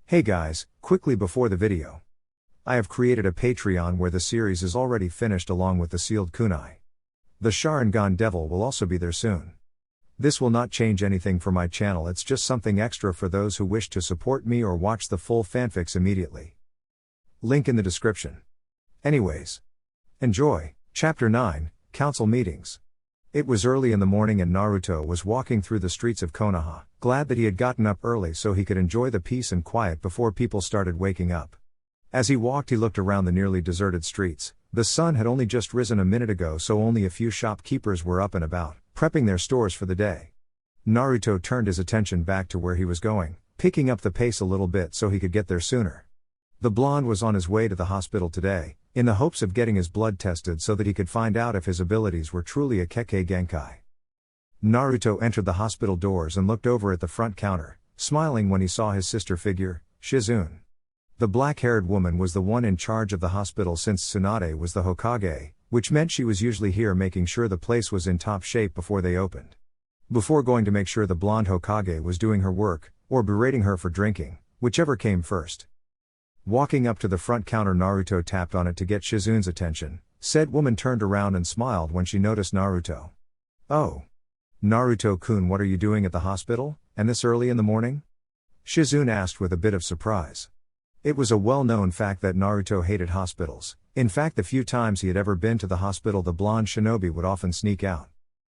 Hey guys, quickly before the video. I have created a Patreon where the series is already finished along with the sealed kunai. The Sharingan Devil will also be there soon. This will not change anything for my channel, it's just something extra for those who wish to support me or watch the full fanfics immediately. Link in the description. Anyways. Enjoy. Chapter 9, Council Meetings. It was early in the morning and Naruto was walking through the streets of Konoha, glad that he had gotten up early so he could enjoy the peace and quiet before people started waking up. As he walked, he looked around the nearly deserted streets. The sun had only just risen a minute ago, so only a few shopkeepers were up and about, prepping their stores for the day. Naruto turned his attention back to where he was going, picking up the pace a little bit so he could get there sooner. The blonde was on his way to the hospital today, in the hopes of getting his blood tested so that he could find out if his abilities were truly a Kekkei Genkai. Naruto entered the hospital doors and looked over at the front counter, smiling when he saw his sister figure, Shizune. The black-haired woman was the one in charge of the hospital since Tsunade was the Hokage, which meant she was usually here making sure the place was in top shape before they opened. Before going to make sure the blonde Hokage was doing her work, or berating her for drinking, whichever came first. Walking up to the front counter, Naruto tapped on it to get Shizune's attention. Said woman turned around and smiled when she noticed Naruto. "Oh. Naruto-kun, what are you doing at the hospital, and this early in the morning?" Shizune asked with a bit of surprise. It was a well-known fact that Naruto hated hospitals. In fact, the few times he had ever been to the hospital, the blonde shinobi would often sneak out.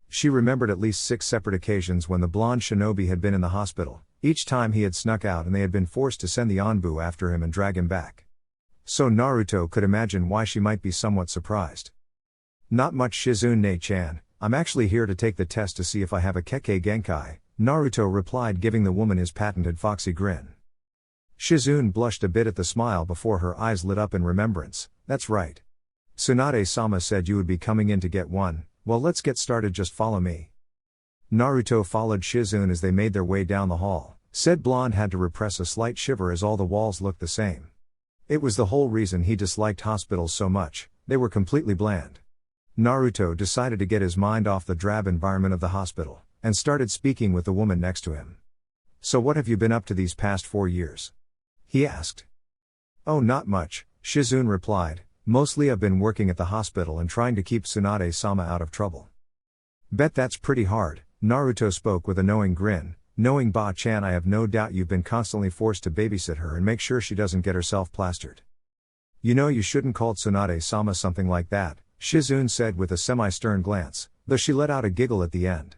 She remembered at least 6 separate occasions when the blonde shinobi had been in the hospital. Each time he had snuck out and they had been forced to send the Anbu after him and drag him back. So Naruto could imagine why she might be somewhat surprised. "Not much, Shizune-chan, I'm actually here to take the test to see if I have a Kekkei Genkai," Naruto replied, giving the woman his patented foxy grin. Shizune blushed a bit at the smile before her eyes lit up in remembrance. "That's right. Tsunade-sama said you would be coming in to get one. Well, let's get started, just follow me." Naruto followed Shizune as they made their way down the hall. Said blonde had to repress a slight shiver as all the walls looked the same. It was the whole reason he disliked hospitals so much, they were completely bland. Naruto decided to get his mind off the drab environment of the hospital, and started speaking with the woman next to him. "So what have you been up to these past 4 years?" he asked. "Oh, not much," Shizune replied. "Mostly I've been working at the hospital and trying to keep Tsunade-sama out of trouble." "Bet that's pretty hard," Naruto spoke with a knowing grin. "Knowing Ba-chan, I have no doubt you've been constantly forced to babysit her and make sure she doesn't get herself plastered." "You know you shouldn't call Tsunade-sama something like that," Shizune said with a semi-stern glance, though she let out a giggle at the end.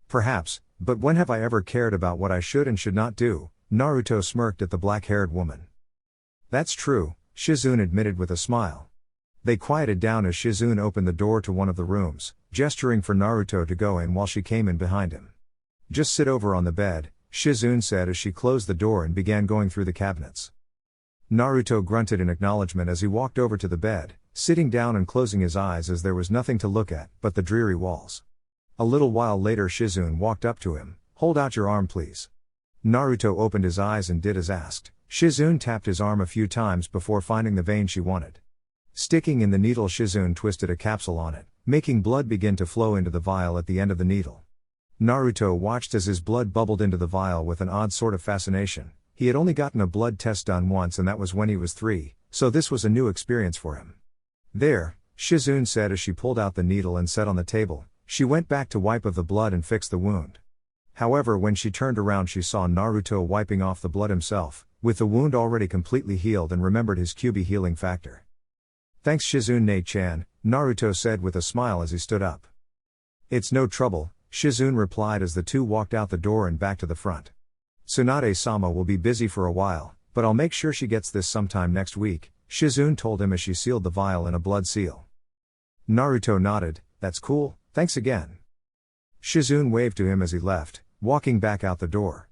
"Perhaps, but when have I ever cared about what I should and should not do?" Naruto smirked at the black-haired woman. "That's true," Shizune admitted with a smile. They quieted down as Shizune opened the door to one of the rooms, gesturing for Naruto to go in while she came in behind him. "Just sit over on the bed," Shizune said as she closed the door and began going through the cabinets. Naruto grunted in acknowledgement as he walked over to the bed, sitting down and closing his eyes as there was nothing to look at but the dreary walls. A little while later Shizune walked up to him. "Hold out your arm, please." Naruto opened his eyes and did as asked. Shizune tapped his arm a few times before finding the vein she wanted. Sticking in the needle, Shizune twisted a capsule on it, making blood begin to flow into the vial at the end of the needle. Naruto watched as his blood bubbled into the vial with an odd sort of fascination. He had only gotten a blood test done once, and that was when he was 3, so this was a new experience for him. "There," Shizune said as she pulled out the needle and set on the table. She went back to wipe of the blood and fix the wound. However, when she turned around she saw Naruto wiping off the blood himself, with the wound already completely healed, and remembered his QB healing factor. "Thanks, Shizune-chan," Naruto said with a smile as he stood up. "It's no trouble," Shizune replied as the two walked out the door and back to the front. "Tsunade-sama will be busy for a while, but I'll make sure she gets this sometime next week," Shizune told him as she sealed the vial in a blood seal. Naruto nodded. "That's cool, thanks again." Shizune waved to him as he left, walking back out the door.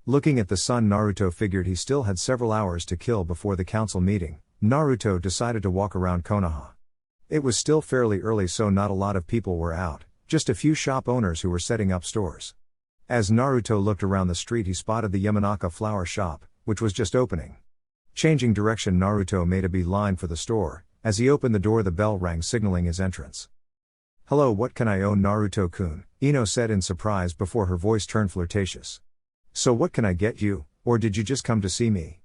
Looking at the sun, Naruto figured he still had several hours to kill before the council meeting. Naruto decided to walk around Konoha. It was still fairly early, so not a lot of people were out, just a few shop owners who were setting up stores. As Naruto looked around the street, he spotted the Yamanaka flower shop, which was just opening. Changing direction, Naruto made a beeline for the store. As he opened the door, the bell rang, signaling his entrance. "Hello, what can I own, Naruto-kun?" Ino said in surprise before her voice turned flirtatious. "So what can I get you?" Or did you just come to see me?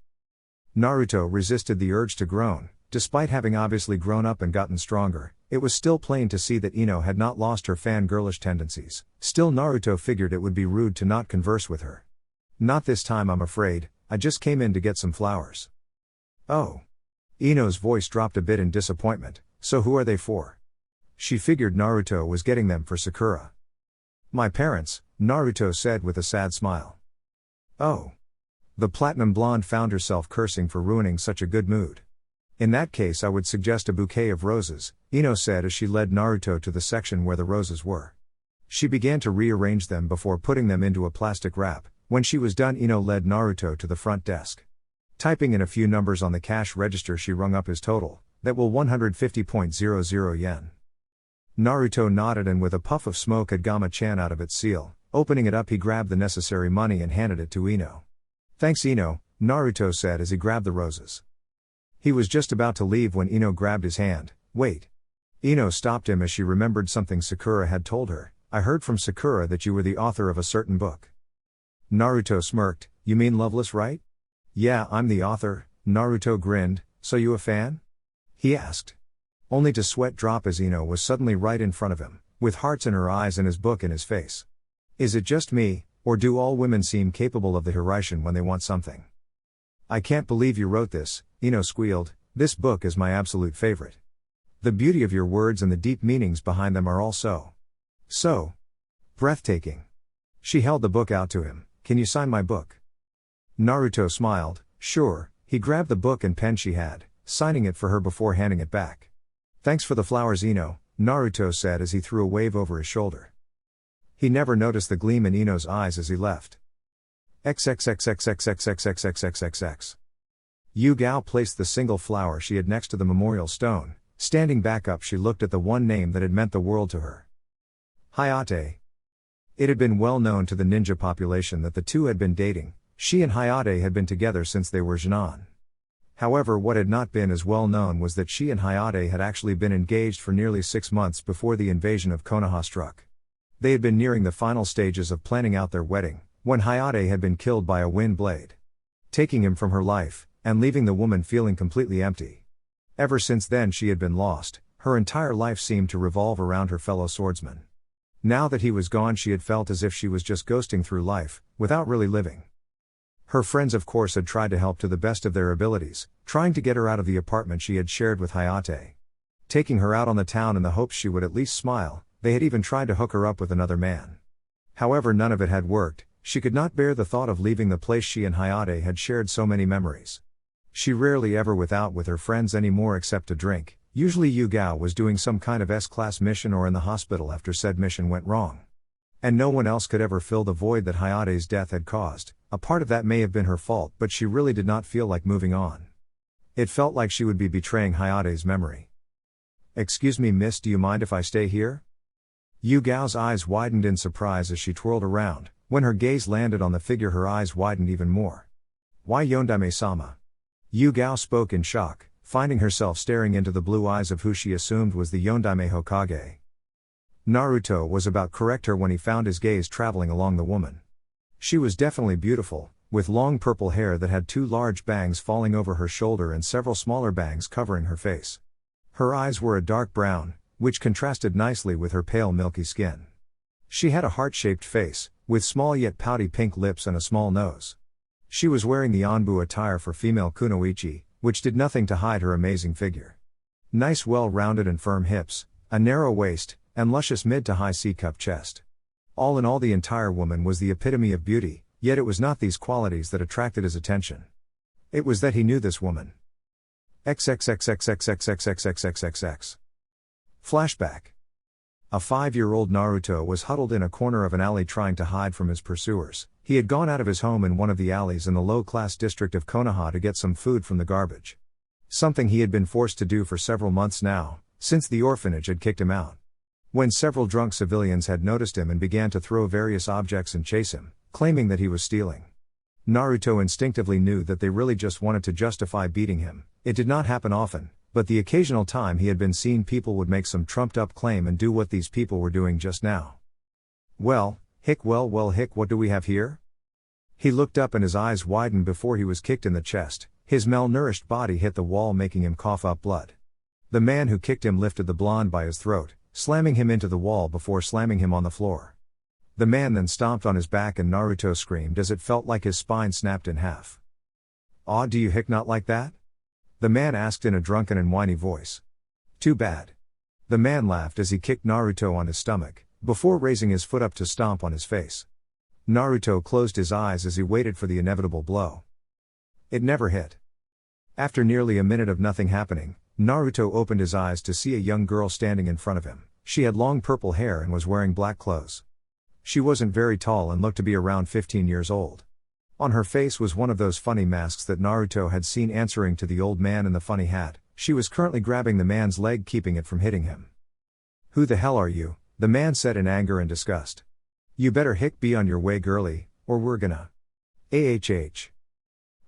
Naruto resisted the urge to groan. Despite having obviously grown up and gotten stronger, it was still plain to see that Ino had not lost her fangirlish tendencies. Still, Naruto figured it would be rude to not converse with her. Not this time, I'm afraid. I just came in to get some flowers. Oh. Ino's voice dropped a bit in disappointment. So who are they for? She figured Naruto was getting them for Sakura. My parents, Naruto said with a sad smile. Oh. The platinum blonde found herself cursing for ruining such a good mood. In that case, I would suggest a bouquet of roses, Ino said as she led Naruto to the section where the roses were. She began to rearrange them before putting them into a plastic wrap. When she was done, Ino led Naruto to the front desk. Typing in a few numbers on the cash register, she rung up his total. That will 150.00 yen. Naruto nodded and with a puff of smoke had Gama-chan out of its seal. Opening it up, he grabbed the necessary money and handed it to Ino. Thanks, Ino, Naruto said as he grabbed the roses. He was just about to leave when Ino grabbed his hand. Wait. Ino stopped him as she remembered something Sakura had told her. I heard from Sakura that you were the author of a certain book. Naruto smirked. You mean Loveless, right? Yeah, I'm the author, Naruto grinned. So you a fan? He asked. Only to sweat drop as Ino was suddenly right in front of him, with hearts in her eyes and his book in his face. Is it just me, or do all women seem capable of the Hiraishin when they want something? I can't believe you wrote this, Ino squealed. This book is my absolute favorite. The beauty of your words and the deep meanings behind them are all so breathtaking. She held the book out to him. Can you sign my book? Naruto smiled. Sure. He grabbed the book and pen she had, signing it for her before handing it back. Thanks for the flowers, Ino, Naruto said as he threw a wave over his shoulder. He never noticed the gleam in Ino's eyes as he left. XXXXXXXXXXXXX. Yu Gao placed the single flower she had next to the memorial stone. Standing back up, she looked at the one name that had meant the world to her. Hayate. It had been well known to the ninja population that the two had been dating. She and Hayate had been together since they were Jinan. However, what had not been as well known was that she and Hayate had actually been engaged for nearly 6 months before the invasion of Konoha struck. They had been nearing the final stages of planning out their wedding, when Hayate had been killed by a wind blade, taking him from her life, and leaving the woman feeling completely empty. Ever since then she had been lost. Her entire life seemed to revolve around her fellow swordsman. Now that he was gone, she had felt as if she was just ghosting through life, without really living. Her friends of course had tried to help to the best of their abilities, trying to get her out of the apartment she had shared with Hayate. Taking her out on the town in the hopes she would at least smile. They had even tried to hook her up with another man. However, none of it had worked. She could not bear the thought of leaving the place she and Hayate had shared so many memories. She rarely ever went out with her friends anymore except to drink. Usually Yu Gao was doing some kind of S-class mission or in the hospital after said mission went wrong. And no one else could ever fill the void that Hayate's death had caused. A part of that may have been her fault, but she really did not feel like moving on. It felt like she would be betraying Hayate's memory. Excuse me, miss, do you mind if I stay here? Yu Gao's eyes widened in surprise as she twirled around. When her gaze landed on the figure, her eyes widened even more. Why Yondaime-sama? Yu Gao spoke in shock, finding herself staring into the blue eyes of who she assumed was the Yondaime Hokage. Naruto was about to correct her when he found his gaze traveling along the woman. She was definitely beautiful, with long purple hair that had 2 large bangs falling over her shoulder and several smaller bangs covering her face. Her eyes were a dark brown, which contrasted nicely with her pale milky skin. She had a heart-shaped face, with small yet pouty pink lips and a small nose. She was wearing the Anbu attire for female kunoichi, which did nothing to hide her amazing figure. Nice well-rounded and firm hips, a narrow waist, and luscious mid to high C-cup chest. All in all, the entire woman was the epitome of beauty, yet it was not these qualities that attracted his attention. It was that he knew this woman. XXXXXXXXXXXXX. Flashback. A 5-year-old Naruto was huddled in a corner of an alley trying to hide from his pursuers. He had gone out of his home in one of the alleys in the low-class district of Konoha to get some food from the garbage. Something he had been forced to do for several months now, since the orphanage had kicked him out. When several drunk civilians had noticed him and began to throw various objects and chase him, claiming that he was stealing. Naruto instinctively knew that they really just wanted to justify beating him. It did not happen often, but the occasional time he had been seen, people would make some trumped-up claim and do what these people were doing just now. Well, hick, what do we have here? He looked up and his eyes widened before he was kicked in the chest. His malnourished body hit the wall, making him cough up blood. The man who kicked him lifted the blonde by his throat, slamming him into the wall before slamming him on the floor. The man then stomped on his back and Naruto screamed as it felt like his spine snapped in half. "Aw, do you hick not like that?" the man asked in a drunken and whiny voice. "Too bad." The man laughed as he kicked Naruto on his stomach, before raising his foot up to stomp on his face. Naruto closed his eyes as he waited for the inevitable blow. It never hit. After nearly a minute of nothing happening, Naruto opened his eyes to see a young girl standing in front of him. She had long purple hair and was wearing black clothes. She wasn't very tall and looked to be around 15 years old. On her face was one of those funny masks that Naruto had seen answering to the old man in the funny hat. She was currently grabbing the man's leg, keeping it from hitting him. "Who the hell are you?" the man said in anger and disgust. "You better be on your way, girly, or we're gonna AHH.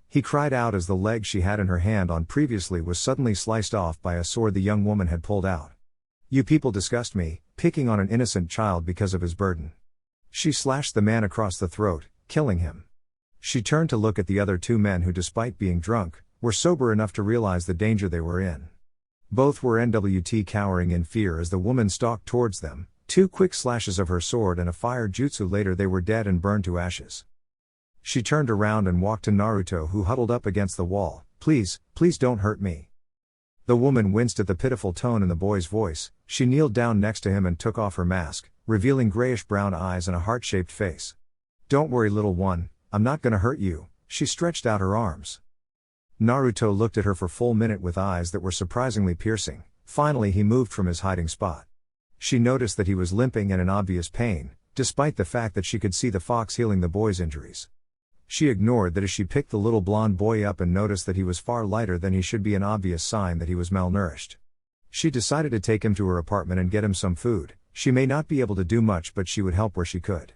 He cried out as the leg she had in her hand on previously was suddenly sliced off by a sword the young woman had pulled out. "You people disgust me, picking on an innocent child because of his burden." She slashed the man across the throat, killing him. She turned to look at the other two men who, despite being drunk, were sober enough to realize the danger they were in. Both were NWT cowering in fear as the woman stalked towards them. 2 quick slashes of her sword and a fire jutsu later they were dead and burned to ashes. She turned around and walked to Naruto, who huddled up against the wall. Please don't hurt me." The woman winced at the pitiful tone in the boy's voice. She kneeled down next to him and took off her mask, revealing grayish-brown eyes and a heart-shaped face. "Don't worry, little one, I'm not gonna hurt you." She stretched out her arms. Naruto looked at her for a full minute with eyes that were surprisingly piercing. Finally he moved from his hiding spot. She noticed that he was limping and in obvious pain, despite the fact that she could see the fox healing the boy's injuries. She ignored that as she picked the little blonde boy up and noticed that he was far lighter than he should be, an obvious sign that he was malnourished. She decided to take him to her apartment and get him some food. She may not be able to do much, but she would help where she could.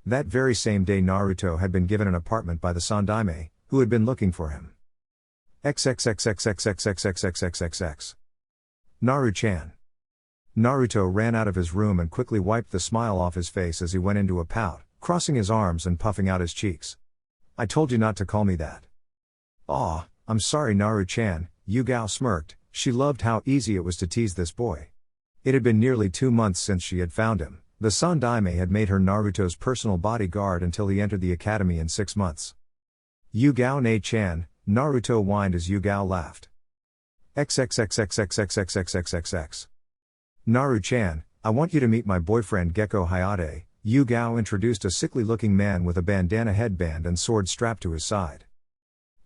That very same day Naruto had been given an apartment by the Sandaime, who had been looking for him. XXXXXXXXXXXXX. Naru-chan. Naruto ran out of his room and quickly wiped the smile off his face as he went into a pout, crossing his arms and puffing out his cheeks. "I told you not to call me that." "Aw, I'm sorry, Naru-chan," Yugao smirked. She loved how easy it was to tease this boy. It had been nearly 2 months since she had found him. The Sandaime had made her Naruto's personal bodyguard until he entered the academy in 6 months. "Yugao-ne-chan," Naruto whined as Yugao laughed. XXXXXXXXXXXX. "Naru-chan, I want you to meet my boyfriend Gecko Hayate." Yugao introduced a sickly-looking man with a bandana headband and sword strapped to his side.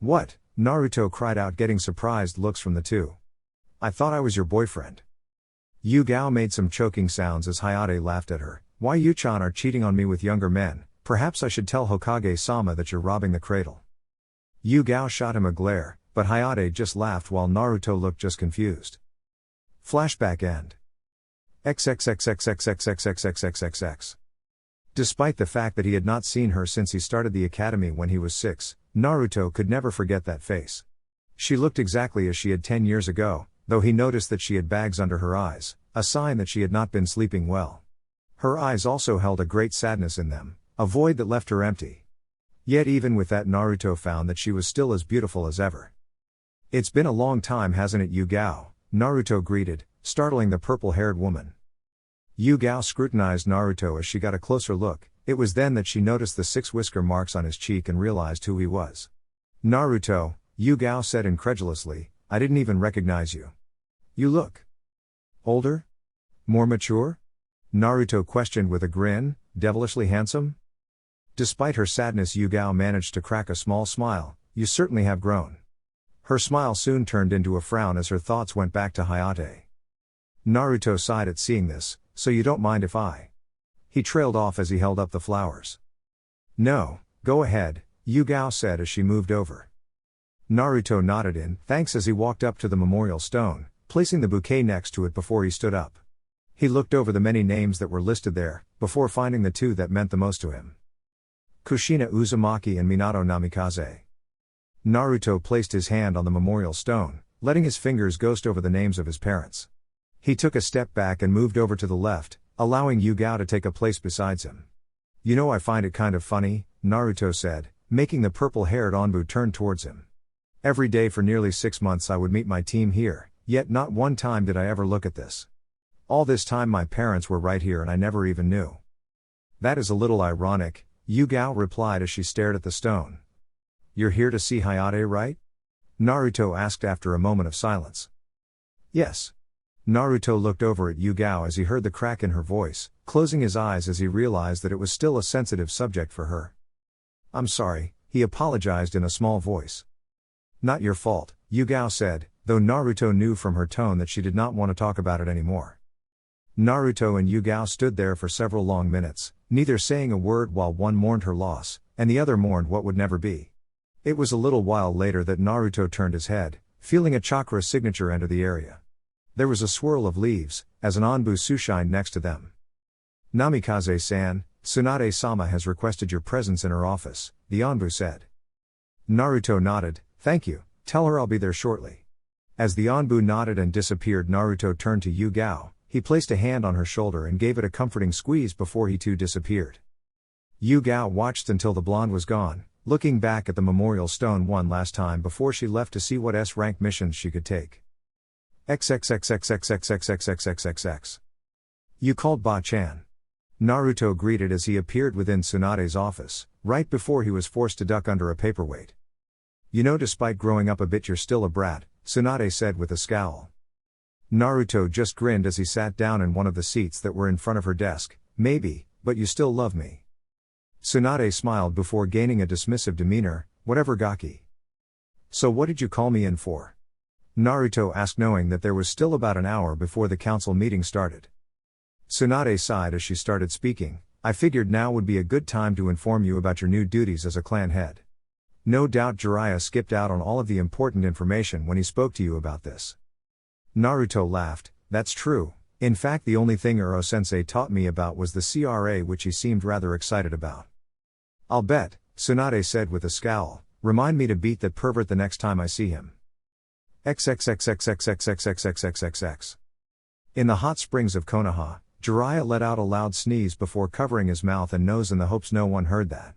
"What?" Naruto cried out, getting surprised looks from the two. "I thought I was your boyfriend." Yugao made some choking sounds as Hayate laughed at her. "Why you-chan are cheating on me with younger men? Perhaps I should tell Hokage-sama that you're robbing the cradle." Yugao shot him a glare, but Hayate just laughed while Naruto looked just confused. Flashback end. XXXXXXXXXXXX. Despite the fact that he had not seen her since he started the academy when he was 6, Naruto could never forget that face. She looked exactly as she had 10 years ago, though he noticed that she had bags under her eyes, a sign that she had not been sleeping well. Her eyes also held a great sadness in them, a void that left her empty. Yet even with that, Naruto found that she was still as beautiful as ever. "It's been a long time, hasn't it, Yugao?" Naruto greeted, startling the purple-haired woman. Yugao scrutinized Naruto as she got a closer look. It was then that she noticed the 6 whisker marks on his cheek and realized who he was. "Naruto," Yugao said incredulously, "I didn't even recognize you. You look older? More mature?" Naruto questioned with a grin. "Devilishly handsome?" Despite her sadness, Yugao managed to crack a small smile. "You certainly have grown." Her smile soon turned into a frown as her thoughts went back to Hayate. Naruto sighed at seeing this. "So you don't mind if I..." He trailed off as he held up the flowers. "No, go ahead," Yugao said as she moved over. Naruto nodded in thanks as he walked up to the memorial stone, placing the bouquet next to it before he stood up. He looked over the many names that were listed there, before finding the 2 that meant the most to him. Kushina Uzumaki and Minato Namikaze. Naruto placed his hand on the memorial stone, letting his fingers ghost over the names of his parents. He took a step back and moved over to the left, allowing Yugao to take a place beside him. You know, I find it kind of funny, Naruto said, making the purple-haired Anbu turn towards him. Every day for nearly 6 months I would meet my team here, yet not one time did I ever look at this. All this time my parents were right here and I never even knew. That is a little ironic, Yugao replied as she stared at the stone. You're here to see Hayate, right? Naruto asked after a moment of silence. Yes. Naruto looked over at Yugao as he heard the crack in her voice, closing his eyes as he realized that it was still a sensitive subject for her. I'm sorry, he apologized in a small voice. Not your fault, Yugao said, though Naruto knew from her tone that she did not want to talk about it anymore. Naruto and Yugao stood there for several long minutes, neither saying a word while one mourned her loss, and the other mourned what would never be. It was a little while later that Naruto turned his head, feeling a chakra signature enter the area. There was a swirl of leaves, as an Anbu sushined next to them. Namikaze-san, Tsunade-sama has requested your presence in her office, the Anbu said. Naruto nodded, thank you, tell her I'll be there shortly. As the Anbu nodded and disappeared, Naruto turned to Yugao. He placed a hand on her shoulder and gave it a comforting squeeze before he too disappeared. Yugao watched until the blonde was gone, looking back at the memorial stone one last time before she left to see what S-rank missions she could take. XXXXXXXXXXXXX. You called Ba-chan. Naruto greeted as he appeared within Tsunade's office, right before he was forced to duck under a paperweight. You know, despite growing up a bit you're still a brat, Tsunade said with a scowl. Naruto just grinned as he sat down in one of the seats that were in front of her desk. Maybe, but you still love me. Tsunade smiled before gaining a dismissive demeanor, whatever Gaki. So what did you call me in for? Naruto asked, knowing that there was still about an hour before the council meeting started. Tsunade sighed as she started speaking. I figured now would be a good time to inform you about your new duties as a clan head. No doubt Jiraiya skipped out on all of the important information when he spoke to you about this. Naruto laughed, that's true. In fact, the only thing Uro-sensei taught me about was the CRA, which he seemed rather excited about. I'll bet, Tsunade said with a scowl, remind me to beat that pervert the next time I see him. XXXXXXXXXXXXX. In the hot springs of Konoha, Jiraiya let out a loud sneeze before covering his mouth and nose in the hopes no one heard that.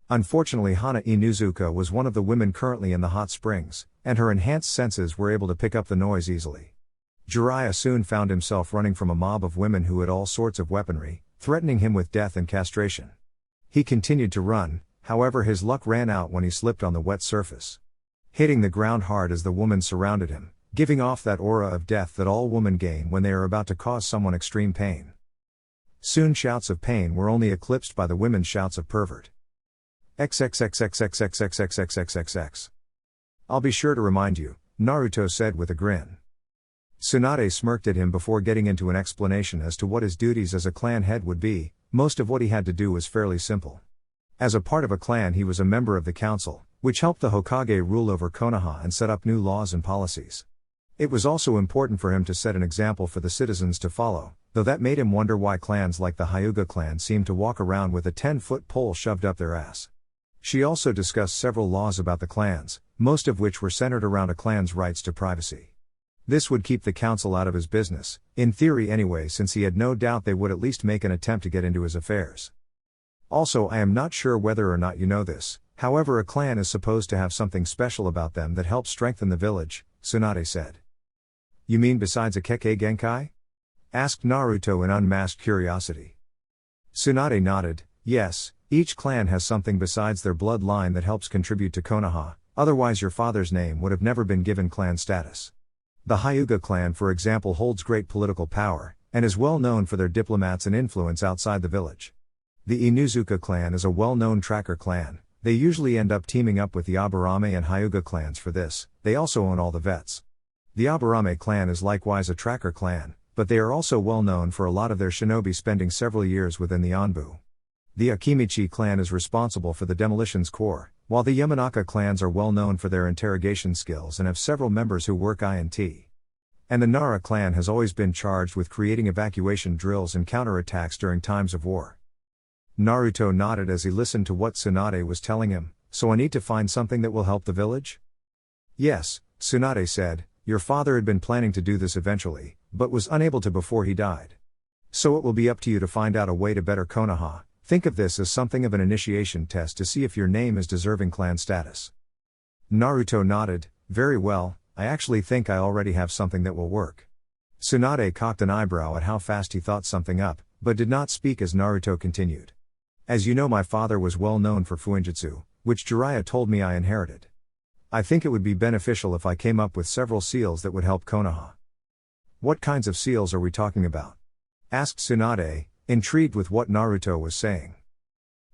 Unfortunately, Hana Inuzuka was one of the women currently in the hot springs, and her enhanced senses were able to pick up the noise easily. Jiraiya soon found himself running from a mob of women who had all sorts of weaponry, threatening him with death and castration. He continued to run, however his luck ran out when he slipped on the wet surface. Hitting the ground hard as the woman surrounded him, giving off that aura of death that all women gain when they are about to cause someone extreme pain. Soon shouts of pain were only eclipsed by the women's shouts of pervert. XXXXXXXXXXXXX. I'll be sure to remind you, Naruto said with a grin. Tsunade smirked at him before getting into an explanation as to what his duties as a clan head would be. Most of what he had to do was fairly simple. As a part of a clan, he was a member of the council, which helped the Hokage rule over Konoha and set up new laws and policies. It was also important for him to set an example for the citizens to follow, though that made him wonder why clans like the Hyuga clan seemed to walk around with a 10-foot pole shoved up their ass. She also discussed several laws about the clans, most of which were centered around a clan's rights to privacy. This would keep the council out of his business, in theory anyway, since he had no doubt they would at least make an attempt to get into his affairs. Also, I am not sure whether or not you know this, however a clan is supposed to have something special about them that helps strengthen the village, Tsunade said. You mean besides a Kekkei Genkai? Asked Naruto in unmasked curiosity. Tsunade nodded, yes, each clan has something besides their bloodline that helps contribute to Konoha, otherwise your father's name would have never been given clan status. The Hyuga clan, for example, holds great political power, and is well known for their diplomats and influence outside the village. The Inuzuka clan is a well-known tracker clan. They usually end up teaming up with the Aburame and Hyuga clans for this. They also own all the vets. The Aburame clan is likewise a tracker clan, but they are also well known for a lot of their shinobi spending several years within the Anbu. The Akimichi clan is responsible for the demolitions corps, while the Yamanaka clans are well known for their interrogation skills and have several members who work INT. And the Nara clan has always been charged with creating evacuation drills and counterattacks during times of war. Naruto nodded as he listened to what Tsunade was telling him. So I need to find something that will help the village? Yes, Tsunade said, your father had been planning to do this eventually, but was unable to before he died. So it will be up to you to find out a way to better Konoha, Think of this as something of an initiation test to see if your name is deserving clan status. Naruto nodded, very well, I actually think I already have something that will work. Tsunade cocked an eyebrow at how fast he thought something up, but did not speak as Naruto continued. As you know, my father was well known for Fuinjutsu, which Jiraiya told me I inherited. I think it would be beneficial if I came up with several seals that would help Konoha. What kinds of seals are we talking about? Asked Tsunade, intrigued with what Naruto was saying.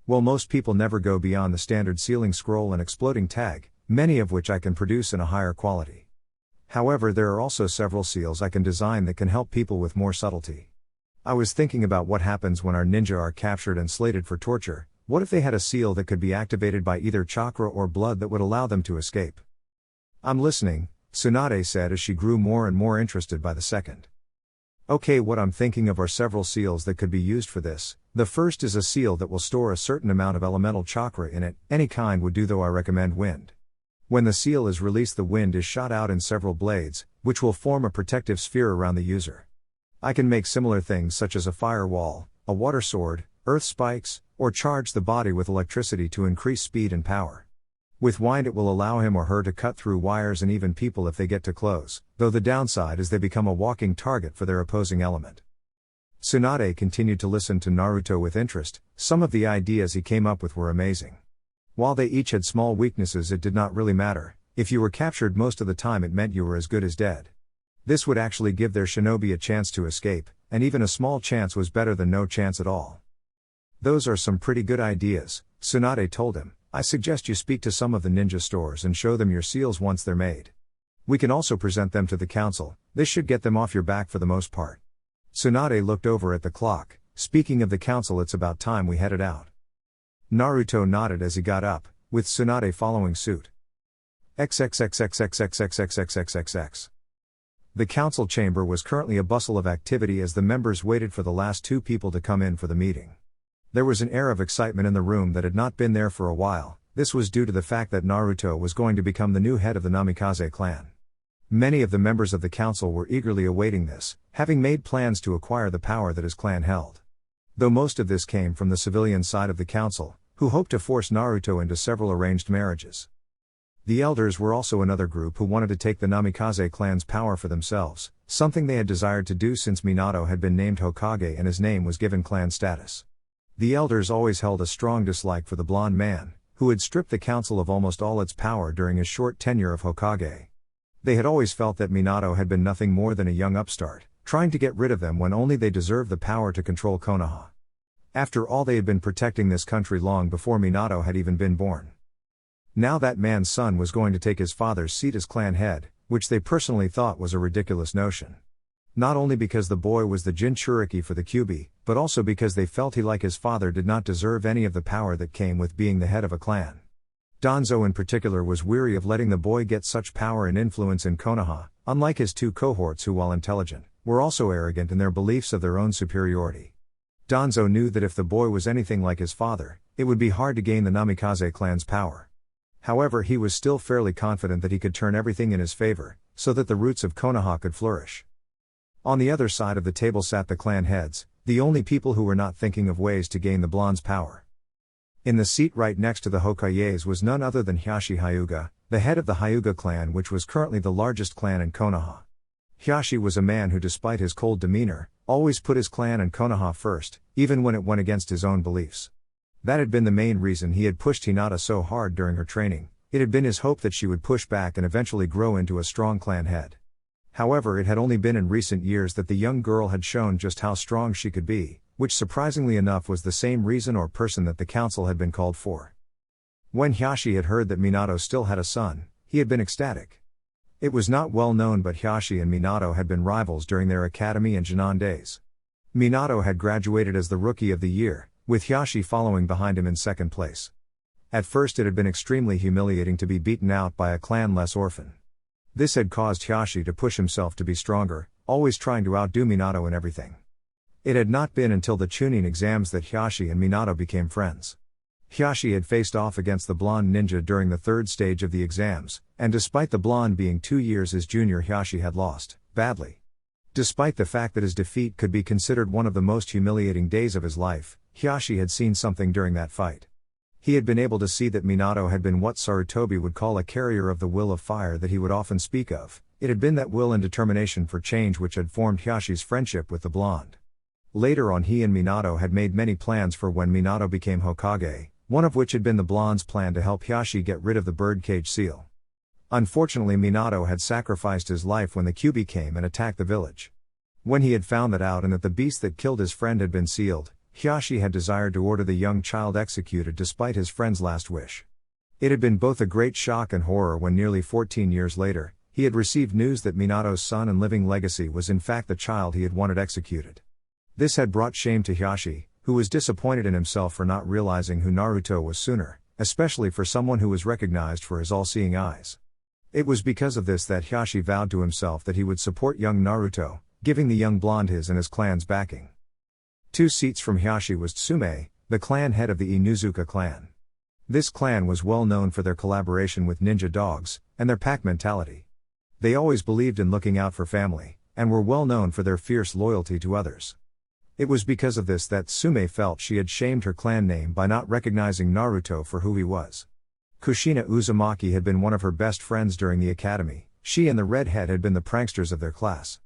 Well, most people never go beyond the standard sealing scroll and exploding tag, many of which I can produce in a higher quality. However, there are also several seals I can design that can help people with more subtlety. I was thinking about what happens when our ninja are captured and slated for torture. What if they had a seal that could be activated by either chakra or blood that would allow them to escape? I'm listening, Tsunade said as she grew more and more interested by the second. Okay, what I'm thinking of are several seals that could be used for this. The first is a seal that will store a certain amount of elemental chakra in it, any kind would do, though I recommend wind. When the seal is released, the wind is shot out in several blades, which will form a protective sphere around the user. I can make similar things such as a firewall, a water sword, earth spikes, or charge the body with electricity to increase speed and power. With wind it will allow him or her to cut through wires and even people if they get too close, though the downside is they become a walking target for their opposing element. Tsunade continued to listen to Naruto with interest. Some of the ideas he came up with were amazing. While they each had small weaknesses, it did not really matter. If you were captured most of the time, it meant you were as good as dead. This would actually give their shinobi a chance to escape, and even a small chance was better than no chance at all. Those are some pretty good ideas, Tsunade told him. I suggest you speak to some of the ninja stores and show them your seals once they're made. We can also present them to the council. This should get them off your back for the most part. Tsunade looked over at the clock. Speaking of the council, it's about time we headed out. Naruto nodded as he got up, with Tsunade following suit. XXXXXXXXXXXX. The council chamber was currently a bustle of activity as the members waited for the last two people to come in for the meeting. There was an air of excitement in the room that had not been there for a while. This was due to the fact that Naruto was going to become the new head of the Namikaze clan. Many of the members of the council were eagerly awaiting this, having made plans to acquire the power that his clan held. Though most of this came from the civilian side of the council, who hoped to force Naruto into several arranged marriages. The elders were also another group who wanted to take the Namikaze clan's power for themselves, something they had desired to do since Minato had been named Hokage and his name was given clan status. The elders always held a strong dislike for the blonde man, who had stripped the council of almost all its power during his short tenure of Hokage. They had always felt that Minato had been nothing more than a young upstart, trying to get rid of them when only they deserved the power to control Konoha. After all, they had been protecting this country long before Minato had even been born. Now that man's son was going to take his father's seat as clan head, which they personally thought was a ridiculous notion. Not only because the boy was the Jinchuriki for the Kyuubi, but also because they felt he, like his father, did not deserve any of the power that came with being the head of a clan. Danzo in particular was weary of letting the boy get such power and influence in Konoha, unlike his two cohorts who, while intelligent, were also arrogant in their beliefs of their own superiority. Danzo knew that if the boy was anything like his father, it would be hard to gain the Namikaze clan's power. However, he was still fairly confident that he could turn everything in his favor, so that the roots of Konoha could flourish. On the other side of the table sat the clan heads, the only people who were not thinking of ways to gain the blonde's power. In the seat right next to the Hokages was none other than Hiashi Hyuga, the head of the Hyuga clan, which was currently the largest clan in Konoha. Hiashi was a man who, despite his cold demeanor, always put his clan and Konoha first, even when it went against his own beliefs. That had been the main reason he had pushed Hinata so hard during her training. It had been his hope that she would push back and eventually grow into a strong clan head. However, it had only been in recent years that the young girl had shown just how strong she could be, which surprisingly enough was the same reason or person that the council had been called for. When Hiashi had heard that Minato still had a son, he had been ecstatic. It was not well known, but Hiashi and Minato had been rivals during their academy and Jinan days. Minato had graduated as the Rookie of the Year, with Hiashi following behind him in second place. At first it had been extremely humiliating to be beaten out by a clan-less orphan. This had caused Hiashi to push himself to be stronger, always trying to outdo Minato in everything. It had not been until the Chunin exams that Hiashi and Minato became friends. Hiashi had faced off against the blonde ninja during the third stage of the exams, and despite the blonde being 2 years his junior, Hiashi had lost, badly. Despite the fact that his defeat could be considered one of the most humiliating days of his life, Hiyashi had seen something during that fight. He had been able to see that Minato had been what Sarutobi would call a carrier of the will of fire that he would often speak of. It had been that will and determination for change which had formed Hiyashi's friendship with the blonde. Later on, he and Minato had made many plans for when Minato became Hokage, one of which had been the blonde's plan to help Hiyashi get rid of the birdcage seal. Unfortunately, Minato had sacrificed his life when the Kyuubi came and attacked the village. When he had found that out and that the beast that killed his friend had been sealed, Hiyashi had desired to order the young child executed despite his friend's last wish. It had been both a great shock and horror when nearly 14 years later, he had received news that Minato's son and living legacy was in fact the child he had wanted executed. This had brought shame to Hiyashi, who was disappointed in himself for not realizing who Naruto was sooner, especially for someone who was recognized for his all-seeing eyes. It was because of this that Hiyashi vowed to himself that he would support young Naruto, giving the young blonde his and his clan's backing. 2 seats from Hiyashi was Tsume, the clan head of the Inuzuka clan. This clan was well known for their collaboration with ninja dogs, and their pack mentality. They always believed in looking out for family, and were well known for their fierce loyalty to others. It was because of this that Tsume felt she had shamed her clan name by not recognizing Naruto for who he was. Kushina Uzumaki had been one of her best friends during the academy. She and the redhead had been the pranksters of their class.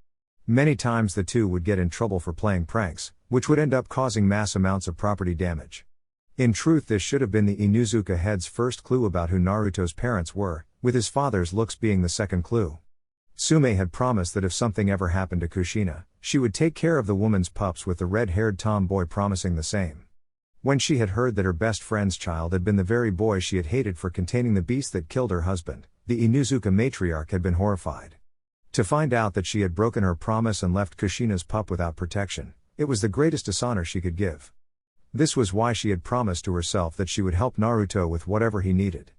Many times the two would get in trouble for playing pranks, which would end up causing mass amounts of property damage. In truth, this should have been the Inuzuka head's first clue about who Naruto's parents were, with his father's looks being the second clue. Tsume had promised that if something ever happened to Kushina, she would take care of the woman's pups, with the red-haired tomboy promising the same. When she had heard that her best friend's child had been the very boy she had hated for containing the beast that killed her husband, the Inuzuka matriarch had been horrified. To find out that she had broken her promise and left Kushina's pup without protection, it was the greatest dishonor she could give. This was why she had promised to herself that she would help Naruto with whatever he needed.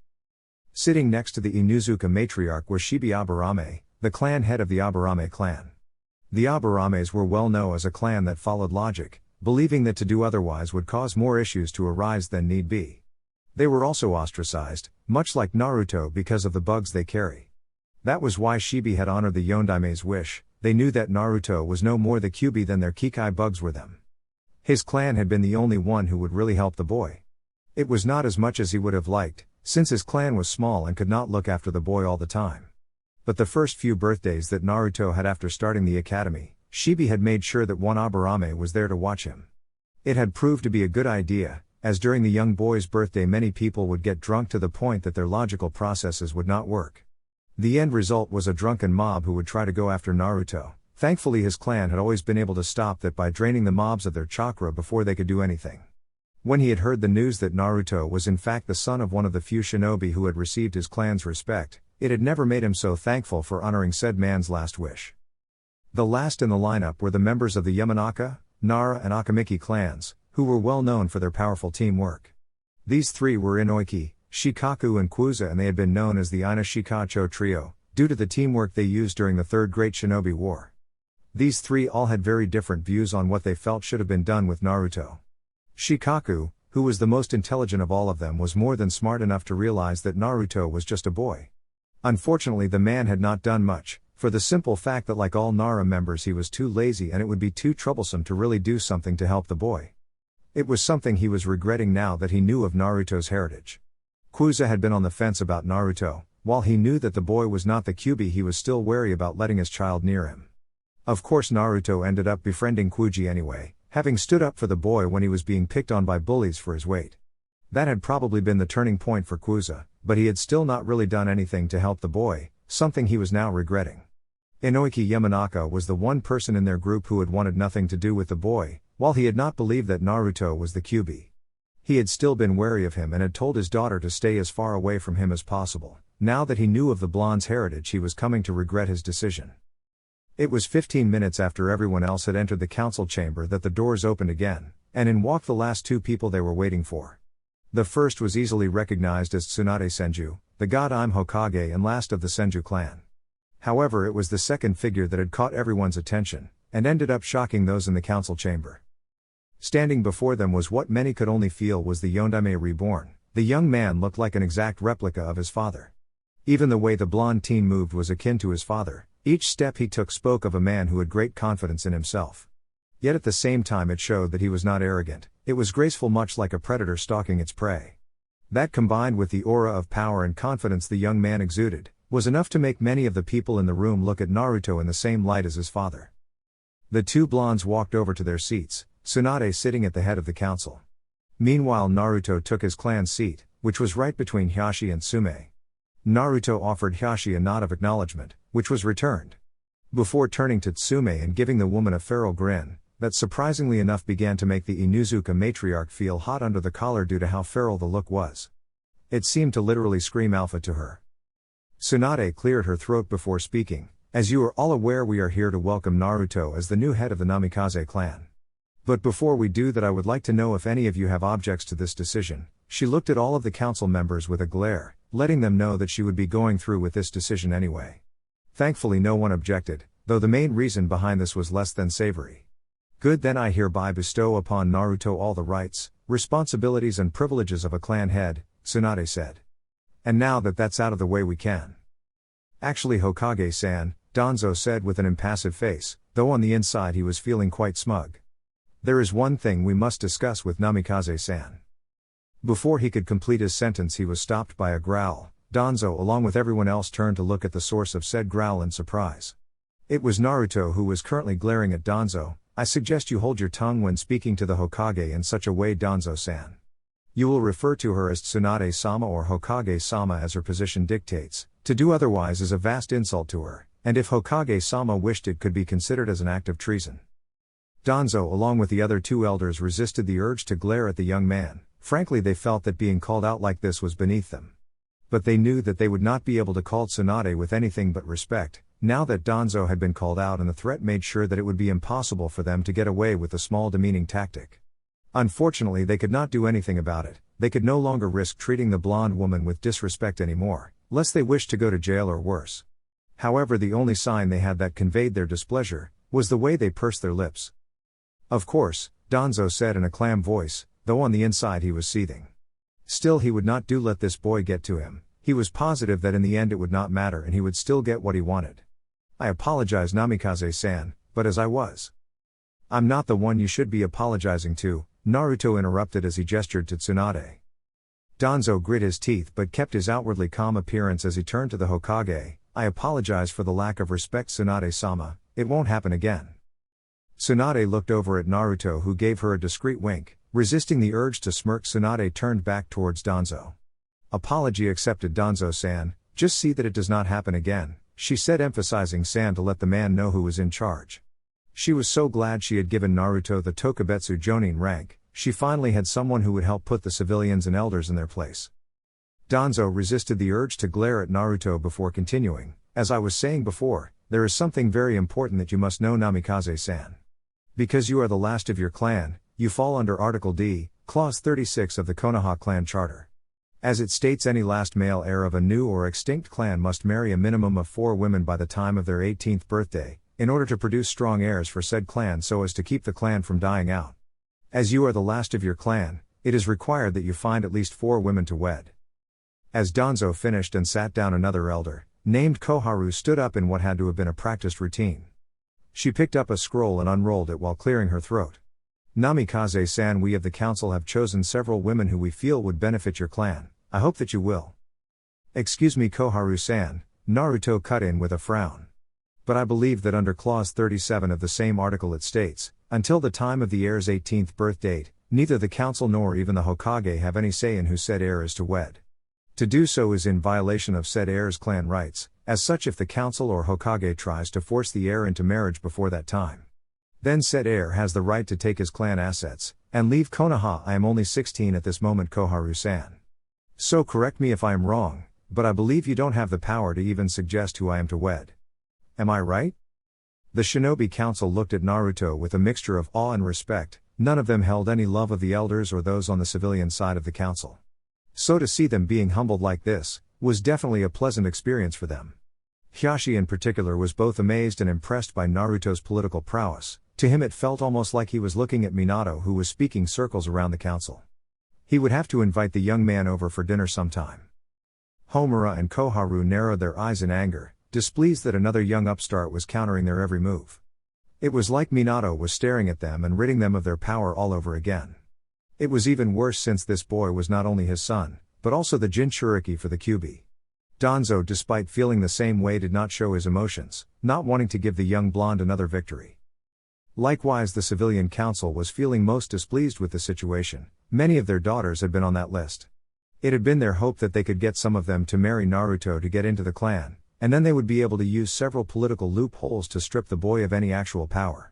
Sitting next to the Inuzuka matriarch was Shibi Aburame, the clan head of the Aburame clan. The Aburames were well known as a clan that followed logic, believing that to do otherwise would cause more issues to arise than need be. They were also ostracized, much like Naruto, because of the bugs they carry. That was why Shibi had honored the Yondame's wish. They knew that Naruto was no more the Kyuubi than their Kikai bugs were them. His clan had been the only one who would really help the boy. It was not as much as he would have liked, since his clan was small and could not look after the boy all the time. But the first few birthdays that Naruto had after starting the academy, Shibi had made sure that one Aburame was there to watch him. It had proved to be a good idea, as during the young boy's birthday many people would get drunk to the point that their logical processes would not work. The end result was a drunken mob who would try to go after Naruto. Thankfully, his clan had always been able to stop that by draining the mobs of their chakra before they could do anything. When he had heard the news that Naruto was in fact the son of one of the few shinobi who had received his clan's respect, it had never made him so thankful for honoring said man's last wish. The last in the lineup were the members of the Yamanaka, Nara and Akamiki clans, who were well known for their powerful teamwork. These 3 were Inoiki, Shikaku and Kwuza, and they had been known as the Ina Shikacho trio, due to the teamwork they used during the Third Great Shinobi War. These 3 all had very different views on what they felt should have been done with Naruto. Shikaku, who was the most intelligent of all of them, was more than smart enough to realize that Naruto was just a boy. Unfortunately, the man had not done much, for the simple fact that like all Nara members he was too lazy and it would be too troublesome to really do something to help the boy. It was something he was regretting now that he knew of Naruto's heritage. Kwuza had been on the fence about Naruto. While he knew that the boy was not the Kyuubi, he was still wary about letting his child near him. Of course, Naruto ended up befriending Kwuji anyway, having stood up for the boy when he was being picked on by bullies for his weight. That had probably been the turning point for Kwuza, but he had still not really done anything to help the boy, something he was now regretting. Inoiki Yamanaka was the one person in their group who had wanted nothing to do with the boy, while he had not believed that Naruto was the Kyuubi. He had still been wary of him and had told his daughter to stay as far away from him as possible. Now that he knew of the blonde's heritage, he was coming to regret his decision. It was 15 minutes after everyone else had entered the council chamber that the doors opened again, and in walked the last 2 people they were waiting for. The first was easily recognized as Tsunade Senju, the god I'm Hokage and last of the Senju clan. However, it was the second figure that had caught everyone's attention, and ended up shocking those in the council chamber. Standing before them was what many could only feel was the Yondaime reborn. The young man looked like an exact replica of his father. Even the way the blonde teen moved was akin to his father. Each step he took spoke of a man who had great confidence in himself. Yet at the same time it showed that he was not arrogant, it was graceful, much like a predator stalking its prey. That, combined with the aura of power and confidence the young man exuded, was enough to make many of the people in the room look at Naruto in the same light as his father. The two blondes walked over to their seats, Tsunade sitting at the head of the council. Meanwhile Naruto took his clan's seat, which was right between Hiraishin and Tsume. Naruto offered Hiraishin a nod of acknowledgement, which was returned. Before turning to Tsume and giving the woman a feral grin, that surprisingly enough began to make the Inuzuka matriarch feel hot under the collar due to how feral the look was. It seemed to literally scream alpha to her. Tsunade cleared her throat before speaking. As you are all aware, we are here to welcome Naruto as the new head of the Namikaze clan. But before we do that, I would like to know if any of you have objects to this decision. She looked at all of the council members with a glare, letting them know that she would be going through with this decision anyway. Thankfully no one objected, though the main reason behind this was less than savory. Good, then I hereby bestow upon Naruto all the rights, responsibilities and privileges of a clan head, Tsunade said. And now that that's out of the way, we can. Actually, Hokage-san, Danzo said with an impassive face, though on the inside he was feeling quite smug. There is one thing we must discuss with Namikaze-san. Before he could complete his sentence he was stopped by a growl. Danzo along with everyone else turned to look at the source of said growl in surprise. It was Naruto, who was currently glaring at Danzo. I suggest you hold your tongue when speaking to the Hokage in such a way, Danzo-san. You will refer to her as Tsunade-sama or Hokage-sama as her position dictates. To do otherwise is a vast insult to her, and if Hokage-sama wished it could be considered as an act of treason. Danzo along with the other two elders resisted the urge to glare at the young man. Frankly, they felt that being called out like this was beneath them. But they knew that they would not be able to call Tsunade with anything but respect. Now that Danzo had been called out, and the threat made sure that it would be impossible for them to get away with the small demeaning tactic. Unfortunately, they could not do anything about it. They could no longer risk treating the blonde woman with disrespect anymore, lest they wished to go to jail or worse. However, the only sign they had that conveyed their displeasure was the way they pursed their lips. Of course, Danzo said in a clam voice, though on the inside he was seething. Still, he would not let this boy get to him. He was positive that in the end it would not matter and he would still get what he wanted. I apologize, Namikaze-san, but as I was. I'm not the one you should be apologizing to, Naruto interrupted as he gestured to Tsunade. Danzo grit his teeth but kept his outwardly calm appearance as he turned to the Hokage. I apologize for the lack of respect, Tsunade-sama, it won't happen again. Tsunade looked over at Naruto, who gave her a discreet wink. Resisting the urge to smirk, Tsunade turned back towards Danzo. Apology accepted, Danzo-san, just see that it does not happen again, she said, emphasizing san to let the man know who was in charge. She was so glad she had given Naruto the Tokubetsu Jonin rank. She finally had someone who would help put the civilians and elders in their place. Danzo resisted the urge to glare at Naruto before continuing. As I was saying before, there is something very important that you must know, Namikaze-san. Because you are the last of your clan, you fall under Article D, Clause 36 of the Konoha clan charter. As it states, any last male heir of a new or extinct clan must marry a minimum of 4 women by the time of their 18th birthday, in order to produce strong heirs for said clan so as to keep the clan from dying out. As you are the last of your clan, it is required that you find at least 4 women to wed. As Danzo finished and sat down, another elder, named Koharu, stood up in what had to have been a practiced routine. She picked up a scroll and unrolled it while clearing her throat. Namikaze-san, we of the council have chosen several women who we feel would benefit your clan. I hope that you will. Excuse me, Koharu-san, Naruto cut in with a frown. But I believe that under Clause 37 of the same article it states, until the time of the heir's 18th birth date, neither the council nor even the Hokage have any say in who said heir is to wed. To do so is in violation of said heir's clan rights. As such, if the council or Hokage tries to force the heir into marriage before that time, then said heir has the right to take his clan assets and leave Konoha. I am only 16 at this moment, Koharu-san. So correct me if I am wrong, but I believe you don't have the power to even suggest who I am to wed. Am I right? The Shinobi Council looked at Naruto with a mixture of awe and respect. None of them held any love of the elders or those on the civilian side of the council. So to see them being humbled like this was definitely a pleasant experience for them. Hiraishin in particular was both amazed and impressed by Naruto's political prowess. To him it felt almost like he was looking at Minato, who was speaking circles around the council. He would have to invite the young man over for dinner sometime. Homura and Koharu narrowed their eyes in anger, displeased that another young upstart was countering their every move. It was like Minato was staring at them and ridding them of their power all over again. It was even worse since this boy was not only his son, but also the Jinchuriki for the Kyuubi. Danzo, despite feeling the same way, did not show his emotions, not wanting to give the young blonde another victory. Likewise, the civilian council was feeling most displeased with the situation. Many of their daughters had been on that list. It had been their hope that they could get some of them to marry Naruto to get into the clan, and then they would be able to use several political loopholes to strip the boy of any actual power.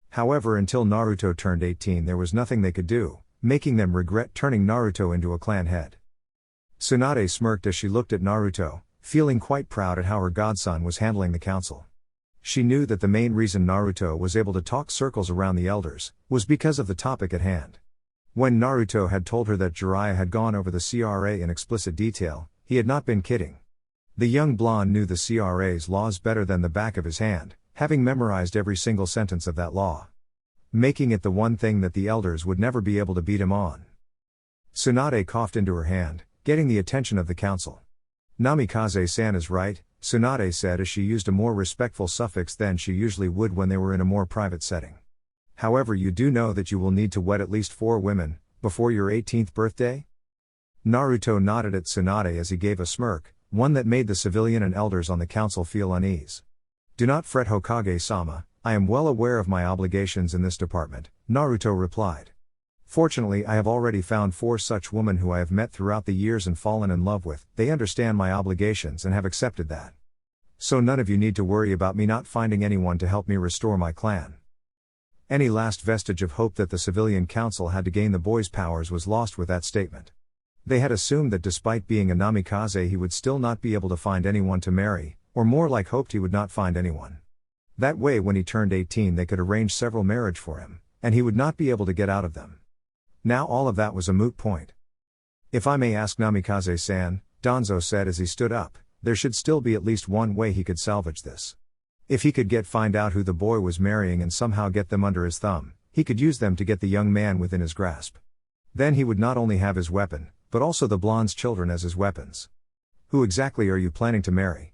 However, until Naruto turned 18, there was nothing they could do, making them regret turning Naruto into a clan head. Tsunade smirked as she looked at Naruto, feeling quite proud at how her godson was handling the council. She knew that the main reason Naruto was able to talk circles around the elders was because of the topic at hand. When Naruto had told her that Jiraiya had gone over the CRA in explicit detail, he had not been kidding. The young blonde knew the CRA's laws better than the back of his hand, having memorized every single sentence of that law, making it the one thing that the elders would never be able to beat him on. Tsunade coughed into her hand, getting the attention of the council. Namikaze-san is right, Tsunade said as she used a more respectful suffix than she usually would when they were in a more private setting. However, you do know that you will need to wed at least 4 women, before your 18th birthday? Naruto nodded at Tsunade as he gave a smirk, one that made the civilian and elders on the council feel unease. Do not fret, Hokage-sama, I am well aware of my obligations in this department, Naruto replied. Fortunately, I have already found 4 such women who I have met throughout the years and fallen in love with. They understand my obligations and have accepted that. So none of you need to worry about me not finding anyone to help me restore my clan. Any last vestige of hope that the civilian council had to gain the boy's powers was lost with that statement. They had assumed that despite being a Namikaze he would still not be able to find anyone to marry, or more like hoped he would not find anyone. That way when he turned 18 they could arrange several marriage for him, and he would not be able to get out of them. Now all of that was a moot point. If I may ask Namikaze-san, Danzo said as he stood up, there should still be at least one way he could salvage this. If he could find out who the boy was marrying and somehow get them under his thumb, he could use them to get the young man within his grasp. Then he would not only have his weapon, but also the blonde's children as his weapons. Who exactly are you planning to marry?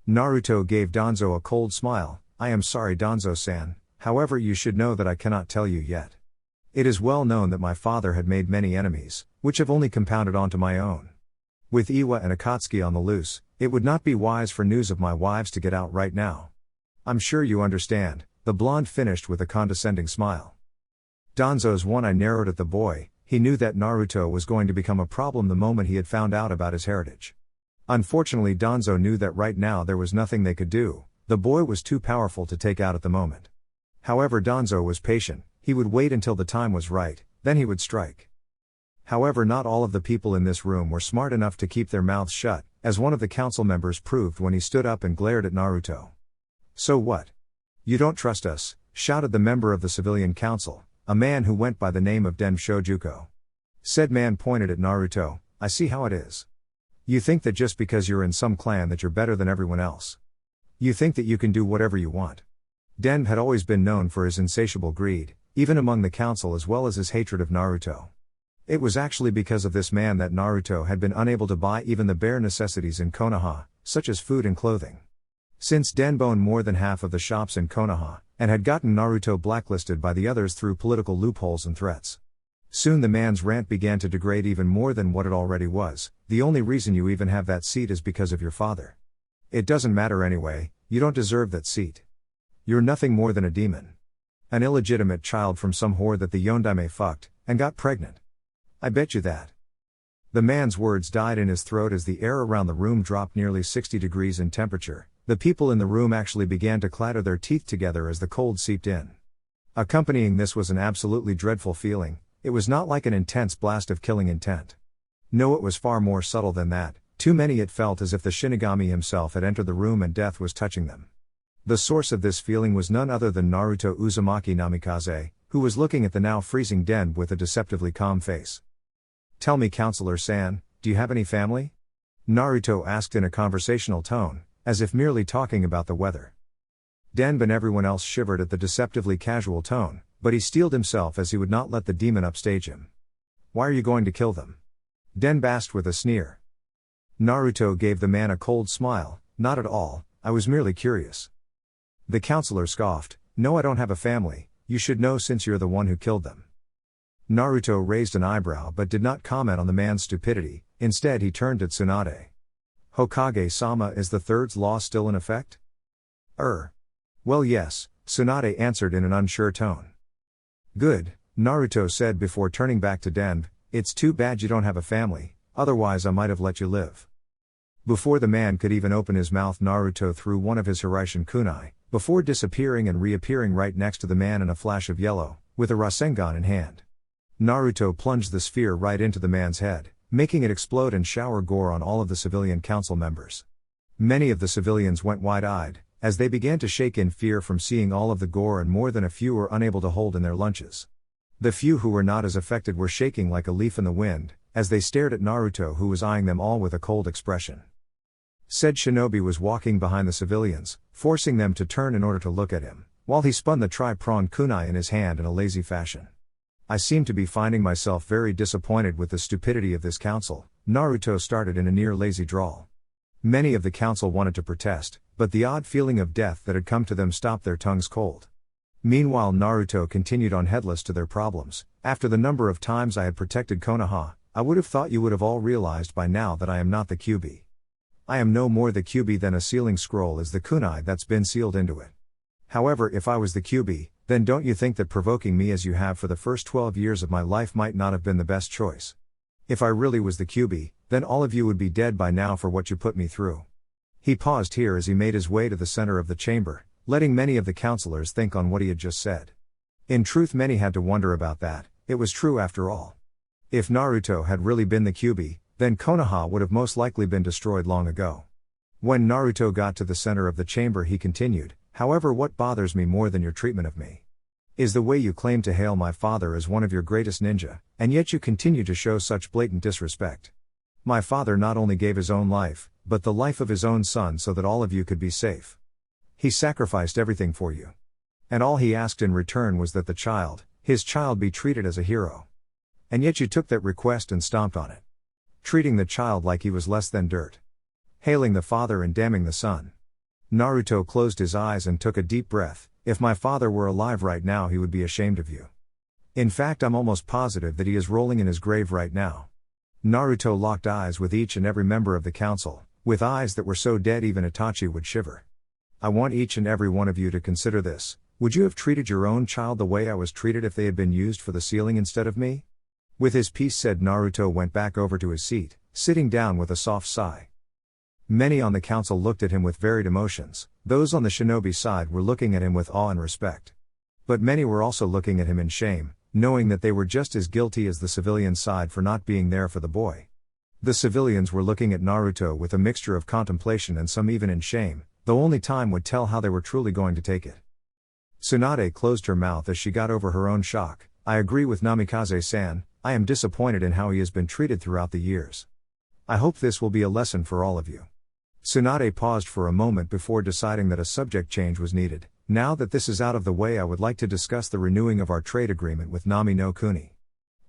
Naruto gave Danzo a cold smile. I am sorry, Danzo-san, however you should know that I cannot tell you yet. It is well known that my father had made many enemies, which have only compounded onto my own. With Iwa and Akatsuki on the loose, it would not be wise for news of my wives to get out right now. I'm sure you understand, the blonde finished with a condescending smile. Danzo's one eye narrowed at the boy. He knew that Naruto was going to become a problem the moment he had found out about his heritage. Unfortunately, Danzo knew that right now there was nothing they could do. The boy was too powerful to take out at the moment. However, Danzo was patient. He would wait until the time was right, then he would strike. However, not all of the people in this room were smart enough to keep their mouths shut, as one of the council members proved when he stood up and glared at Naruto. So what? You don't trust us, shouted the member of the civilian council, a man who went by the name of Den Shojuko. Said man pointed at Naruto, I see how it is. You think that just because you're in some clan that you're better than everyone else. You think that you can do whatever you want. Den had always been known for his insatiable greed, even among the council, as well as his hatred of Naruto. It was actually because of this man that Naruto had been unable to buy even the bare necessities in Konoha, such as food and clothing. Since Den owned more than half of the shops in Konoha, and had gotten Naruto blacklisted by the others through political loopholes and threats. Soon the man's rant began to degrade even more than what it already was. The only reason you even have that seat is because of your father. It doesn't matter anyway, you don't deserve that seat. You're nothing more than a demon. An illegitimate child from some whore that the Yondaime fucked, and got pregnant. I bet you that. The man's words died in his throat as the air around the room dropped nearly 60 degrees in temperature. The people in the room actually began to clatter their teeth together as the cold seeped in. Accompanying this was an absolutely dreadful feeling. It was not like an intense blast of killing intent. No, it was far more subtle than that. Too many it felt as if the Shinigami himself had entered the room and death was touching them. The source of this feeling was none other than Naruto Uzumaki Namikaze, who was looking at the now freezing Den with a deceptively calm face. Tell me, Counselor-san, do you have any family? Naruto asked in a conversational tone, as if merely talking about the weather. Den and everyone else shivered at the deceptively casual tone, but he steeled himself as he would not let the demon upstage him. Why are you going to kill them? Den asked with a sneer. Naruto gave the man a cold smile. Not at all, I was merely curious. The counselor scoffed. No, I don't have a family, you should know since you're the one who killed them. Naruto raised an eyebrow but did not comment on the man's stupidity, instead he turned to Tsunade. Hokage-sama, is the third's law still in effect? Well yes, Tsunade answered in an unsure tone. Good, Naruto said before turning back to Denb, it's too bad you don't have a family, otherwise I might have let you live. Before the man could even open his mouth, Naruto threw one of his Hiraishin kunai, before disappearing and reappearing right next to the man in a flash of yellow, with a Rasengan in hand. Naruto plunged the sphere right into the man's head, making it explode and shower gore on all of the civilian council members. Many of the civilians went wide-eyed, as they began to shake in fear from seeing all of the gore, and more than a few were unable to hold in their lunches. The few who were not as affected were shaking like a leaf in the wind, as they stared at Naruto, who was eyeing them all with a cold expression. Said shinobi was walking behind the civilians, forcing them to turn in order to look at him, while he spun the tri-pronged kunai in his hand in a lazy fashion. I seem to be finding myself very disappointed with the stupidity of this council, Naruto started in a near lazy drawl. Many of the council wanted to protest, but the odd feeling of death that had come to them stopped their tongues cold. Meanwhile, Naruto continued on, headless to their problems. After the number of times I had protected Konoha, I would have thought you would have all realized by now that I am not the QB. I am no more the QB than a sealing scroll is the kunai that's been sealed into it. However, if I was the QB, then don't you think that provoking me as you have for the first 12 years of my life might not have been the best choice? If I really was the QB, then all of you would be dead by now for what you put me through. He paused here as he made his way to the center of the chamber, letting many of the counselors think on what he had just said. In truth, many had to wonder about that. It was true after all. If Naruto had really been the QB, then Konoha would have most likely been destroyed long ago. When Naruto got to the center of the chamber, he continued, however, what bothers me more than your treatment of me is the way you claim to hail my father as one of your greatest ninja, and yet you continue to show such blatant disrespect. My father not only gave his own life, but the life of his own son so that all of you could be safe. He sacrificed everything for you. And all he asked in return was that his child be treated as a hero. And yet you took that request and stomped on it. Treating the child like he was less than dirt. Hailing the father and damning the son. Naruto closed his eyes and took a deep breath. If my father were alive right now, he would be ashamed of you. In fact, I'm almost positive that he is rolling in his grave right now. Naruto locked eyes with each and every member of the council, with eyes that were so dead even Itachi would shiver. I want each and every one of you to consider this. Would you have treated your own child the way I was treated if they had been used for the sealing instead of me? With his piece said, Naruto went back over to his seat, sitting down with a soft sigh. Many on the council looked at him with varied emotions. Those on the shinobi side were looking at him with awe and respect. But many were also looking at him in shame, knowing that they were just as guilty as the civilian side for not being there for the boy. The civilians were looking at Naruto with a mixture of contemplation and some even in shame, though only time would tell how they were truly going to take it. Tsunade closed her mouth as she got over her own shock. I agree with Namikaze-san, I am disappointed in how he has been treated throughout the years. I hope this will be a lesson for all of you. Tsunade paused for a moment before deciding that a subject change was needed. Now that this is out of the way, I would like to discuss the renewing of our trade agreement with Nami no Kuni.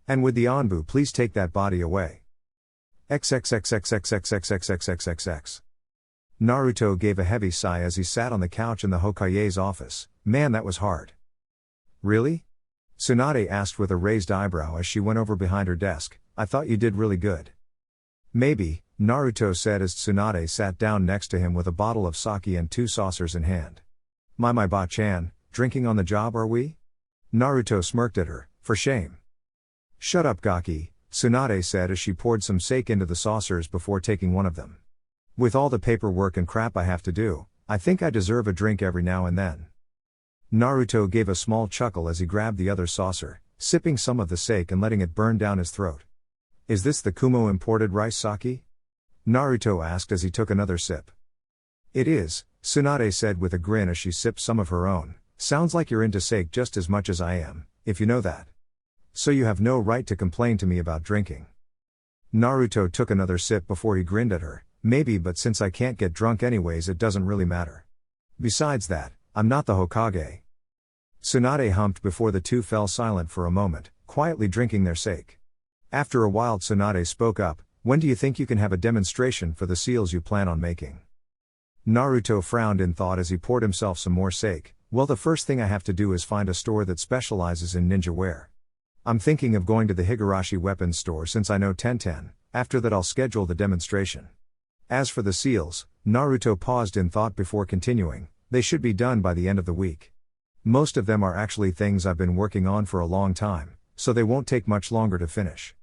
And would the Anbu please take that body away? XXXXXXXXXXXX. Naruto gave a heavy sigh as he sat on the couch in the Hokage's office. Man, that was hard. Really? Tsunade asked with a raised eyebrow as she went over behind her desk. I thought you did really good. Maybe, Naruto said as Tsunade sat down next to him with a bottle of sake and 2 saucers in hand. My ba-chan, drinking on the job are we? Naruto smirked at her, for shame. Shut up Gaki, Tsunade said as she poured some sake into the saucers before taking one of them. With all the paperwork and crap I have to do, I think I deserve a drink every now and then. Naruto gave a small chuckle as he grabbed the other saucer, sipping some of the sake and letting it burn down his throat. Is this the Kumo imported rice sake? Naruto asked as he took another sip. It is, Tsunade said with a grin as she sipped some of her own. Sounds like you're into sake just as much as I am, if you know that. So you have no right to complain to me about drinking. Naruto took another sip before he grinned at her. Maybe, but since I can't get drunk anyways, it doesn't really matter. Besides that, I'm not the Hokage. Tsunade humped before the two fell silent for a moment, quietly drinking their sake. After a while Tsunade spoke up. When do you think you can have a demonstration for the seals you plan on making? Naruto frowned in thought as he poured himself some more sake. Well, the first thing I have to do is find a store that specializes in ninja wear. I'm thinking of going to the Higurashi weapons store since I know Tenten. After that I'll schedule the demonstration. As for the seals, Naruto paused in thought before continuing, they should be done by the end of the week. Most of them are actually things I've been working on for a long time, so they won't take much longer to finish.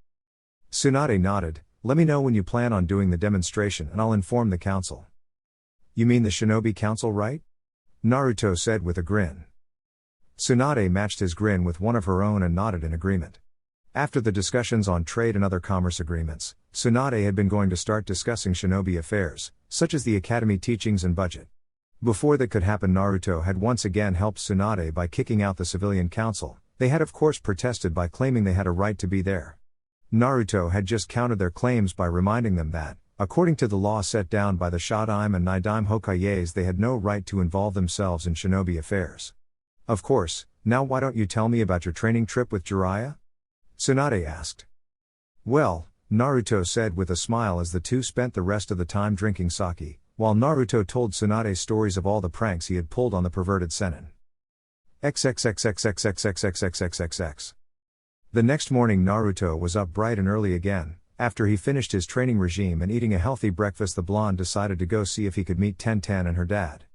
Tsunade nodded, let me know when you plan on doing the demonstration and I'll inform the council. You mean the Shinobi Council, right? Naruto said with a grin. Tsunade matched his grin with one of her own and nodded in agreement. After the discussions on trade and other commerce agreements, Tsunade had been going to start discussing shinobi affairs, such as the academy teachings and budget. Before that could happen, Naruto had once again helped Tsunade by kicking out the civilian council. They had of course protested by claiming they had a right to be there. Naruto had just countered their claims by reminding them that, according to the law set down by the Shodaime and Nidaime Hokages, they had no right to involve themselves in shinobi affairs. Of course, now why don't you tell me about your training trip with Jiraiya? Tsunade asked. Well, Naruto said with a smile as the two spent the rest of the time drinking sake, while Naruto told Tsunade stories of all the pranks he had pulled on the perverted Sennin. XXXXXXXXXXXX. The next morning Naruto was up bright and early again. After he finished his training regime and eating a healthy breakfast, the blonde decided to go see if he could meet Tenten and her dad.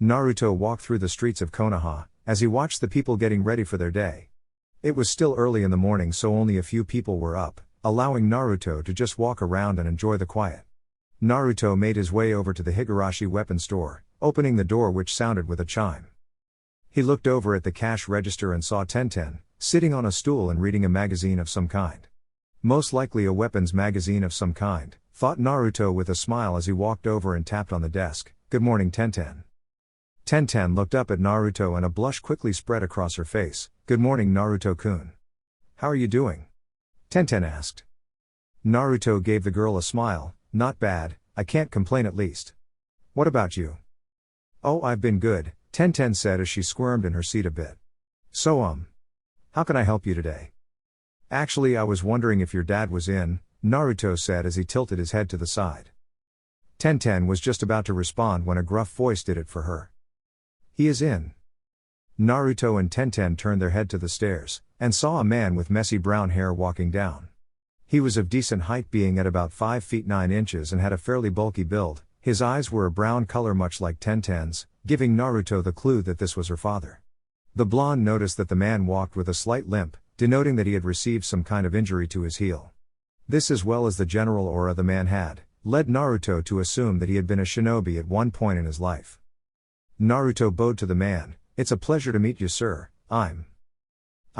Naruto walked through the streets of Konoha, as he watched the people getting ready for their day. It was still early in the morning, so only a few people were up, allowing Naruto to just walk around and enjoy the quiet. Naruto made his way over to the Higurashi weapon store, opening the door which sounded with a chime. He looked over at the cash register and saw Tenten, sitting on a stool and reading a magazine of some kind. Most likely a weapons magazine of some kind, thought Naruto with a smile as he walked over and tapped on the desk. Good morning, Tenten. Tenten looked up at Naruto and a blush quickly spread across her face. Good morning, Naruto-kun. How are you doing? Tenten asked. Naruto gave the girl a smile. Not bad, I can't complain at least. What about you? Oh, I've been good, Tenten said as she squirmed in her seat a bit. So how can I help you today? Actually, I was wondering if your dad was in, Naruto said as he tilted his head to the side. Tenten was just about to respond when a gruff voice did it for her. He is in. Naruto and Tenten turned their head to the stairs, and saw a man with messy brown hair walking down. He was of decent height, being at about 5 feet 9 inches, and had a fairly bulky build. His eyes were a brown color much like Tenten's, giving Naruto the clue that this was her father. The blonde noticed that the man walked with a slight limp, denoting that he had received some kind of injury to his heel. This, as well as the general aura the man had, led Naruto to assume that he had been a shinobi at one point in his life. Naruto bowed to the man. It's a pleasure to meet you, sir. I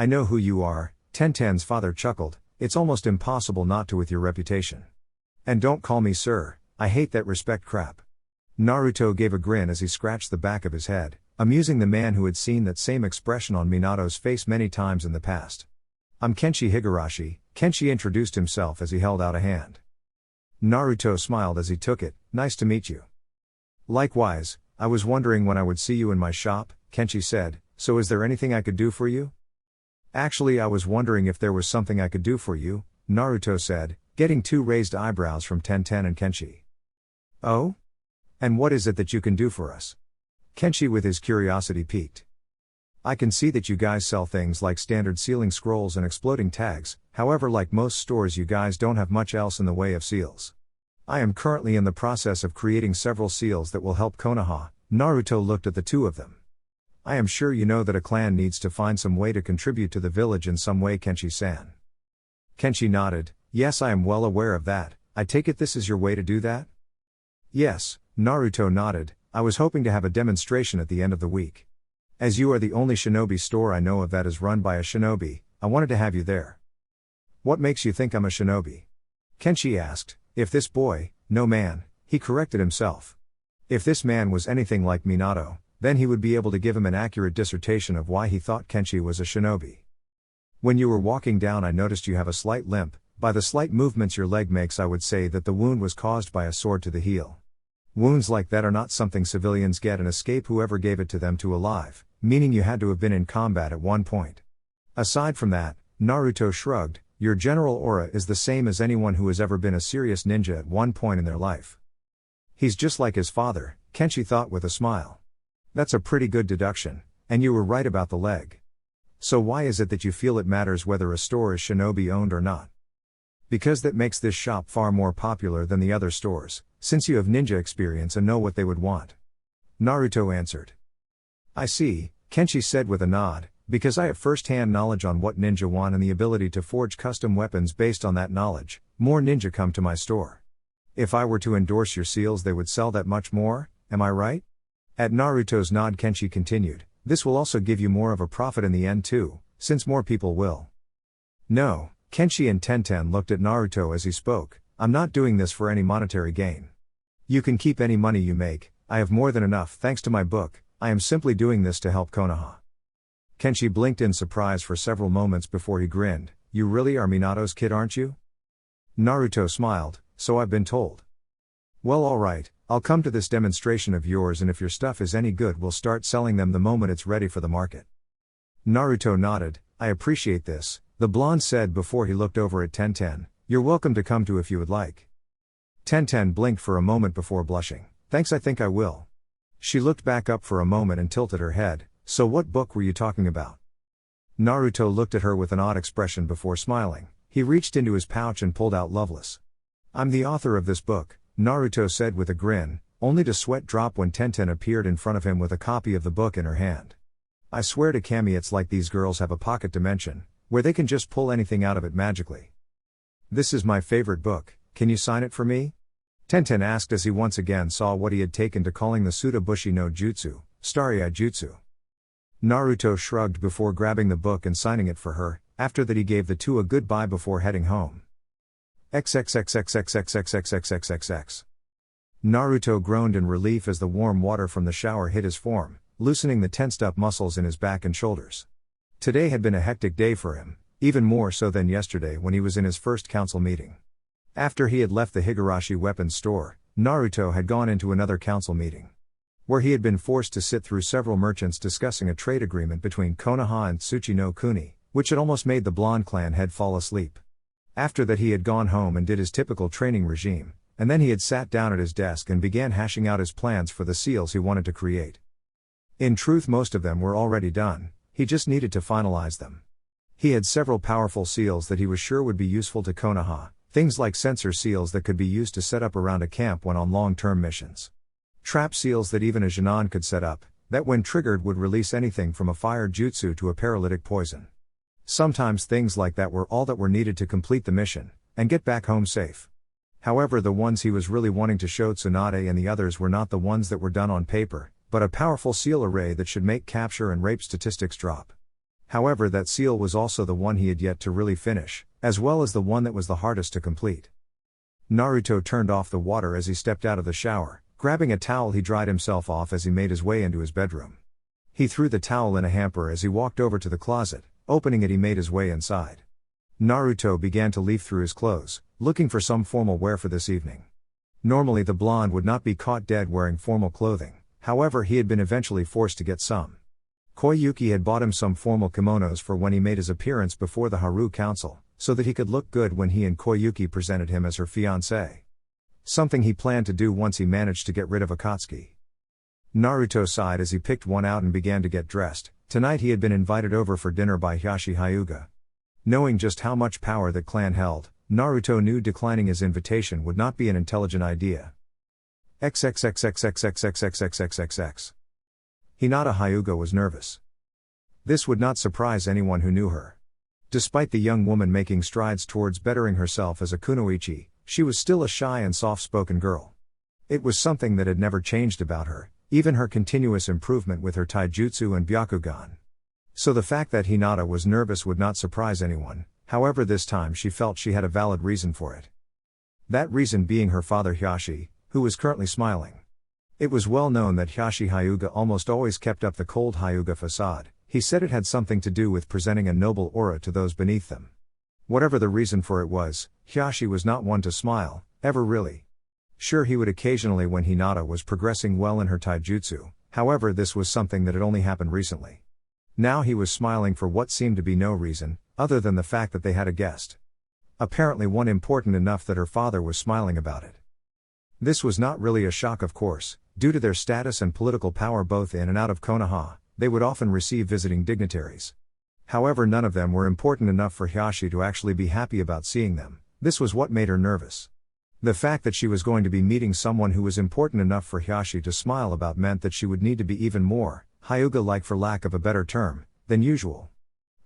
know who you are, Tenten's father chuckled. It's almost impossible not to with your reputation. And don't call me sir, I hate that respect crap. Naruto gave a grin as he scratched the back of his head, amusing the man who had seen that same expression on Minato's face many times in the past. I'm Kenshi Higurashi. Kenshi introduced himself as he held out a hand. Naruto smiled as he took it. Nice to meet you. Likewise, I was wondering when I would see you in my shop, Kenshi said. So is there anything I could do for you? Actually, I was wondering if there was something I could do for you, Naruto said, getting 2 raised eyebrows from Tenten and Kenshi. Oh? And what is it that you can do for us? Kenshi with his curiosity piqued. I can see that you guys sell things like standard sealing scrolls and exploding tags, however, like most stores you guys don't have much else in the way of seals. I am currently in the process of creating several seals that will help Konoha. Naruto looked at the two of them. I am sure you know that a clan needs to find some way to contribute to the village in some way, Kenshi-san. Kenshi nodded. Yes, I am well aware of that. I take it this is your way to do that? Yes, Naruto nodded. I was hoping to have a demonstration at the end of the week. As you are the only shinobi store I know of that is run by a shinobi, I wanted to have you there. What makes you think I'm a shinobi? Kenshi asked. If this boy, no man, he corrected himself. If this man was anything like Minato, then he would be able to give him an accurate dissertation of why he thought Kenshi was a shinobi. When you were walking down, I noticed you have a slight limp. By the slight movements your leg makes, I would say that the wound was caused by a sword to the heel. Wounds like that are not something civilians get and escape whoever gave it to them to alive, meaning you had to have been in combat at one point. Aside from that, Naruto shrugged, your general aura is the same as anyone who has ever been a serious ninja at one point in their life. He's just like his father, Kenshi thought with a smile. That's a pretty good deduction. And you were right about the leg. So why is it that you feel it matters whether a store is shinobi owned or not? Because that makes this shop far more popular than the other stores, since you have ninja experience and know what they would want. Naruto answered. I see, Kenshi said with a nod, because I have first-hand knowledge on what ninja want and the ability to forge custom weapons based on that knowledge, more ninja come to my store. If I were to endorse your seals they would sell that much more, am I right? At Naruto's nod Kenshi continued, this will also give you more of a profit in the end too, since more people will. No, Kenshi and Tenten looked at Naruto as he spoke, I'm not doing this for any monetary gain. You can keep any money you make, I have more than enough thanks to my book, I am simply doing this to help Konoha. Kenshi blinked in surprise for several moments before he grinned, you really are Minato's kid aren't you? Naruto smiled, so I've been told. Well alright, I'll come to this demonstration of yours and if your stuff is any good we'll start selling them the moment it's ready for the market. Naruto nodded, I appreciate this, the blonde said before he looked over at Tenten, you're welcome to come to if you would like. Tenten blinked for a moment before blushing, thanks I think I will. She looked back up for a moment and tilted her head, so what book were you talking about? Naruto looked at her with an odd expression before smiling, he reached into his pouch and pulled out Loveless. I'm the author of this book, Naruto said with a grin, only to sweat drop when Tenten appeared in front of him with a copy of the book in her hand. I swear to Kami it's like these girls have a pocket dimension, where they can just pull anything out of it magically. This is my favorite book, can you sign it for me? Tenten asked as he once again saw what he had taken to calling the Tsudabushi no Jutsu, Starry-Eye Jutsu. Naruto shrugged before grabbing the book and signing it for her, after that he gave the two a goodbye before heading home. XXXXXXXXXXXXX. Naruto groaned in relief as the warm water from the shower hit his form, loosening the tensed-up muscles in his back and shoulders. Today had been a hectic day for him, even more so than yesterday when he was in his first council meeting. After he had left the Higurashi weapons store, Naruto had gone into another council meeting, where he had been forced to sit through several merchants discussing a trade agreement between Konoha and Tsuchi no Kuni, which had almost made the blonde clan head fall asleep. After that he had gone home and did his typical training regime, and then he had sat down at his desk and began hashing out his plans for the seals he wanted to create. In truth most of them were already done, he just needed to finalize them. He had several powerful seals that he was sure would be useful to Konoha, things like sensor seals that could be used to set up around a camp when on long-term missions. Trap seals that even a Genin could set up, that when triggered would release anything from a fire jutsu to a paralytic poison. Sometimes things like that were all that were needed to complete the mission, and get back home safe. However, the ones he was really wanting to show Tsunade and the others were not the ones that were done on paper, but a powerful seal array that should make capture and rape statistics drop. However, that seal was also the one he had yet to really finish, as well as the one that was the hardest to complete. Naruto turned off the water as he stepped out of the shower, grabbing a towel he dried himself off as he made his way into his bedroom. He threw the towel in a hamper as he walked over to the closet. Opening it he made his way inside. Naruto began to leaf through his clothes, looking for some formal wear for this evening. Normally the blonde would not be caught dead wearing formal clothing, however he had been eventually forced to get some. Koyuki had bought him some formal kimonos for when he made his appearance before the Haru Council, so that he could look good when he and Koyuki presented him as her fiancé. Something he planned to do once he managed to get rid of Akatsuki. Naruto sighed as he picked one out and began to get dressed. Tonight he had been invited over for dinner by Hiashi Hyuga. Knowing just how much power that clan held, Naruto knew declining his invitation would not be an intelligent idea. XXXXXXXXXXXXX. Hinata Hyuga was nervous. This would not surprise anyone who knew her. Despite the young woman making strides towards bettering herself as a kunoichi, she was still a shy and soft-spoken girl. It was something that had never changed about her, even her continuous improvement with her taijutsu and byakugan. So the fact that Hinata was nervous would not surprise anyone, however this time she felt she had a valid reason for it. That reason being her father Hiashi, who was currently smiling. It was well known that Hiashi Hyuga almost always kept up the cold Hyuga facade. He said it had something to do with presenting a noble aura to those beneath them. Whatever the reason for it was, Hiashi was not one to smile, ever really. Sure, he would occasionally when Hinata was progressing well in her taijutsu, however this was something that had only happened recently. Now he was smiling for what seemed to be no reason, other than the fact that they had a guest. Apparently one important enough that her father was smiling about it. This was not really a shock of course, due to their status and political power both in and out of Konoha, they would often receive visiting dignitaries. However, none of them were important enough for Hiraishin to actually be happy about seeing them. This was what made her nervous. The fact that she was going to be meeting someone who was important enough for Hiraishin to smile about meant that she would need to be even more Hyuga-like, for lack of a better term, than usual.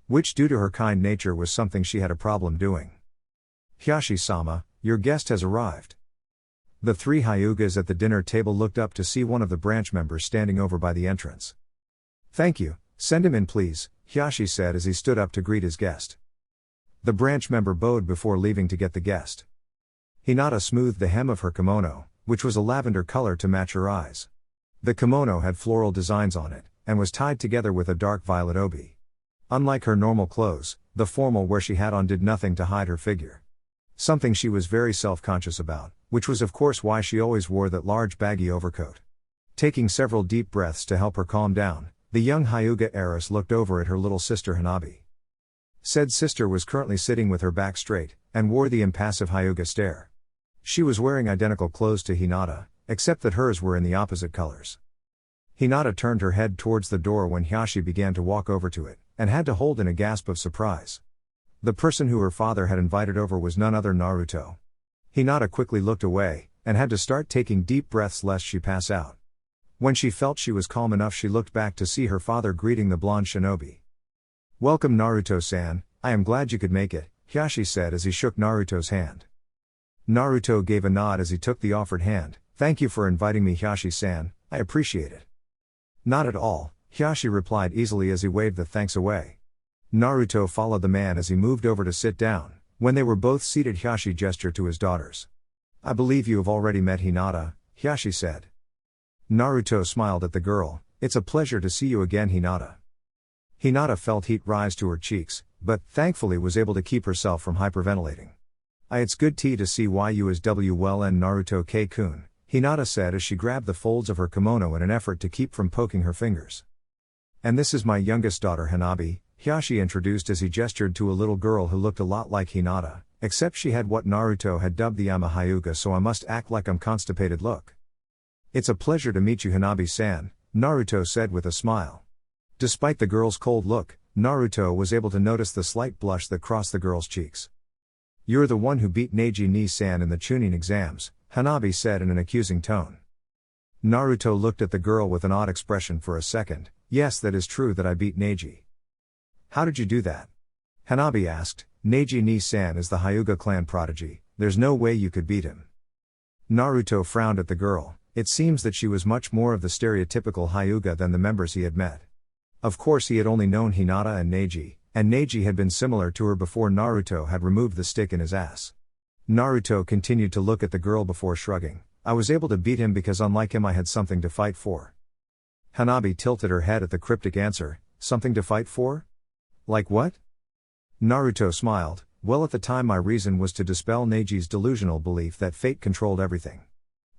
Which, due to her kind nature, was something she had a problem doing. "Hiraishin-sama, your guest has arrived." The three Hyugas at the dinner table looked up to see one of the branch members standing over by the entrance. "Thank you, send him in please," Hiraishin said as he stood up to greet his guest. The branch member bowed before leaving to get the guest. Hinata smoothed the hem of her kimono, which was a lavender color to match her eyes. The kimono had floral designs on it, and was tied together with a dark violet obi. Unlike her normal clothes, the formal wear she had on did nothing to hide her figure. Something she was very self-conscious about, which was of course why she always wore that large baggy overcoat. Taking several deep breaths to help her calm down, the young Hyuga heiress looked over at her little sister Hanabi. Said sister was currently sitting with her back straight, and wore the impassive Hyuga stare. She was wearing identical clothes to Hinata, except that hers were in the opposite colors. Hinata turned her head towards the door when Hiraishin began to walk over to it, and had to hold in a gasp of surprise. The person who her father had invited over was none other Naruto. Hinata quickly looked away, and had to start taking deep breaths lest she pass out. When she felt she was calm enough, she looked back to see her father greeting the blonde shinobi. "Welcome Naruto-san, I am glad you could make it," Hiraishin said as he shook Naruto's hand. Naruto gave a nod as he took the offered hand. "Thank you for inviting me, Hiraishin-san, I appreciate it." "Not at all," Hiraishin replied easily as he waved the thanks away. Naruto followed the man as he moved over to sit down. When they were both seated, Hiraishin gestured to his daughters. "I believe you have already met Hinata," Hiraishin said. Naruto smiled at the girl. "It's a pleasure to see you again, Hinata." Hinata felt heat rise to her cheeks, but thankfully was able to keep herself from hyperventilating. It's good to see you as well and Naruto K-kun," Hinata said as she grabbed the folds of her kimono in an effort to keep from poking her fingers. "And this is my youngest daughter Hanabi," Hiraishin introduced as he gestured to a little girl who looked a lot like Hinata, except she had what Naruto had dubbed the "I'm a Hyuga so I must act like I'm constipated" look. "It's a pleasure to meet you, Hanabi-san," Naruto said with a smile. Despite the girl's cold look, Naruto was able to notice the slight blush that crossed the girl's cheeks. "You're the one who beat Neji-ni-san in the Chunin exams," Hanabi said in an accusing tone. Naruto looked at the girl with an odd expression for a second. "Yes, that is true that I beat Neji." "How did you do that?" Hanabi asked. "Neji-ni-san is the Hyuga clan prodigy, there's no way you could beat him." Naruto frowned at the girl. It seems that she was much more of the stereotypical Hyuga than the members he had met. Of course he had only known Hinata and Neji had been similar to her before Naruto had removed the stick in his ass. Naruto continued to look at the girl before shrugging. "I was able to beat him because unlike him I had something to fight for." Hanabi tilted her head at the cryptic answer. "Something to fight for? Like what?" Naruto smiled. "Well, at the time my reason was to dispel Neji's delusional belief that fate controlled everything.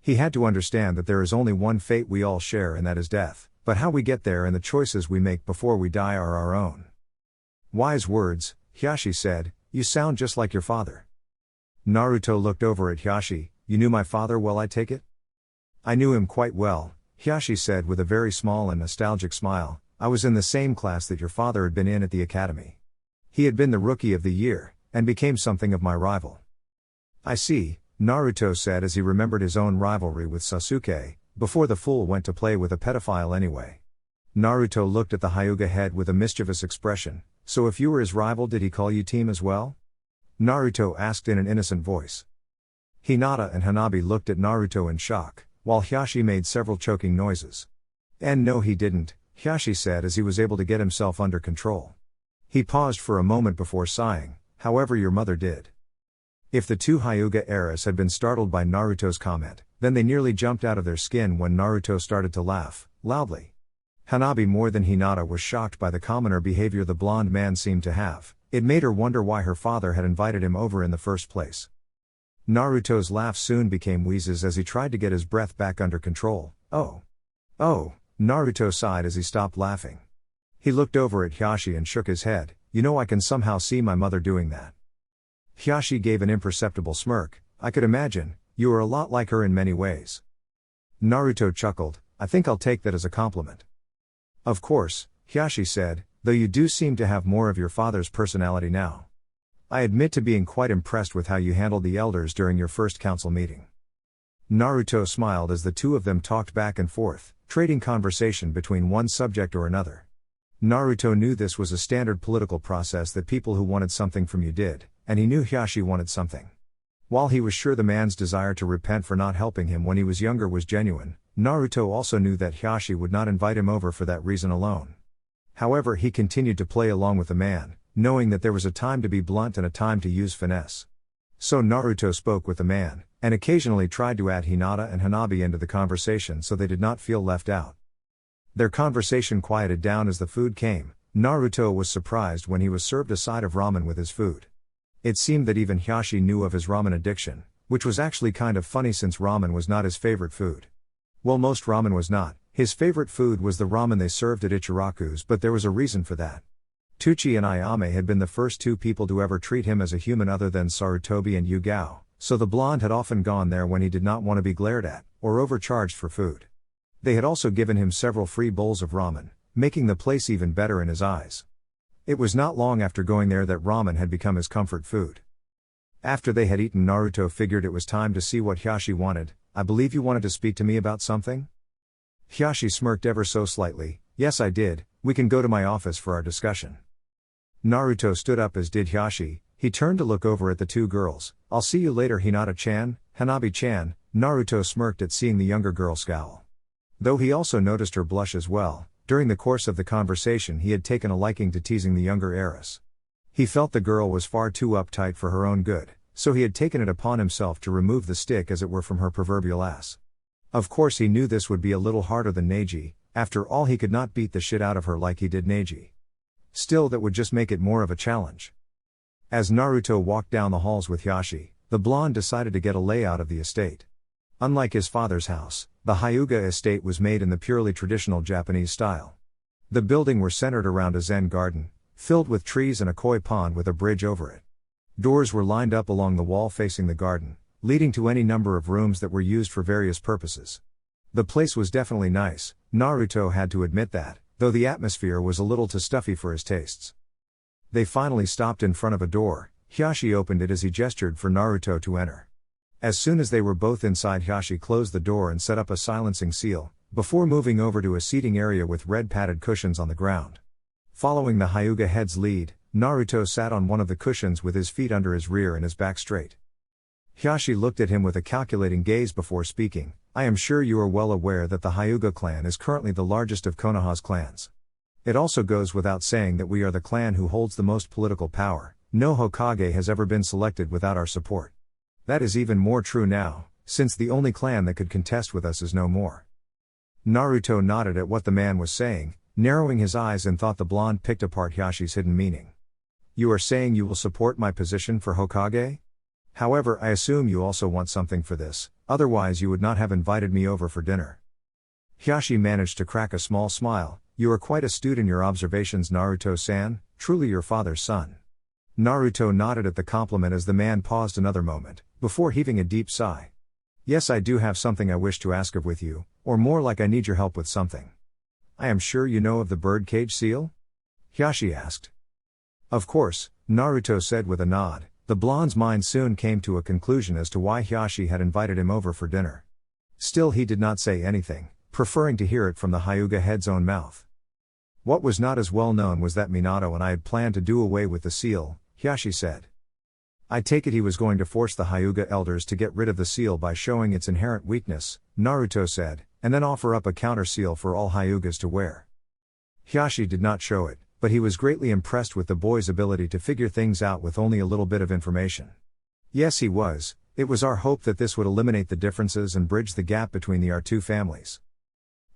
He had to understand that there is only one fate we all share, and that is death, but how we get there and the choices we make before we die are our own." "Wise words," Hiraishin said. "You sound just like your father." Naruto looked over at Hiraishin. "You knew my father well, I take it?" "I knew him quite well," Hiraishin said with a very small and nostalgic smile. "I was in the same class that your father had been in at the academy. He had been the rookie of the year, and became something of my rival." "I see," Naruto said as he remembered his own rivalry with Sasuke, before the fool went to play with a pedophile anyway. Naruto looked at the Hyuga head with a mischievous expression. "So if you were his rival, did he call you team as well?" Naruto asked in an innocent voice. Hinata and Hanabi looked at Naruto in shock, while Hiraishin made several choking noises. "And no, he didn't," Hiraishin said as he was able to get himself under control. He paused for a moment before sighing. "However, your mother did." If the two Hyuga heiresses had been startled by Naruto's comment, then they nearly jumped out of their skin when Naruto started to laugh, loudly. Hanabi more than Hinata was shocked by the commoner behavior the blonde man seemed to have. It made her wonder why her father had invited him over in the first place. Naruto's laugh soon became wheezes as he tried to get his breath back under control. Oh, Naruto sighed as he stopped laughing. He looked over at Hiraishin and shook his head. "You know, I can somehow see my mother doing that." Hiraishin gave an imperceptible smirk. "I could imagine, you are a lot like her in many ways." Naruto chuckled. "I think I'll take that as a compliment." Of course, Hiraishin said, though you do seem to have more of your father's personality now. I admit to being quite impressed with how you handled the elders during your first council meeting. Naruto smiled as the two of them talked back and forth, trading conversation between one subject or another. Naruto knew this was a standard political process that people who wanted something from you did, and he knew Hiraishin wanted something. While he was sure the man's desire to repent for not helping him when he was younger was genuine, Naruto also knew that Hiraishin would not invite him over for that reason alone. However, he continued to play along with the man, knowing that there was a time to be blunt and a time to use finesse. So Naruto spoke with the man, and occasionally tried to add Hinata and Hanabi into the conversation so they did not feel left out. Their conversation quieted down as the food came. Naruto was surprised when he was served a side of ramen with his food. It seemed that even Hiraishin knew of his ramen addiction, which was actually kind of funny since ramen was not his favorite food. Well, most ramen was not. His favorite food was the ramen they served at Ichiraku's, but there was a reason for that. Tuchi and Ayame had been the first two people to ever treat him as a human other than Sarutobi and Yugao, so the blonde had often gone there when he did not want to be glared at, or overcharged for food. They had also given him several free bowls of ramen, making the place even better in his eyes. It was not long after going there that ramen had become his comfort food. After they had eaten, Naruto figured it was time to see what Hiraishin wanted. I believe you wanted to speak to me about something? Hiraishin smirked ever so slightly. Yes, I did. We can go to my office for our discussion. Naruto stood up as did Hiraishin. He turned to look over at the two girls. I'll see you later, Hinata-chan, Hanabi-chan. Naruto smirked at seeing the younger girl scowl. Though he also noticed her blush as well, during the course of the conversation he had taken a liking to teasing the younger heiress. He felt the girl was far too uptight for her own good, so he had taken it upon himself to remove the stick as it were from her proverbial ass. Of course he knew this would be a little harder than Neji, after all he could not beat the shit out of her like he did Neji. Still, that would just make it more of a challenge. As Naruto walked down the halls with Hiraishin, the blonde decided to get a layout of the estate. Unlike his father's house, the Hyuga estate was made in the purely traditional Japanese style. The building were centered around a zen garden, filled with trees and a koi pond with a bridge over it. Doors were lined up along the wall facing the garden, leading to any number of rooms that were used for various purposes. The place was definitely nice, Naruto had to admit that, though the atmosphere was a little too stuffy for his tastes. They finally stopped in front of a door. Hiraishin opened it as he gestured for Naruto to enter. As soon as they were both inside, Hiraishin closed the door and set up a silencing seal, before moving over to a seating area with red padded cushions on the ground. Following the Hyuga head's lead, Naruto sat on one of the cushions with his feet under his rear and his back straight. Hiraishin looked at him with a calculating gaze before speaking. I am sure you are well aware that the Hyuga clan is currently the largest of Konoha's clans. It also goes without saying that we are the clan who holds the most political power. No Hokage has ever been selected without our support. That is even more true now, since the only clan that could contest with us is no more. Naruto nodded at what the man was saying, narrowing his eyes in thought. The blonde picked apart Hiraishin's hidden meaning. You are saying you will support my position for Hokage? However, I assume you also want something for this, otherwise you would not have invited me over for dinner. Hiraishin managed to crack a small smile. You are quite astute in your observations, Naruto-san, truly your father's son. Naruto nodded at the compliment as the man paused another moment, before heaving a deep sigh. Yes, I do have something I wish to ask of with you, or more like I need your help with something. I am sure you know of the birdcage seal? Hiraishin asked. Of course, Naruto said with a nod. The blonde's mind soon came to a conclusion as to why Hiraishin had invited him over for dinner. Still, he did not say anything, preferring to hear it from the Hyuga head's own mouth. What was not as well known was that Minato and I had planned to do away with the seal, Hiraishin said. I take it he was going to force the Hyuga elders to get rid of the seal by showing its inherent weakness, Naruto said, and then offer up a counter seal for all Hyugas to wear. Hiraishin did not show it, but he was greatly impressed with the boy's ability to figure things out with only a little bit of information. Yes, he was. It was our hope that this would eliminate the differences and bridge the gap between our two families.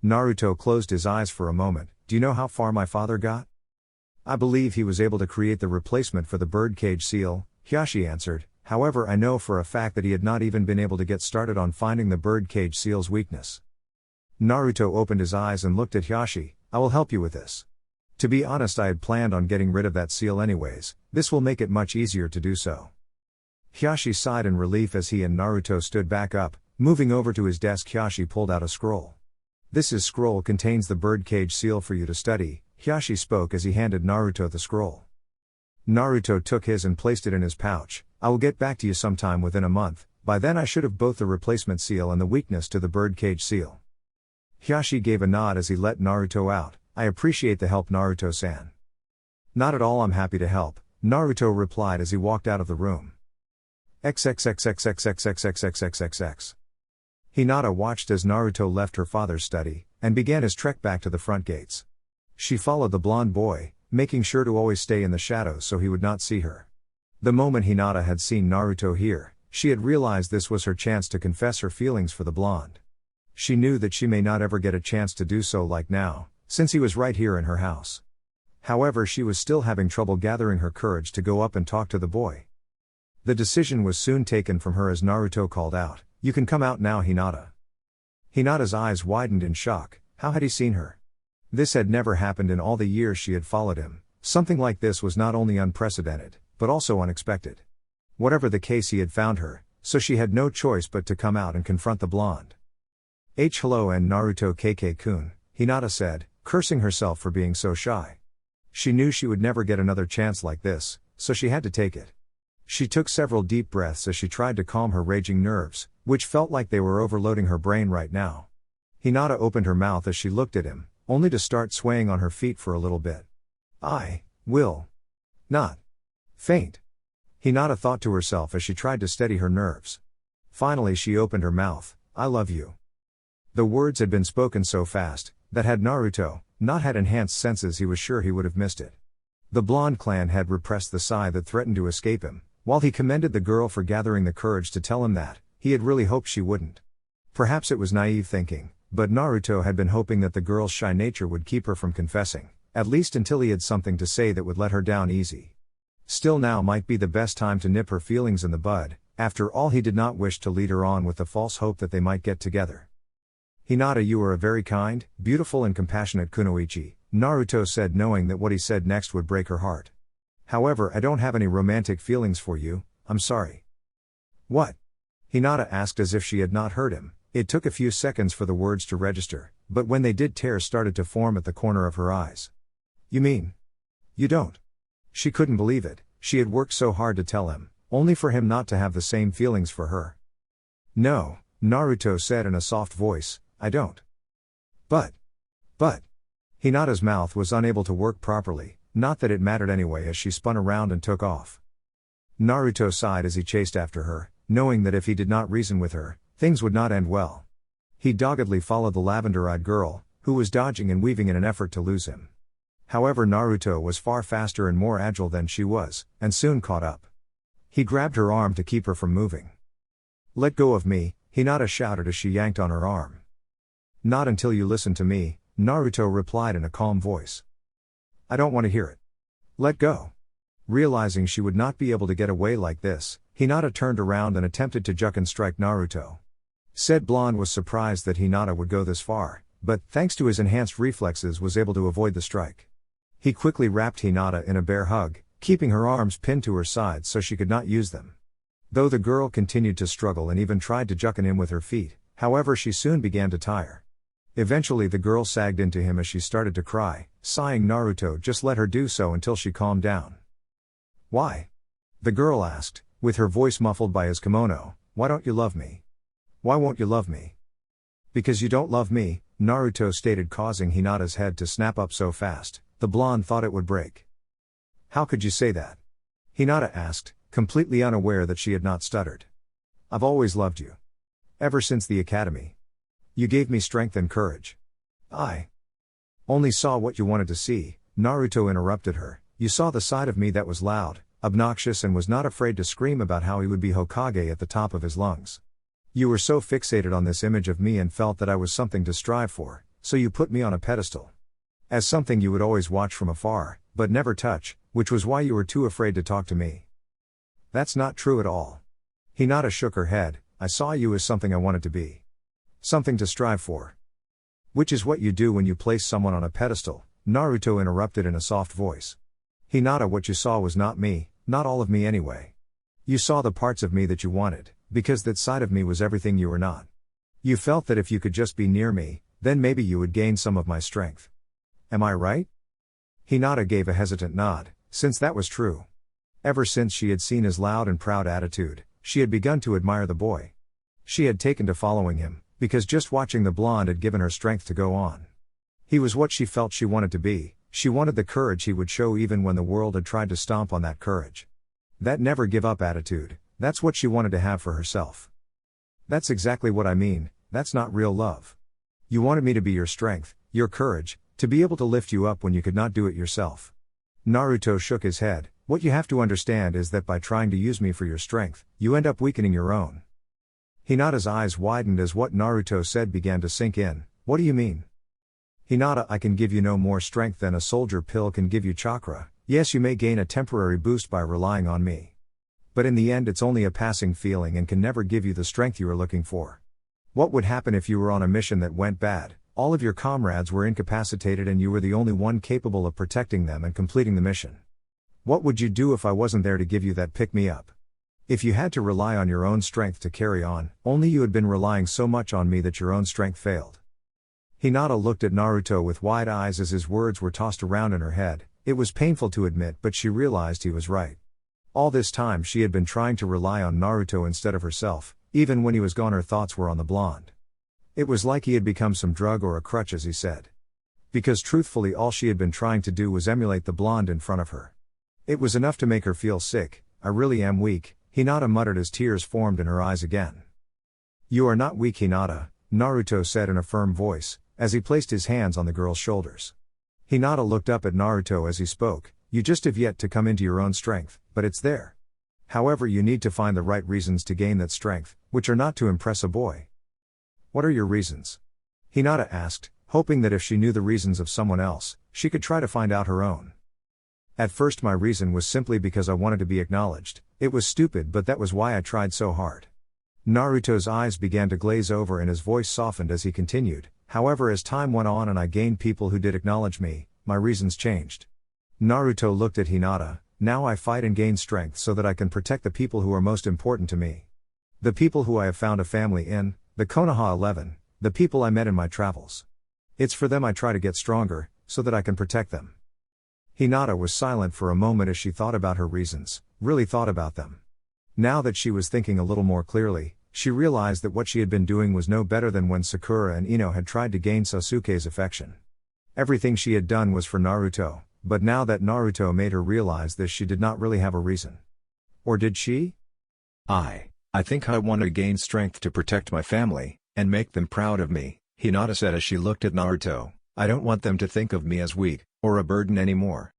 Naruto closed his eyes for a moment. Do you know how far my father got? I believe he was able to create the replacement for the birdcage seal, Hiraishin answered. However, I know for a fact that he had not even been able to get started on finding the birdcage seal's weakness. Naruto opened his eyes and looked at Hiraishin. I will help you with this. To be honest, I had planned on getting rid of that seal anyways. This will make it much easier to do so. Hiraishin sighed in relief as he and Naruto stood back up. Moving over to his desk, Hiraishin pulled out a scroll. This scroll contains the birdcage seal for you to study, Hiraishin spoke as he handed Naruto the scroll. Naruto took his and placed it in his pouch. I will get back to you sometime within a month, by then I should have both the replacement seal and the weakness to the birdcage seal. Hiraishin gave a nod as he let Naruto out. I appreciate the help, Naruto-san. Not at all, I'm happy to help, Naruto replied as he walked out of the room. XXXXXXXXXXXXX. Hinata watched as Naruto left her father's study, and began his trek back to the front gates. She followed the blonde boy, making sure to always stay in the shadows so he would not see her. The moment Hinata had seen Naruto here, she had realized this was her chance to confess her feelings for the blonde. She knew that she may not ever get a chance to do so like now, since he was right here in her house. However, she was still having trouble gathering her courage to go up and talk to the boy. The decision was soon taken from her as Naruto called out, "You can come out now, Hinata." Hinata's eyes widened in shock. How had he seen her? This had never happened in all the years she had followed him. Something like this was not only unprecedented, but also unexpected. Whatever the case, he had found her, so she had no choice but to come out and confront the blonde. Hello and Naruto KK-kun, Hinata said, cursing herself for being so shy. She knew she would never get another chance like this, so she had to take it. She took several deep breaths as she tried to calm her raging nerves, which felt like they were overloading her brain right now. Hinata opened her mouth as she looked at him, only to start swaying on her feet for a little bit. I will not faint, Hinata thought to herself as she tried to steady her nerves. Finally she opened her mouth. I love you. The words had been spoken so fast, that had Naruto not had enhanced senses, he was sure he would have missed it. The blonde clan had repressed the sigh that threatened to escape him, while he commended the girl for gathering the courage to tell him that. He had really hoped she wouldn't. Perhaps it was naive thinking, but Naruto had been hoping that the girl's shy nature would keep her from confessing, at least until he had something to say that would let her down easy. Still, now might be the best time to nip her feelings in the bud. After all, he did not wish to lead her on with the false hope that they might get together. Hinata, you are a very kind, beautiful and compassionate kunoichi, Naruto said, knowing that what he said next would break her heart. However, I don't have any romantic feelings for you, I'm sorry. What? Hinata asked as if she had not heard him. It took a few seconds for the words to register, but when they did, tears started to form at the corner of her eyes. You mean? You don't? She couldn't believe it. She had worked so hard to tell him, only for him not to have the same feelings for her. No, Naruto said in a soft voice, I don't. But. Hinata's mouth was unable to work properly, not that it mattered anyway, as she spun around and took off. Naruto sighed as he chased after her, knowing that if he did not reason with her, things would not end well. He doggedly followed the lavender-eyed girl, who was dodging and weaving in an effort to lose him. However, Naruto was far faster and more agile than she was, and soon caught up. He grabbed her arm to keep her from moving. Let go of me, Hinata shouted as she yanked on her arm. Not until you listen to me, Naruto replied in a calm voice. I don't want to hear it. Let go. Realizing she would not be able to get away like this, Hinata turned around and attempted to juke and strike Naruto. Said blonde was surprised that Hinata would go this far, but, thanks to his enhanced reflexes, was able to avoid the strike. He quickly wrapped Hinata in a bear hug, keeping her arms pinned to her sides so she could not use them. Though the girl continued to struggle and even tried to juke him with her feet, however, she soon began to tire. Eventually the girl sagged into him as she started to cry, sighing. Naruto just let her do so until she calmed down. Why? The girl asked, with her voice muffled by his kimono. Why don't you love me? Why won't you love me? Because you don't love me, Naruto stated, causing Hinata's head to snap up so fast, the blonde thought it would break. How could you say that? Hinata asked, completely unaware that she had not stuttered. I've always loved you. Ever since the academy. You gave me strength and courage. I only saw what you wanted to see, Naruto interrupted her. You saw the side of me that was loud, obnoxious, and was not afraid to scream about how he would be Hokage at the top of his lungs. You were so fixated on this image of me and felt that I was something to strive for, so you put me on a pedestal. As something you would always watch from afar, but never touch, which was why you were too afraid to talk to me. That's not true at all. Hinata shook her head. I saw you as something I wanted to be. Something to strive for. Which is what you do when you place someone on a pedestal, Naruto interrupted in a soft voice. Hinata, what you saw was not me, not all of me anyway. You saw the parts of me that you wanted, because that side of me was everything you were not. You felt that if you could just be near me, Then maybe you would gain some of my strength. Am I right? Hinata gave a hesitant nod, since that was true. Ever since she had seen his loud and proud attitude, she had begun to admire the boy. She had taken to following him, because just watching the blonde had given her strength to go on. He was what she felt she wanted to be. She wanted the courage he would show even when the world had tried to stomp on that courage. That never give up attitude, that's what she wanted to have for herself. That's exactly what I mean, that's not real love. You wanted me to be your strength, your courage, to be able to lift you up when you could not do it yourself. Naruto shook his head. What you have to understand is that by trying to use me for your strength, you end up weakening your own. Hinata's eyes widened as what Naruto said began to sink in. What do you mean? Hinata, I can give you no more strength than a soldier pill can give you chakra. Yes, you may gain a temporary boost by relying on me. But in the end it's only a passing feeling and can never give you the strength you are looking for. What would happen if you were on a mission that went bad, all of your comrades were incapacitated and you were the only one capable of protecting them and completing the mission? What would you do if I wasn't there to give you that pick-me-up? If you had to rely on your own strength to carry on, only you had been relying so much on me that your own strength failed. Hinata looked at Naruto with wide eyes as his words were tossed around in her head. It was painful to admit, but she realized he was right. All this time she had been trying to rely on Naruto instead of herself. Even when he was gone her thoughts were on the blonde. It was like he had become some drug or a crutch, as he said. Because truthfully all she had been trying to do was emulate the blonde in front of her. It was enough to make her feel sick. I really am weak, Hinata muttered as tears formed in her eyes again. You are not weak, Hinata, Naruto said in a firm voice, as he placed his hands on the girl's shoulders. Hinata looked up at Naruto as he spoke. You just have yet to come into your own strength, but it's there. However, you need to find the right reasons to gain that strength, which are not to impress a boy. What are your reasons? Hinata asked, hoping that if she knew the reasons of someone else, she could try to find out her own. At first my reason was simply because I wanted to be acknowledged. It was stupid, but that was why I tried so hard. Naruto's eyes began to glaze over and his voice softened as he continued. However, as time went on and I gained people who did acknowledge me, my reasons changed. Naruto looked at Hinata. Now I fight and gain strength so that I can protect the people who are most important to me. The people who I have found a family in, the Konoha 11, the people I met in my travels. It's for them I try to get stronger, so that I can protect them. Hinata was silent for a moment as she thought about her reasons, really thought about them. Now that she was thinking a little more clearly, she realized that what she had been doing was no better than when Sakura and Ino had tried to gain Sasuke's affection. Everything she had done was for Naruto. But now that Naruto made her realize this, she did not really have a reason. Or did she? I think I want to gain strength to protect my family, and make them proud of me, Hinata said as she looked at Naruto. I don't want them to think of me as weak, or a burden anymore.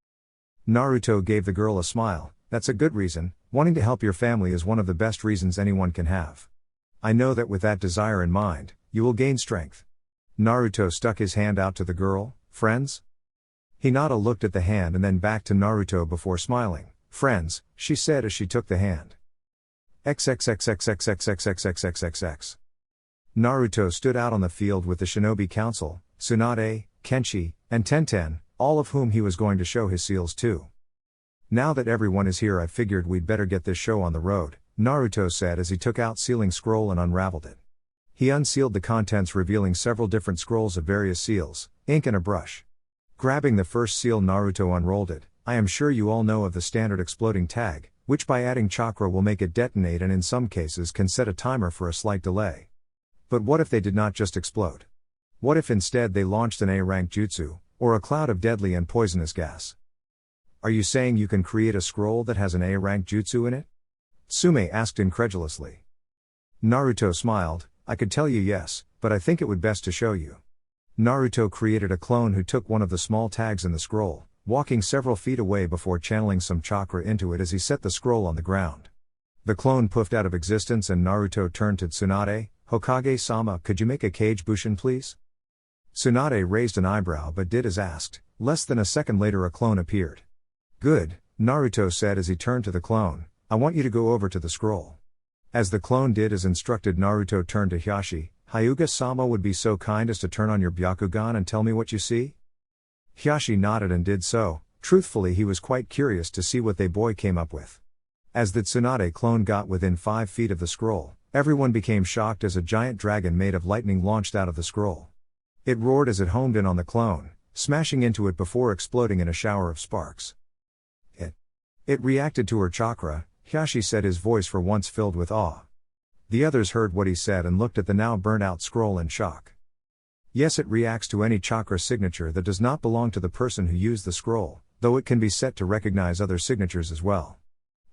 Naruto gave the girl a smile. That's a good reason. Wanting to help your family is one of the best reasons anyone can have. I know that with that desire in mind, you will gain strength. Naruto stuck his hand out to the girl. Friends? Hinata looked at the hand and then back to Naruto before smiling. Friends, she said as she took the hand. XXXXXXXXXXXXX. Naruto stood out on the field with the Shinobi Council, Tsunade, Kenshi, and Tenten, all of whom he was going to show his seals to. Now that everyone is here, I figured we'd better get this show on the road, Naruto said as he took out sealing scroll and unraveled it. He unsealed the contents, revealing several different scrolls of various seals, ink and a brush. Grabbing the first seal, Naruto unrolled it. I am sure you all know of the standard exploding tag, which by adding chakra will make it detonate and in some cases can set a timer for a slight delay. But what if they did not just explode? What if instead they launched an A-rank jutsu, or a cloud of deadly and poisonous gas? Are you saying you can create a scroll that has an A-rank jutsu in it? Tsume asked incredulously. Naruto smiled. I could tell you yes, but I think it would best to show you. Naruto created a clone who took one of the small tags in the scroll, walking several feet away before channeling some chakra into it as he set the scroll on the ground. The clone puffed out of existence and Naruto turned to Tsunade. Hokage-sama, could you make a kage bushin please? Tsunade raised an eyebrow but did as asked. Less than a second later a clone appeared. Good, Naruto said as he turned to the clone. I want you to go over to the scroll. As the clone did as instructed, Naruto turned to Hyashi. Hyuga-sama would be so kind as to turn on your Byakugan and tell me what you see? Hyashi nodded and did so. Truthfully, he was quite curious to see what they boy came up with. As the Tsunade clone got within 5 feet of the scroll, everyone became shocked as a giant dragon made of lightning launched out of the scroll. It roared as it homed in on the clone, smashing into it before exploding in a shower of sparks. It reacted to her chakra, Hiraishin said, his voice for once filled with awe. The others heard what he said and looked at the now burnt out scroll in shock. Yes, it reacts to any chakra signature that does not belong to the person who used the scroll, though it can be set to recognize other signatures as well.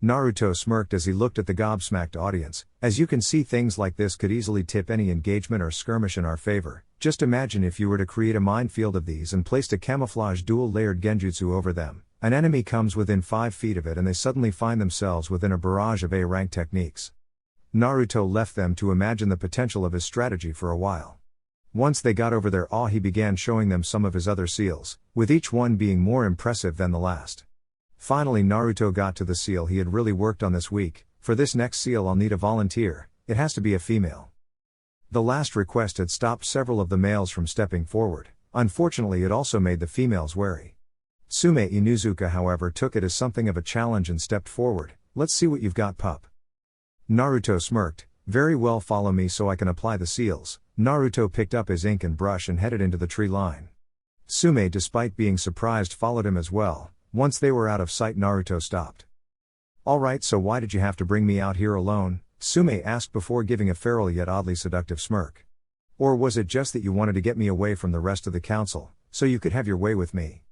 Naruto smirked as he looked at the gobsmacked audience. As you can see, things like this could easily tip any engagement or skirmish in our favor. Just imagine if you were to create a minefield of these and placed a camouflage dual-layered genjutsu over them. An enemy comes within 5 feet of it and they suddenly find themselves within a barrage of A-rank techniques. Naruto left them to imagine the potential of his strategy for a while. Once they got over their awe, he began showing them some of his other seals, with each one being more impressive than the last. Finally, Naruto got to the seal he had really worked on this week. For this next seal I'll need a volunteer, it has to be a female. The last request had stopped several of the males from stepping forward. Unfortunately, it also made the females wary. Sume Inuzuka, however, took it as something of a challenge and stepped forward. Let's see what you've got, pup. Naruto smirked. Very well, follow me so I can apply the seals. Naruto picked up his ink and brush and headed into the tree line. Sume, despite being surprised, followed him as well. Once they were out of sight, Naruto stopped. Alright, so why did you have to bring me out here alone? Sume asked before giving a feral yet oddly seductive smirk. Or was it just that you wanted to get me away from the rest of the council, so you could have your way with me?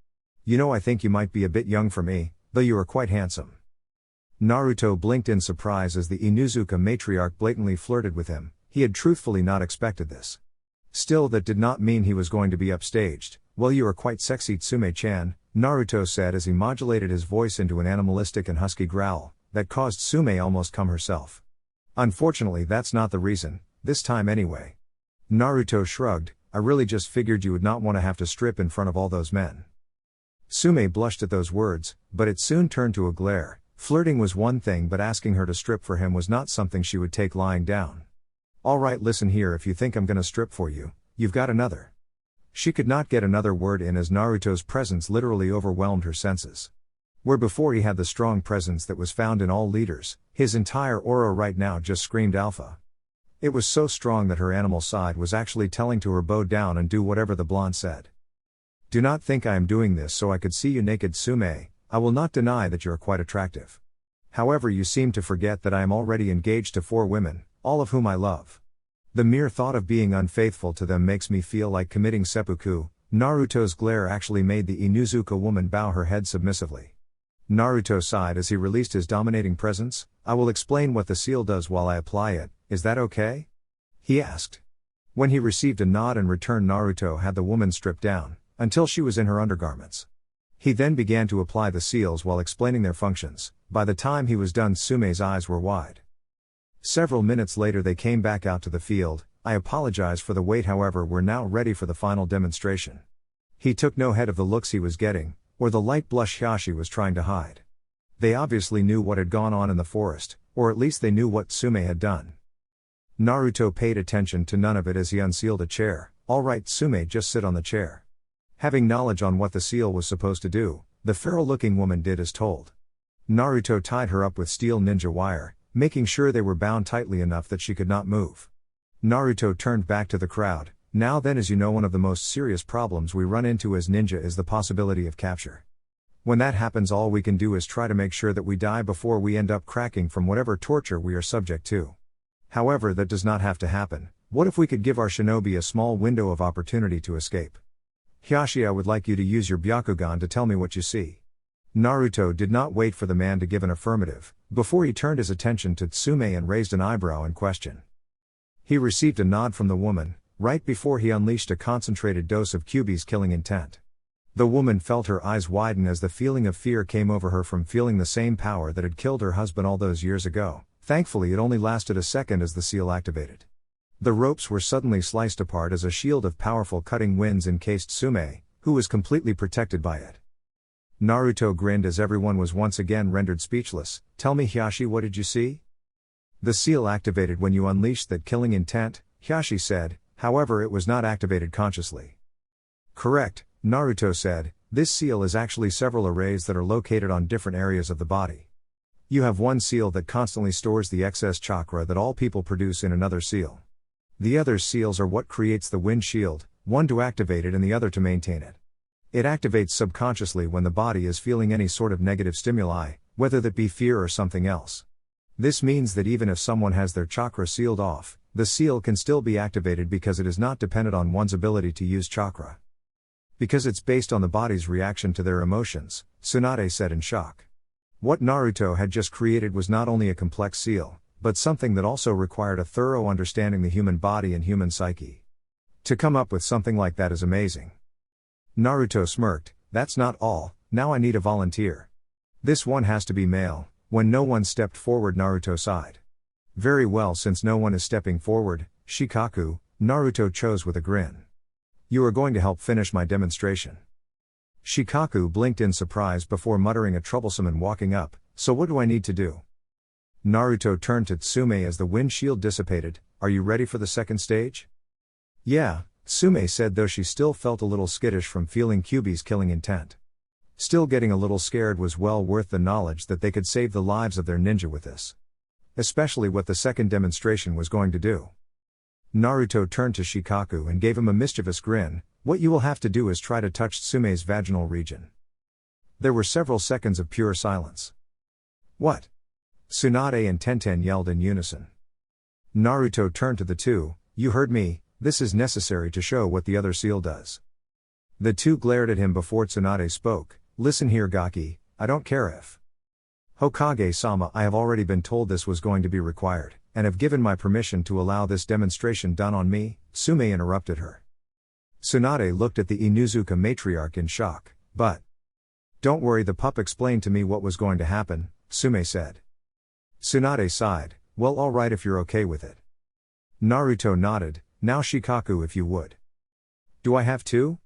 You know, I think you might be a bit young for me, though you are quite handsome. Naruto blinked in surprise as the Inuzuka matriarch blatantly flirted with him. He had truthfully not expected this. Still, that did not mean he was going to be upstaged. Well, you are quite sexy, Tsume-chan, Naruto said as he modulated his voice into an animalistic and husky growl that caused Sume almost come herself. Unfortunately, that's not the reason, this time anyway. Naruto shrugged. I really just figured you would not want to have to strip in front of all those men. Sume blushed at those words, but it soon turned to a glare. Flirting was one thing, but asking her to strip for him was not something she would take lying down. Alright, listen here, if you think I'm gonna strip for you, you've got another. She could not get another word in as Naruto's presence literally overwhelmed her senses. Where before he had the strong presence that was found in all leaders, his entire aura right now just screamed alpha. It was so strong that her animal side was actually telling to her bow down and do whatever the blonde said. Do not think I am doing this so I could see you naked, Sume. I will not deny that you are quite attractive. However, you seem to forget that I am already engaged to 4 women, all of whom I love. The mere thought of being unfaithful to them makes me feel like committing seppuku. Naruto's glare actually made the Inuzuka woman bow her head submissively. Naruto sighed as he released his dominating presence. I will explain what the seal does while I apply it, is that okay? He asked. When he received a nod in return, Naruto had the woman stripped down, until she was in her undergarments. He then began to apply the seals while explaining their functions. By the time he was done, Sume's eyes were wide. Several minutes later they came back out to the field. I apologize for the wait, however, we're now ready for the final demonstration. He took no heed of the looks he was getting, or the light blush Hiraishin was trying to hide. They obviously knew what had gone on in the forest, or at least they knew what Sume had done. Naruto paid attention to none of it as he unsealed a chair. Alright, Sume, just sit on the chair. Having knowledge on what the seal was supposed to do, the feral-looking woman did as told. Naruto tied her up with steel ninja wire, making sure they were bound tightly enough that she could not move. Naruto turned back to the crowd. Now then, as you know, one of the most serious problems we run into as ninja is the possibility of capture. When that happens, all we can do is try to make sure that we die before we end up cracking from whatever torture we are subject to. However, that does not have to happen. What if we could give our shinobi a small window of opportunity to escape? Hiraishin, I would like you to use your Byakugan to tell me what you see. Naruto did not wait for the man to give an affirmative, before he turned his attention to Tsume and raised an eyebrow in question. He received a nod from the woman, right before he unleashed a concentrated dose of Kyuubi's killing intent. The woman felt her eyes widen as the feeling of fear came over her from feeling the same power that had killed her husband all those years ago. Thankfully, it only lasted a second as the seal activated. The ropes were suddenly sliced apart as a shield of powerful cutting winds encased Sume, who was completely protected by it. Naruto grinned as everyone was once again rendered speechless. Tell me, Hiraishin, what did you see? The seal activated when you unleashed that killing intent, Hiraishin said, however it was not activated consciously. Correct, Naruto said, this seal is actually several arrays that are located on different areas of the body. You have one seal that constantly stores the excess chakra that all people produce in another seal. The other seals are what creates the wind shield, one to activate it and the other to maintain it. It activates subconsciously when the body is feeling any sort of negative stimuli, whether that be fear or something else. This means that even if someone has their chakra sealed off, the seal can still be activated because it is not dependent on one's ability to use chakra. Because it's based on the body's reaction to their emotions, Tsunade said in shock. What Naruto had just created was not only a complex seal, but something that also required a thorough understanding the human body and human psyche. To come up with something like that is amazing. Naruto smirked, that's not all, now I need a volunteer. This one has to be male. When no one stepped forward, Naruto sighed. Very well, since no one is stepping forward, Shikaku, Naruto chose with a grin. You are going to help finish my demonstration. Shikaku blinked in surprise before muttering a troublesome and walking up, so what do I need to do? Naruto turned to Tsume as the wind shield dissipated, are you ready for the second stage? Yeah, Tsume said, though she still felt a little skittish from feeling Kyuubi's killing intent. Still getting a little scared was well worth the knowledge that they could save the lives of their ninja with this. Especially what the second demonstration was going to do. Naruto turned to Shikaku and gave him a mischievous grin, what you will have to do is try to touch Tsume's vaginal region. There were several seconds of pure silence. What? Tsunade and Tenten yelled in unison. Naruto turned to the two, you heard me, this is necessary to show what the other seal does. The two glared at him before Tsunade spoke, listen here Gaki, I don't care if. Hokage-sama, I have already been told this was going to be required, and have given my permission to allow this demonstration done on me, Tsume interrupted her. Tsunade looked at the Inuzuka matriarch in shock, but. Don't worry, the pup explained to me what was going to happen, Tsume said. Tsunade sighed, well alright if you're okay with it. Naruto nodded, now Shikaku if you would. Do I have to?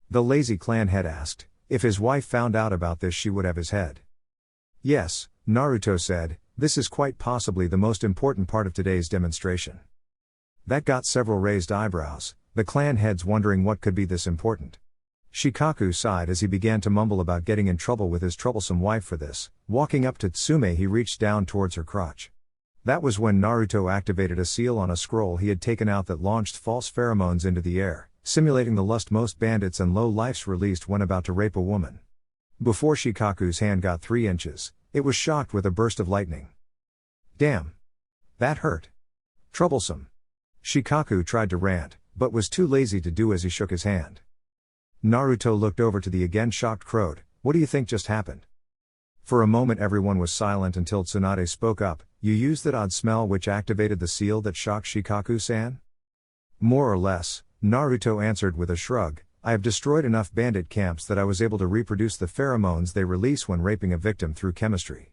The lazy clan head asked, if his wife found out about this she would have his head. Yes, Naruto said, this is quite possibly the most important part of today's demonstration. That got several raised eyebrows, the clan heads wondering what could be this important. Shikaku sighed as he began to mumble about getting in trouble with his troublesome wife for this. Walking up to Tsume, he reached down towards her crotch. That was when Naruto activated a seal on a scroll he had taken out that launched false pheromones into the air, simulating the lust most bandits and low lifes released when about to rape a woman. Before Shikaku's hand got 3 inches, it was shocked with a burst of lightning. Damn! That hurt. Troublesome. Shikaku tried to rant, but was too lazy to do as he shook his hand. Naruto looked over to the again shocked crowd, what do you think just happened? For a moment everyone was silent until Tsunade spoke up, you used that odd smell which activated the seal that shocked Shikaku-san? More or less, Naruto answered with a shrug, I have destroyed enough bandit camps that I was able to reproduce the pheromones they release when raping a victim through chemistry.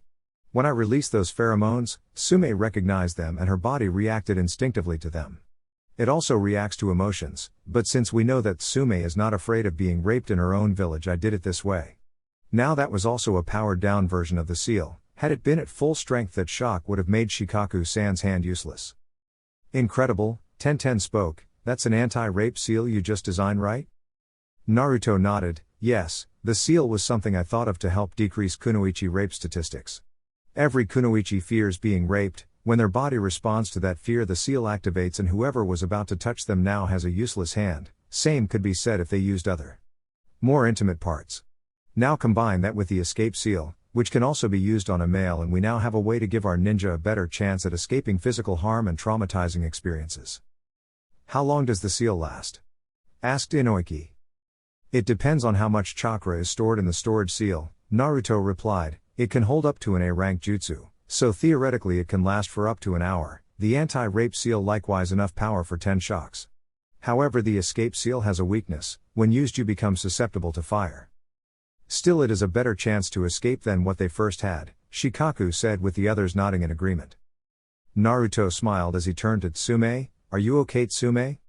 When I released those pheromones, Tsume recognized them and her body reacted instinctively to them. It also reacts to emotions, but since we know that Tsume is not afraid of being raped in her own village, I did it this way. Now that was also a powered down version of the seal. Had it been at full strength, that shock would have made Shikaku-san's hand useless. Incredible, Tenten spoke, that's an anti-rape seal you just designed, right? Naruto nodded, yes, the seal was something I thought of to help decrease kunoichi rape statistics. Every kunoichi fears being raped, when their body responds to that fear the seal activates and whoever was about to touch them now has a useless hand, same could be said if they used other more intimate parts. Now combine that with the escape seal, which can also be used on a male, and we now have a way to give our ninja a better chance at escaping physical harm and traumatizing experiences. How long does the seal last? Asked Inoiki. It depends on how much chakra is stored in the storage seal, Naruto replied, it can hold up to an A-rank jutsu, so theoretically it can last for up to an hour, the anti-rape seal likewise enough power for 10 shocks. However, the escape seal has a weakness, when used you become susceptible to fire. Still, it is a better chance to escape than what they first had, Shikaku said with the others nodding in agreement. Naruto smiled as he turned to Tsume, are you okay Tsume?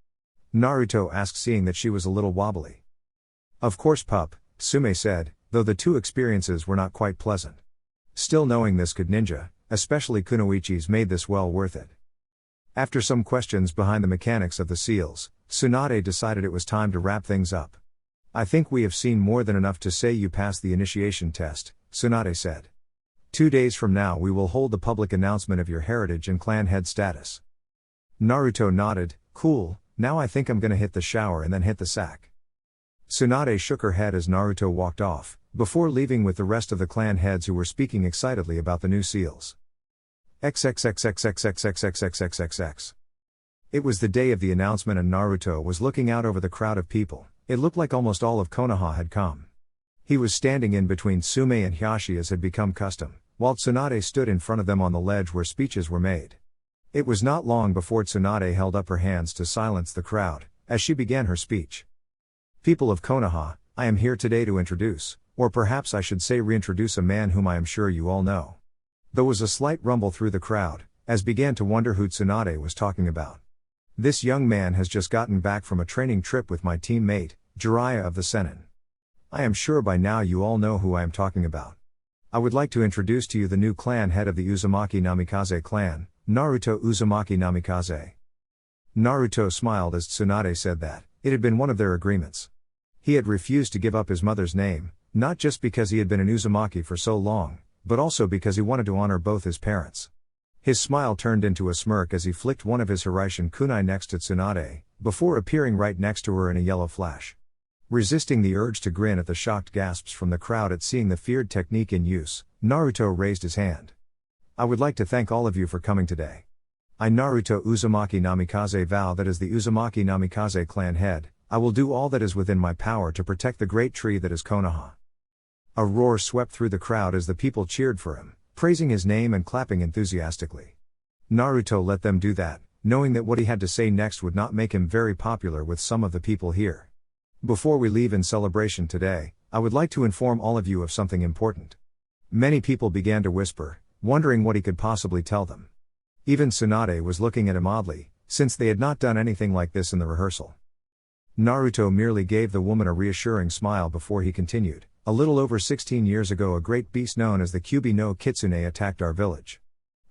Naruto asked, seeing that she was a little wobbly. Of course pup, Tsume said, though the two experiences were not quite pleasant. Still, knowing this could ninja, especially kunoichis, made this well worth it. After some questions behind the mechanics of the seals, Tsunade decided it was time to wrap things up. I think we have seen more than enough to say you passed the initiation test, Tsunade said. 2 days from now we will hold the public announcement of your heritage and clan head status. Naruto nodded, cool, now I think I'm gonna hit the shower and then hit the sack. Tsunade shook her head as Naruto walked off, before leaving with the rest of the clan heads who were speaking excitedly about the new seals. XXXXXXXXXXXXX. It was the day of the announcement and Naruto was looking out over the crowd of people. It looked like almost all of Konoha had come. He was standing in between Sume and Hiyashi as had become custom, while Tsunade stood in front of them on the ledge where speeches were made. It was not long before Tsunade held up her hands to silence the crowd, as she began her speech. People of Konoha, I am here today to introduce, or perhaps I should say reintroduce a man whom I am sure you all know. There was a slight rumble through the crowd, as began to wonder who Tsunade was talking about. This young man has just gotten back from a training trip with my teammate, Jiraiya of the Sennin. I am sure by now you all know who I am talking about. I would like to introduce to you the new clan head of the Uzumaki Namikaze clan, Naruto Uzumaki Namikaze. Naruto smiled as Tsunade said that. It had been one of their agreements. He had refused to give up his mother's name, not just because he had been an Uzumaki for so long, but also because he wanted to honor both his parents. His smile turned into a smirk as he flicked one of his Hiraishin kunai next to Tsunade, before appearing right next to her in a yellow flash. Resisting the urge to grin at the shocked gasps from the crowd at seeing the feared technique in use, Naruto raised his hand. I would like to thank all of you for coming today. I, Naruto Uzumaki Namikaze, vow that as the Uzumaki Namikaze clan head, I will do all that is within my power to protect the great tree that is Konoha. A roar swept through the crowd as the people cheered for him, praising his name and clapping enthusiastically. Naruto let them do that, knowing that what he had to say next would not make him very popular with some of the people here. Before we leave in celebration today, I would like to inform all of you of something important. Many people began to whisper, wondering what he could possibly tell them. Even Tsunade was looking at him oddly, since they had not done anything like this in the rehearsal. Naruto merely gave the woman a reassuring smile before he continued. A little over 16 years ago, a great beast known as the Kyubi no Kitsune attacked our village.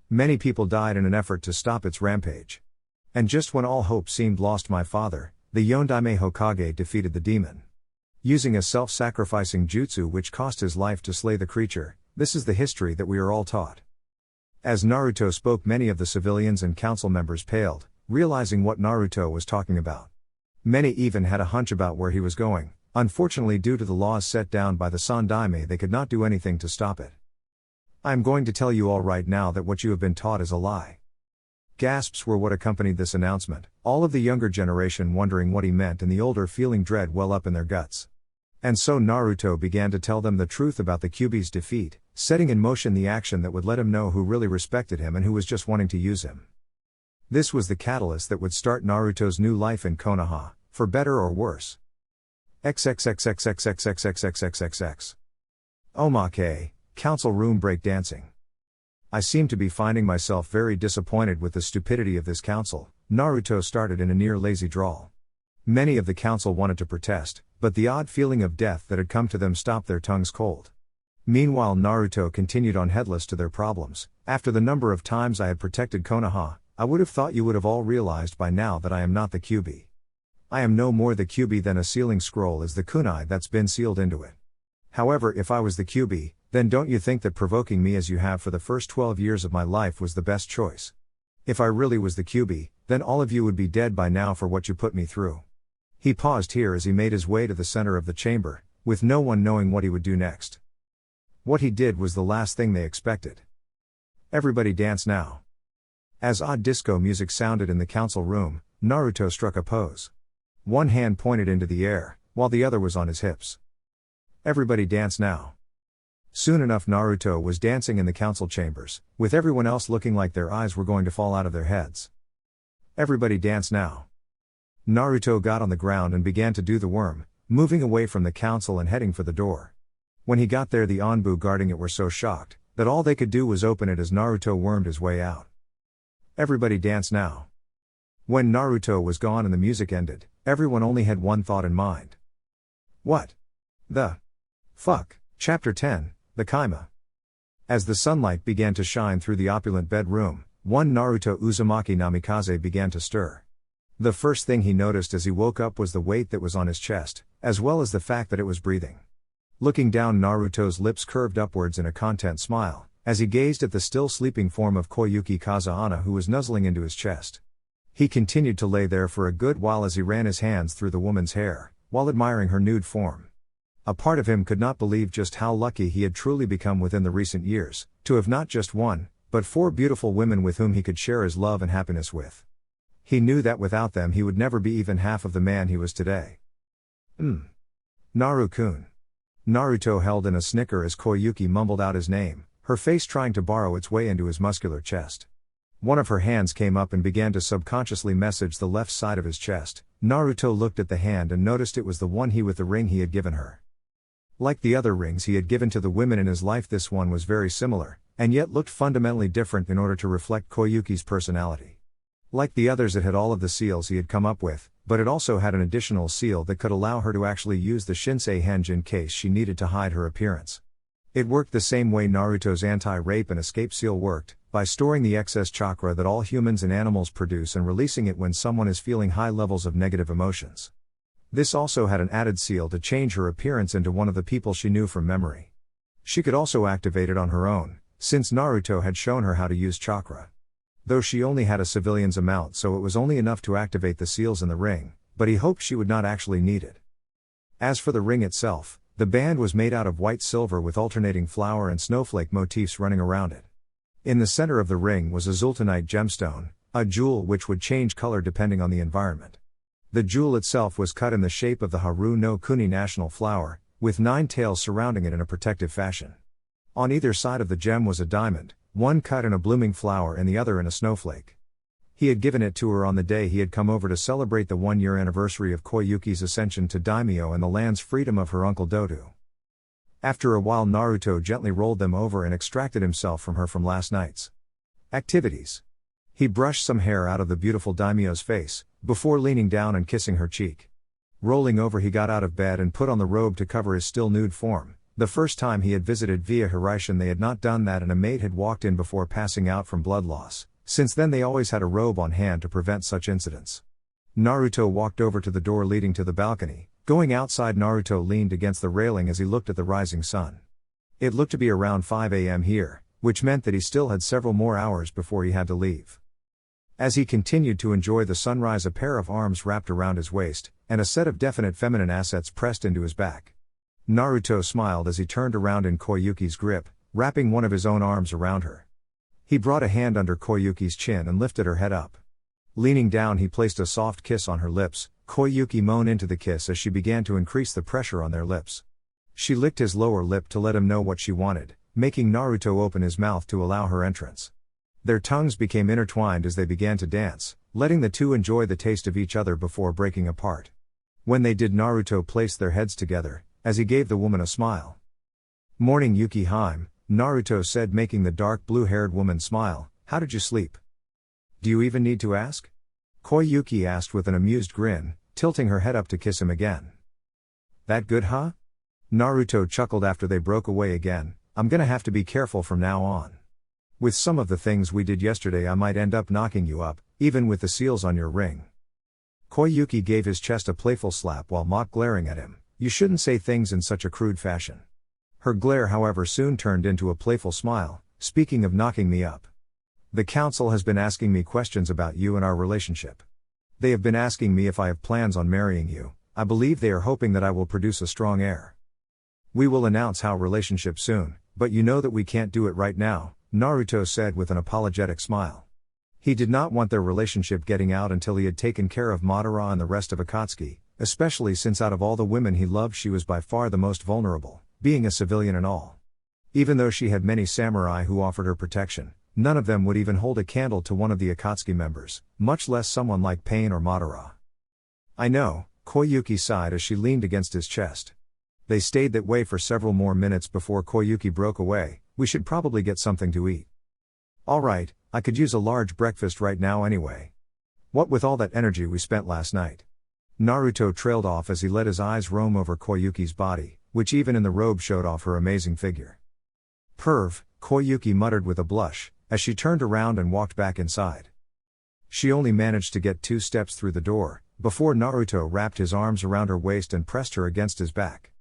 Many people died in an effort to stop its rampage. And just when all hope seemed lost, my father, the Yondaime Hokage, defeated the demon. Using a self-sacrificing jutsu which cost his life to slay the creature, this is the history that we are all taught. As Naruto spoke, many of the civilians and council members paled, realizing what Naruto was talking about. Many even had a hunch about where he was going. Unfortunately, due to the laws set down by the Sandaime, they could not do anything to stop it. I am going to tell you all right now that what you have been taught is a lie. Gasps were what accompanied this announcement, all of the younger generation wondering what he meant and the older feeling dread well up in their guts. And so Naruto began to tell them the truth about the Kyubi's defeat, setting in motion the action that would let him know who really respected him and who was just wanting to use him. This was the catalyst that would start Naruto's new life in Konoha, for better or worse. XXXXXXXXXXXXX. Omake, council room break dancing. I seem to be finding myself very disappointed with the stupidity of this council, Naruto started in a near lazy drawl. Many of the council wanted to protest, but the odd feeling of death that had come to them stopped their tongues cold. Meanwhile, Naruto continued on, headless to their problems. After the number of times I had protected Konoha, I would have thought you would have all realized by now that I am not the Kyubi. I am no more the Kyubi than a sealing scroll is the kunai that's been sealed into it. However, if I was the Kyubi, then don't you think that provoking me as you have for the first 12 years of my life was the best choice? If I really was the Kyubi, then all of you would be dead by now for what you put me through. He paused here as he made his way to the center of the chamber, with no one knowing what he would do next. What he did was the last thing they expected. Everybody dance now. As odd disco music sounded in the council room, Naruto struck a pose. One hand pointed into the air, while the other was on his hips. Everybody dance now. Soon enough, Naruto was dancing in the council chambers, with everyone else looking like their eyes were going to fall out of their heads. Everybody dance now. Naruto got on the ground and began to do the worm, moving away from the council and heading for the door. When he got there, the Anbu guarding it were so shocked that all they could do was open it as Naruto wormed his way out. Everybody dance now. When Naruto was gone and the music ended, everyone only had one thought in mind. What the fuck? Chapter 10, The Kaima. As the sunlight began to shine through the opulent bedroom, one Naruto Uzumaki Namikaze began to stir. The first thing he noticed as he woke up was the weight that was on his chest, as well as the fact that it was breathing. Looking down, Naruto's lips curved upwards in a content smile, as he gazed at the still sleeping form of Koyuki Kazahana, who was nuzzling into his chest. He continued to lay there for a good while as he ran his hands through the woman's hair, while admiring her nude form. A part of him could not believe just how lucky he had truly become within the recent years, to have not just one, but 4 beautiful women with whom he could share his love and happiness with. He knew that without them he would never be even half of the man he was today. Naru-kun. Naruto held in a snicker as Koyuki mumbled out his name, her face trying to burrow its way into his muscular chest. One of her hands came up and began to subconsciously message the left side of his chest. Naruto looked at the hand and noticed it was the one with the ring he had given her. Like the other rings he had given to the women in his life, this one was very similar, and yet looked fundamentally different in order to reflect Koyuki's personality. Like the others, it had all of the seals he had come up with, but it also had an additional seal that could allow her to actually use the Shinsei Henge in case she needed to hide her appearance. It worked the same way Naruto's anti-rape and escape seal worked, by storing the excess chakra that all humans and animals produce and releasing it when someone is feeling high levels of negative emotions. This also had an added seal to change her appearance into one of the people she knew from memory. She could also activate it on her own, since Naruto had shown her how to use chakra. Though she only had a civilian's amount, so it was only enough to activate the seals in the ring, but he hoped she would not actually need it. As for the ring itself, the band was made out of white silver with alternating flower and snowflake motifs running around it. In the center of the ring was a zultanite gemstone, a jewel which would change color depending on the environment. The jewel itself was cut in the shape of the Haru no Kuni national flower, with 9 tails surrounding it in a protective fashion. On either side of the gem was a diamond, one cut in a blooming flower and the other in a snowflake. He had given it to her on the day he had come over to celebrate the 1-year anniversary of Koyuki's ascension to daimyo and the land's freedom of her uncle Dodu. After a while Naruto gently rolled them over and extracted himself from her from last night's activities. He brushed some hair out of the beautiful daimyo's face, before leaning down and kissing her cheek. Rolling over he got out of bed and put on the robe to cover his still nude form. The first time he had visited via Hiraishin they had not done that and a maid had walked in before passing out from blood loss. Since then they always had a robe on hand to prevent such incidents. Naruto walked over to the door leading to the balcony. Going outside, Naruto leaned against the railing as he looked at the rising sun. It looked to be around 5 a.m. here, which meant that he still had several more hours before he had to leave. As he continued to enjoy the sunrise, a pair of arms wrapped around his waist, and a set of definite feminine assets pressed into his back. Naruto smiled as he turned around in Koyuki's grip, wrapping one of his own arms around her. He brought a hand under Koyuki's chin and lifted her head up. Leaning down he placed a soft kiss on her lips. Koyuki moaned into the kiss as she began to increase the pressure on their lips. She licked his lower lip to let him know what she wanted, making Naruto open his mouth to allow her entrance. Their tongues became intertwined as they began to dance, letting the two enjoy the taste of each other before breaking apart. When they did, Naruto placed their heads together, as he gave the woman a smile. "Morning Yuki-hime," Naruto said, making the dark blue-haired woman smile. "How did you sleep?" "Do you even need to ask?" Koyuki asked with an amused grin, tilting her head up to kiss him again. "That good, huh?" Naruto chuckled after they broke away again. "I'm gonna have to be careful from now on. With some of the things we did yesterday I might end up knocking you up, even with the seals on your ring." Koyuki gave his chest a playful slap while mock glaring at him. "You shouldn't say things in such a crude fashion." Her glare, however, soon turned into a playful smile. "Speaking of knocking me up, the council has been asking me questions about you and our relationship. They have been asking me if I have plans on marrying you. I believe they are hoping that I will produce a strong heir. We will announce our relationship soon, but you know that we can't do it right now," Naruto said with an apologetic smile. He did not want their relationship getting out until he had taken care of Madara and the rest of Akatsuki, especially since out of all the women he loved she was by far the most vulnerable, being a civilian and all. Even though she had many samurai who offered her protection, none of them would even hold a candle to one of the Akatsuki members, much less someone like Pain or Madara. "I know," Koyuki sighed as she leaned against his chest. They stayed that way for several more minutes before Koyuki broke away. "We should probably get something to eat." "All right, I could use a large breakfast right now anyway. What with all that energy we spent last night." Naruto trailed off as he let his eyes roam over Koyuki's body, which even in the robe showed off her amazing figure. "Perv," Koyuki muttered with a blush, as she turned around and walked back inside. She only managed to get 2 steps through the door, before Naruto wrapped his arms around her waist and pressed her against his back.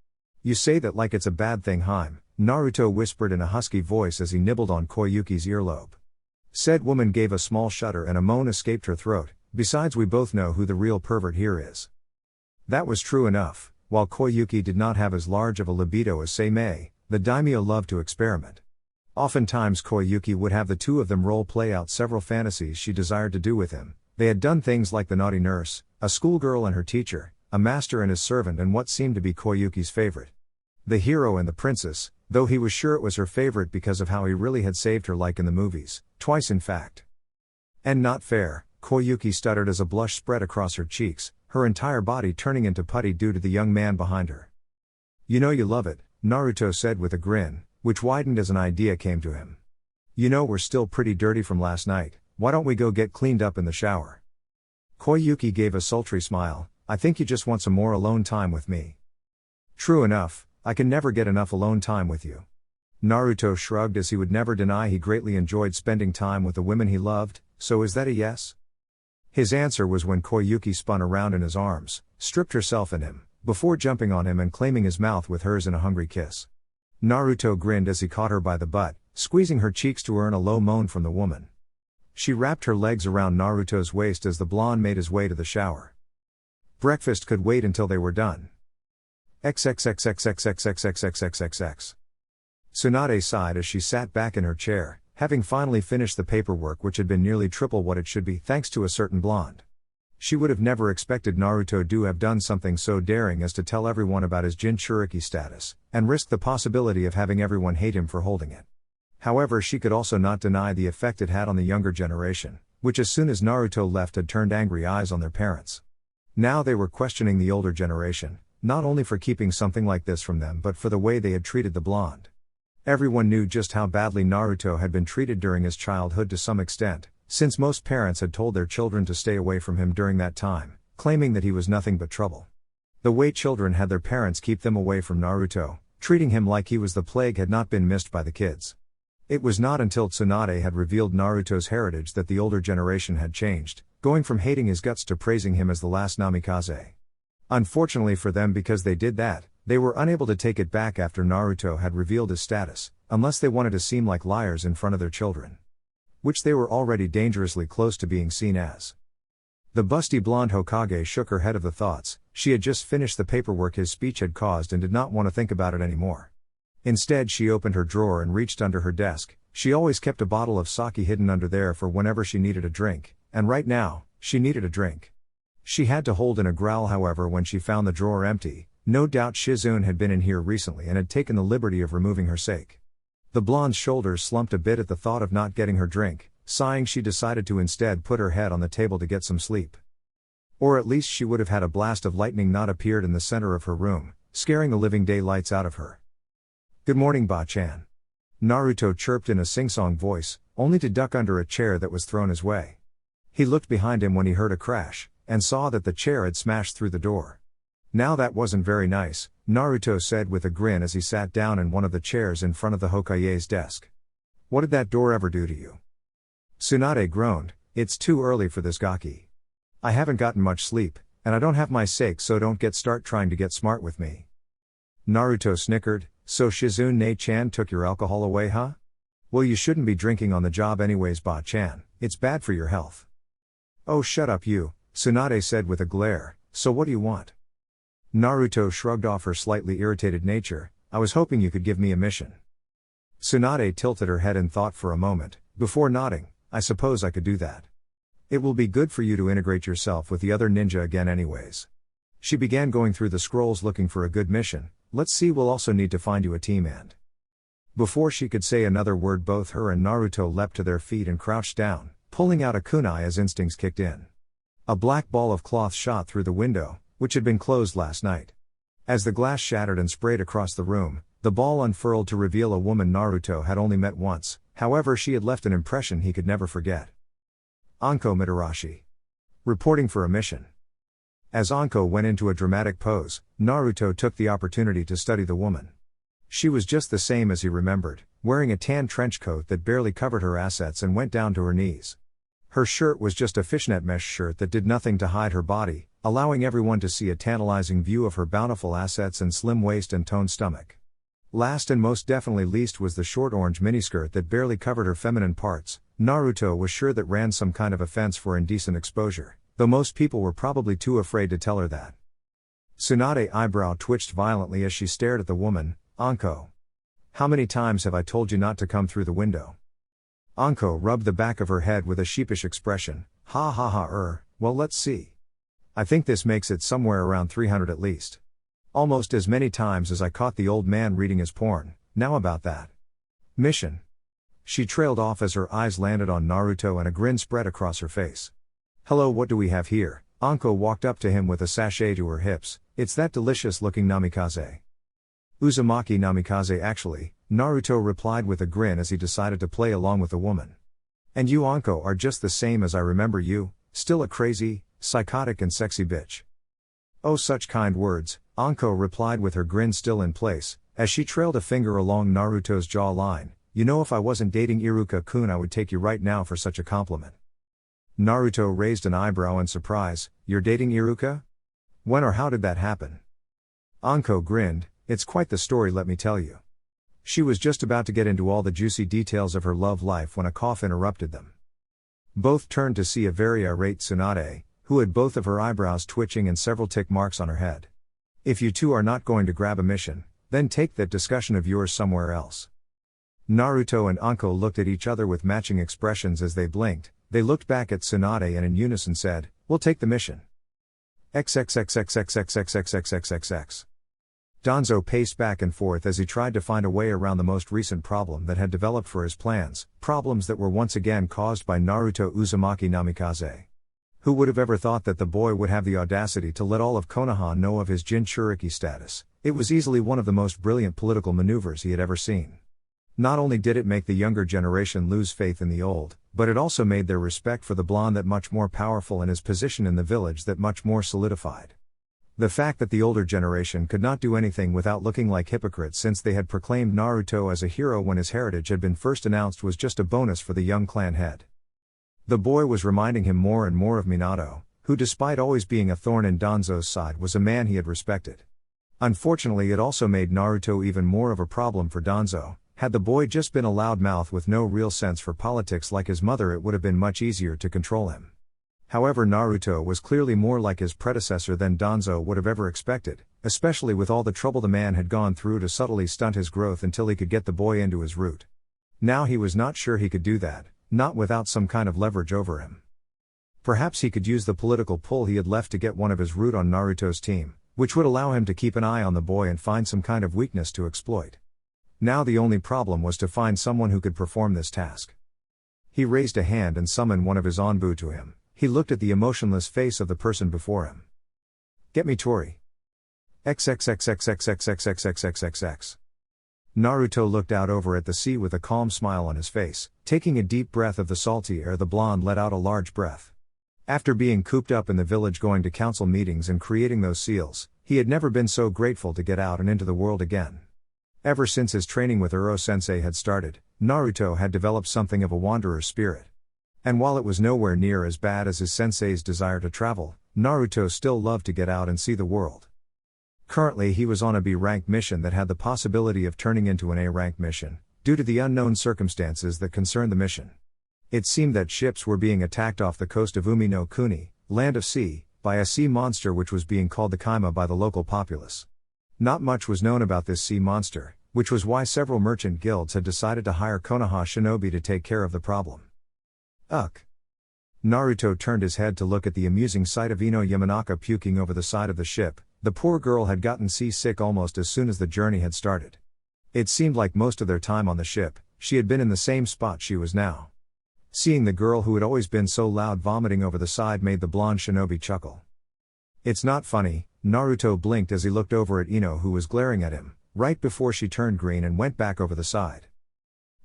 "You say that like it's a bad thing, Hime," Naruto whispered in a husky voice as he nibbled on Koyuki's earlobe. Said woman gave a small shudder and a moan escaped her throat. besides we both know who the real pervert here is. That was true enough. While Koyuki did not have as large of a libido as Seimei, the daimyo loved to experiment. Oftentimes Koyuki would have the two of them role-play out several fantasies she desired to do with him. They had done things like the naughty nurse, a schoolgirl and her teacher, a master and his servant, and what seemed to be Koyuki's favorite, the hero and the princess, though he was sure it was her favorite because of how he really had saved her, like in the movies, twice in fact. And not fair, Koyuki stuttered as a blush spread across her cheeks, her entire body turning into putty due to the young man behind her. "You know you love it," Naruto said with a grin, which widened as an idea came to him. "You know we're still pretty dirty from last night, why don't we go get cleaned up in the shower?" Koyuki gave a sultry smile. "I think you just want some more alone time with me." "True enough, I can never get enough alone time with you." Naruto shrugged, as he would never deny he greatly enjoyed spending time with the women he loved. "So is that a yes?" His answer was when Koyuki spun around in his arms, stripped herself in him, before jumping on him and claiming his mouth with hers in a hungry kiss. Naruto grinned as he caught her by the butt, squeezing her cheeks to earn a low moan from the woman. She wrapped her legs around Naruto's waist as the blonde made his way to the shower. Breakfast could wait until they were done. XXXXXXXXXXXXX. Tsunade sighed as she sat back in her chair, having finally finished the paperwork, which had been nearly triple what it should be thanks to a certain blonde. She would have never expected Naruto to have done something so daring as to tell everyone about his Jinchuriki status, and risk the possibility of having everyone hate him for holding it. However, she could also not deny the effect it had on the younger generation, which as soon as Naruto left had turned angry eyes on their parents. Now they were questioning the older generation, not only for keeping something like this from them but for the way they had treated the blonde. Everyone knew just how badly Naruto had been treated during his childhood to some extent, since most parents had told their children to stay away from him during that time, claiming that he was nothing but trouble. The way children had their parents keep them away from Naruto, treating him like he was the plague, had not been missed by the kids. It was not until Tsunade had revealed Naruto's heritage that the older generation had changed, going from hating his guts to praising him as the last Namikaze. Unfortunately for them, because they did that, they were unable to take it back after Naruto had revealed his status, unless they wanted to seem like liars in front of their children. Which they were already dangerously close to being seen as. The busty blonde Hokage shook her head of the thoughts. She had just finished the paperwork his speech had caused and did not want to think about it anymore. Instead, she opened her drawer and reached under her desk. She always kept a bottle of sake hidden under there for whenever she needed a drink, and right now, she needed a drink. She had to hold in a growl, however, when she found the drawer empty. No doubt Shizune had been in here recently and had taken the liberty of removing her sake. The blonde's shoulders slumped a bit at the thought of not getting her drink. Sighing, she decided to instead put her head on the table to get some sleep. Or at least she would have had a blast of lightning not appeared in the center of her room, scaring the living daylights out of her. "Good morning, Ba-chan." Naruto chirped in a sing-song voice, only to duck under a chair that was thrown his way. He looked behind him when he heard a crash, and saw that the chair had smashed through the door. "Now that wasn't very nice," Naruto said with a grin as he sat down in one of the chairs in front of the Hokage's desk. "What did that door ever do to you?" Tsunade groaned. "It's too early for this gaki. I haven't gotten much sleep, and I don't have my sake, so don't start trying to get smart with me." Naruto snickered. "So Shizune-chan took your alcohol away, huh? Well, you shouldn't be drinking on the job anyways, Ba-chan. It's bad for your health." "Oh, shut up you," Tsunade said with a glare. "So what do you want?" Naruto shrugged off her slightly irritated nature. "I was hoping you could give me a mission." Tsunade tilted her head in thought for a moment, before nodding. "I suppose I could do that. It will be good for you to integrate yourself with the other ninja again anyways." She began going through the scrolls looking for a good mission. "Let's see, we'll also need to find you a team and..." Before she could say another word, both her and Naruto leapt to their feet and crouched down, pulling out a kunai as instincts kicked in. A black ball of cloth shot through the window, which had been closed last night. As the glass shattered and sprayed across the room, the ball unfurled to reveal a woman Naruto had only met once. However, she had left an impression he could never forget. Anko Mitarashi. Reporting for a mission. As Anko went into a dramatic pose, Naruto took the opportunity to study the woman. She was just the same as he remembered, wearing a tan trench coat that barely covered her assets and went down to her knees. Her shirt was just a fishnet mesh shirt that did nothing to hide her body, allowing everyone to see a tantalizing view of her bountiful assets and slim waist and toned stomach. Last and most definitely least was the short orange miniskirt that barely covered her feminine parts. Naruto was sure that ran some kind of offense for indecent exposure, though most people were probably too afraid to tell her that. Tsunade's eyebrow twitched violently as she stared at the woman. Anko. How many times have I told you not to come through the window? Anko rubbed the back of her head with a sheepish expression. Ha ha ha well let's see. I think this makes it somewhere around 300 at least. Almost as many times as I caught the old man reading his porn. Now about that mission. She trailed off as her eyes landed on Naruto and a grin spread across her face. Hello, what do we have here? Anko walked up to him with a sachet to her hips. It's that delicious looking namikaze. Uzumaki namikaze actually, Naruto replied with a grin as he decided to play along with the woman. And you Anko are just the same as I remember you, still a crazy, psychotic and sexy bitch. Oh such kind words, Anko replied with her grin still in place, as she trailed a finger along Naruto's jawline. You know if I wasn't dating Iruka-kun I would take you right now for such a compliment. Naruto raised an eyebrow in surprise. You're dating Iruka? When or how did that happen? Anko grinned. It's quite the story let me tell you. She was just about to get into all the juicy details of her love life when a cough interrupted them. Both turned to see a very irate Tsunade, who had both of her eyebrows twitching and several tick marks on her head. If you two are not going to grab a mission, then take that discussion of yours somewhere else. Naruto and Anko looked at each other with matching expressions as they blinked. They looked back at Tsunade and in unison said, we'll take the mission. XXXXXXXXXXXXX. Danzo paced back and forth as he tried to find a way around the most recent problem that had developed for his plans, problems that were once again caused by Naruto Uzumaki Namikaze. Who would have ever thought that the boy would have the audacity to let all of Konoha know of his Jinchuriki status? It was easily one of the most brilliant political maneuvers he had ever seen. Not only did it make the younger generation lose faith in the old, but it also made their respect for the blonde that much more powerful and his position in the village that much more solidified. The fact that the older generation could not do anything without looking like hypocrites since they had proclaimed Naruto as a hero when his heritage had been first announced was just a bonus for the young clan head. The boy was reminding him more and more of Minato, who despite always being a thorn in Danzo's side was a man he had respected. Unfortunately it also made Naruto even more of a problem for Danzo. Had the boy just been a loudmouth with no real sense for politics like his mother it would have been much easier to control him. However Naruto was clearly more like his predecessor than Danzo would have ever expected, especially with all the trouble the man had gone through to subtly stunt his growth until he could get the boy into his root. Now he was not sure he could do that, not without some kind of leverage over him. Perhaps he could use the political pull he had left to get one of his root on Naruto's team, which would allow him to keep an eye on the boy and find some kind of weakness to exploit. Now the only problem was to find someone who could perform this task. He raised a hand and summoned one of his Anbu to him. He looked at the emotionless face of the person before him. Get me Tori. XXXXXXXXXXXXX. Naruto looked out over at the sea with a calm smile on his face, taking a deep breath of the salty air. The blonde let out a large breath. After being cooped up in the village going to council meetings and creating those seals, he had never been so grateful to get out and into the world again. Ever since his training with Uro-sensei had started, Naruto had developed something of a wanderer's spirit. And while it was nowhere near as bad as his sensei's desire to travel, Naruto still loved to get out and see the world. Currently he was on a B-rank mission that had the possibility of turning into an A-rank mission, due to the unknown circumstances that concerned the mission. It seemed that ships were being attacked off the coast of Umi no Kuni, Land of Sea, by a sea monster which was being called the Kaima by the local populace. Not much was known about this sea monster, which was why several merchant guilds had decided to hire Konoha shinobi to take care of the problem. Naruto turned his head to look at the amusing sight of Ino Yamanaka puking over the side of the ship. The poor girl had gotten seasick almost as soon as the journey had started. It seemed like most of their time on the ship, she had been in the same spot she was now. Seeing the girl who had always been so loud vomiting over the side made the blonde shinobi chuckle. It's not funny, Naruto blinked as he looked over at Ino who was glaring at him, right before she turned green and went back over the side.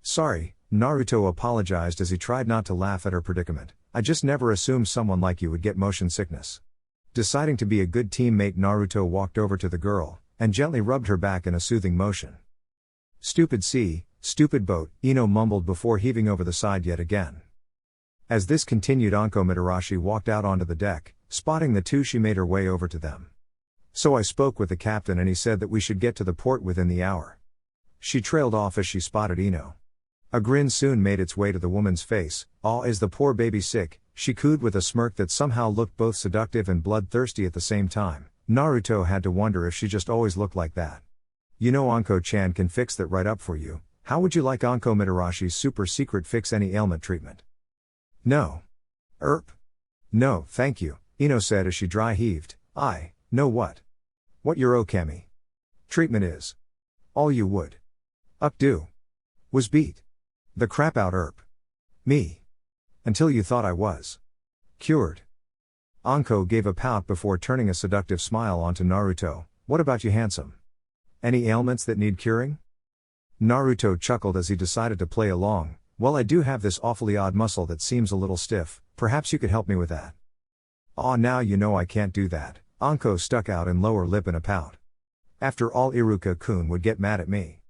Sorry, Naruto apologized as he tried not to laugh at her predicament. I just never assumed someone like you would get motion sickness. Deciding to be a good teammate, Naruto walked over to the girl, and gently rubbed her back in a soothing motion. Stupid sea, stupid boat, Ino mumbled before heaving over the side yet again. As this continued, Anko Mitarashi walked out onto the deck. Spotting the two, she made her way over to them. So I spoke with the captain and he said that we should get to the port within the hour. She trailed off as she spotted Ino. A grin soon made its way to the woman's face. Aw, is the poor baby sick? she cooed with a smirk that somehow looked both seductive and bloodthirsty at the same time. Naruto had to wonder if she just always looked like that. You know Anko-chan can fix that right up for you. How would you like Anko Mitarashi's super secret fix any ailment treatment? No. No, thank you, Ino said as she dry heaved. I know what your okami treatment is. All you would do was beat the crap out me until you thought I was cured. Anko gave a pout before turning a seductive smile onto Naruto. What about you, handsome? Any ailments that need curing? Naruto chuckled as he decided to play along. Well, I do have this awfully odd muscle that seems a little stiff, perhaps you could help me with that. Aw, now you know I can't do that, Anko stuck out in lower lip in a pout. After all, Iruka-kun would get mad at me.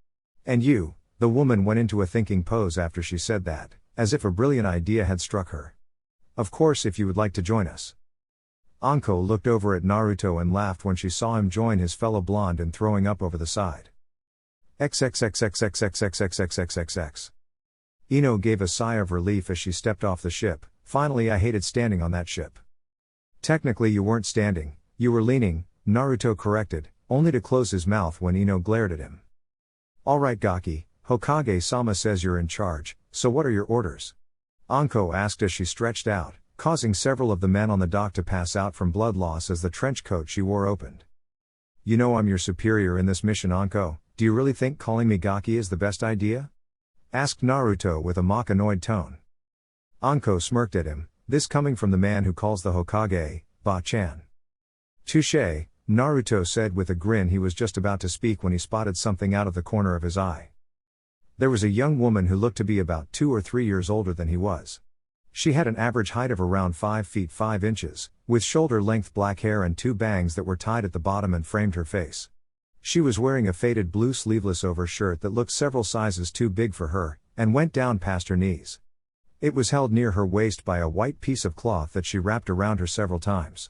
And you, the woman went into a thinking pose after she said that, as if a brilliant idea had struck her. Of course, if you would like to join us. Anko looked over at Naruto and laughed when she saw him join his fellow blonde in throwing up over the side. XXXXXXXXXXXX. Ino gave a sigh of relief as she stepped off the ship. Finally, I hated standing on that ship. Technically you weren't standing, you were leaning, Naruto corrected, only to close his mouth when Ino glared at him. Alright Gaki, Hokage-sama says you're in charge, so what are your orders? Anko asked as she stretched out, causing several of the men on the dock to pass out from blood loss as the trench coat she wore opened. You know I'm your superior in this mission, Anko, do you really think calling me Gaki is the best idea? Asked Naruto with a mock annoyed tone. Anko smirked at him, this coming from the man who calls the Hokage, Ba-chan. Touché, Naruto said with a grin. He was just about to speak when he spotted something out of the corner of his eye. There was a young woman who looked to be about 2 or 3 years older than he was. She had an average height of around 5 feet 5 inches, with shoulder-length black hair and 2 bangs that were tied at the bottom and framed her face. She was wearing a faded blue sleeveless overshirt that looked several sizes too big for her, and went down past her knees. It was held near her waist by a white piece of cloth that she wrapped around her several times.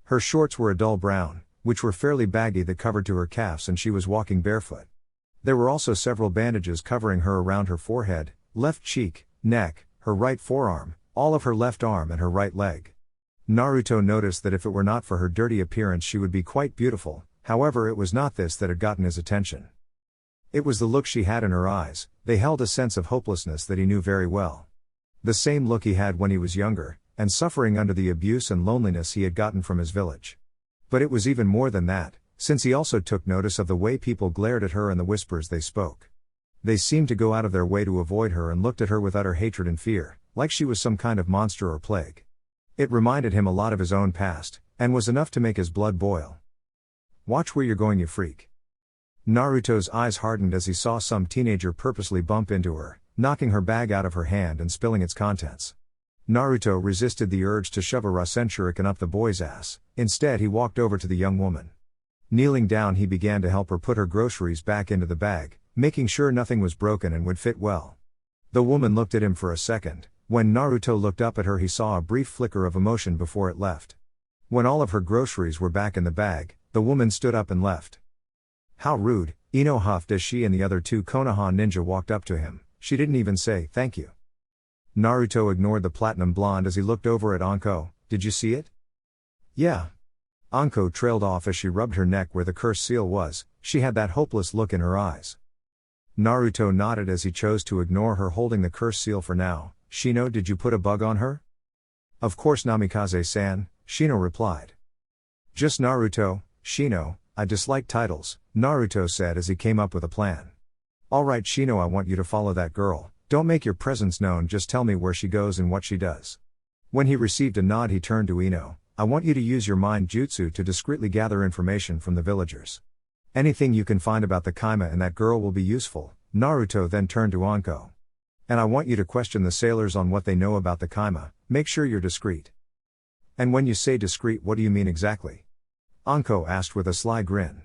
Her shorts were a dull brown, which were fairly baggy that covered to her calves, and she was walking barefoot. There were also several bandages covering her around her forehead, left cheek, neck, her right forearm, all of her left arm and her right leg. Naruto noticed that if it were not for her dirty appearance she would be quite beautiful, however it was not this that had gotten his attention. It was the look she had in her eyes. They held a sense of hopelessness that he knew very well. The same look he had when he was younger, and suffering under the abuse and loneliness he had gotten from his village. But it was even more than that, since he also took notice of the way people glared at her and the whispers they spoke. They seemed to go out of their way to avoid her and looked at her with utter hatred and fear, like she was some kind of monster or plague. It reminded him a lot of his own past, and was enough to make his blood boil. Watch where you're going, you freak. Naruto's eyes hardened as he saw some teenager purposely bump into her, knocking her bag out of her hand and spilling its contents. Naruto resisted the urge to shove a Rasen shuriken up the boy's ass. Instead he walked over to the young woman. Kneeling down he began to help her put her groceries back into the bag, making sure nothing was broken and would fit well. The woman looked at him for a second. When Naruto looked up at her he saw a brief flicker of emotion before it left. When all of her groceries were back in the bag, the woman stood up and left. How rude, Ino huffed as she and the other 2 Konoha ninja walked up to him. She didn't even say thank you. Naruto ignored the platinum blonde as he looked over at Anko. Did you see it? Yeah. Anko trailed off as she rubbed her neck where the curse seal was. She had that hopeless look in her eyes. Naruto nodded as he chose to ignore her holding the curse seal for now. Shino, did you put a bug on her? Of course, Namikaze-san, Shino replied. Just Naruto, Shino, I dislike titles, Naruto said as he came up with a plan. Alright Shino, I want you to follow that girl. Don't make your presence known, just tell me where she goes and what she does. When he received a nod he turned to Ino. I want you to use your mind jutsu to discreetly gather information from the villagers. Anything you can find about the Kaima and that girl will be useful. Naruto then turned to Anko. And I want you to question the sailors on what they know about the Kaima, make sure you're discreet. And when you say discreet, what do you mean exactly? Anko asked with a sly grin.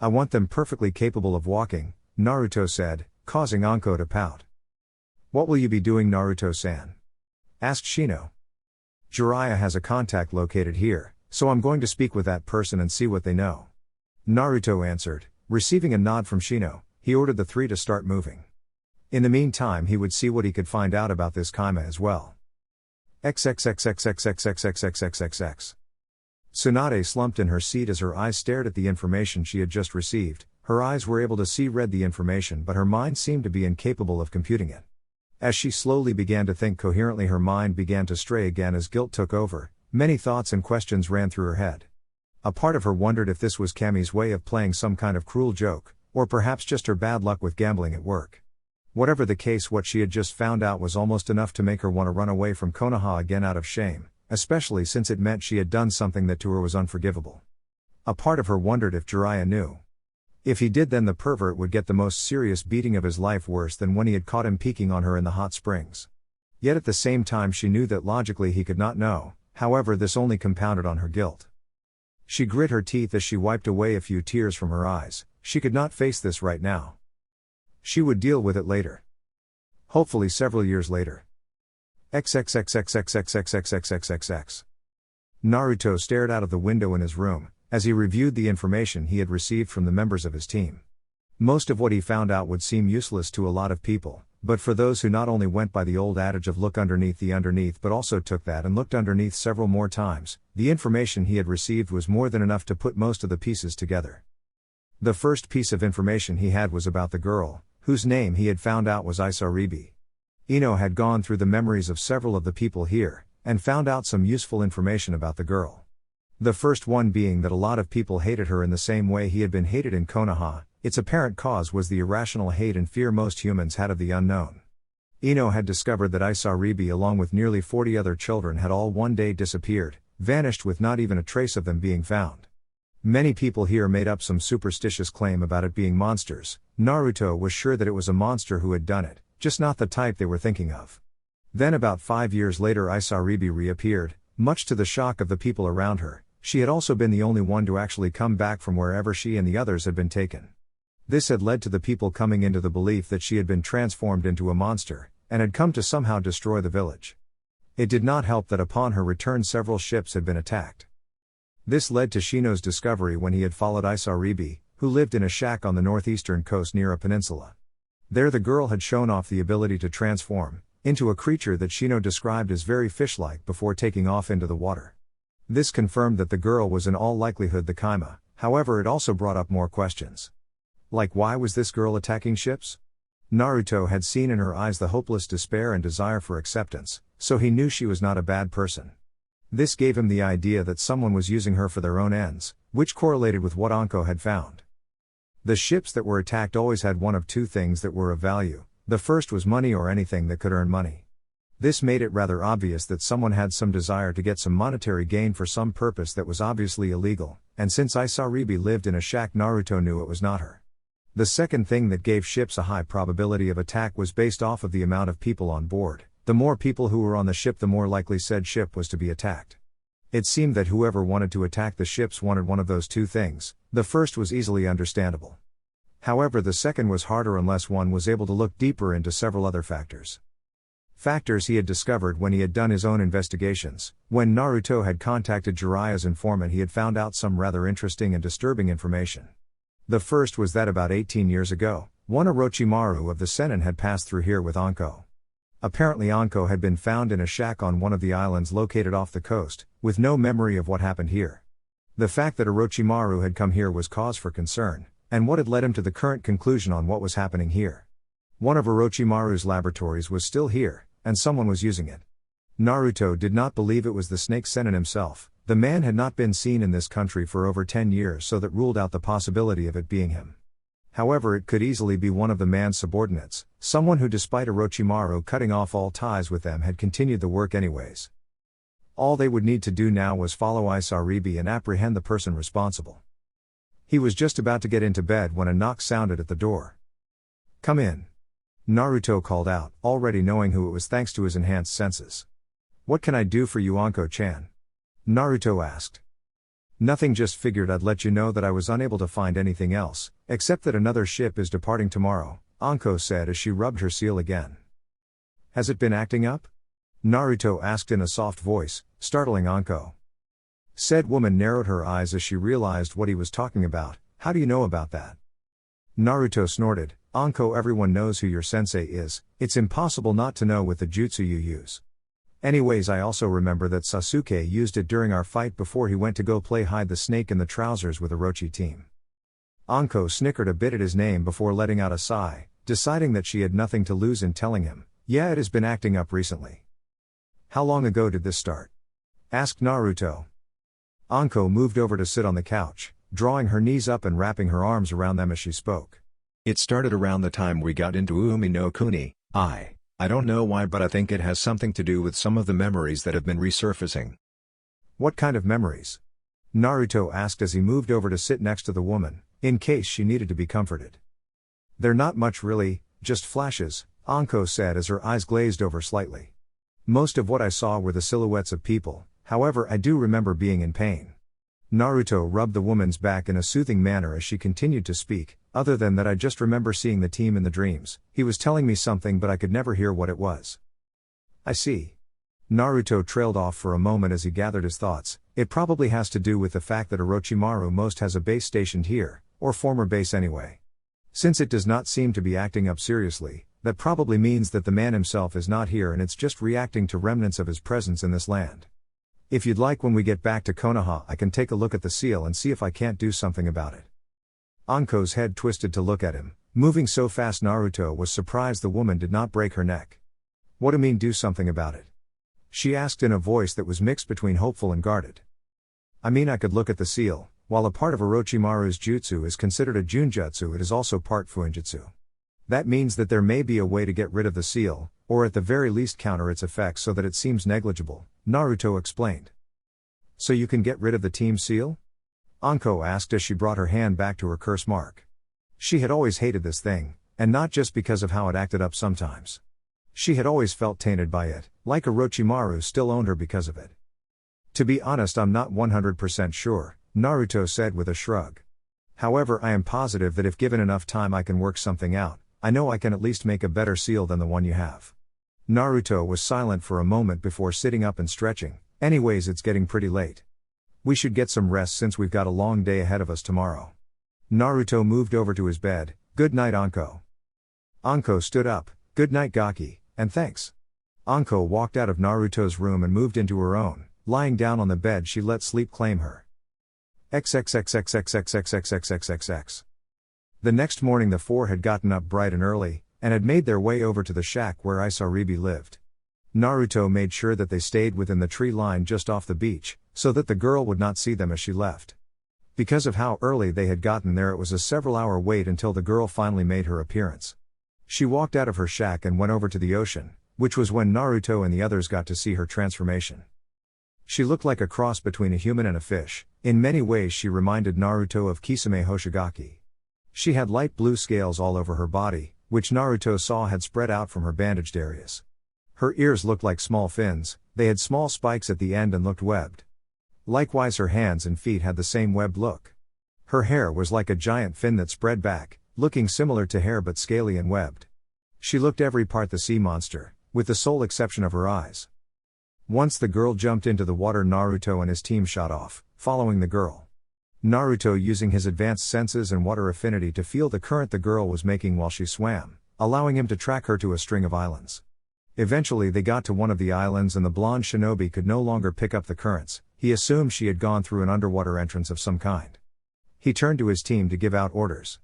I want them perfectly capable of walking, Naruto said, causing Anko to pout. What will you be doing, Naruto-san? Asked Shino. Jiraiya has a contact located here, so I'm going to speak with that person and see what they know. Naruto answered, receiving a nod from Shino. He ordered the 3 to start moving. In the meantime he would see what he could find out about this Kaima as well. XXXXXXXXXXXX. Tsunade slumped in her seat as her eyes stared at the information she had just received. Her eyes were able to see read the information, but her mind seemed to be incapable of computing it. As she slowly began to think coherently, her mind began to stray again as guilt took over. Many thoughts and questions ran through her head. A part of her wondered if this was Kami's way of playing some kind of cruel joke, or perhaps just her bad luck with gambling at work. Whatever the case, what she had just found out was almost enough to make her want to run away from Konoha again out of shame, especially since it meant she had done something that to her was unforgivable. A part of her wondered if Jiraiya knew. If he did, then the pervert would get the most serious beating of his life, worse than when he had caught him peeking on her in the hot springs. Yet at the same time she knew that logically he could not know. However, this only compounded on her guilt. She grit her teeth as she wiped away a few tears from her eyes. She could not face this right now. She would deal with it later. Hopefully several years later. XXXXXXXXXXXX. Naruto stared out of the window in his room as he reviewed the information he had received from the members of his team. Most of what he found out would seem useless to a lot of people, but for those who not only went by the old adage of look underneath the underneath but also took that and looked underneath several more times, the information he had received was more than enough to put most of the pieces together. The first piece of information he had was about the girl, whose name he had found out was Isaribi. Ino had gone through the memories of several of the people here, and found out some useful information about the girl. The first one being that a lot of people hated her in the same way he had been hated in Konoha. Its apparent cause was the irrational hate and fear most humans had of the unknown. Ino had discovered that Isaribi along with nearly 40 other children had all one day disappeared, vanished with not even a trace of them being found. Many people here made up some superstitious claim about it being monsters. Naruto was sure that it was a monster who had done it, just not the type they were thinking of. Then about 5 years later Isaribi reappeared, much to the shock of the people around her. She had also been the only one to actually come back from wherever she and the others had been taken. This had led to the people coming into the belief that she had been transformed into a monster, and had come to somehow destroy the village. It did not help that upon her return several ships had been attacked. This led to Shino's discovery when he had followed Isaribi, who lived in a shack on the northeastern coast near a peninsula. There the girl had shown off the ability to transform into a creature that Shino described as very fish-like before taking off into the water. This confirmed that the girl was in all likelihood the Kaima, however it also brought up more questions. Like, why was this girl attacking ships? Naruto had seen in her eyes the hopeless despair and desire for acceptance, so he knew she was not a bad person. This gave him the idea that someone was using her for their own ends, which correlated with what Anko had found. The ships that were attacked always had one of two things that were of value. The first was money or anything that could earn money. This made it rather obvious that someone had some desire to get some monetary gain for some purpose that was obviously illegal, and since Isaribi lived in a shack Naruto knew it was not her. The second thing that gave ships a high probability of attack was based off of the amount of people on board. The more people who were on the ship the more likely said ship was to be attacked. It seemed that whoever wanted to attack the ships wanted one of those two things. The first was easily understandable. However, the second was harder unless one was able to look deeper into several other factors. Factors he had discovered when he had done his own investigations. When Naruto had contacted Jiraiya's informant, he had found out some rather interesting and disturbing information. The first was that about 18 years ago, one Orochimaru of the Sennin had passed through here with Anko. Apparently Anko had been found in a shack on one of the islands located off the coast, with no memory of what happened here. The fact that Orochimaru had come here was cause for concern, and what had led him to the current conclusion on what was happening here. One of Orochimaru's laboratories was still here, and someone was using it. Naruto did not believe it was the Snake Sennin himself. The man had not been seen in this country for over 10 years, so that ruled out the possibility of it being him. However, it could easily be one of the man's subordinates, someone who despite Orochimaru cutting off all ties with them had continued the work anyways. All they would need to do now was follow Isaribi and apprehend the person responsible. He was just about to get into bed when a knock sounded at the door. "Come in," Naruto called out, already knowing who it was thanks to his enhanced senses. "What can I do for you, Anko-chan?" Naruto asked. "Nothing, just figured I'd let you know that I was unable to find anything else, except that another ship is departing tomorrow," Anko said as she rubbed her seal again. "Has it been acting up?" Naruto asked in a soft voice, startling Anko. Said woman narrowed her eyes as she realized what he was talking about. "How do you know about that?" Naruto snorted. "Anko, everyone knows who your sensei is, it's impossible not to know with the jutsu you use." Anyways, I also remember that Sasuke used it during our fight before he went to go play hide the snake in the trousers with Orochi team. Anko snickered a bit at his name before letting out a sigh, deciding that she had nothing to lose in telling him, yeah, it has been acting up recently. How long ago did this start? Asked Naruto. Anko moved over to sit on the couch, drawing her knees up and wrapping her arms around them as she spoke. It started around the time we got into Umi no Kuni. I don't know why, but I think it has something to do with some of the memories that have been resurfacing. What kind of memories? Naruto asked as he moved over to sit next to the woman, in case she needed to be comforted. They're not much really, just flashes, Anko said as her eyes glazed over slightly. Most of what I saw were the silhouettes of people, however I do remember being in pain. Naruto rubbed the woman's back in a soothing manner as she continued to speak, other than that I just remember seeing the team in the dreams. He was telling me something but I could never hear what it was. I see. Naruto trailed off for a moment as he gathered his thoughts. It probably has to do with the fact that Orochimaru most has a base stationed here, or former base anyway. Since it does not seem to be acting up seriously, that probably means that the man himself is not here and it's just reacting to remnants of his presence in this land. If you'd like, when we get back to Konoha, I can take a look at the seal and see if I can't do something about it. Anko's head twisted to look at him, moving so fast Naruto was surprised the woman did not break her neck. What do you mean do something about it? She asked in a voice that was mixed between hopeful and guarded. I mean, I could look at the seal. While a part of Orochimaru's jutsu is considered a junjutsu, it is also part fuinjutsu. That means that there may be a way to get rid of the seal, or at the very least counter its effects so that it seems negligible, Naruto explained. So you can get rid of the team seal? Anko asked as she brought her hand back to her curse mark. She had always hated this thing, and not just because of how it acted up sometimes. She had always felt tainted by it, like Orochimaru still owned her because of it. To be honest, I'm not 100% sure, Naruto said with a shrug. However, I am positive that if given enough time I can work something out. I know I can at least make a better seal than the one you have. Naruto was silent for a moment before sitting up and stretching. Anyways, it's getting pretty late. We should get some rest since we've got a long day ahead of us tomorrow. Naruto moved over to his bed. Good night, Anko. Anko stood up. Good night, Gaki, and thanks. Anko walked out of Naruto's room and moved into her own. Lying down on the bed, she let sleep claim her. XXXXXXXXXXXX. The next morning the four had gotten up bright and early, and had made their way over to the shack where Isaribi lived. Naruto made sure that they stayed within the tree line just off the beach, so that the girl would not see them as she left. Because of how early they had gotten there, it was a several-hour wait until the girl finally made her appearance. She walked out of her shack and went over to the ocean, which was when Naruto and the others got to see her transformation. She looked like a cross between a human and a fish. In many ways she reminded Naruto of Kisame Hoshigaki. She had light blue scales all over her body, which Naruto saw had spread out from her bandaged areas. Her ears looked like small fins, they had small spikes at the end and looked webbed. Likewise her hands and feet had the same webbed look. Her hair was like a giant fin that spread back, looking similar to hair but scaly and webbed. She looked every part the sea monster, with the sole exception of her eyes. Once the girl jumped into the water, Naruto and his team shot off, following the girl. Naruto using his advanced senses and water affinity to feel the current the girl was making while she swam, allowing him to track her to a string of islands. Eventually they got to one of the islands and the blonde shinobi could no longer pick up the currents. He assumed she had gone through an underwater entrance of some kind. He turned to his team to give out orders.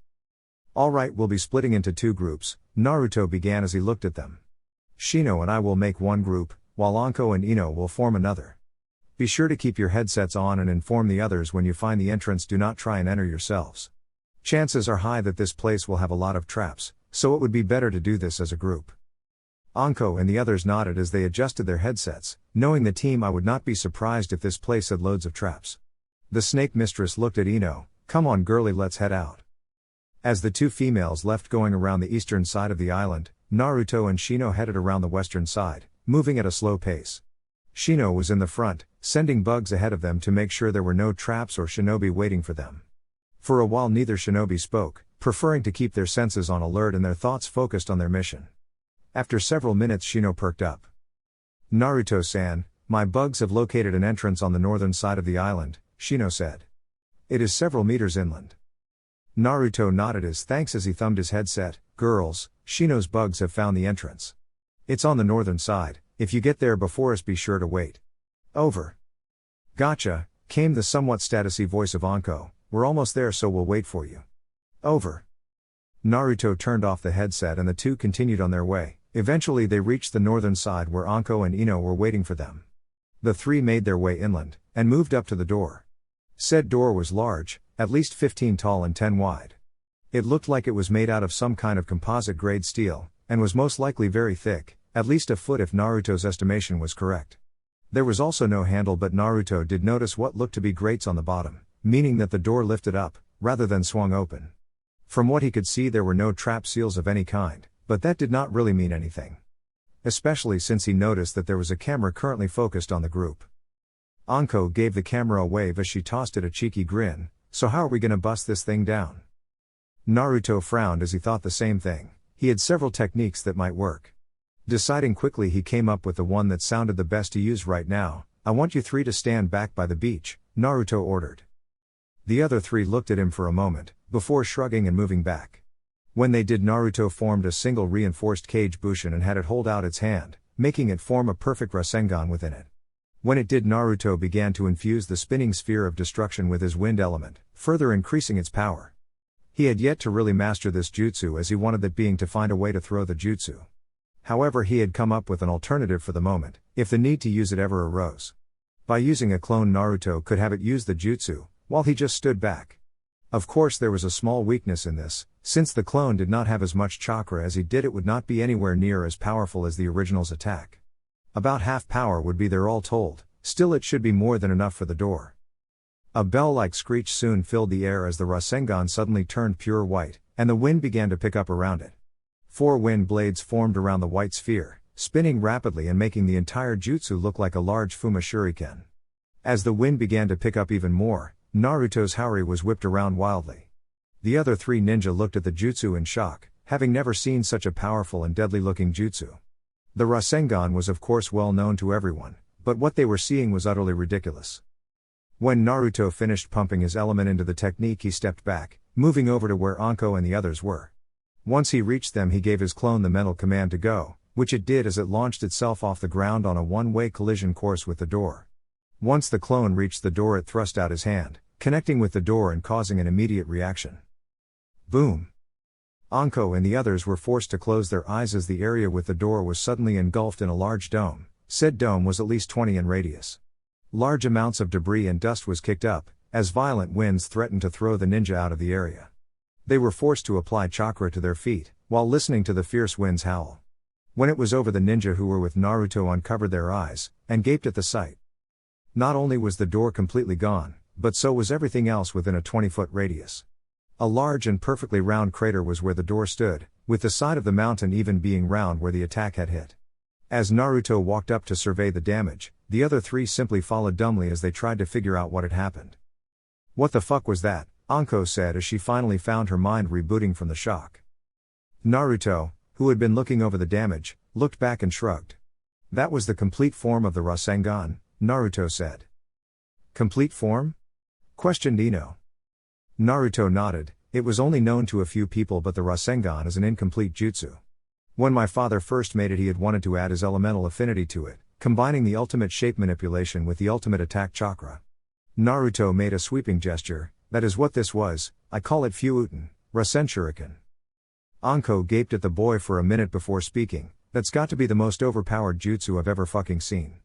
Alright, we'll be splitting into two groups, Naruto began as he looked at them. Shino and I will make one group, while Anko and Ino will form another. Be sure to keep your headsets on and inform the others when you find the entrance. Do not try and enter yourselves. Chances are high that this place will have a lot of traps, so it would be better to do this as a group. Anko and the others nodded as they adjusted their headsets. Knowing the team, I would not be surprised if this place had loads of traps. The snake mistress looked at Ino. Come on girlie, let's head out. As the two females left going around the eastern side of the island, Naruto and Shino headed around the western side, moving at a slow pace. Shino was in the front, sending bugs ahead of them to make sure there were no traps or shinobi waiting for them. For a while neither shinobi spoke, preferring to keep their senses on alert and their thoughts focused on their mission. After several minutes Shino perked up. Naruto-san, my bugs have located an entrance on the northern side of the island, Shino said. It is several meters inland. Naruto nodded his thanks as he thumbed his headset. Girls, Shino's bugs have found the entrance. It's on the northern side. If you get there before us, be sure to wait. Over. Gotcha, came the somewhat statusy voice of Anko. We're almost there, so we'll wait for you. Over. Naruto turned off the headset and the two continued on their way. Eventually they reached the northern side where Anko and Ino were waiting for them. The three made their way inland, and moved up to the door. Said door was large, at least 15 tall and 10 wide. It looked like it was made out of some kind of composite-grade steel, and was most likely very thick, at least a foot if Naruto's estimation was correct. There was also no handle, but Naruto did notice what looked to be grates on the bottom, meaning that the door lifted up, rather than swung open. From what he could see, there were no trap seals of any kind, but that did not really mean anything. Especially since he noticed that there was a camera currently focused on the group. Anko gave the camera a wave as she tossed it a cheeky grin. So how are we gonna bust this thing down? Naruto frowned as he thought the same thing. He had several techniques that might work. Deciding quickly, he came up with the one that sounded the best to use right now. I want you three to stand back by the beach, Naruto ordered. The other three looked at him for a moment, before shrugging and moving back. When they did, Naruto formed a single reinforced cage bushin and had it hold out its hand, making it form a perfect Rasengan within it. When it did, Naruto began to infuse the spinning sphere of destruction with his wind element, further increasing its power. He had yet to really master this jutsu, as he wanted that being to find a way to throw the jutsu. However, he had come up with an alternative for the moment, if the need to use it ever arose. By using a clone, Naruto could have it use the jutsu, while he just stood back. Of course, there was a small weakness in this. Since the clone did not have as much chakra as he did, it would not be anywhere near as powerful as the original's attack. About half power would be there all told, still it should be more than enough for the door. A bell-like screech soon filled the air as the Rasengan suddenly turned pure white, and the wind began to pick up around it. 4 wind blades formed around the white sphere, spinning rapidly and making the entire jutsu look like a large Fuma shuriken. As the wind began to pick up even more, Naruto's Haori was whipped around wildly. The other 3 ninja looked at the jutsu in shock, having never seen such a powerful and deadly-looking jutsu. The Rasengan was of course well known to everyone, but what they were seeing was utterly ridiculous. When Naruto finished pumping his element into the technique, he stepped back, moving over to where Anko and the others were. Once he reached them, he gave his clone the mental command to go, which it did as it launched itself off the ground on a one-way collision course with the door. Once the clone reached the door, it thrust out his hand, connecting with the door and causing an immediate reaction. Boom! Anko and the others were forced to close their eyes as the area with the door was suddenly engulfed in a large dome. Said dome was at least 20 in radius. Large amounts of debris and dust was kicked up, as violent winds threatened to throw the ninja out of the area. They were forced to apply chakra to their feet, while listening to the fierce winds howl. When it was over, the ninja who were with Naruto uncovered their eyes, and gaped at the sight. Not only was the door completely gone, but so was everything else within a 20-foot radius. A large and perfectly round crater was where the door stood, with the side of the mountain even being round where the attack had hit. As Naruto walked up to survey the damage, the other 3 simply followed dumbly as they tried to figure out what had happened. What the fuck was that? Anko said as she finally found her mind rebooting from the shock. Naruto, who had been looking over the damage, looked back and shrugged. That was the complete form of the Rasengan, Naruto said. Complete form? Questioned Ino. Naruto nodded. It was only known to a few people, but the Rasengan is an incomplete jutsu. When my father first made it, he had wanted to add his elemental affinity to it, combining the ultimate shape manipulation with the ultimate attack chakra. Naruto made a sweeping gesture. That is what this was. I call it Fuuten, Rasen Shuriken. Anko gaped at the boy for a minute before speaking. That's got to be the most overpowered jutsu I've ever fucking seen.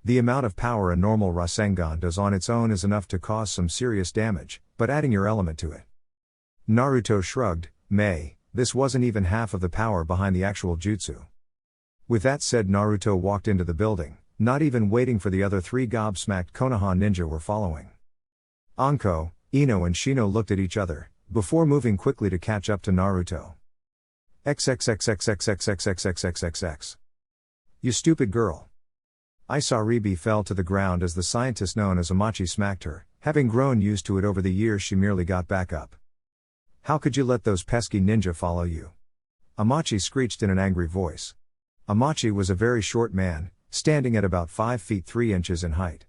The amount of power a normal Rasengan does on its own is enough to cause some serious damage, but adding your element to it. Naruto shrugged. This wasn't even half of the power behind the actual jutsu. With that said, Naruto walked into the building, not even waiting for the other 3 gobsmacked Konoha ninja were following. Anko, Ino and Shino looked at each other, before moving quickly to catch up to Naruto. XXXXXXXXXXXX. You stupid girl. Isaribi fell to the ground as the scientist known as Amachi smacked her. Having grown used to it over the years, she merely got back up. How could you let those pesky ninja follow you? Amachi screeched in an angry voice. Amachi was a very short man, standing at about 5 feet 3 inches in height.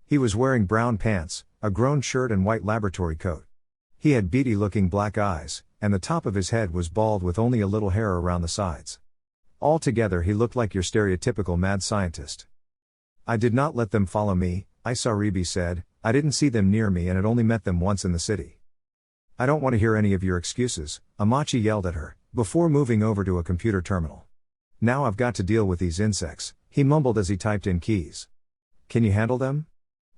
He was wearing brown pants, a grown shirt and white laboratory coat. He had beady-looking black eyes, and the top of his head was bald with only a little hair around the sides. Altogether he looked like your stereotypical mad scientist. I did not let them follow me, Isaribi said. I didn't see them near me and had only met them once in the city. I don't want to hear any of your excuses, Amachi yelled at her, before moving over to a computer terminal. Now I've got to deal with these insects, he mumbled as he typed in keys. Can you handle them?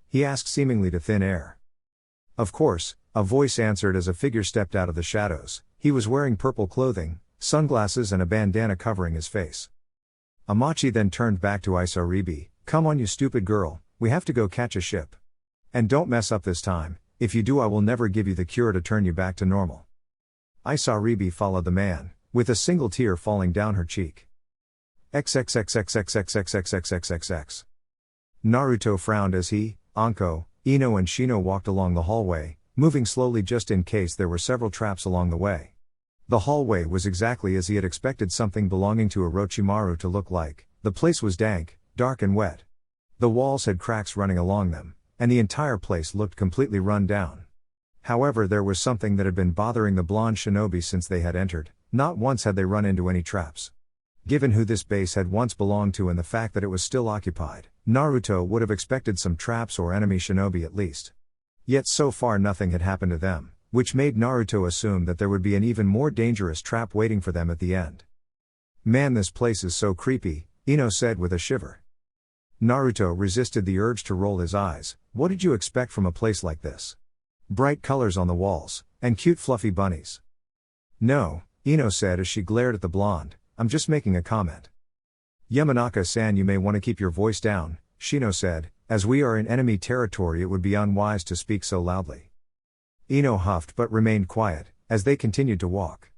He asked seemingly to thin air. Of course, a voice answered as a figure stepped out of the shadows. He was wearing purple clothing, sunglasses and a bandana covering his face. Amachi then turned back to Isaribi. Come on you stupid girl, we have to go catch a ship. And don't mess up this time, if you do I will never give you the cure to turn you back to normal. Isaribi followed the man, with a single tear falling down her cheek. XXXXXXXXXXXXX. Naruto frowned as he, Anko, Ino and Shino walked along the hallway, moving slowly just in case there were several traps along the way. The hallway was exactly as he had expected something belonging to Orochimaru to look like. The place was dank, dark and wet. The walls had cracks running along them, and the entire place looked completely run down. However, there was something that had been bothering the blonde shinobi since they had entered. Not once had they run into any traps. Given who this base had once belonged to and the fact that it was still occupied, Naruto would have expected some traps or enemy shinobi at least. Yet so far nothing had happened to them, which made Naruto assume that there would be an even more dangerous trap waiting for them at the end. Man, this place is so creepy, Ino said with a shiver. Naruto resisted the urge to roll his eyes. What did you expect from a place like this? Bright colors on the walls, and cute fluffy bunnies. No, Ino said as she glared at the blonde, I'm just making a comment. Yamanaka-san, you may want to keep your voice down, Shino said, as we are in enemy territory it would be unwise to speak so loudly. Ino huffed but remained quiet, as they continued to walk.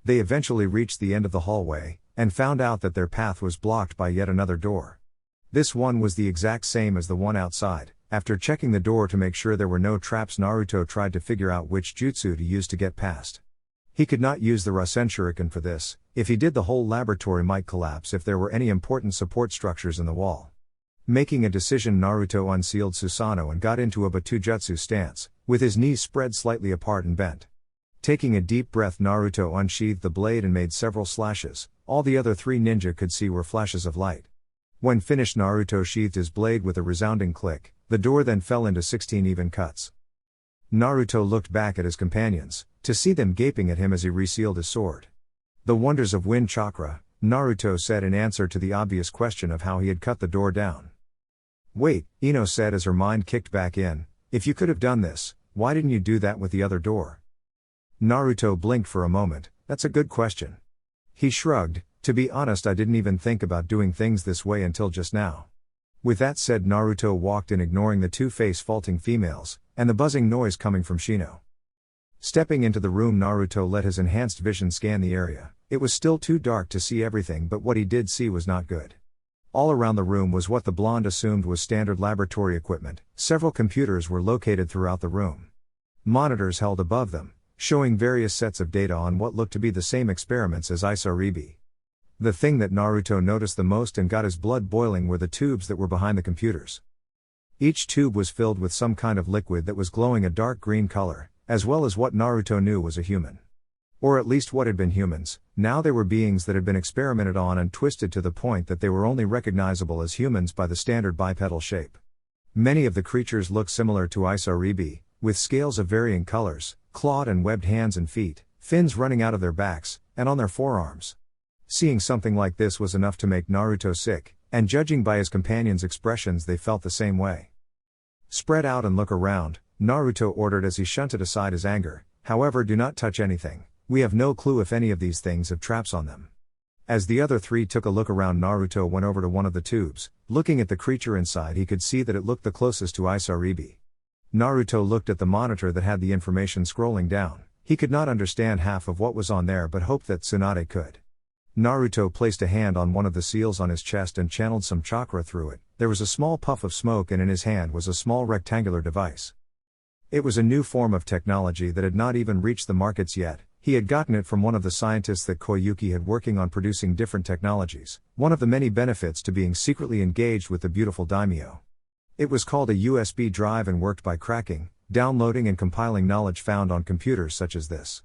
They eventually reached the end of the hallway, and found out that their path was blocked by yet another door. This one was the exact same as the one outside. After checking the door to make sure there were no traps, Naruto tried to figure out which jutsu to use to get past. He could not use the Rasen Shuriken for this. If he did, the whole laboratory might collapse if there were any important support structures in the wall. Making a decision, Naruto unsealed Susanoo and got into a Batujutsu stance, with his knees spread slightly apart and bent. Taking a deep breath, Naruto unsheathed the blade and made several slashes. All the other three ninja could see were flashes of light. When finished, Naruto sheathed his blade with a resounding click. The door then fell into 16 even cuts. Naruto looked back at his companions, to see them gaping at him as he resealed his sword. The wonders of wind chakra, Naruto said in answer to the obvious question of how he had cut the door down. Wait, Ino said as her mind kicked back in, if you could have done this, why didn't you do that with the other door? Naruto blinked for a moment. That's a good question. He shrugged. To be honest, I didn't even think about doing things this way until just now. With that said, Naruto walked in, ignoring the two face-faulting females, and the buzzing noise coming from Shino. Stepping into the room, Naruto let his enhanced vision scan the area. It was still too dark to see everything, but what he did see was not good. All around the room was what the blonde assumed was standard laboratory equipment. Several computers were located throughout the room. Monitors held above them, showing various sets of data on what looked to be the same experiments as Isaribi. The thing that Naruto noticed the most and got his blood boiling were the tubes that were behind the computers. Each tube was filled with some kind of liquid that was glowing a dark green color, as well as what Naruto knew was a human. Or at least what had been humans. Now they were beings that had been experimented on and twisted to the point that they were only recognizable as humans by the standard bipedal shape. Many of the creatures looked similar to Isaribi, with scales of varying colors, clawed and webbed hands and feet, fins running out of their backs, and on their forearms. Seeing something like this was enough to make Naruto sick, and judging by his companions' expressions they felt the same way. Spread out and look around, Naruto ordered as he shunted aside his anger. However, do not touch anything. We have no clue if any of these things have traps on them. As the other three took a look around, Naruto went over to one of the tubes. Looking at the creature inside, he could see that it looked the closest to Isaribi. Naruto looked at the monitor that had the information scrolling down. He could not understand half of what was on there but hoped that Tsunade could. Naruto placed a hand on one of the seals on his chest and channeled some chakra through it. There was a small puff of smoke and in his hand was a small rectangular device. It was a new form of technology that had not even reached the markets yet. He had gotten it from one of the scientists that Koyuki had working on producing different technologies, one of the many benefits to being secretly engaged with the beautiful daimyo. It was called a USB drive and worked by cracking, downloading and compiling knowledge found on computers such as this.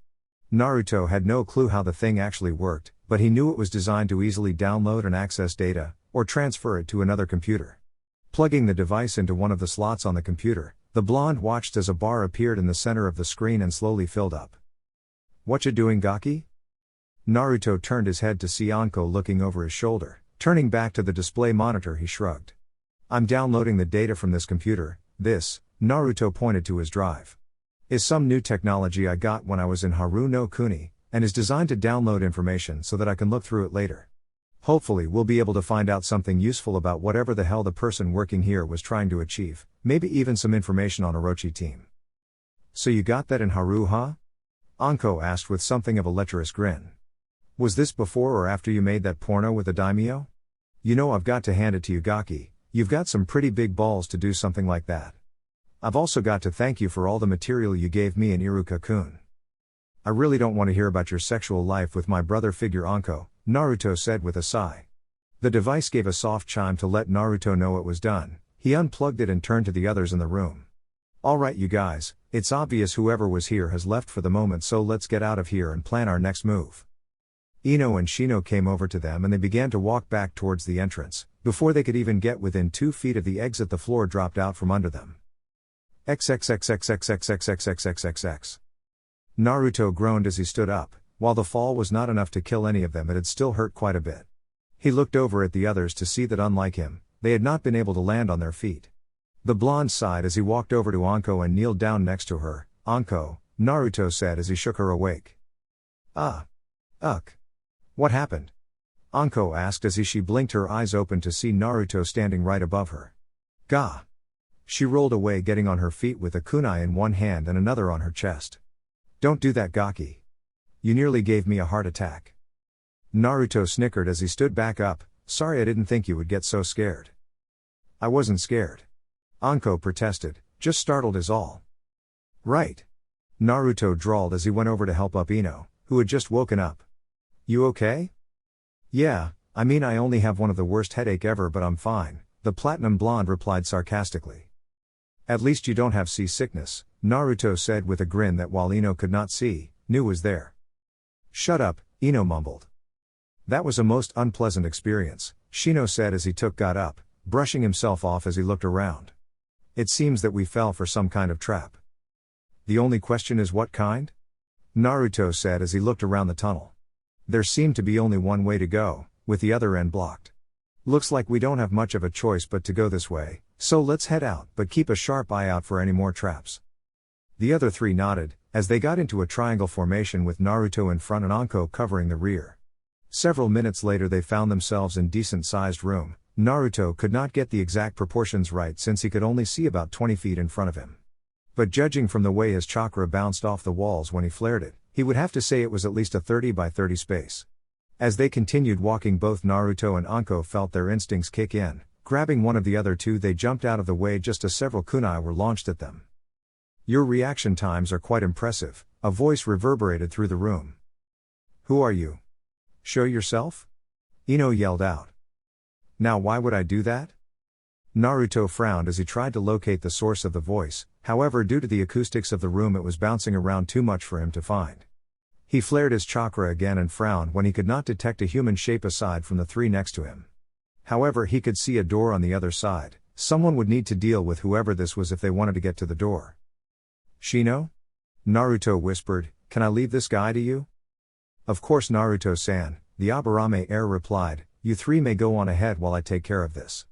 Naruto had no clue how the thing actually worked. but he knew it was designed to easily download and access data, or transfer it to another computer. Plugging the device into one of the slots on the computer, the blonde watched as a bar appeared in the center of the screen and slowly filled up. "Whatcha doing, Gaki?" Naruto turned his head to see Anko looking over his shoulder. Turning back to the display monitor, he shrugged. "I'm downloading the data from this computer. This," Naruto pointed to his drive, "is some new technology I got when I was in Haru no Kuni, and is designed to download information so that I can look through it later. Hopefully we'll be able to find out something useful about whatever the hell the person working here was trying to achieve, maybe even some information on Orochi team." "So you got that in Haru, huh?" Anko asked with something of a lecherous grin. "Was this before or after you made that porno with the daimyo? You know, I've got to hand it to you, Gaki, you've got some pretty big balls to do something like that. I've also got to thank you for all the material you gave me and Iruka-kun." "I really don't want to hear about your sexual life with my brother figure, Anko," Naruto said with a sigh. The device gave a soft chime to let Naruto know it was done. He unplugged it and turned to the others in the room. "Alright you guys, it's obvious whoever was here has left for the moment, so let's get out of here and plan our next move." Ino and Shino came over to them and they began to walk back towards the entrance. Before they could even get within 2 feet of the exit, the floor dropped out from under them. XXXXXXXXXXXX. Naruto groaned as he stood up. While the fall was not enough to kill any of them, it had still hurt quite a bit. He looked over at the others to see that unlike him, they had not been able to land on their feet. The blonde sighed as he walked over to Anko and kneeled down next to her. "Anko," Naruto said as he shook her awake. What happened?" Anko asked as she blinked her eyes open to see Naruto standing right above her. "Gah!" She rolled away, getting on her feet with a kunai in one hand and another on her chest. "Don't do that, Gaki. You nearly gave me a heart attack." Naruto snickered as he stood back up. "Sorry, I didn't think you would get so scared." "I wasn't scared," Anko protested, "just startled is all." "Right," Naruto drawled as he went over to help up Ino, who had just woken up. "You okay?" "Yeah, I mean I only have one of the worst headache ever, but I'm fine," the platinum blonde replied sarcastically. "At least you don't have seasickness," Naruto said with a grin that while Ino could not see, knew was there. "Shut up," Ino mumbled. "That was a most unpleasant experience," Shino said as he got up, brushing himself off as he looked around. "It seems that we fell for some kind of trap." "The only question is what kind?" Naruto said as he looked around the tunnel. There seemed to be only one way to go, with the other end blocked. "Looks like we don't have much of a choice but to go this way, so let's head out, but keep a sharp eye out for any more traps." The other three nodded, as they got into a triangle formation with Naruto in front and Anko covering the rear. Several minutes later they found themselves in decent-sized room. Naruto could not get the exact proportions right since he could only see about 20 feet in front of him. But judging from the way his chakra bounced off the walls when he flared it, he would have to say it was at least a 30 by 30 space. As they continued walking, both Naruto and Anko felt their instincts kick in. Grabbing one of the other two, they jumped out of the way just as several kunai were launched at them. "Your reaction times are quite impressive," a voice reverberated through the room. "Who are you? Show yourself?" Ino yelled out. "Now why would I do that?" Naruto frowned as he tried to locate the source of the voice. However, due to the acoustics of the room, it was bouncing around too much for him to find. He flared his chakra again and frowned when he could not detect a human shape aside from the three next to him. However, he could see a door on the other side. Someone would need to deal with whoever this was if they wanted to get to the door. "Shino?" Naruto whispered, "Can I leave this guy to you?" "Of course, Naruto-san," the Aburame heir replied. "You three may go on ahead while I take care of this."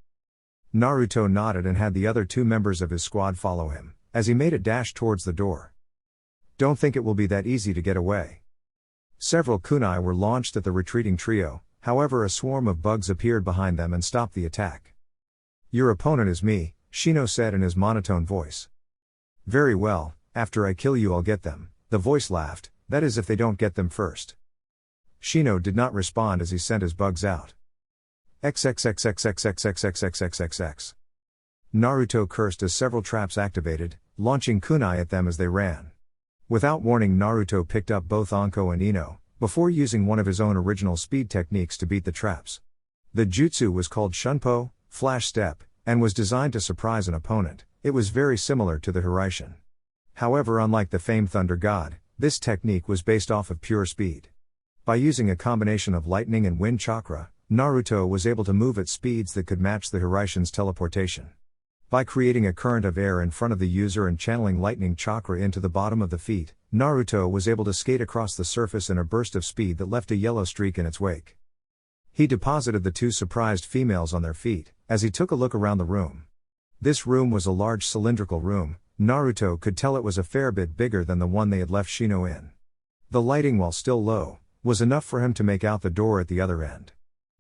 Naruto nodded and had the other two members of his squad follow him, as he made a dash towards the door. "Don't think it will be that easy to get away." Several kunai were launched at the retreating trio, however a swarm of bugs appeared behind them and stopped the attack. "Your opponent is me," Shino said in his monotone voice. "Very well, after I kill you I'll get them," the voice laughed, "that is if they don't get them first." Shino did not respond as he sent his bugs out. XXXXXXXXXXXXX. Naruto cursed as several traps activated, launching kunai at them as they ran. Without warning, Naruto picked up both Anko and Ino, before using one of his own original speed techniques to beat the traps. The jutsu was called Shunpo, Flash Step, and was designed to surprise an opponent. It was very similar to the Hiraishin. However, unlike the famed Thunder God, this technique was based off of pure speed. By using a combination of lightning and wind chakra, Naruto was able to move at speeds that could match the Hiraishin's teleportation. By creating a current of air in front of the user and channeling lightning chakra into the bottom of the feet, Naruto was able to skate across the surface in a burst of speed that left a yellow streak in its wake. He deposited the two surprised females on their feet, as he took a look around the room. This room was a large cylindrical room. Naruto could tell it was a fair bit bigger than the one they had left Shino in. The lighting, while still low, was enough for him to make out the door at the other end.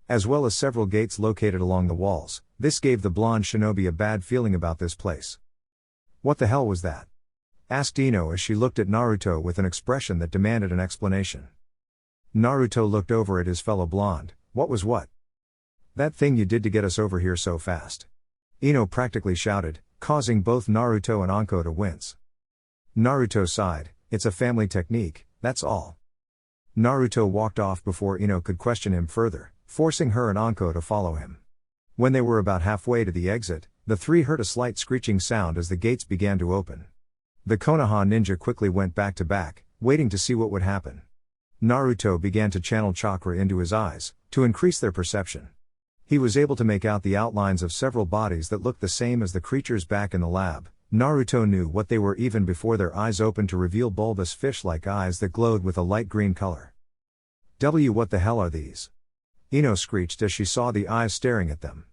As well as several gates located along the walls, this gave the blonde shinobi a bad feeling about this place. "What the hell was that?" asked Ino as she looked at Naruto with an expression that demanded an explanation. Naruto looked over at his fellow blonde. "What was what?" "That thing you did to get us over here so fast," Ino practically shouted, causing both Naruto and Anko to wince. Naruto sighed. "It's a family technique, that's all." Naruto walked off before Ino could question him further, forcing her and Anko to follow him. When they were about halfway to the exit, the three heard a slight screeching sound as the gates began to open. The Konoha ninja quickly went back to back, waiting to see what would happen. Naruto began to channel chakra into his eyes, to increase their perception. He was able to make out the outlines of several bodies that looked the same as the creatures back in the lab. Naruto knew what they were even before their eyes opened to reveal bulbous fish-like eyes that glowed with a light green color. What the hell are these?" Ino screeched as she saw the eyes staring at them.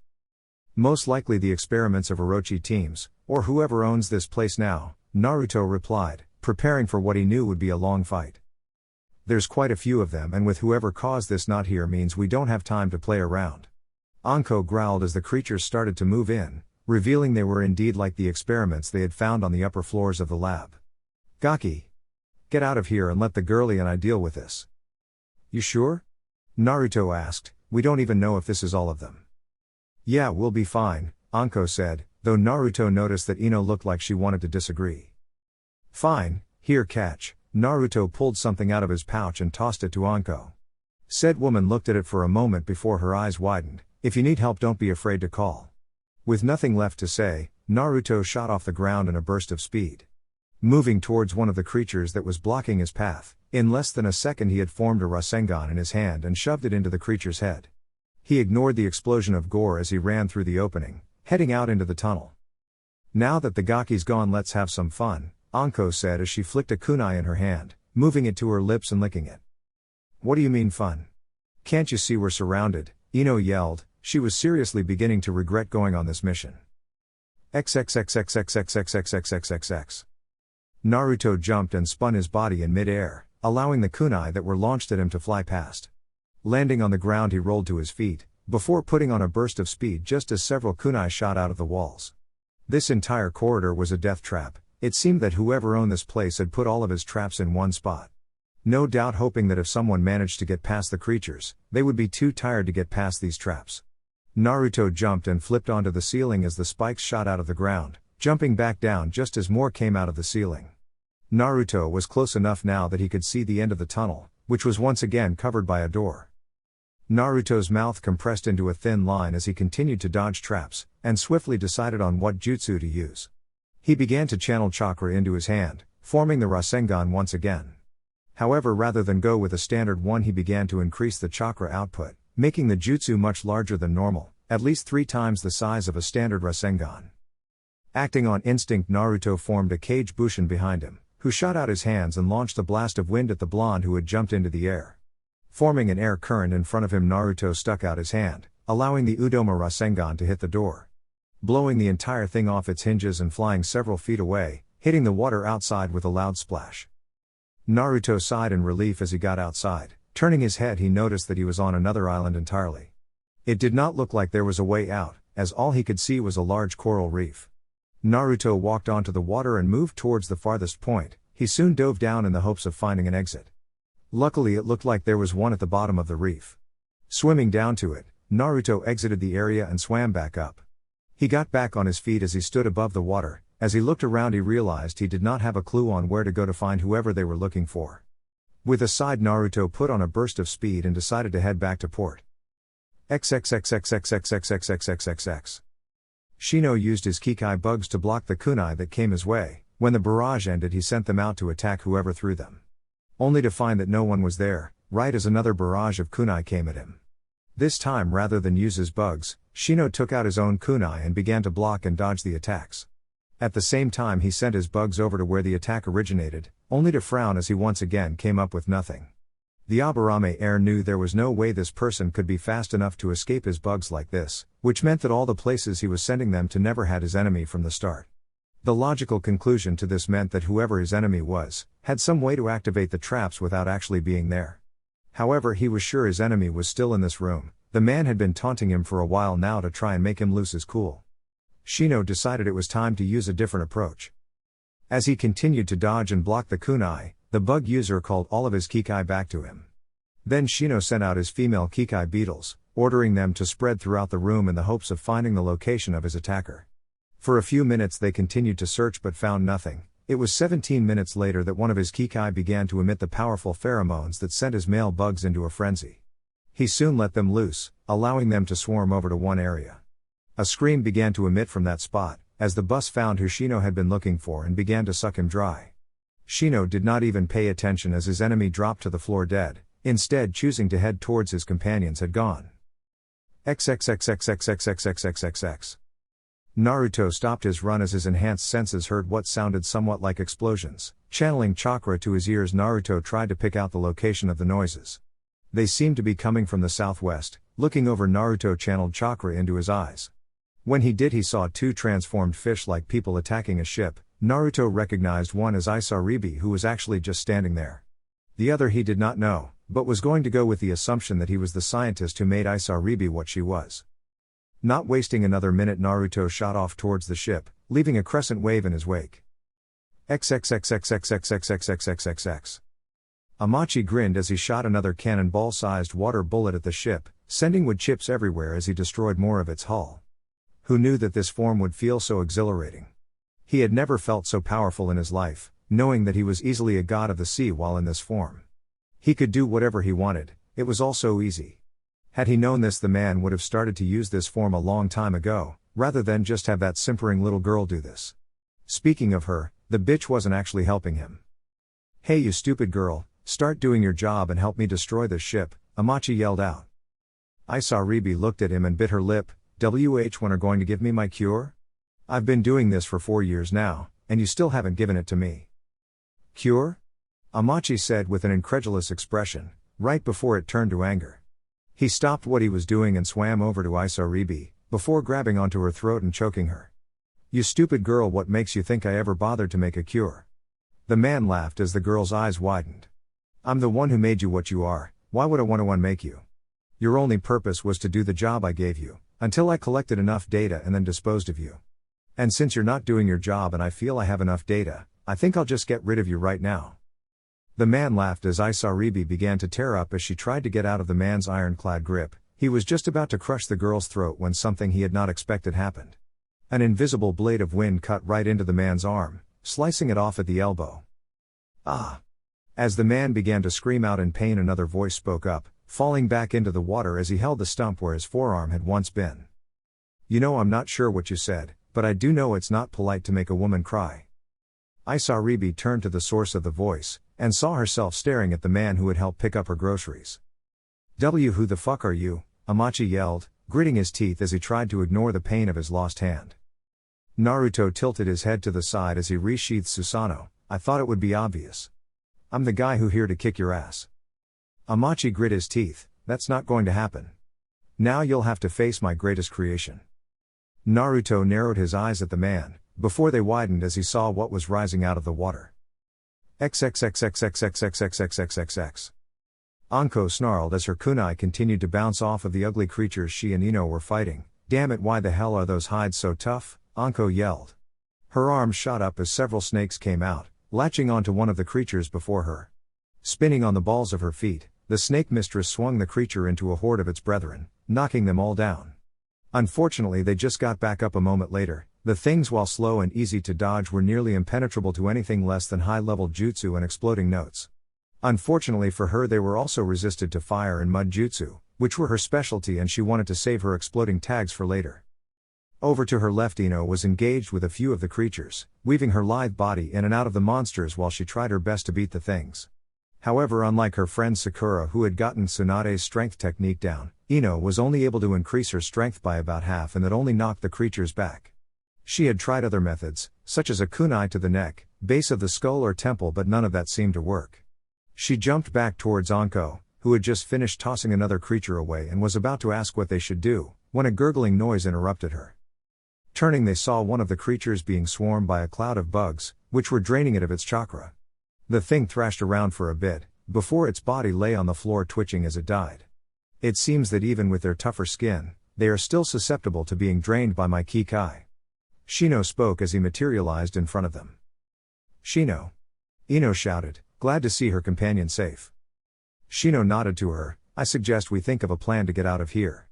"Most likely the experiments of Orochi teams, or whoever owns this place now," Naruto replied, preparing for what he knew would be a long fight. "There's quite a few of them, and with whoever caused this not here means we don't have time to play around." Anko growled as the creatures started to move in, revealing they were indeed like the experiments they had found on the upper floors of the lab. "Gaki! Get out of here and let the girlie and I deal with this." "You sure?" Naruto asked. "We don't even know if this is all of them." "Yeah, we'll be fine," Anko said, though Naruto noticed that Ino looked like she wanted to disagree. "Fine, here catch." Naruto pulled something out of his pouch and tossed it to Anko. Said woman looked at it for a moment before her eyes widened. "If you need help, don't be afraid to call." With nothing left to say, Naruto shot off the ground in a burst of speed. Moving towards one of the creatures that was blocking his path, in less than a second he had formed a Rasengan in his hand and shoved it into the creature's head. He ignored the explosion of gore as he ran through the opening, heading out into the tunnel. "Now that the Gaki's gone, let's have some fun," Anko said as she flicked a kunai in her hand, moving it to her lips and licking it. "What do you mean fun? Can't you see we're surrounded?" Ino yelled. She was seriously beginning to regret going on this mission. XXXXXXXXXXXXX. Naruto jumped and spun his body in mid-air, allowing the kunai that were launched at him to fly past. Landing on the ground, he rolled to his feet, before putting on a burst of speed just as several kunai shot out of the walls. This entire corridor was a death trap. It seemed that whoever owned this place had put all of his traps in one spot. No doubt hoping that if someone managed to get past the creatures, they would be too tired to get past these traps. Naruto jumped and flipped onto the ceiling as the spikes shot out of the ground, jumping back down just as more came out of the ceiling. Naruto was close enough now that he could see the end of the tunnel, which was once again covered by a door. Naruto's mouth compressed into a thin line as he continued to dodge traps, and swiftly decided on what jutsu to use. He began to channel chakra into his hand, forming the Rasengan once again. However, rather than go with a standard one, he began to increase the chakra output, making the jutsu much larger than normal, at least 3 times the size of a standard Rasengan. Acting on instinct, Naruto formed a Kage Bushin behind him, who shot out his hands and launched a blast of wind at the blonde who had jumped into the air. Forming an air current in front of him, Naruto stuck out his hand, allowing the Udoma Rasengan to hit the door. Blowing the entire thing off its hinges and flying several feet away, hitting the water outside with a loud splash. Naruto sighed in relief as he got outside. Turning his head, he noticed that he was on another island entirely. It did not look like there was a way out, as all he could see was a large coral reef. Naruto walked onto the water and moved towards the farthest point. He soon dove down in the hopes of finding an exit. Luckily, it looked like there was one at the bottom of the reef. Swimming down to it, Naruto exited the area and swam back up. He got back on his feet as he stood above the water. As he looked around, he realized he did not have a clue on where to go to find whoever they were looking for. With a sigh, Naruto put on a burst of speed and decided to head back to port. XXXXXXXXXXXXX. Shino used his Kikai bugs to block the kunai that came his way. When the barrage ended, he sent them out to attack whoever threw them. Only to find that no one was there. right as another barrage of kunai came at him. This time, rather than use his bugs, Shino took out his own kunai and began to block and dodge the attacks. At the same time, he sent his bugs over to where the attack originated, only to frown as he once again came up with nothing. The Aburame heir knew there was no way this person could be fast enough to escape his bugs like this, which meant that all the places he was sending them to never had his enemy from the start. The logical conclusion to this meant that whoever his enemy was, had some way to activate the traps without actually being there. However, he was sure his enemy was still in this room. The man had been taunting him for a while now to try and make him lose his cool. Shino decided it was time to use a different approach. As he continued to dodge and block the kunai, the bug user called all of his Kikai back to him. Then Shino sent out his female Kikai beetles, ordering them to spread throughout the room in the hopes of finding the location of his attacker. For a few minutes they continued to search but found nothing. It was 17 minutes later that one of his Kikai began to emit the powerful pheromones that sent his male bugs into a frenzy. He soon let them loose, allowing them to swarm over to one area. A scream began to emit from that spot, as the bus found who Shino had been looking for and began to suck him dry. Shino did not even pay attention as his enemy dropped to the floor dead, instead choosing to head towards his companions had gone. XXXXXXXXXXX. Naruto stopped his run as his enhanced senses heard what sounded somewhat like explosions. Channeling chakra to his ears, Naruto tried to pick out the location of the noises. They seemed to be coming from the southwest. Looking over, Naruto channeled chakra into his eyes. When he did, he saw two transformed fish-like people attacking a ship. Naruto recognized one as Isaribi, who was actually just standing there. The other he did not know, but was going to go with the assumption that he was the scientist who made Isaribi what she was. Not wasting another minute, Naruto shot off towards the ship, leaving a crescent wave in his wake. XXXXXXXXXXXX. Amachi grinned as he shot another cannonball-sized water bullet at the ship, sending wood chips everywhere as he destroyed more of its hull. Who knew that this form would feel so exhilarating? He had never felt so powerful in his life, knowing that he was easily a god of the sea while in this form. He could do whatever he wanted, it was all so easy. Had he known this, the man would have started to use this form a long time ago, rather than just have that simpering little girl do this. Speaking of her, the bitch wasn't actually helping him. "Hey, you stupid girl, start doing your job and help me destroy this ship," Amachi yelled out. Isaribi looked at him and bit her lip. When are going to give me my cure? I've been doing this for 4 years now, and you still haven't given it to me. Cure? Amachi said with an incredulous expression, right before it turned to anger. He stopped what he was doing and swam over to Isaribi, before grabbing onto her throat and choking her. "You stupid girl, what makes you think I ever bothered to make a cure?" The man laughed as the girl's eyes widened. "I'm the one who made you what you are, why would I want to unmake you? Your only purpose was to do the job I gave you, until I collected enough data and then disposed of you. And since you're not doing your job and I feel I have enough data, I think I'll just get rid of you right now." The man laughed as Isaribi began to tear up as she tried to get out of the man's ironclad grip. He was just about to crush the girl's throat when something he had not expected happened. An invisible blade of wind cut right into the man's arm, slicing it off at the elbow. "Ah!" As the man began to scream out in pain, another voice spoke up, falling back into the water as he held the stump where his forearm had once been. "You know, I'm not sure what you said, but I do know it's not polite to make a woman cry." Isaribi turned to the source of the voice, and saw herself staring at the man who had helped pick up her groceries. Who the fuck are you?" Amachi yelled, gritting his teeth as he tried to ignore the pain of his lost hand. Naruto tilted his head to the side as he resheathed Susanoo. "I thought it would be obvious. I'm the guy who here to kick your ass." Amachi grit his teeth. "That's not going to happen. Now you'll have to face my greatest creation." Naruto narrowed his eyes at the man, before they widened as he saw what was rising out of the water. XXXXXXXXXXXX. Anko snarled as her kunai continued to bounce off of the ugly creatures she and Ino were fighting. "Damn it, why the hell are those hides so tough?" Anko yelled. Her arms shot up as several snakes came out, latching onto one of the creatures before her. Spinning on the balls of her feet, the snake mistress swung the creature into a horde of its brethren, knocking them all down. Unfortunately, they just got back up a moment later. The things, while slow and easy to dodge, were nearly impenetrable to anything less than high-level jutsu and exploding notes. Unfortunately for her, they were also resisted to fire and mud jutsu, which were her specialty, and she wanted to save her exploding tags for later. Over to her left, Ino was engaged with a few of the creatures, weaving her lithe body in and out of the monsters while she tried her best to beat the things. However, unlike her friend Sakura who had gotten Tsunade's strength technique down, Ino was only able to increase her strength by about half, and that only knocked the creatures back. She had tried other methods, such as a kunai to the neck, base of the skull or temple, but none of that seemed to work. She jumped back towards Anko, who had just finished tossing another creature away and was about to ask what they should do, when a gurgling noise interrupted her. Turning, they saw one of the creatures being swarmed by a cloud of bugs, which were draining it of its chakra. The thing thrashed around for a bit, before its body lay on the floor twitching as it died. It seems that even with their tougher skin, they are still susceptible to being drained by my Kikai. Shino spoke as he materialized in front of them. Shino. Ino shouted, glad to see her companion safe. Shino nodded to her. I suggest we think of a plan to get out of here.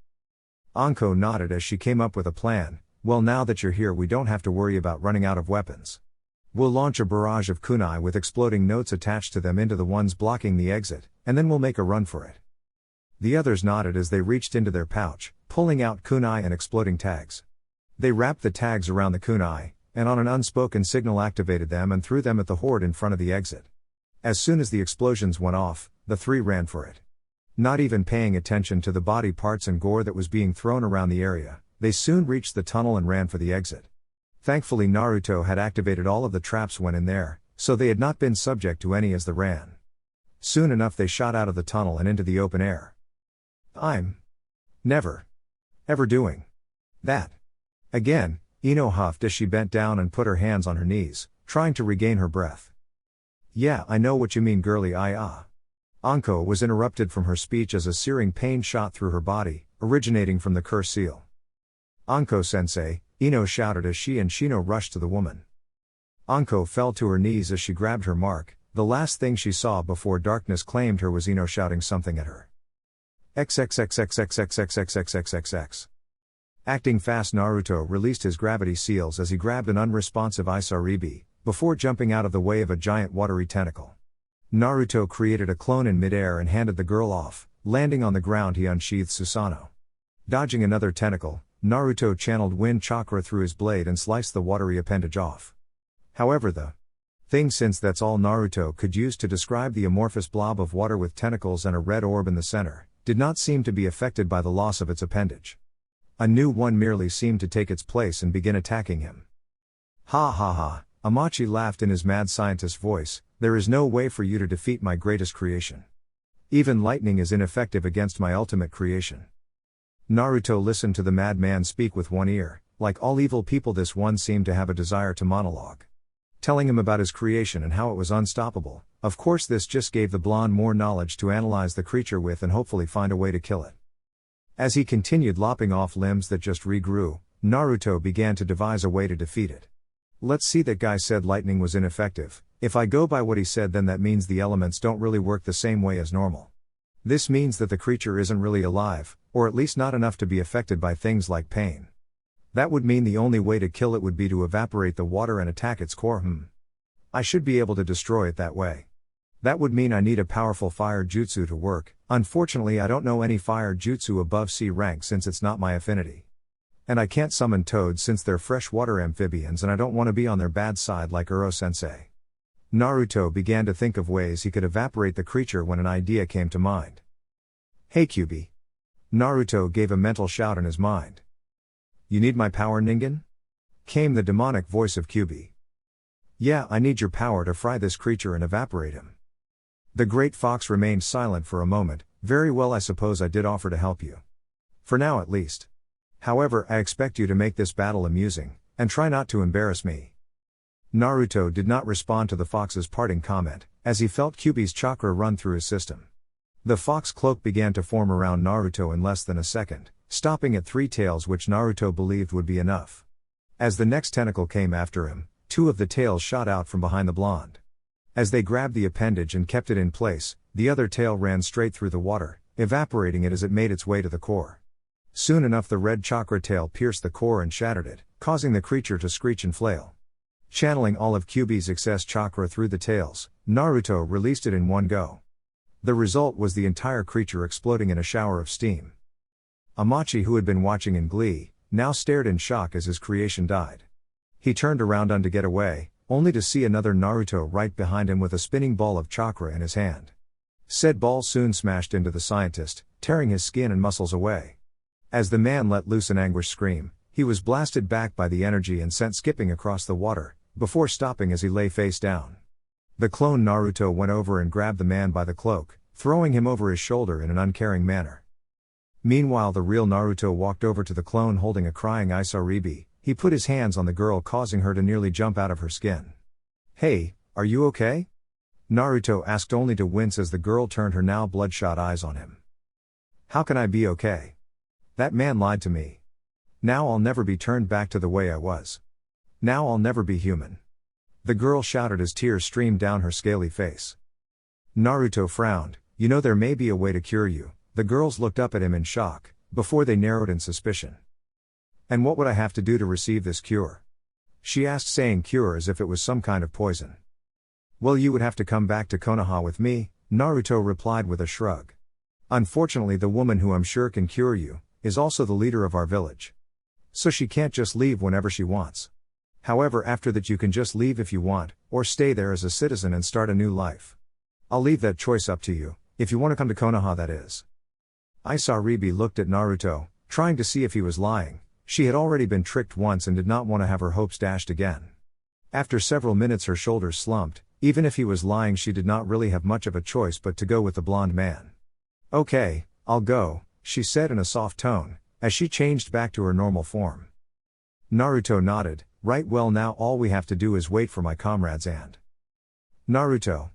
Anko nodded as she came up with a plan. Well, now that you're here, we don't have to worry about running out of weapons. We'll launch a barrage of kunai with exploding notes attached to them into the ones blocking the exit, and then we'll make a run for it. The others nodded as they reached into their pouch, pulling out kunai and exploding tags. They wrapped the tags around the kunai, and on an unspoken signal activated them and threw them at the horde in front of the exit. As soon as the explosions went off, the three ran for it. Not even paying attention to the body parts and gore that was being thrown around the area, they soon reached the tunnel and ran for the exit. Thankfully, Naruto had activated all of the traps when in there, so they had not been subject to any as they ran. Soon enough they shot out of the tunnel and into the open air. I'm never ever doing that again, Ino huffed as she bent down and put her hands on her knees, trying to regain her breath. Yeah, I know what you mean, girly. Anko was interrupted from her speech as a searing pain shot through her body, originating from the curse seal. Anko-sensei, Ino shouted as she and Shino rushed to the woman. Anko fell to her knees as she grabbed her mark. The last thing she saw before darkness claimed her was Ino shouting something at her. XXXXXXXXXXXXX. Acting fast, Naruto released his gravity seals as he grabbed an unresponsive Isaribi, before jumping out of the way of a giant watery tentacle. Naruto created a clone in midair and handed the girl off. Landing on the ground, he unsheathed Susanoo. Dodging another tentacle, Naruto channeled wind chakra through his blade and sliced the watery appendage off. However, the thing, since that's all Naruto could use to describe the amorphous blob of water with tentacles and a red orb in the center, did not seem to be affected by the loss of its appendage. A new one merely seemed to take its place and begin attacking him. Ha ha ha, Amachi laughed in his mad scientist voice, there is no way for you to defeat my greatest creation. Even lightning is ineffective against my ultimate creation. Naruto listened to the madman speak with one ear. Like all evil people, this one seemed to have a desire to monologue. Telling him about his creation and how it was unstoppable. Of course, this just gave the blonde more knowledge to analyze the creature with and hopefully find a way to kill it. As he continued lopping off limbs that just regrew, Naruto began to devise a way to defeat it. Let's see, that guy said lightning was ineffective. If I go by what he said, then that means the elements don't really work the same way as normal. This means that the creature isn't really alive, or at least not enough to be affected by things like pain. That would mean the only way to kill it would be to evaporate the water and attack its core. I should be able to destroy it that way. That would mean I need a powerful fire jutsu to work. Unfortunately, I don't know any fire jutsu above C rank since it's not my affinity. And I can't summon toads since they're freshwater amphibians, and I don't want to be on their bad side like Uro-sensei. Naruto began to think of ways he could evaporate the creature when an idea came to mind. Hey Kyuubi. Naruto gave a mental shout in his mind. You need my power, Ningen? Came the demonic voice of Kyuubi. Yeah, I need your power to fry this creature and evaporate him. The great fox remained silent for a moment. Very well, I suppose I did offer to help you. For now at least. However, I expect you to make this battle amusing, and try not to embarrass me. Naruto did not respond to the fox's parting comment, as he felt Kyuubi's chakra run through his system. The fox cloak began to form around Naruto in less than a second, stopping at 3 tails, which Naruto believed would be enough. As the next tentacle came after him, 2 of the tails shot out from behind the blonde. As they grabbed the appendage and kept it in place, the other tail ran straight through the water, evaporating it as it made its way to the core. Soon enough, the red chakra tail pierced the core and shattered it, causing the creature to screech and flail. Channeling all of Kyuubi's excess chakra through the tails, Naruto released it in one go. The result was the entire creature exploding in a shower of steam. Amachi, who had been watching in glee, now stared in shock as his creation died. He turned around to get away, only to see another Naruto right behind him with a spinning ball of chakra in his hand. Said ball soon smashed into the scientist, tearing his skin and muscles away. As the man let loose an anguished scream, he was blasted back by the energy and sent skipping across the water, before stopping as he lay face down. The clone Naruto went over and grabbed the man by the cloak, throwing him over his shoulder in an uncaring manner. Meanwhile, the real Naruto walked over to the clone holding a crying Isaribi. He put his hands on the girl, causing her to nearly jump out of her skin. "Hey, are you okay?" Naruto asked, only to wince as the girl turned her now bloodshot eyes on him. "How can I be okay? That man lied to me. Now I'll never be turned back to the way I was. Now I'll never be human." The girl shouted as tears streamed down her scaly face. Naruto frowned. "You know there may be a way to cure you." The girls looked up at him in shock, before they narrowed in suspicion. "And what would I have to do to receive this cure?" she asked, saying cure as if it was some kind of poison. "Well, you would have to come back to Konoha with me," Naruto replied with a shrug. "Unfortunately, the woman who I'm sure can cure you is also the leader of our village. So she can't just leave whenever she wants. However, after that you can just leave if you want, or stay there as a citizen and start a new life. I'll leave that choice up to you, if you want to come to Konoha, that is." Isaribi looked at Naruto, trying to see if he was lying. She had already been tricked once and did not want to have her hopes dashed again. After several minutes her shoulders slumped. Even if he was lying, she did not really have much of a choice but to go with the blonde man. "Okay, I'll go," she said in a soft tone, as she changed back to her normal form. Naruto nodded. "Right, well, now all we have to do is wait for my comrades and Naruto."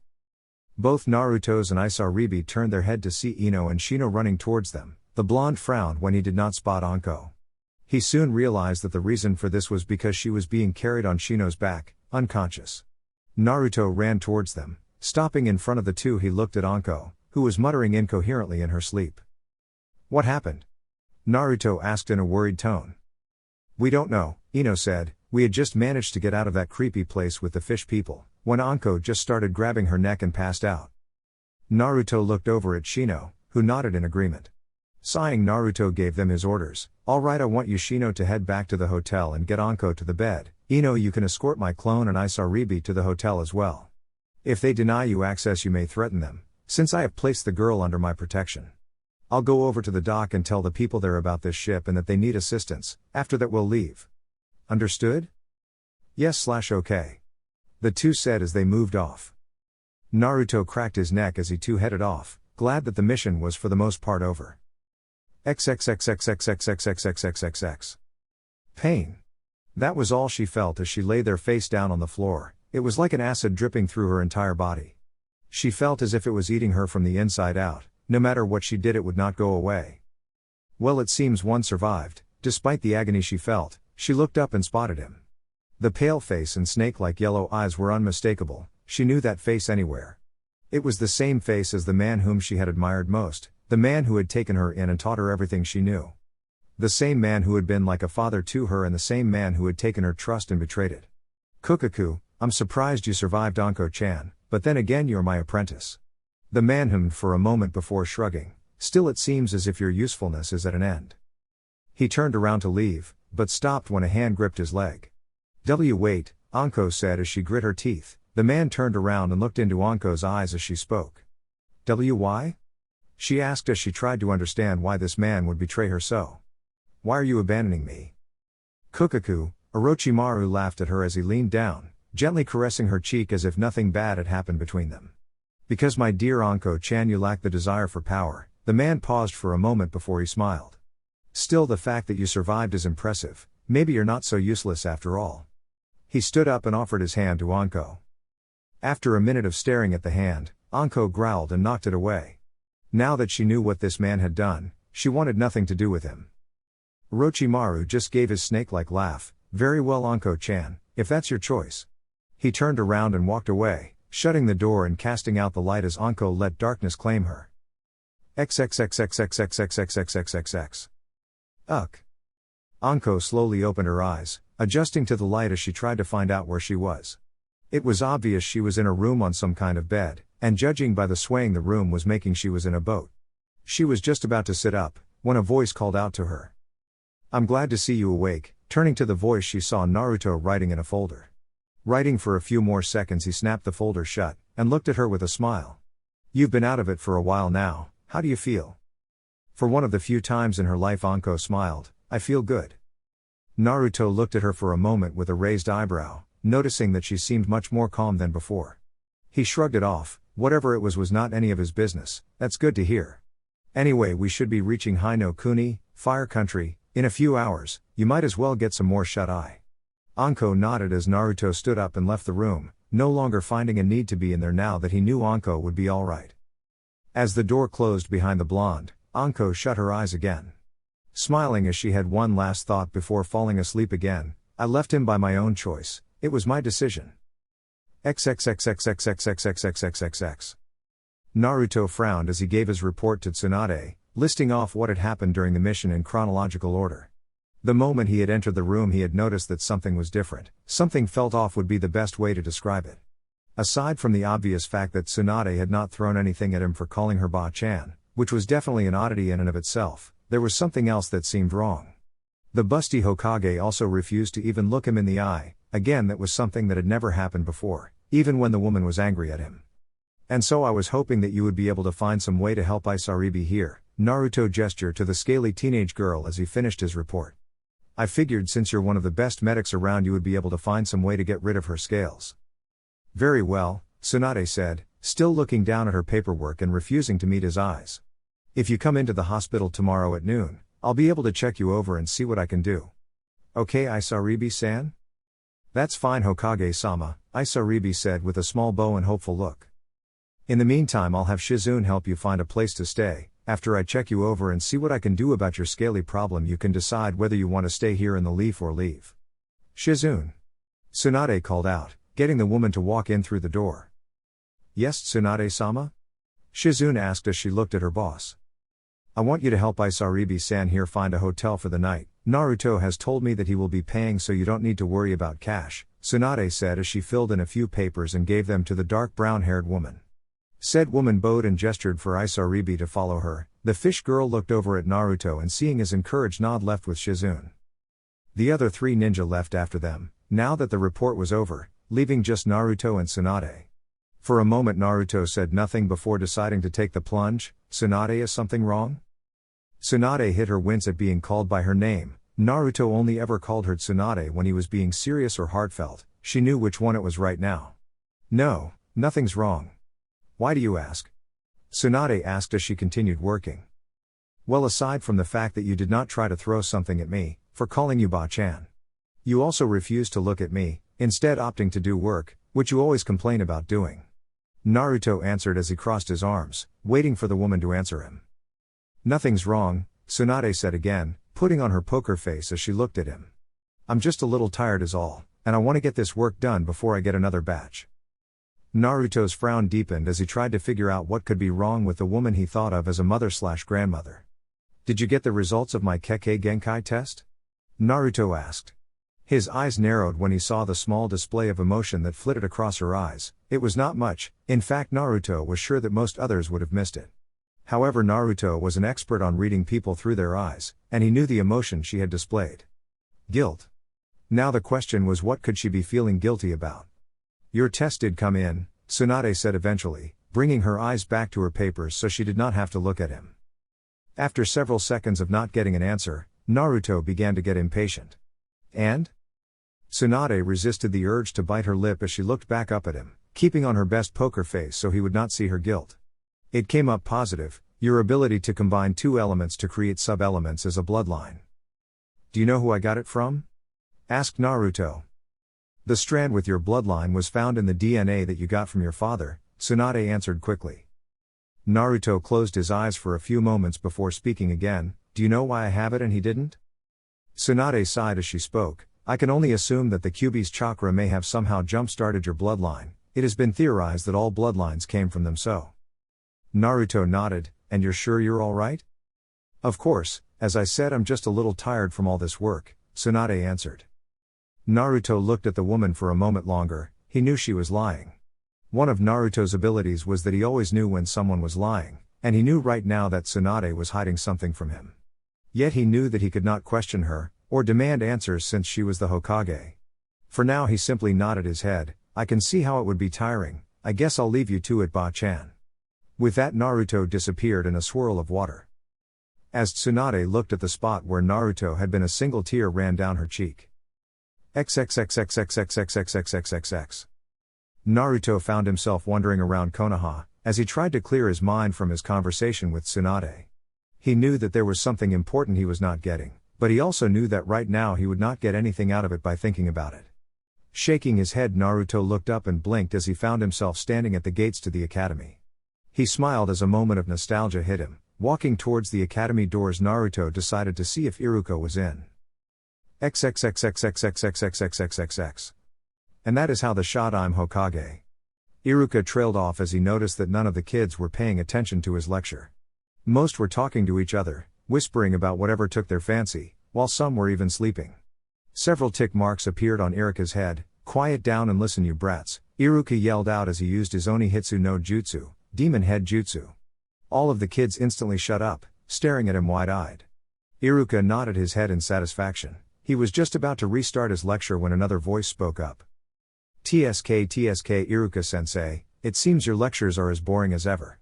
Both Naruto's and Isaribi turned their head to see Ino and Shino running towards them. The blonde frowned when he did not spot Anko. He soon realized that the reason for this was because she was being carried on Shino's back, unconscious. Naruto ran towards them. Stopping in front of the two, he looked at Anko, who was muttering incoherently in her sleep. "What happened?" Naruto asked in a worried tone. "We don't know," Ino said. "We had just managed to get out of that creepy place with the fish people, when Anko just started grabbing her neck and passed out." Naruto looked over at Shino, who nodded in agreement. Sighing, Naruto gave them his orders. "All right, I want you, Shino, to head back to the hotel and get Anko to the bed. Ino, you can escort my clone and Isaribi to the hotel as well. If they deny you access, you may threaten them, since I have placed the girl under my protection. I'll go over to the dock and tell the people there about this ship and that they need assistance. After that we'll leave. Understood?" "Yes/okay." The two said as they moved off. Naruto cracked his neck as he too headed off, glad that the mission was for the most part over. XXXXXXXXXXXX. Pain. That was all she felt as she lay there face down on the floor. It was like an acid dripping through her entire body. She felt as if it was eating her from the inside out. No matter what she did, it would not go away. Well, it seems one survived. Despite the agony she felt, she looked up and spotted him. The pale face and snake-like yellow eyes were unmistakable. She knew that face anywhere. It was the same face as the man whom she had admired most, the man who had taken her in and taught her everything she knew. The same man who had been like a father to her, and the same man who had taken her trust and betrayed it. "Kukaku, I'm surprised you survived, Anko-chan, but then again you're my apprentice." The man hummed for a moment before shrugging. "Still, it seems as if your usefulness is at an end." He turned around to leave, but stopped when a hand gripped his leg. "Wait," Anko said as she grit her teeth. The man turned around and looked into Anko's eyes as she spoke. "Why?" she asked as she tried to understand why this man would betray her so. "Why are you abandoning me?" "Kukaku," Orochimaru laughed at her as he leaned down, gently caressing her cheek as if nothing bad had happened between them. "Because, my dear Anko-chan, you lack the desire for power." The man paused for a moment before he smiled. "Still, the fact that you survived is impressive. Maybe you're not so useless after all." He stood up and offered his hand to Anko. After a minute of staring at the hand, Anko growled and knocked it away. Now that she knew what this man had done, she wanted nothing to do with him. Orochimaru just gave his snake-like laugh. "Very well, Anko-chan, if that's your choice." He turned around and walked away, shutting the door and casting out the light as Anko let darkness claim her. XXXXXXXXXXXXX. Ugh. Anko slowly opened her eyes, adjusting to the light as she tried to find out where she was. It was obvious she was in a room on some kind of bed, and judging by the swaying the room was making, she was in a boat. She was just about to sit up, when a voice called out to her. "I'm glad to see you awake." Turning to the voice, she saw Naruto writing in a folder. Writing for a few more seconds, he snapped the folder shut, and looked at her with a smile. You've been out of it for a while now, how do you feel? For one of the few times in her life Anko smiled, I feel good. Naruto looked at her for a moment with a raised eyebrow, noticing that she seemed much more calm than before. He shrugged it off, whatever it was not any of his business, that's good to hear. Anyway, we should be reaching Hino Kuni, Fire Country, in a few hours, you might as well get some more shut-eye. Anko nodded as Naruto stood up and left the room, no longer finding a need to be in there now that he knew Anko would be alright. As the door closed behind the blonde, Anko shut her eyes again. Smiling as she had one last thought before falling asleep again, I left him by my own choice, it was my decision. XXXXXXXXXXXX. Naruto frowned as he gave his report to Tsunade, listing off what had happened during the mission in chronological order. The moment he had entered the room he had noticed that something was different, something felt off would be the best way to describe it. Aside from the obvious fact that Tsunade had not thrown anything at him for calling her Ba-chan, which was definitely an oddity in and of itself, there was something else that seemed wrong. The busty Hokage also refused to even look him in the eye, again that was something that had never happened before, even when the woman was angry at him. And so I was hoping that you would be able to find some way to help Isaribi here, Naruto gestured to the scaly teenage girl as he finished his report. I figured since you're one of the best medics around you would be able to find some way to get rid of her scales. Very well, Tsunade said, still looking down at her paperwork and refusing to meet his eyes. If you come into the hospital tomorrow at noon, I'll be able to check you over and see what I can do. Okay, Isaribi-san? That's fine, Hokage-sama, Isaribi said with a small bow and hopeful look. In the meantime I'll have Shizune help you find a place to stay. After I check you over and see what I can do about your scaly problem you can decide whether you want to stay here in the leaf or leave. Shizune. Tsunade called out, getting the woman to walk in through the door. Yes, Tsunade-sama? Shizune asked as she looked at her boss. I want you to help Isaribi-san here find a hotel for the night. Naruto has told me that he will be paying so you don't need to worry about cash, Tsunade said as she filled in a few papers and gave them to the dark brown-haired woman. Said woman bowed and gestured for Isaribi to follow her. The fish girl looked over at Naruto and seeing his encouraged nod left with Shizune. The other three ninja left after them, now that the report was over, leaving just Naruto and Tsunade. For a moment Naruto said nothing before deciding to take the plunge. Tsunade, is something wrong? Tsunade hit her wince at being called by her name. Naruto only ever called her Tsunade when he was being serious or heartfelt. She knew which one it was right now. No, nothing's wrong. Why do you ask? Tsunade asked as she continued working. Well, aside from the fact that you did not try to throw something at me, for calling you Ba-chan. You also refused to look at me, instead opting to do work, which you always complain about doing. Naruto answered as he crossed his arms, waiting for the woman to answer him. Nothing's wrong, Tsunade said again, putting on her poker face as she looked at him. I'm just a little tired is all, and I want to get this work done before I get another batch. Naruto's frown deepened as he tried to figure out what could be wrong with the woman he thought of as a mother/grandmother. Did you get the results of my Kekkei Genkai test? Naruto asked. His eyes narrowed when he saw the small display of emotion that flitted across her eyes. It was not much, in fact Naruto was sure that most others would have missed it. However, Naruto was an expert on reading people through their eyes, and he knew the emotion she had displayed. Guilt. Now the question was, what could she be feeling guilty about? Your test did come in, Tsunade said eventually, bringing her eyes back to her papers so she did not have to look at him. After several seconds of not getting an answer, Naruto began to get impatient. And? Tsunade resisted the urge to bite her lip as she looked back up at him, keeping on her best poker face so he would not see her guilt. It came up positive, your ability to combine two elements to create sub-elements as a bloodline. Do you know who I got it from? Asked Naruto. The strand with your bloodline was found in the DNA that you got from your father, Tsunade answered quickly. Naruto closed his eyes for a few moments before speaking again. Do you know why I have it and he didn't? Tsunade sighed as she spoke. I can only assume that the Kyuubi's chakra may have somehow jump-started your bloodline. It has been theorized that all bloodlines came from them so. Naruto nodded, and you're sure you're alright? Of course, as I said I'm just a little tired from all this work, Tsunade answered. Naruto looked at the woman for a moment longer. He knew she was lying. One of Naruto's abilities was that he always knew when someone was lying, and he knew right now that Tsunade was hiding something from him. Yet he knew that he could not question her, or demand answers since she was the Hokage. For now he simply nodded his head. I can see how it would be tiring. I guess I'll leave you to it, Ba-chan. With that, Naruto disappeared in a swirl of water. As Tsunade looked at the spot where Naruto had been, a single tear ran down her cheek. XXXXXXXXXXXXX. Naruto found himself wandering around Konoha, as he tried to clear his mind from his conversation with Tsunade. He knew that there was something important he was not getting, but he also knew that right now he would not get anything out of it by thinking about it. Shaking his head, Naruto looked up and blinked as he found himself standing at the gates to the academy. He smiled as a moment of nostalgia hit him. Walking towards the academy doors, Naruto decided to see if Iruka was in. XXXXXXXXXXXXX. And that is how the shot "I'm Hokage." Iruka trailed off as he noticed that none of the kids were paying attention to his lecture. Most were talking to each other, whispering about whatever took their fancy, while some were even sleeping. Several tick marks appeared on Iruka's head. "Quiet down and listen, you brats," Iruka yelled out as he used his Onihitsu no Jutsu, Demon Head Jutsu. All of the kids instantly shut up, staring at him wide-eyed. Iruka nodded his head in satisfaction. He was just about to restart his lecture when another voice spoke up. "TSK Iruka-sensei, it seems your lectures are as boring as ever."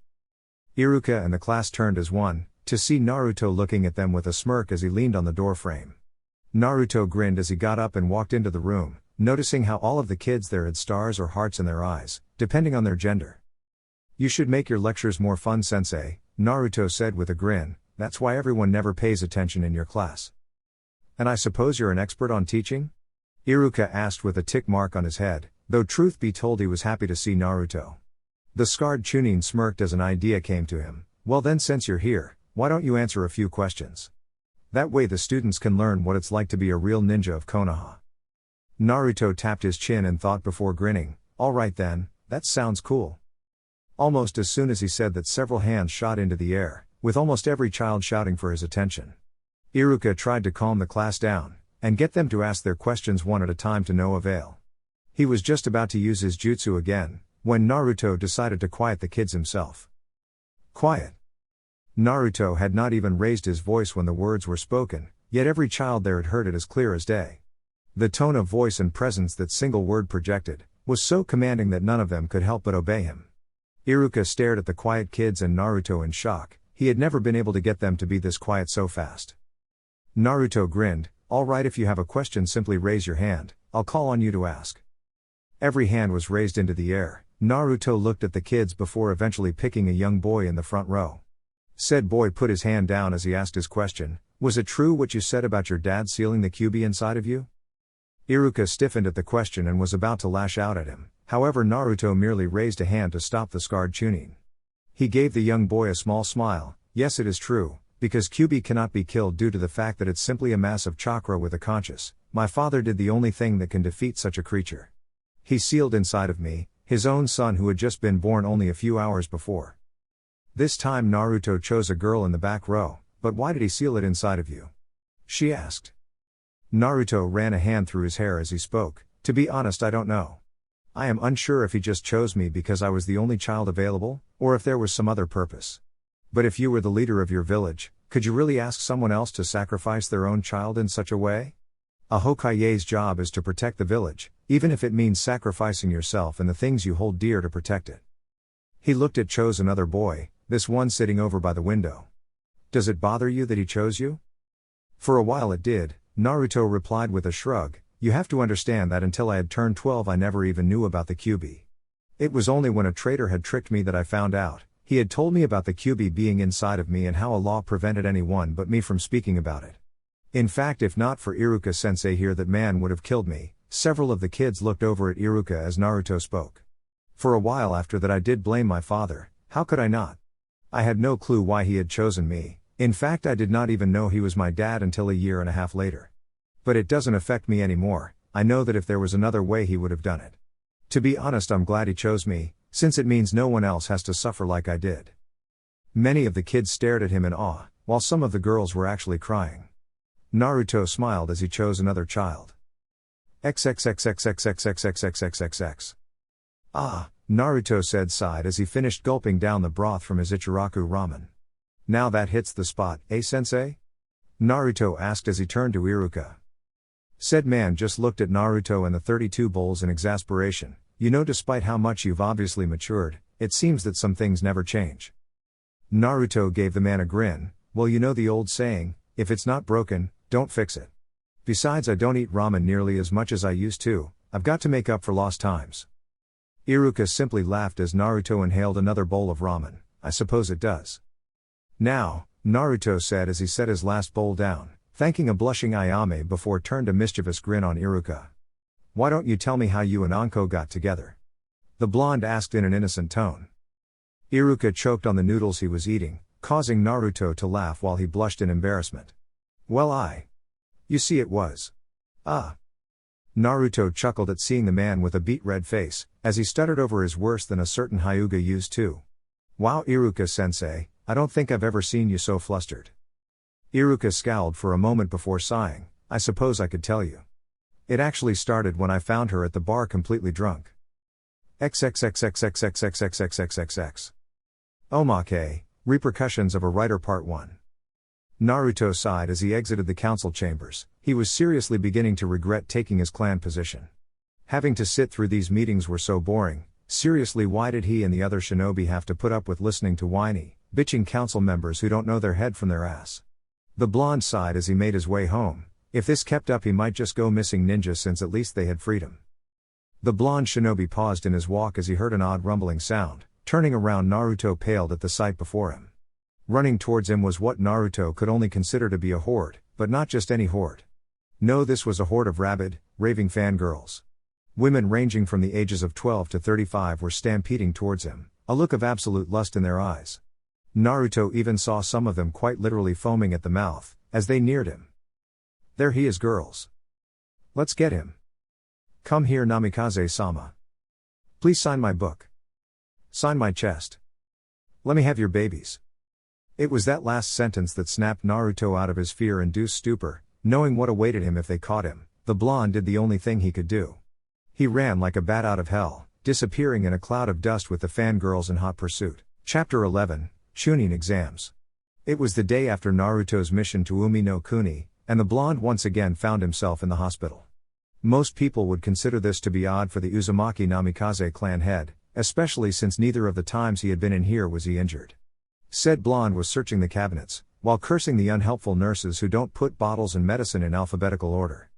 Iruka and the class turned as one, to see Naruto looking at them with a smirk as he leaned on the doorframe. Naruto grinned as he got up and walked into the room, noticing how all of the kids there had stars or hearts in their eyes, depending on their gender. "You should make your lectures more fun, sensei," Naruto said with a grin. "That's why everyone never pays attention in your class." "And I suppose you're an expert on teaching?" Iruka asked with a tick mark on his head, though truth be told he was happy to see Naruto. The scarred Chunin smirked as an idea came to him. "Well then, since you're here, why don't you answer a few questions? That way the students can learn what it's like to be a real ninja of Konoha." Naruto tapped his chin and thought before grinning. "All right then, that sounds cool." Almost as soon as he said that, several hands shot into the air, with almost every child shouting for his attention. Iruka tried to calm the class down, and get them to ask their questions one at a time, to no avail. He was just about to use his jutsu again, when Naruto decided to quiet the kids himself. "Quiet." Naruto had not even raised his voice when the words were spoken, yet every child there had heard it as clear as day. The tone of voice and presence that single word projected was so commanding that none of them could help but obey him. Iruka stared at the quiet kids and Naruto in shock. He had never been able to get them to be this quiet so fast. Naruto grinned. "All right, if you have a question, simply raise your hand. I'll call on you to ask." Every hand was raised into the air. Naruto looked at the kids before eventually picking a young boy in the front row. Said boy put his hand down as he asked his question. "Was it true what you said about your dad sealing the QB inside of you?" Iruka stiffened at the question and was about to lash out at him. However, Naruto merely raised a hand to stop the scarred Chunin. He gave the young boy a small smile. "Yes, it is true, because QB cannot be killed due to the fact that it's simply a mass of chakra with a conscious. My father did the only thing that can defeat such a creature. He sealed inside of me, his own son who had just been born only a few hours before." This time Naruto chose a girl in the back row. "But why did he seal it inside of you?" she asked. Naruto ran a hand through his hair as he spoke. "To be honest, I don't know. I am unsure if he just chose me because I was the only child available, or if there was some other purpose. But if you were the leader of your village, could you really ask someone else to sacrifice their own child in such a way? A Hokage's job is to protect the village, even if it means sacrificing yourself and the things you hold dear to protect it." He looked at chose another boy, this one sitting over by the window. "Does it bother you that he chose you?" "For a while it did," Naruto replied with a shrug. "You have to understand that until I had turned 12 I never even knew about the QB. It was only when a traitor had tricked me that I found out. He had told me about the QB being inside of me and how a law prevented anyone but me from speaking about it. In fact, if not for Iruka-sensei here, that man would have killed me." Several of the kids looked over at Iruka as Naruto spoke. "For a while after that I did blame my father. How could I not? I had no clue why he had chosen me. In fact, I did not even know he was my dad until a year and a half later. But it doesn't affect me anymore. I know that if there was another way he would have done it. To be honest, I'm glad he chose me, since it means no one else has to suffer like I did." Many of the kids stared at him in awe, while some of the girls were actually crying. Naruto smiled as he chose another child. XXXXXXXXXXXXX. "Ah," Naruto said, sighed as he finished gulping down the broth from his Ichiraku ramen. "Now that hits the spot, eh, sensei?" Naruto asked as he turned to Iruka. Said man just looked at Naruto and the 32 bowls in exasperation. Despite how much you've obviously matured, it seems that some things never change. Naruto gave the man a grin. Well, the old saying, if it's not broken, don't fix it. Besides, I don't eat ramen nearly as much as I used to, I've got to make up for lost times. Iruka simply laughed as Naruto inhaled another bowl of ramen. I suppose it does. Now, Naruto said as he set his last bowl down, thanking a blushing Ayame before turned a mischievous grin on Iruka. Why don't you tell me how you and Anko got together? The blonde asked in an innocent tone. Iruka choked on the noodles he was eating, causing Naruto to laugh while he blushed in embarrassment. Well, you see it was. Naruto chuckled at seeing the man with a beet red face, as he stuttered over his worse than a certain Hyuga used to. Wow, Iruka-sensei, I don't think I've ever seen you so flustered. Iruka scowled for a moment before sighing, I suppose I could tell you. It actually started when I found her at the bar completely drunk. XXXXXXXXXXXX. Omake, Repercussions of a Writer Part 1. Naruto sighed as he exited the council chambers. He was seriously beginning to regret taking his clan position. Having to sit through these meetings were so boring. Seriously, why did he and the other shinobi have to put up with listening to whiny, bitching council members who don't know their head from their ass? The blonde sighed as he made his way home. If this kept up, he might just go missing ninja, since at least they had freed him. The blonde shinobi paused in his walk as he heard an odd rumbling sound. Turning around, Naruto paled at the sight before him. Running towards him was what Naruto could only consider to be a horde, but not just any horde. No, this was a horde of rabid, raving fangirls. Women ranging from the ages of 12 to 35 were stampeding towards him, a look of absolute lust in their eyes. Naruto even saw some of them quite literally foaming at the mouth, as they neared him. There he is, girls. Let's get him. Come here, Namikaze-sama. Please sign my book. Sign my chest. Let me have your babies. It was that last sentence that snapped Naruto out of his fear-induced stupor. Knowing what awaited him if they caught him, the blonde did the only thing he could do. He ran like a bat out of hell, disappearing in a cloud of dust with the fangirls in hot pursuit. Chapter 11, Chunin Exams. It was the day after Naruto's mission to Umi no Kuni, and the blonde once again found himself in the hospital. Most people would consider this to be odd for the Uzumaki Namikaze clan head, especially since neither of the times he had been in here was he injured. Said blonde was searching the cabinets, while cursing the unhelpful nurses who don't put bottles and medicine in alphabetical order.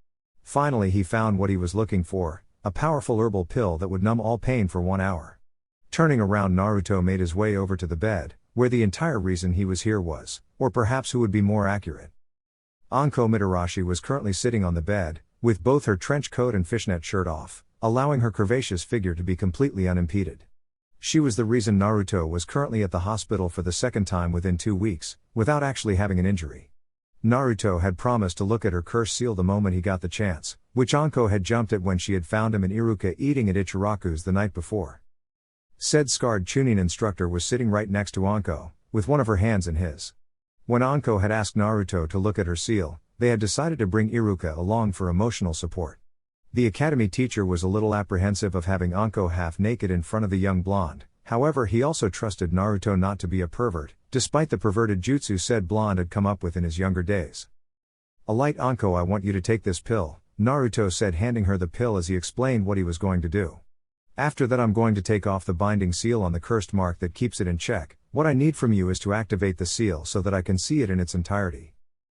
Finally he found what he was looking for, a powerful herbal pill that would numb all pain for 1 hour. Turning around, Naruto made his way over to the bed, where the entire reason he was here was, or perhaps who would be more accurate. Anko Mitarashi was currently sitting on the bed, with both her trench coat and fishnet shirt off, allowing her curvaceous figure to be completely unimpeded. She was the reason Naruto was currently at the hospital for the second time within 2 weeks, without actually having an injury. Naruto had promised to look at her curse seal the moment he got the chance, which Anko had jumped at when she had found him and Iruka eating at Ichiraku's the night before. Said scarred Chunin instructor was sitting right next to Anko, with one of her hands in his. When Anko had asked Naruto to look at her seal, they had decided to bring Iruka along for emotional support. The academy teacher was a little apprehensive of having Anko half naked in front of the young blonde, however he also trusted Naruto not to be a pervert, despite the perverted jutsu said blonde had come up with in his younger days. "Alight Anko, I want you to take this pill," Naruto said, handing her the pill as he explained what he was going to do. "After that I'm going to take off the binding seal on the cursed mark that keeps it in check. What I need from you is to activate the seal so that I can see it in its entirety.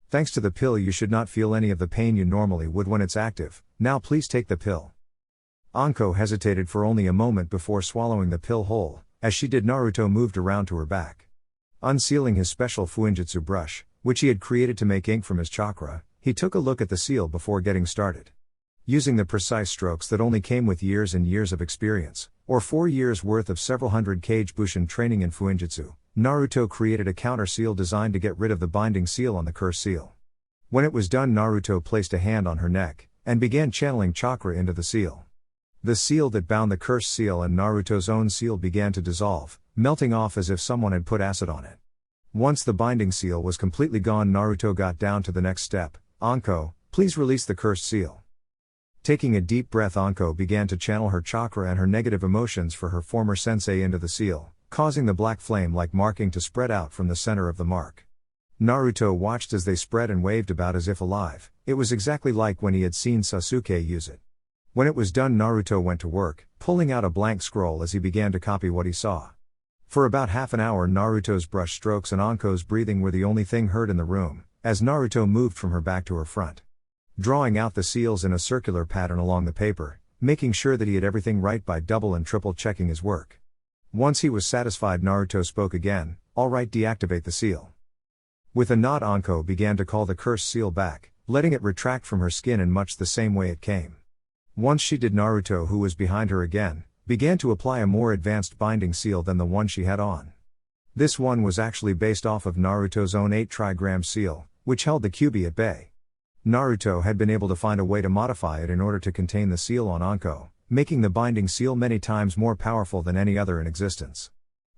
Thanks to the pill you should not feel any of the pain you normally would when it's active. Now please take the pill." Anko hesitated for only a moment before swallowing the pill whole. As she did, Naruto moved around to her back. Unsealing his special fuinjutsu brush, which he had created to make ink from his chakra, he took a look at the seal before getting started. Using the precise strokes that only came with years and years of experience, or 4 years worth of several hundred Kage Bushin training in fuinjutsu, Naruto created a counter seal designed to get rid of the binding seal on the curse seal. When it was done, Naruto placed a hand on her neck, and began channeling chakra into the seal. The seal that bound the cursed seal and Naruto's own seal began to dissolve, melting off as if someone had put acid on it. Once the binding seal was completely gone, Naruto got down to the next step. "Anko, please release the cursed seal." Taking a deep breath, Anko began to channel her chakra and her negative emotions for her former sensei into the seal, causing the black flame-like marking to spread out from the center of the mark. Naruto watched as they spread and waved about as if alive. It was exactly like when he had seen Sasuke use it. When it was done, Naruto went to work, pulling out a blank scroll as he began to copy what he saw. For about half an hour, Naruto's brush strokes and Anko's breathing were the only thing heard in the room, as Naruto moved from her back to her front, drawing out the seals in a circular pattern along the paper, making sure that he had everything right by double and triple checking his work. Once he was satisfied, Naruto spoke again. "All right, deactivate the seal." With a nod, Anko began to call the cursed seal back, letting it retract from her skin in much the same way it came. Once she did, Naruto, who was behind her again, began to apply a more advanced binding seal than the one she had on. This one was actually based off of Naruto's own 8-trigram seal, which held the Kyuubi at bay. Naruto had been able to find a way to modify it in order to contain the seal on Anko, making the binding seal many times more powerful than any other in existence.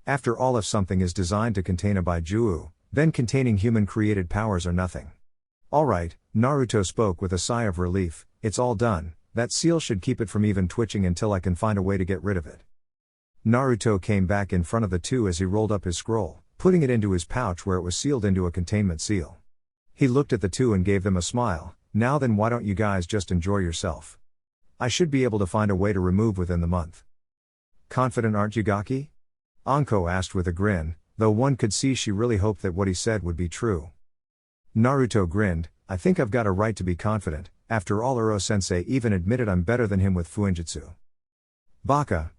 After all, if something is designed to contain a Baijuu, then containing human-created powers are nothing. "Alright," Naruto spoke with a sigh of relief, "it's all done. That seal should keep it from even twitching until I can find a way to get rid of it." Naruto came back in front of the two as he rolled up his scroll, putting it into his pouch where it was sealed into a containment seal. He looked at the two and gave them a smile. "Now then, why don't you guys just enjoy yourself? I should be able to find a way to remove within the month." "Confident, aren't you, Gaki?" Anko asked with a grin, though one could see she really hoped that what he said would be true. Naruto grinned. "I think I've got a right to be confident. After all, Uro-sensei even admitted I'm better than him with Fuinjutsu." "Baka!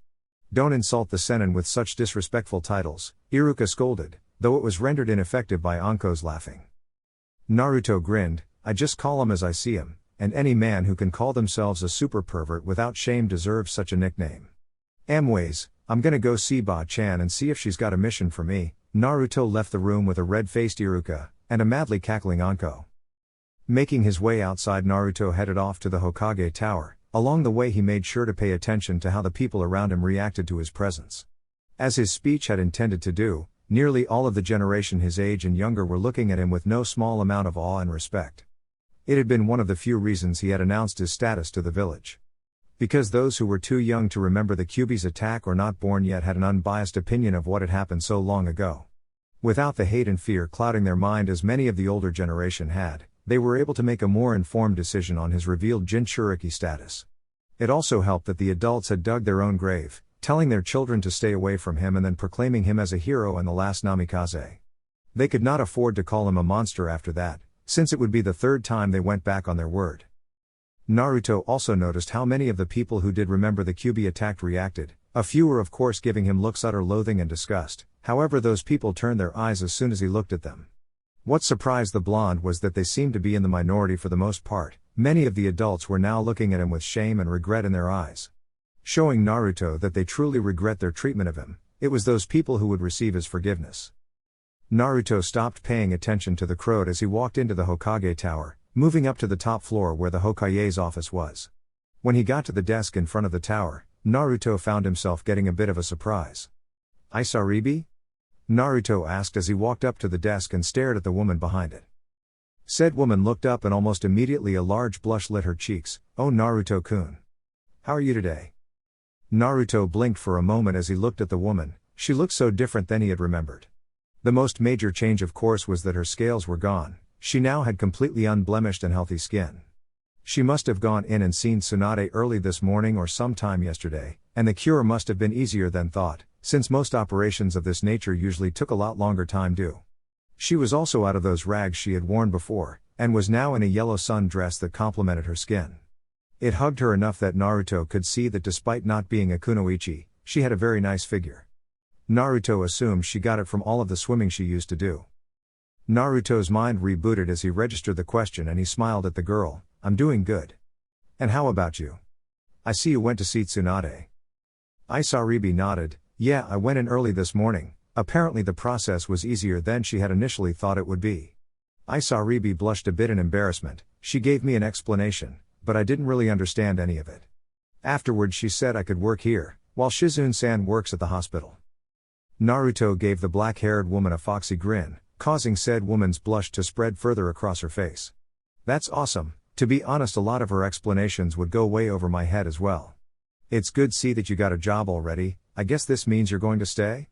Don't insult the Sennin with such disrespectful titles," Iruka scolded, though it was rendered ineffective by Anko's laughing. Naruto grinned. "I just call him as I see him, and any man who can call themselves a super pervert without shame deserves such a nickname. Anyways, I'm gonna go see Ba-chan and see if she's got a mission for me." Naruto left the room with a red-faced Iruka, and a madly cackling Anko. Making his way outside, Naruto headed off to the Hokage Tower. Along the way, he made sure to pay attention to how the people around him reacted to his presence. As his speech had intended to do, nearly all of the generation his age and younger were looking at him with no small amount of awe and respect. It had been one of the few reasons he had announced his status to the village. Because those who were too young to remember the Kyuubi's attack or not born yet had an unbiased opinion of what had happened so long ago. Without the hate and fear clouding their mind as many of the older generation had, they were able to make a more informed decision on his revealed Jinchuriki status. It also helped that the adults had dug their own grave, telling their children to stay away from him and then proclaiming him as a hero and the last Namikaze. They could not afford to call him a monster after that, since it would be the third time they went back on their word. Naruto also noticed how many of the people who did remember the Kyuubi attack reacted. A few were of course giving him looks utter loathing and disgust, however those people turned their eyes as soon as he looked at them. What surprised the blonde was that they seemed to be in the minority for the most part. Many of the adults were now looking at him with shame and regret in their eyes, showing Naruto that they truly regret their treatment of him. It was those people who would receive his forgiveness. Naruto stopped paying attention to the crowd as he walked into the Hokage Tower, moving up to the top floor where the Hokage's office was. When he got to the desk in front of the tower, Naruto found himself getting a bit of a surprise. "Isaribi?" Naruto asked as he walked up to the desk and stared at the woman behind it. Said woman looked up and almost immediately a large blush lit her cheeks. "Oh, Naruto-kun. How are you today?" Naruto blinked for a moment as he looked at the woman. She looked so different than he had remembered. The most major change, of course, was that her scales were gone. She now had completely unblemished and healthy skin. She must have gone in and seen Tsunade early this morning or sometime yesterday, and the cure must have been easier than thought, since most operations of this nature usually took a lot longer time due. She was also out of those rags she had worn before, and was now in a yellow sun dress that complemented her skin. It hugged her enough that Naruto could see that despite not being a kunoichi, she had a very nice figure. Naruto assumed she got it from all of the swimming she used to do. Naruto's mind rebooted as he registered the question and he smiled at the girl. "I'm doing good. And how about you? I see you went to see Tsunade." Isaribi nodded. "Yeah, I went in early this morning. Apparently the process was easier than she had initially thought it would be." Isaribi blushed a bit in embarrassment. "She gave me an explanation, but I didn't really understand any of it. Afterwards she said I could work here, while Shizune-san works at the hospital." Naruto gave the black-haired woman a foxy grin, causing said woman's blush to spread further across her face. "That's awesome. To be honest, a lot of her explanations would go way over my head as well. It's good to see that you got a job already. I guess this means you're going to stay?"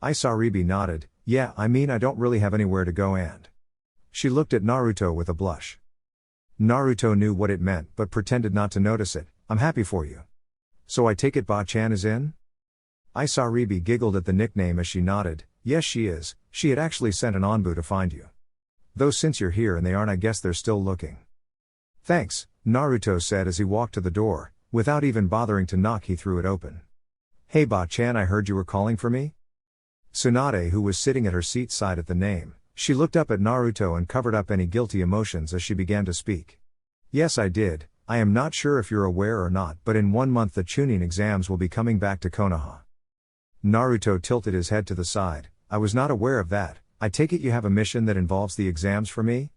Isaribi nodded. "Yeah, I mean I don't really have anywhere to go and..." She looked at Naruto with a blush. Naruto knew what it meant but pretended not to notice it. I'm happy for you. So I take it Ba-chan is in? Isaribi giggled at the nickname as she nodded. Yes she is, she had actually sent an envoy to find you. Though since you're here and they aren't I guess they're still looking. Thanks, Naruto said as he walked to the door. Without even bothering to knock he threw it open. Hey Ba-chan, I heard you were calling for me? Tsunade, who was sitting at her seat side at the name, she looked up at Naruto and covered up any guilty emotions as she began to speak. Yes I did. I am not sure if you're aware or not, but in 1 month the Chunin exams will be coming back to Konoha. Naruto tilted his head to the side. I was not aware of that. I take it you have a mission that involves the exams for me?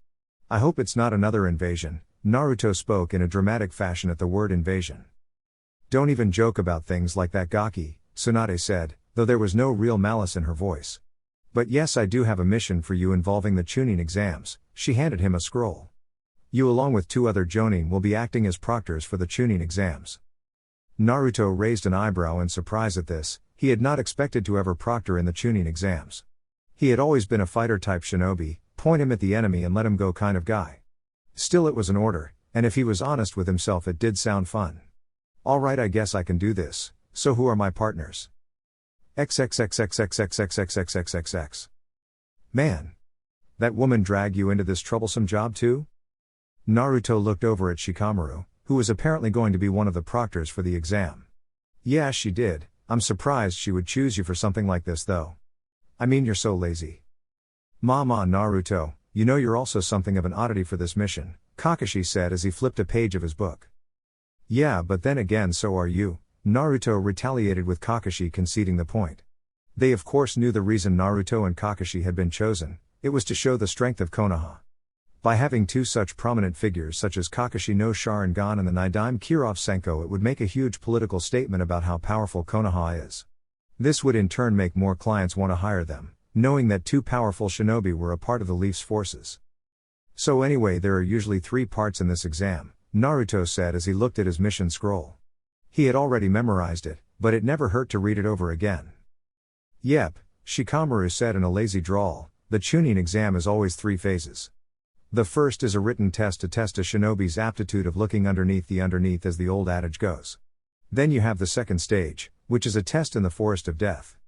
I hope it's not another invasion. Naruto spoke in a dramatic fashion at the word invasion. Don't even joke about things like that Gaki, Tsunade said, though there was no real malice in her voice. But yes I do have a mission for you involving the Chunin exams. She handed him a scroll. You along with 2 other Jonin will be acting as proctors for the Chunin exams. Naruto raised an eyebrow in surprise at this. He had not expected to ever proctor in the Chunin exams. He had always been a fighter-type shinobi, point him at the enemy and let him go kind of guy. Still it was an order, and if he was honest with himself it did sound fun. Alright I guess I can do this, so who are my partners? XXXXXXXXXXXXX. Man. That woman drag you into this troublesome job too? Naruto looked over at Shikamaru, who was apparently going to be one of the proctors for the exam. Yeah she did. I'm surprised she would choose you for something like this though. I mean you're so lazy. Mama Naruto, you know you're also something of an oddity for this mission, Kakashi said as he flipped a page of his book. Yeah but then again so are you, Naruto retaliated with Kakashi conceding the point. They of course knew the reason Naruto and Kakashi had been chosen, it was to show the strength of Konoha. By having 2 such prominent figures such as Kakashi no Sharingan and the Nidaime Kirov Senko it would make a huge political statement about how powerful Konoha is. This would in turn make more clients want to hire them, knowing that 2 powerful shinobi were a part of the Leaf's forces. So anyway there are usually 3 parts in this exam, Naruto said as he looked at his mission scroll. He had already memorized it, but it never hurt to read it over again. Yep, Shikamaru said in a lazy drawl, the Chunin exam is always 3 phases. The first is a written test to test a shinobi's aptitude of looking underneath as the old adage goes. Then you have the second stage, which is a test in the forest of death.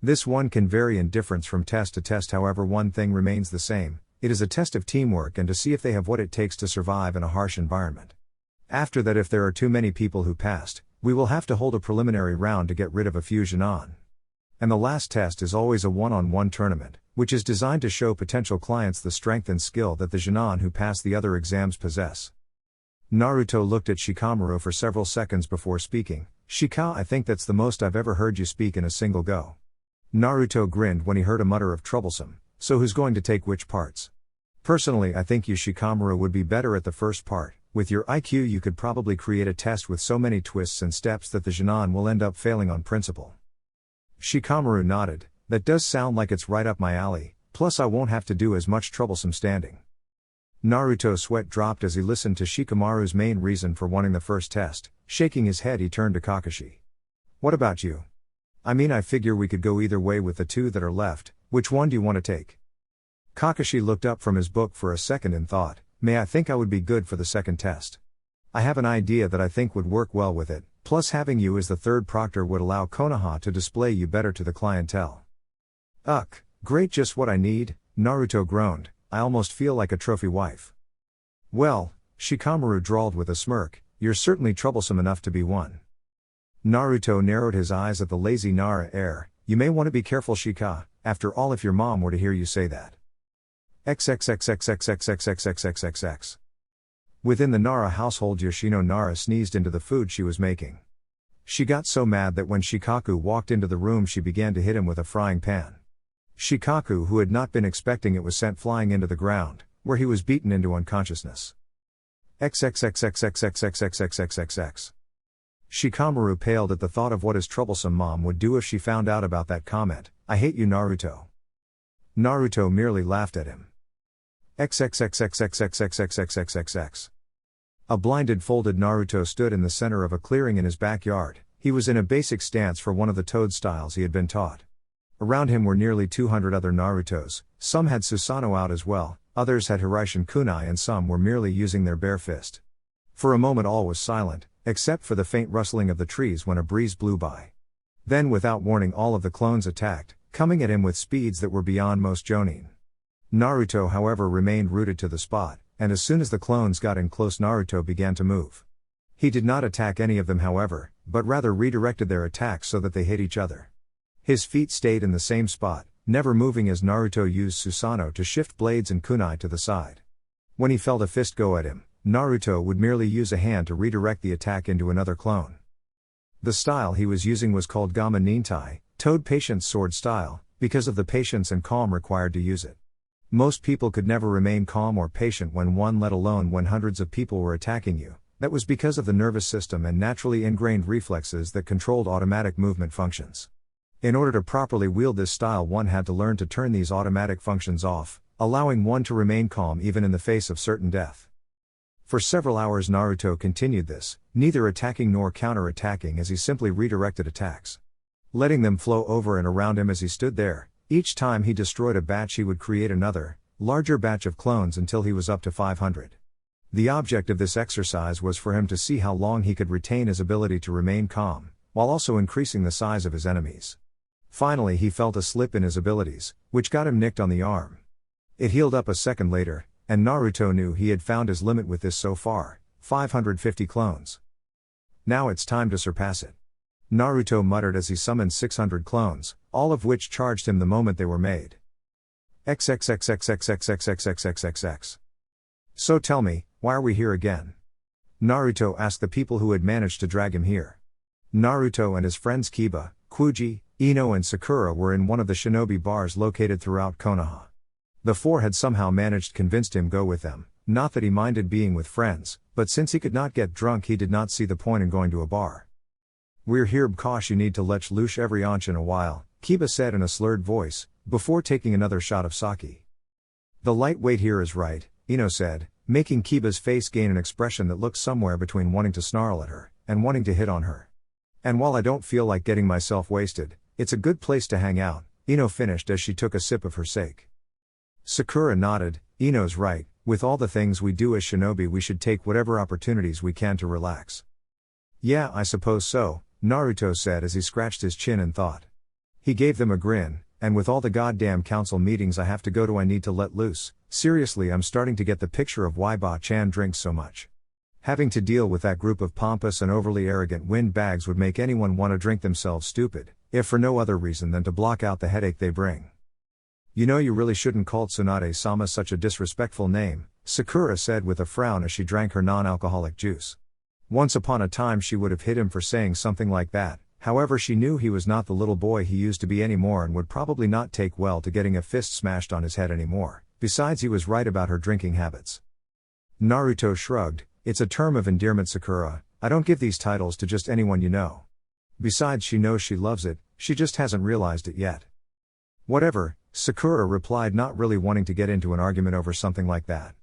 This one can vary in difference from test to test, however one thing remains the same, it is a test of teamwork and to see if they have what it takes to survive in a harsh environment. After that if there are too many people who passed, we will have to hold a preliminary round to get rid of a few Jinan. And the last test is always a one-on-one tournament, which is designed to show potential clients the strength and skill that the Jinan who pass the other exams possess. Naruto looked at Shikamaru for several seconds before speaking. Shika, I think that's the most I've ever heard you speak in a single go. Naruto grinned when he heard a mutter of troublesome, so who's going to take which parts? Personally I think you Shikamaru would be better at the first part. With your IQ you could probably create a test with so many twists and steps that the Jinan will end up failing on principle. Shikamaru nodded. That does sound like it's right up my alley, plus I won't have to do as much troublesome standing. Naruto's sweat dropped as he listened to Shikamaru's main reason for wanting the first test. Shaking his head he turned to Kakashi. What about you? I mean I figure we could go either way with the 2 that are left, which one do you want to take? Kakashi looked up from his book for a second and thought, I think I would be good for the second test. I have an idea that I think would work well with it, plus having you as the 3rd proctor would allow Konoha to display you better to the clientele. Ugh, great, just what I need, Naruto groaned, I almost feel like a trophy wife. Well, Shikamaru drawled with a smirk, you're certainly troublesome enough to be one. Naruto narrowed his eyes at the lazy Nara air, you may want to be careful Shika, after all if your mom were to hear you say that. XXXXXXXXXXXXX. Within the Nara household Yoshino Nara sneezed into the food she was making. She got so mad that when Shikaku walked into the room she began to hit him with a frying pan. Shikaku, who had not been expecting it, was sent flying into the ground, where he was beaten into unconsciousness. XXXXXXXXXXXX. Shikamaru paled at the thought of what his troublesome mom would do if she found out about that comment. I hate you Naruto. Naruto merely laughed at him. XXXXXXXXXXXXX. A blinded folded Naruto stood in the center of a clearing in his backyard. He was in a basic stance for one of the toad styles he had been taught. Around him were nearly 200 other Narutos, some had Susanoo out as well, others had Hiraishin kunai and some were merely using their bare fist. For a moment all was silent, except for the faint rustling of the trees when a breeze blew by. Then without warning all of the clones attacked, coming at him with speeds that were beyond most Jonin. Naruto however remained rooted to the spot, and as soon as the clones got in close Naruto began to move. He did not attack any of them however, but rather redirected their attacks so that they hit each other. His feet stayed in the same spot, never moving as Naruto used Susanoo to shift blades and kunai to the side. When he felt a fist go at him, Naruto would merely use a hand to redirect the attack into another clone. The style he was using was called Gamma Nintai, Toad Patience Sword Style, because of the patience and calm required to use it. Most people could never remain calm or patient when one, let alone when hundreds of people were attacking you. That was because of the nervous system and naturally ingrained reflexes that controlled automatic movement functions. In order to properly wield this style, one had to learn to turn these automatic functions off, allowing one to remain calm even in the face of certain death. For several hours Naruto continued this, neither attacking nor counter-attacking as he simply redirected attacks. Letting them flow over and around him as he stood there, each time he destroyed a batch he would create another, larger batch of clones until he was up to 500. The object of this exercise was for him to see how long he could retain his ability to remain calm, while also increasing the size of his enemies. Finally he felt a slip in his abilities, which got him nicked on the arm. It healed up a second later, and Naruto knew he had found his limit with this so far, 550 clones. Now it's time to surpass it. Naruto muttered as he summoned 600 clones, all of which charged him the moment they were made. XXXXXXXXXXXX. So tell me, why are we here again? Naruto asked the people who had managed to drag him here. Naruto and his friends Kiba, Kuji, Ino and Sakura were in one of the shinobi bars located throughout Konoha. The four had somehow managed to convince him go with them, not that he minded being with friends, but since he could not get drunk he did not see the point in going to a bar. We're here because you need to let loose every inch in a while, Kiba said in a slurred voice, before taking another shot of sake. The lightweight here is right, Ino said, making Kiba's face gain an expression that looked somewhere between wanting to snarl at her, and wanting to hit on her. And while I don't feel like getting myself wasted, it's a good place to hang out, Ino finished as she took a sip of her sake. Sakura nodded, Ino's right, with all the things we do as shinobi we should take whatever opportunities we can to relax. Yeah, I suppose so, Naruto said as he scratched his chin and thought. He gave them a grin, and with all the goddamn council meetings I have to go to I need to let loose. Seriously, I'm starting to get the picture of why Ba-chan drinks so much. Having to deal with that group of pompous and overly arrogant windbags would make anyone want to drink themselves stupid, if for no other reason than to block out the headache they bring. You know, you really shouldn't call Tsunade-sama such a disrespectful name, Sakura said with a frown as she drank her non-alcoholic juice. Once upon a time she would have hit him for saying something like that, however she knew he was not the little boy he used to be anymore and would probably not take well to getting a fist smashed on his head anymore. Besides, he was right about her drinking habits. Naruto shrugged, it's a term of endearment, Sakura, I don't give these titles to just anyone you know. Besides, she knows she loves it, she just hasn't realized it yet. Whatever, Sakura replied, not really wanting to get into an argument over something like that.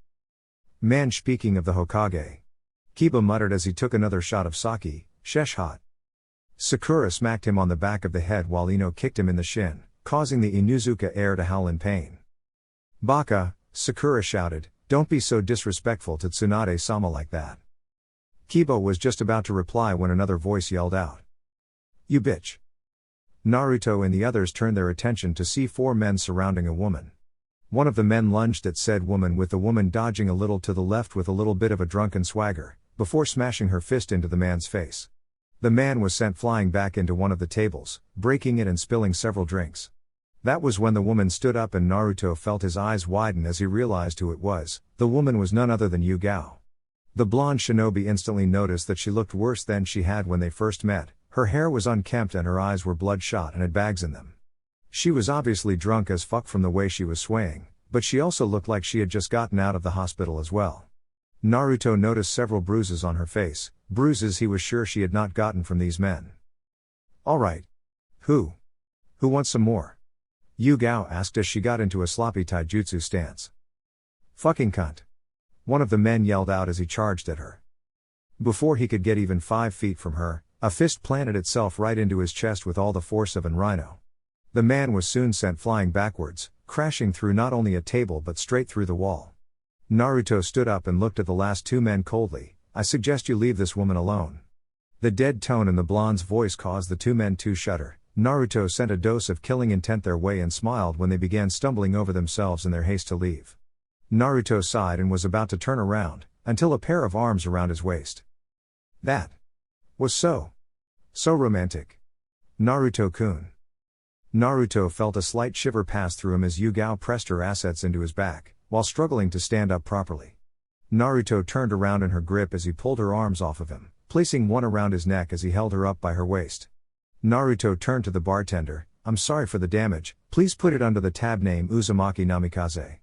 Man, speaking of the Hokage. Kiba muttered as he took another shot of sake, shesh hot. Sakura smacked him on the back of the head while Ino kicked him in the shin, causing the Inuzuka heir to howl in pain. Baka, Sakura shouted, don't be so disrespectful to Tsunade-sama like that. Kiba was just about to reply when another voice yelled out. You bitch. Naruto and the others turned their attention to see four men surrounding a woman. One of the men lunged at said woman with the woman dodging a little to the left with a little bit of a drunken swagger, before smashing her fist into the man's face. The man was sent flying back into one of the tables, breaking it and spilling several drinks. That was when the woman stood up and Naruto felt his eyes widen as he realized who it was. The woman was none other than Yugao. The blonde shinobi instantly noticed that she looked worse than she had when they first met. Her hair was unkempt and her eyes were bloodshot and had bags in them. She was obviously drunk as fuck from the way she was swaying, but she also looked like she had just gotten out of the hospital as well. Naruto noticed several bruises on her face, bruises he was sure she had not gotten from these men. Alright. Who wants some more? Yugao asked as she got into a sloppy taijutsu stance. Fucking cunt. One of the men yelled out as he charged at her. Before he could get even 5 feet from her, a fist planted itself right into his chest with all the force of an rhino. The man was soon sent flying backwards, crashing through not only a table but straight through the wall. Naruto stood up and looked at the last two men coldly. I suggest you leave this woman alone. The dead tone in the blonde's voice caused the two men to shudder. Naruto sent a dose of killing intent their way and smiled when they began stumbling over themselves in their haste to leave. Naruto sighed and was about to turn around, until a pair of arms around his waist. That was so romantic. Naruto-kun. Naruto felt a slight shiver pass through him as Yugao pressed her assets into his back, while struggling to stand up properly. Naruto turned around in her grip as he pulled her arms off of him, placing one around his neck as he held her up by her waist. Naruto turned to the bartender, "I'm sorry for the damage, please put it under the tab name Uzumaki Namikaze."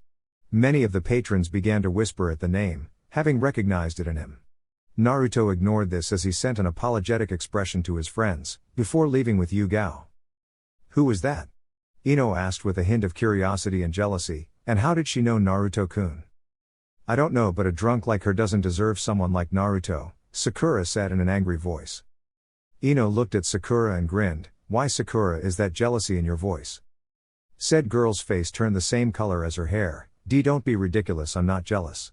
Many of the patrons began to whisper at the name, having recognized it in him. Naruto ignored this as he sent an apologetic expression to his friends, before leaving with Yugao. "Who was that?" Ino asked with a hint of curiosity and jealousy, "and how did she know Naruto-kun?" "I don't know, but a drunk like her doesn't deserve someone like Naruto," Sakura said in an angry voice. Ino looked at Sakura and grinned. "Why, Sakura, is that jealousy in your voice?" Said girl's face turned the same color as her hair. Don't be ridiculous, I'm not jealous.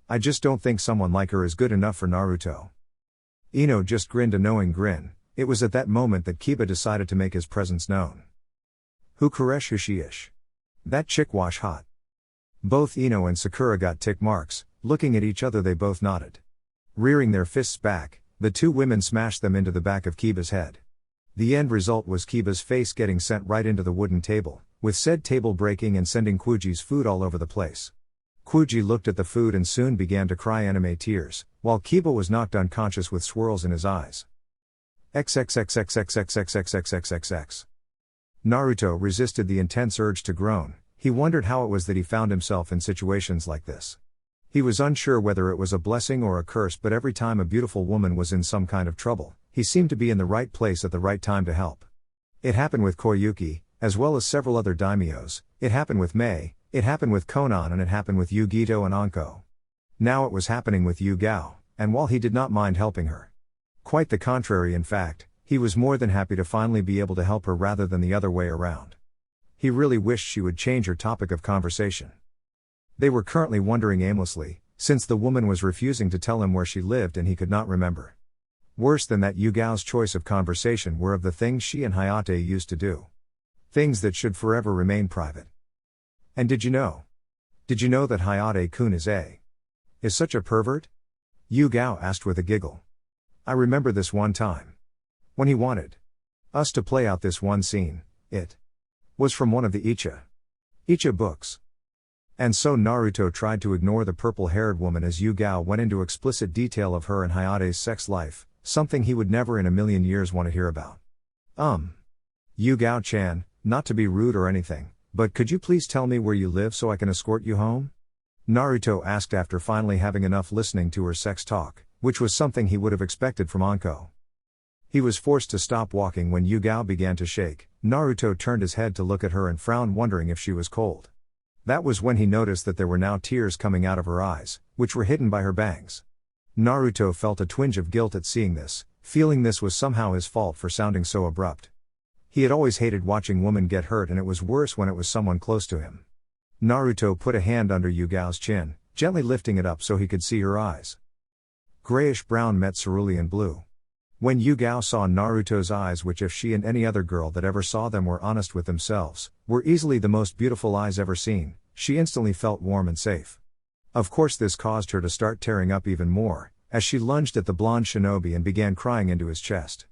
I just don't think someone like her is good enough for Naruto." Ino just grinned a knowing grin. It was at that moment that Kiba decided to make his presence known. "Who Koresh Hushiish? That chick wash hot." Both Ino and Sakura got tick marks. Looking at each other they both nodded. Rearing their fists back, the two women smashed them into the back of Kiba's head. The end result was Kiba's face getting sent right into the wooden table, with said table breaking and sending Kuji's food all over the place. Kuji looked at the food and soon began to cry anime tears, while Kiba was knocked unconscious with swirls in his eyes. XXXXXXXXXXXX. Naruto resisted the intense urge to groan. He wondered how it was that he found himself in situations like this. He was unsure whether it was a blessing or a curse, but every time a beautiful woman was in some kind of trouble, he seemed to be in the right place at the right time to help. It happened with Koyuki, as well as several other daimyos. It happened with Mei, it happened with Konan, and it happened with Yugito and Anko. Now it was happening with Yugao, and while he did not mind helping her, quite the contrary, in fact, he was more than happy to finally be able to help her rather than the other way around. He really wished she would change her topic of conversation. They were currently wondering aimlessly, since the woman was refusing to tell him where she lived and he could not remember. Worse than that, Yugao's choice of conversation were of the things she and Hayate used to do. Things that should forever remain private. "And did you know? Did you know that Hayate-kun is such a pervert?" Yugao asked with a giggle. "I remember this one time. When he wanted us to play out this one scene, it was from one of the Icha books." And so Naruto tried to ignore the purple-haired woman as Yugao went into explicit detail of her and Hayate's sex life, something he would never in a million years want to hear about. Yugao-chan, not to be rude or anything, but could you please tell me where you live so I can escort you home?" Naruto asked after finally having enough listening to her sex talk, which was something he would have expected from Anko. He was forced to stop walking when Yugao began to shake. Naruto turned his head to look at her and frowned, wondering if she was cold. That was when he noticed that there were now tears coming out of her eyes, which were hidden by her bangs. Naruto felt a twinge of guilt at seeing this, feeling this was somehow his fault for sounding so abrupt. He had always hated watching women get hurt, and it was worse when it was someone close to him. Naruto put a hand under Yugao's chin, gently lifting it up so he could see her eyes. Grayish-brown met cerulean blue. When Yugao saw Naruto's eyes, which if she and any other girl that ever saw them were honest with themselves, were easily the most beautiful eyes ever seen, she instantly felt warm and safe. Of course this caused her to start tearing up even more, as she lunged at the blonde shinobi and began crying into his chest.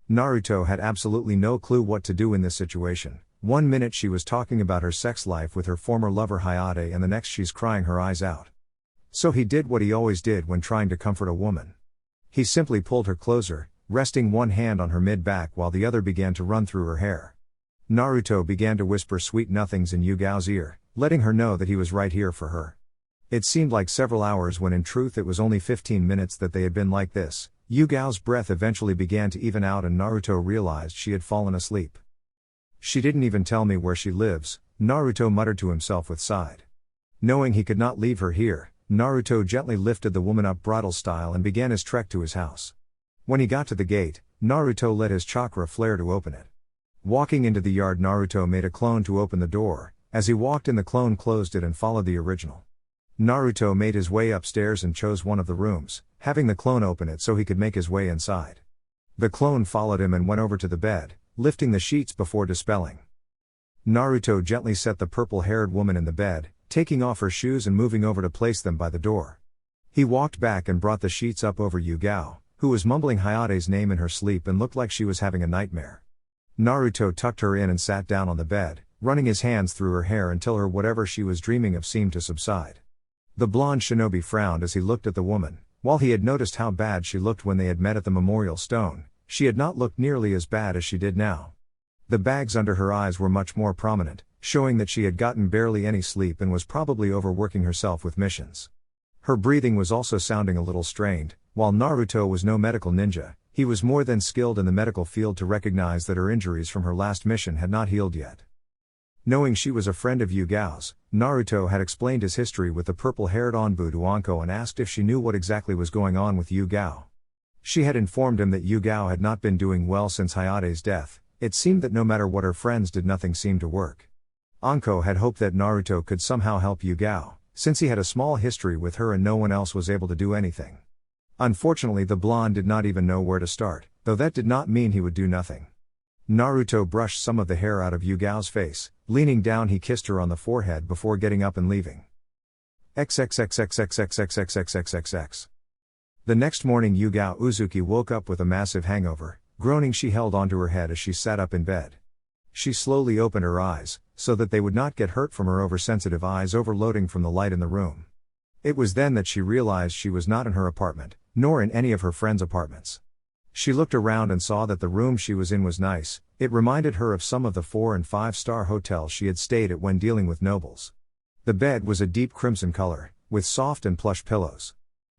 Naruto had absolutely no clue what to do in this situation. One minute she was talking about her sex life with her former lover Hayate, and the next she's crying her eyes out. So he did what he always did when trying to comfort a woman. He simply pulled her closer, resting one hand on her mid-back while the other began to run through her hair. Naruto began to whisper sweet nothings in Yugao's ear, letting her know that he was right here for her. It seemed like several hours when in truth it was only 15 minutes that they had been like this. Yugao's breath eventually began to even out and Naruto realized she had fallen asleep. "She didn't even tell me where she lives," Naruto muttered to himself with sighed. Knowing he could not leave her here, Naruto gently lifted the woman up bridal style and began his trek to his house. When he got to the gate, Naruto let his chakra flare to open it. Walking into the yard, Naruto made a clone to open the door. As he walked in, the clone closed it and followed the original. Naruto made his way upstairs and chose one of the rooms, having the clone open it so he could make his way inside. The clone followed him and went over to the bed, lifting the sheets before dispelling. Naruto gently set the purple-haired woman in the bed, taking off her shoes and moving over to place them by the door. He walked back and brought the sheets up over Yugao, who was mumbling Hayate's name in her sleep and looked like she was having a nightmare. Naruto tucked her in and sat down on the bed, running his hands through her hair until her whatever she was dreaming of seemed to subside. The blonde shinobi frowned as he looked at the woman. While he had noticed how bad she looked when they had met at the memorial stone, she had not looked nearly as bad as she did now. The bags under her eyes were much more prominent, showing that she had gotten barely any sleep and was probably overworking herself with missions. Her breathing was also sounding a little strained. While Naruto was no medical ninja, he was more than skilled in the medical field to recognize that her injuries from her last mission had not healed yet. Knowing she was a friend of Yugao's, Naruto had explained his history with the purple-haired Onbu to Anko and asked if she knew what exactly was going on with Yugao. She had informed him that Yugao had not been doing well since Hayate's death. It seemed that no matter what her friends did, nothing seemed to work. Anko had hoped that Naruto could somehow help Yugao, since he had a small history with her and no one else was able to do anything. Unfortunately, the blonde did not even know where to start, though that did not mean he would do nothing. Naruto brushed some of the hair out of Yugao's face. Leaning down, he kissed her on the forehead before getting up and leaving. XXXXXXXXXXXX. The next morning, Yugao Uzuki woke up with a massive hangover. Groaning, she held onto her head as she sat up in bed. She slowly opened her eyes, so that they would not get hurt from her oversensitive eyes overloading from the light in the room. It was then that she realized she was not in her apartment, nor in any of her friends' apartments. She looked around and saw that the room she was in was nice. It reminded her of some of the 4- and 5-star hotels she had stayed at when dealing with nobles. The bed was a deep crimson color, with soft and plush pillows.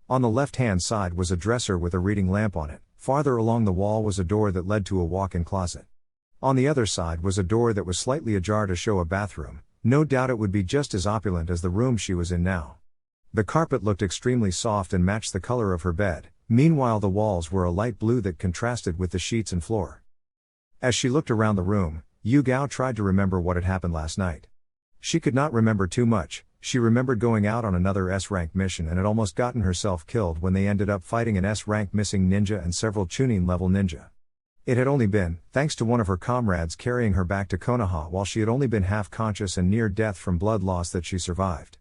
On the left-hand side was a dresser with a reading lamp on it. Farther along the wall was a door that led to a walk-in closet. On the other side was a door that was slightly ajar to show a bathroom. No doubt it would be just as opulent as the room she was in now. The carpet looked extremely soft and matched the color of her bed. Meanwhile, the walls were a light blue that contrasted with the sheets and floor. As she looked around the room, Yugao tried to remember what had happened last night. She could not remember too much. She remembered going out on another S-rank mission and had almost gotten herself killed when they ended up fighting an S-rank missing ninja and several Chunin-level ninja. It had only been, thanks to one of her comrades carrying her back to Konoha while she had only been half-conscious and near death from blood loss, that she survived.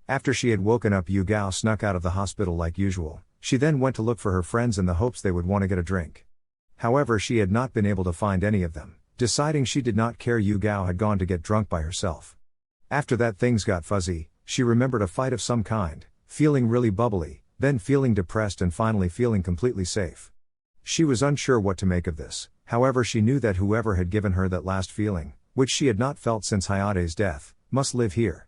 After she had woken up, Yugao snuck out of the hospital like usual. She then went to look for her friends in the hopes they would want to get a drink. However, she had not been able to find any of them. Deciding she did not care, Yugao had gone to get drunk by herself. After that, things got fuzzy. She remembered a fight of some kind, feeling really bubbly, then feeling depressed and finally feeling completely safe. She was unsure what to make of this. However, she knew that whoever had given her that last feeling, which she had not felt since Hayate's death, must live here.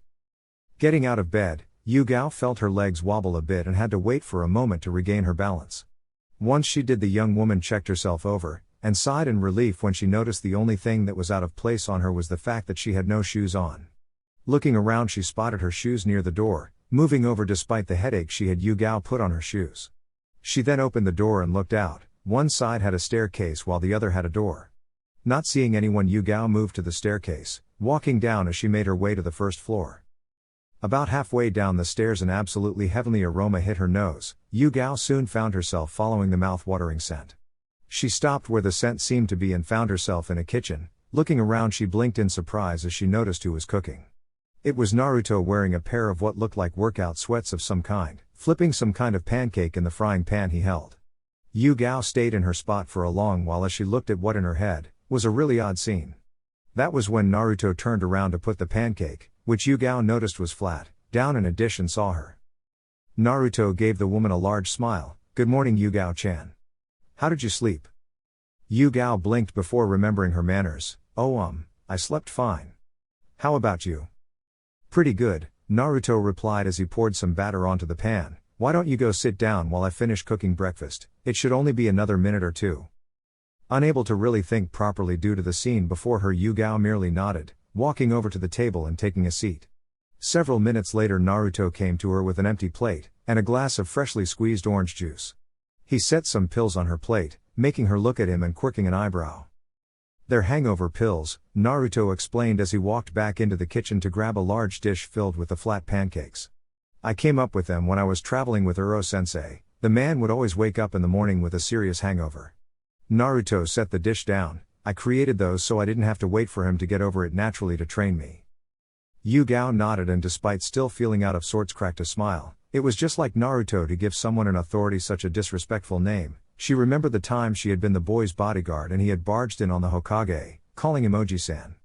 Getting out of bed, Yugao felt her legs wobble a bit and had to wait for a moment to regain her balance. Once she did, the young woman checked herself over, and sighed in relief when she noticed the only thing that was out of place on her was the fact that she had no shoes on. Looking around, she spotted her shoes near the door. Moving over despite the headache she had, Yugao put on her shoes. She then opened the door and looked out. One side had a staircase while the other had a door. Not seeing anyone, Yugao moved to the staircase, walking down as she made her way to the first floor. About halfway down the stairs, an absolutely heavenly aroma hit her nose. Yugao soon found herself following the mouth-watering scent. She stopped where the scent seemed to be and found herself in a kitchen. Looking around, she blinked in surprise as she noticed who was cooking. It was Naruto, wearing a pair of what looked like workout sweats of some kind, flipping some kind of pancake in the frying pan he held. Yugao stayed in her spot for a long while as she looked at what in her head was a really odd scene. That was when Naruto turned around to put the pancake, which Yugao noticed was flat, down in a dish and saw her. Naruto gave the woman a large smile. "Good morning, Yugao-chan. How did you sleep?" Yugao blinked before remembering her manners. I slept fine. How about you?" "Pretty good," Naruto replied as he poured some batter onto the pan. "Why don't you go sit down while I finish cooking breakfast? It should only be another minute or two." Unable to really think properly due to the scene before her, Yugao merely nodded, walking over to the table and taking a seat. Several minutes later, Naruto came to her with an empty plate and a glass of freshly squeezed orange juice. He set some pills on her plate, making her look at him and quirking an eyebrow. "They're hangover pills," Naruto explained as he walked back into the kitchen to grab a large dish filled with the flat pancakes. "I came up with them when I was traveling with Uro-sensei. The man would always wake up in the morning with a serious hangover. Naruto set the dish down. I created those so I didn't have to wait for him to get over it naturally to train me. Yugao nodded and despite still feeling out of sorts cracked a smile. It was just like Naruto to give someone in authority such a disrespectful name. She remembered the time she had been the boy's bodyguard and he had barged in on the Hokage, calling him Oji-san.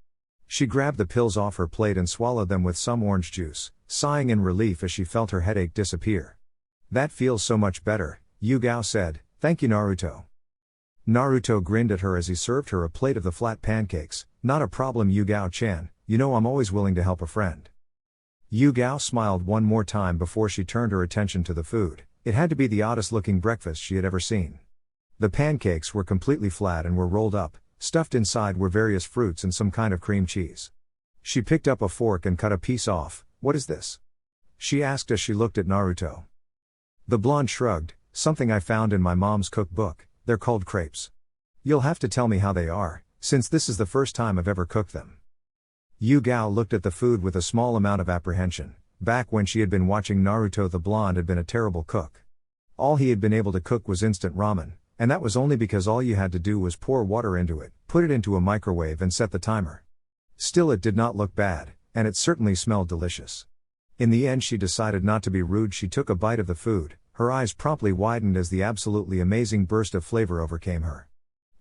She grabbed the pills off her plate and swallowed them with some orange juice, sighing in relief as she felt her headache disappear. That feels so much better, Yugao said. Thank you, Naruto. Naruto grinned at her as he served her a plate of the flat pancakes. Not a problem, Yugao-chan, you know I'm always willing to help a friend. Yugao smiled one more time before she turned her attention to the food. It had to be the oddest looking breakfast she had ever seen. The pancakes were completely flat and were rolled up. Stuffed inside were various fruits and some kind of cream cheese. She picked up a fork and cut a piece off. What is this? She asked as she looked at Naruto. The blonde shrugged. Something I found in my mom's cookbook. They're called crepes. You'll have to tell me how they are, since this is the first time I've ever cooked them. Yugao looked at the food with a small amount of apprehension. Back when she had been watching Naruto, the blonde had been a terrible cook. All he had been able to cook was instant ramen, and that was only because all you had to do was pour water into it, put it into a microwave and set the timer. Still, it did not look bad, and it certainly smelled delicious. In the end, she decided not to be rude. She took a bite of the food. Her eyes promptly widened as the absolutely amazing burst of flavor overcame her.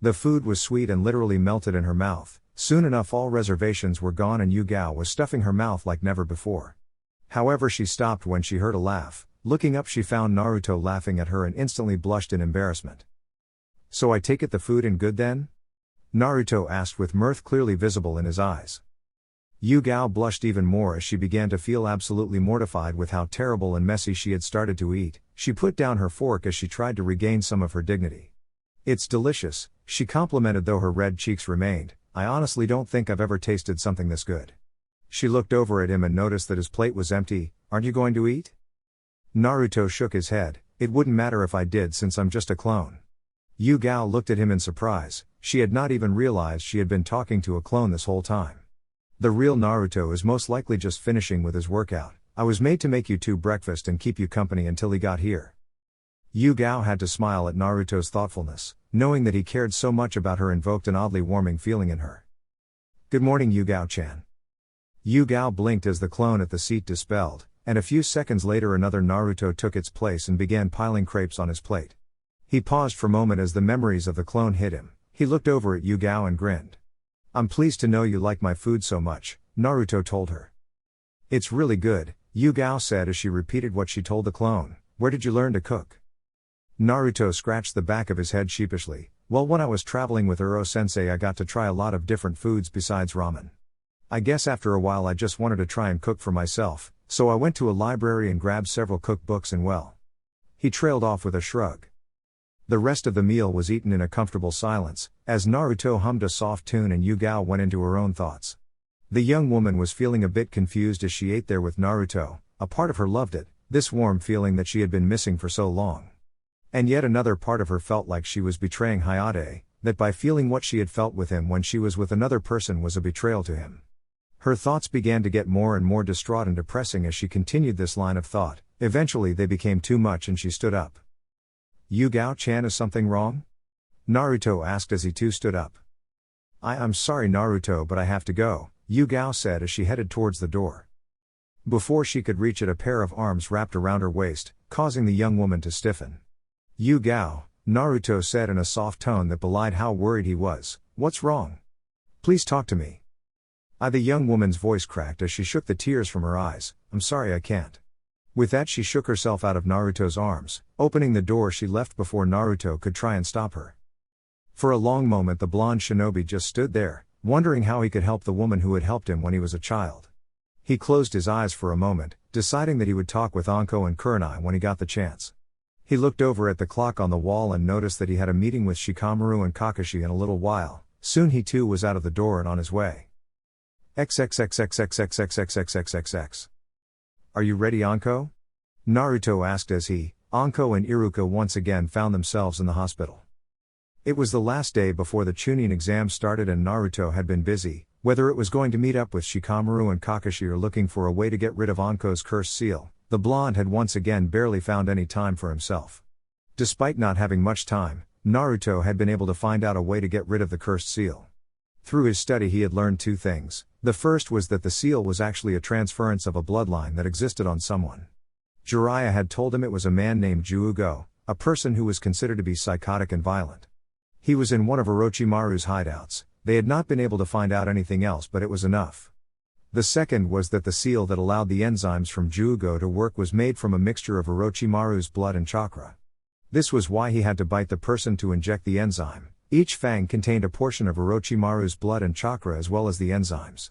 The food was sweet and literally melted in her mouth. Soon enough all reservations were gone and Yugao was stuffing her mouth like never before. However, she stopped when she heard a laugh. Looking up, she found Naruto laughing at her and instantly blushed in embarrassment. So I take it the food ain't good then? Naruto asked with mirth clearly visible in his eyes. Yugao blushed even more as she began to feel absolutely mortified with how terrible and messy she had started to eat. She put down her fork as she tried to regain some of her dignity. It's delicious, she complimented though her red cheeks remained. I honestly don't think I've ever tasted something this good. She looked over at him and noticed that his plate was empty. Aren't you going to eat? Naruto shook his head. It wouldn't matter if I did since I'm just a clone. Yugao looked at him in surprise. She had not even realized she had been talking to a clone this whole time. The real Naruto is most likely just finishing with his workout. I was made to make you two breakfast and keep you company until he got here. Yugao had to smile at Naruto's thoughtfulness, knowing that he cared so much about her invoked an oddly warming feeling in her. Good morning, Yugao-chan. Yugao blinked as the clone at the seat dispelled, and a few seconds later another Naruto took its place and began piling crepes on his plate. He paused for a moment as the memories of the clone hit him. He looked over at Yugao and grinned. I'm pleased to know you like my food so much, Naruto told her. It's really good, Yugao said as she repeated what she told the clone. Where did you learn to cook? Naruto scratched the back of his head sheepishly. Well, when I was traveling with Uro-sensei I got to try a lot of different foods besides ramen. I guess after a while I just wanted to try and cook for myself, so I went to a library and grabbed several cookbooks and well. He trailed off with a shrug. The rest of the meal was eaten in a comfortable silence, as Naruto hummed a soft tune and Yugao went into her own thoughts. The young woman was feeling a bit confused as she ate there with Naruto. A part of her loved it, this warm feeling that she had been missing for so long. And yet another part of her felt like she was betraying Hayate, that by feeling what she had felt with him when she was with another person was a betrayal to him. Her thoughts began to get more and more distraught and depressing as she continued this line of thought. Eventually they became too much and she stood up. Yugao-chan, is something wrong? Naruto asked as he too stood up. I'm sorry Naruto, but I have to go, Yugao said as she headed towards the door. Before she could reach it, a pair of arms wrapped around her waist, causing the young woman to stiffen. Yugao, Naruto said in a soft tone that belied how worried he was. What's wrong? Please talk to me. The young woman's voice cracked as she shook the tears from her eyes. I'm sorry, I can't. With that she shook herself out of Naruto's arms. Opening the door she left before Naruto could try and stop her. For a long moment the blonde shinobi just stood there, wondering how he could help the woman who had helped him when he was a child. He closed his eyes for a moment, deciding that he would talk with Anko and Kurenai when he got the chance. He looked over at the clock on the wall and noticed that he had a meeting with Shikamaru and Kakashi in a little while. Soon he too was out of the door and on his way. XXXXXXXXXXXX. Are you ready, Anko? Naruto asked as he, Anko and Iruka once again found themselves in the hospital. It was the last day before the Chunin exam started and Naruto had been busy, whether it was going to meet up with Shikamaru and Kakashi or looking for a way to get rid of Anko's cursed seal. The blonde had once again barely found any time for himself. Despite not having much time, Naruto had been able to find out a way to get rid of the cursed seal. Through his study he had learned two things. The first was that the seal was actually a transference of a bloodline that existed on someone. Jiraiya had told him it was a man named Juugo, a person who was considered to be psychotic and violent. He was in one of Orochimaru's hideouts. They had not been able to find out anything else, but it was enough. The second was that the seal that allowed the enzymes from Juugo to work was made from a mixture of Orochimaru's blood and chakra. This was why he had to bite the person to inject the enzyme. Each fang contained a portion of Orochimaru's blood and chakra as well as the enzymes.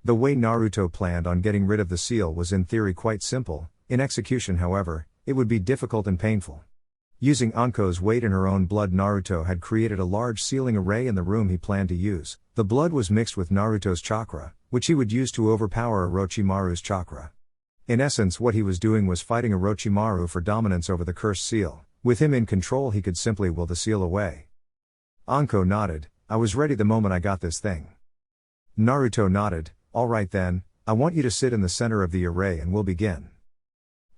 The way Naruto planned on getting rid of the seal was in theory quite simple. In execution, however, it would be difficult and painful. Using Anko's weight in her own blood, Naruto had created a large sealing array in the room he planned to use. The blood was mixed with Naruto's chakra, which he would use to overpower Orochimaru's chakra. In essence, what he was doing was fighting Orochimaru for dominance over the cursed seal. With him in control, he could simply will the seal away. Anko nodded. I was ready the moment I got this thing. Naruto nodded. Alright then, I want you to sit in the center of the array and we'll begin.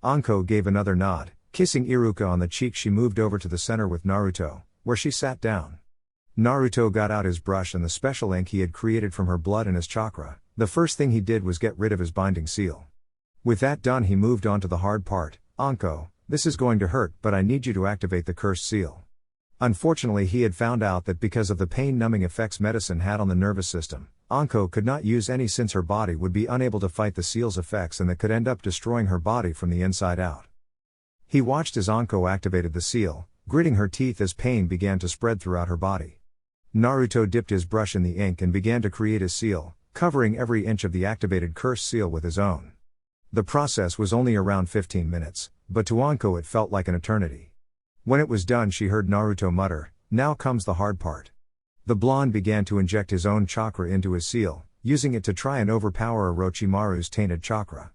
Anko gave another nod. Kissing Iruka on the cheek, she moved over to the center with Naruto, where she sat down. Naruto got out his brush and the special ink he had created from her blood and his chakra. The first thing he did was get rid of his binding seal. With that done, he moved on to the hard part. Anko, this is going to hurt, but I need you to activate the cursed seal. Unfortunately, he had found out that because of the pain-numbing effects medicine had on the nervous system, Anko could not use any since her body would be unable to fight the seal's effects and that could end up destroying her body from the inside out. He watched as Anko activated the seal, gritting her teeth as pain began to spread throughout her body. Naruto dipped his brush in the ink and began to create his seal, covering every inch of the activated cursed seal with his own. The process was only around 15 minutes, but to Anko it felt like an eternity. When it was done, she heard Naruto mutter, "Now comes the hard part." The blonde began to inject his own chakra into his seal, using it to try and overpower Orochimaru's tainted chakra.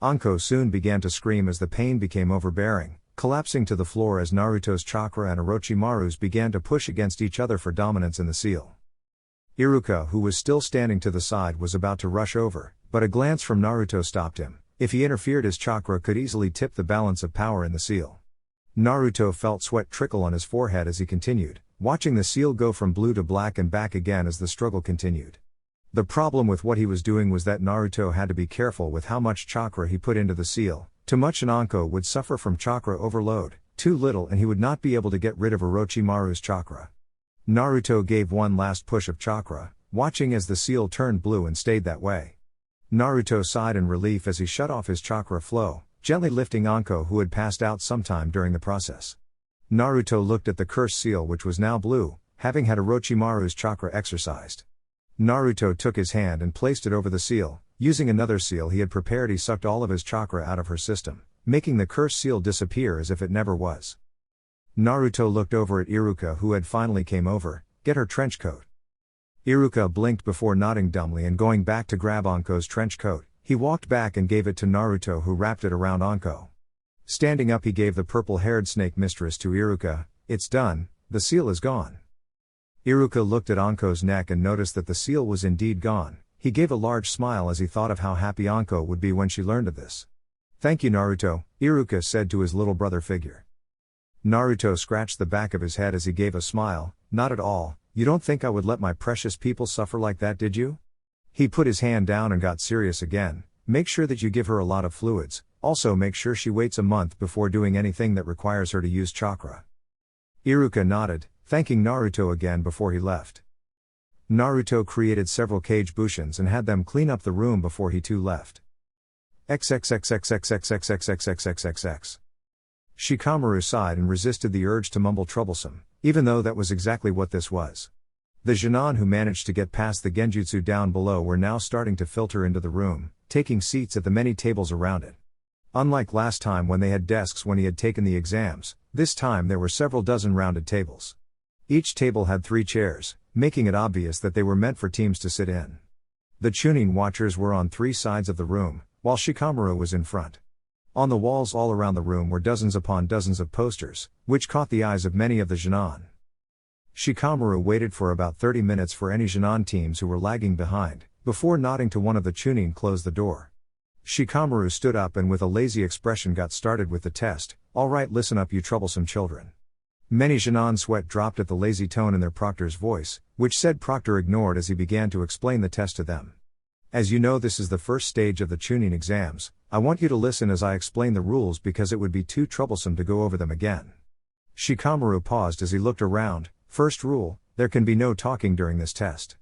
Anko soon began to scream as the pain became overbearing, collapsing to the floor as Naruto's chakra and Orochimaru's began to push against each other for dominance in the seal. Iruka, who was still standing to the side, was about to rush over, but a glance from Naruto stopped him. If he interfered, his chakra could easily tip the balance of power in the seal. Naruto felt sweat trickle on his forehead as he continued, watching the seal go from blue to black and back again as the struggle continued. The problem with what he was doing was that Naruto had to be careful with how much chakra he put into the seal. Too much and Anko would suffer from chakra overload, too little and he would not be able to get rid of Orochimaru's chakra. Naruto gave one last push of chakra, watching as the seal turned blue and stayed that way. Naruto sighed in relief as he shut off his chakra flow, gently lifting Anko, who had passed out sometime during the process. Naruto looked at the cursed seal, which was now blue, having had Orochimaru's chakra exorcised. Naruto took his hand and placed it over the seal. Using another seal he had prepared, he sucked all of his chakra out of her system, making the cursed seal disappear as if it never was. Naruto looked over at Iruka, who had finally came over. Get her trench coat. Iruka blinked before nodding dumbly and going back to grab Anko's trench coat. He walked back and gave it to Naruto, who wrapped it around Anko. Standing up, he gave the purple-haired snake mistress to Iruka. It's done, the seal is gone. Iruka looked at Anko's neck and noticed that the seal was indeed gone. He gave a large smile as he thought of how happy Anko would be when she learned of this. Thank you, Naruto, Iruka said to his little brother figure. Naruto scratched the back of his head as he gave a smile. Not at all. You don't think I would let my precious people suffer like that, did you? He put his hand down and got serious again. Make sure that you give her a lot of fluids. Also make sure she waits a month before doing anything that requires her to use chakra. Iruka nodded, thanking Naruto again before he left. Naruto created several cage bushins and had them clean up the room before he too left. XXXXXXXXXXXXXX. Shikamaru sighed and resisted the urge to mumble troublesome, even though that was exactly what this was. The genin who managed to get past the genjutsu down below were now starting to filter into the room, taking seats at the many tables around it. Unlike last time when they had desks when he had taken the exams, this time there were several dozen rounded tables. Each table had 3 chairs, making it obvious that they were meant for teams to sit in. The Chunin watchers were on 3 sides of the room, while Shikamaru was in front. On the walls all around the room were dozens upon dozens of posters, which caught the eyes of many of the genin. Shikamaru waited for about 30 minutes for any genin teams who were lagging behind, before nodding to one of the Chunin close the door. Shikamaru stood up and with a lazy expression got started with the test. Alright, listen up, you troublesome children. Many Jinan sweat dropped at the lazy tone in their proctor's voice, which said Proctor ignored as he began to explain the test to them. As you know, this is the first stage of the tuning exams. I want you to listen as I explain the rules because it would be too troublesome to go over them again. Shikamaru paused as he looked around. First rule, there can be no talking during this test.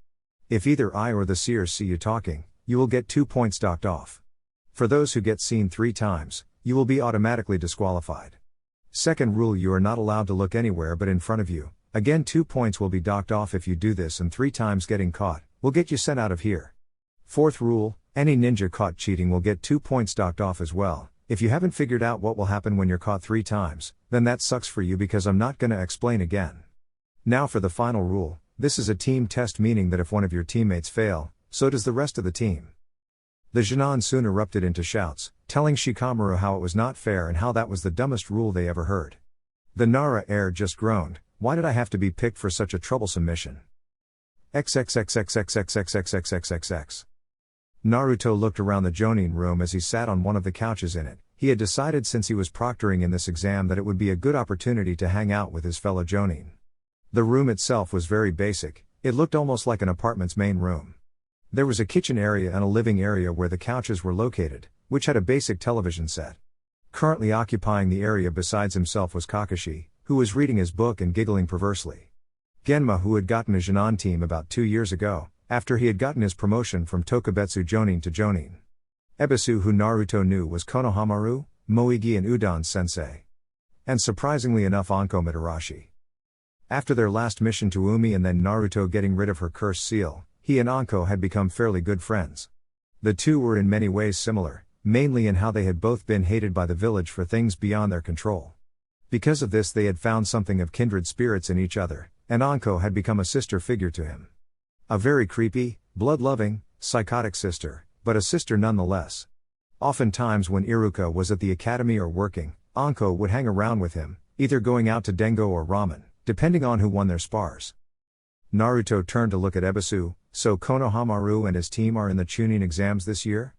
If either I or the seers see you talking, you will get 2 points docked off. For those who get seen 3 times, you will be automatically disqualified. Second rule, you are not allowed to look anywhere but in front of you. Again, 2 points will be docked off if you do this, and 3 times getting caught will get you sent out of here. Fourth rule, any ninja caught cheating will get 2 points docked off as well. If you haven't figured out what will happen when you're caught 3 times, then that sucks for you because I'm not gonna explain again. Now for the final rule, this is a team test, meaning that if one of your teammates fail, so does the rest of the team. The Jinan soon erupted into shouts, telling Shikamaru how it was not fair and how that was the dumbest rule they ever heard. The Nara heir just groaned, why did I have to be picked for such a troublesome mission? XXXXXXXXXXXXX. Naruto looked around the Jonin room as he sat on one of the couches in it. He had decided since he was proctoring in this exam that it would be a good opportunity to hang out with his fellow Jonin. The room itself was very basic, it looked almost like an apartment's main room. There was a kitchen area and a living area where the couches were located, which had a basic television set. Currently occupying the area besides himself was Kakashi, who was reading his book and giggling perversely. Genma, who had gotten a Jinan team about 2 years ago, after he had gotten his promotion from Tokubetsu Jonin to Jonin. Ebisu, who Naruto knew, was Konohamaru, Moigi and Udon sensei. And surprisingly enough, Anko Mitarashi. After their last mission to Umi and then Naruto getting rid of her cursed seal, he and Anko had become fairly good friends. The two were in many ways similar, mainly in how they had both been hated by the village for things beyond their control. Because of this, they had found something of kindred spirits in each other, and Anko had become a sister figure to him. A very creepy, blood-loving, psychotic sister, but a sister nonetheless. Oftentimes when Iruka was at the academy or working, Anko would hang around with him, either going out to Dengo or ramen, depending on who won their spars. Naruto turned to look at Ebisu. So Konohamaru and his team are in the tuning exams this year?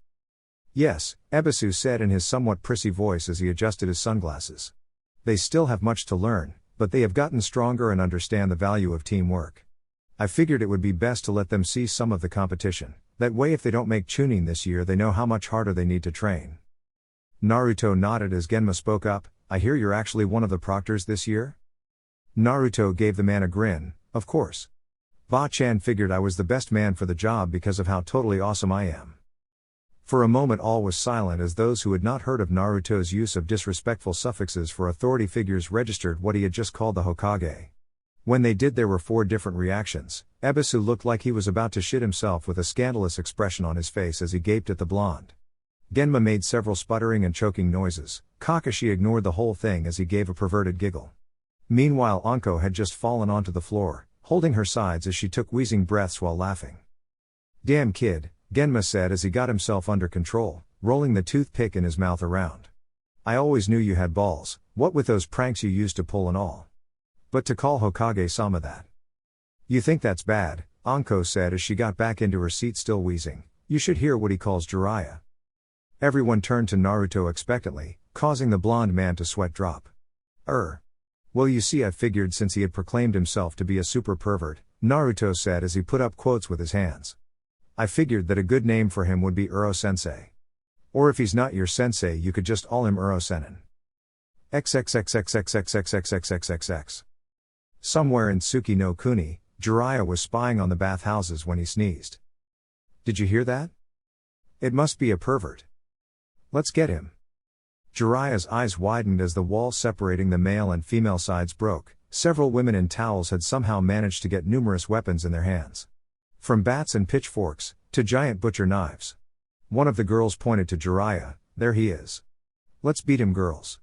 Yes, Ebisu said in his somewhat prissy voice as he adjusted his sunglasses. They still have much to learn, but they have gotten stronger and understand the value of teamwork. I figured it would be best to let them see some of the competition, that way if they don't make tuning this year they know how much harder they need to train. Naruto nodded as Genma spoke up, I hear you're actually one of the proctors this year? Naruto gave the man a grin, of course. Ba-chan figured I was the best man for the job because of how totally awesome I am. For a moment all was silent as those who had not heard of Naruto's use of disrespectful suffixes for authority figures registered what he had just called the Hokage. When they did, there were 4 different reactions. Ebisu looked like he was about to shit himself with a scandalous expression on his face as he gaped at the blonde. Genma made several sputtering and choking noises. Kakashi ignored the whole thing as he gave a perverted giggle. Meanwhile, Anko had just fallen onto the floor, holding her sides as she took wheezing breaths while laughing. Damn kid, Genma said as he got himself under control, rolling the toothpick in his mouth around. I always knew you had balls, what with those pranks you used to pull and all. But to call Hokage-sama that. You think that's bad, Anko said as she got back into her seat still wheezing. You should hear what he calls Jiraiya. Everyone turned to Naruto expectantly, causing the blonde man to sweat drop. Well, you see, I figured since he had proclaimed himself to be a super pervert, Naruto said as he put up quotes with his hands. I figured that a good name for him would be Uro-sensei. Or if he's not your sensei, you could just call him Uro-senin. XXXXXXXXXXXX. Somewhere in Tsuki no Kuni, Jiraiya was spying on the bathhouses when he sneezed. Did you hear that? It must be a pervert. Let's get him. Jiraiya's eyes widened as the wall separating the male and female sides broke. Several women in towels had somehow managed to get numerous weapons in their hands. From bats and pitchforks, to giant butcher knives. One of the girls pointed to Jiraiya, there he is. Let's beat him, girls.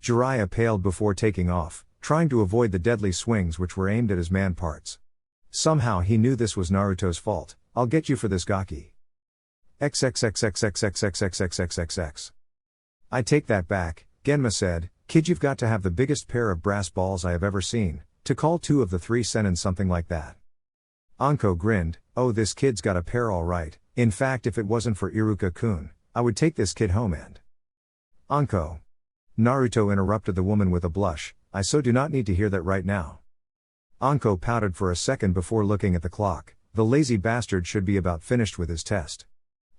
Jiraiya paled before taking off, trying to avoid the deadly swings which were aimed at his man parts. Somehow he knew this was Naruto's fault. I'll get you for this gaki. XXXXXXXXXXXXX. I take that back, Genma said, kid, you've got to have the biggest pair of brass balls I have ever seen, to call 2 of the 3 senin something like that. Anko grinned, oh, this kid's got a pair all right. In fact, if it wasn't for Iruka-kun, I would take this kid home and... Anko. Naruto interrupted the woman with a blush, I so do not need to hear that right now. Anko pouted for a second before looking at the clock. The lazy bastard should be about finished with his test.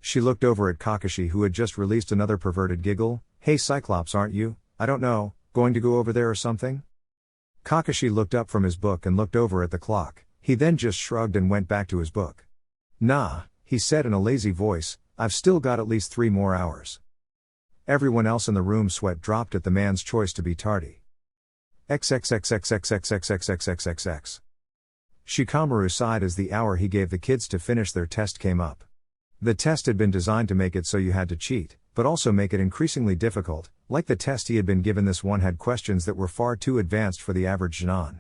She looked over at Kakashi, who had just released another perverted giggle. Hey Cyclops, aren't you, I don't know, going to go over there or something? Kakashi looked up from his book and looked over at the clock. He then just shrugged and went back to his book. Nah, he said in a lazy voice, I've still got at least 3 more hours. Everyone else in the room sweat dropped at the man's choice to be tardy. XXXXXXXXXXXXX. Shikamaru sighed as the hour he gave the kids to finish their test came up. The test had been designed to make it so you had to cheat, but also make it increasingly difficult. Like the test he had been given, this one had questions that were far too advanced for the average Jonin.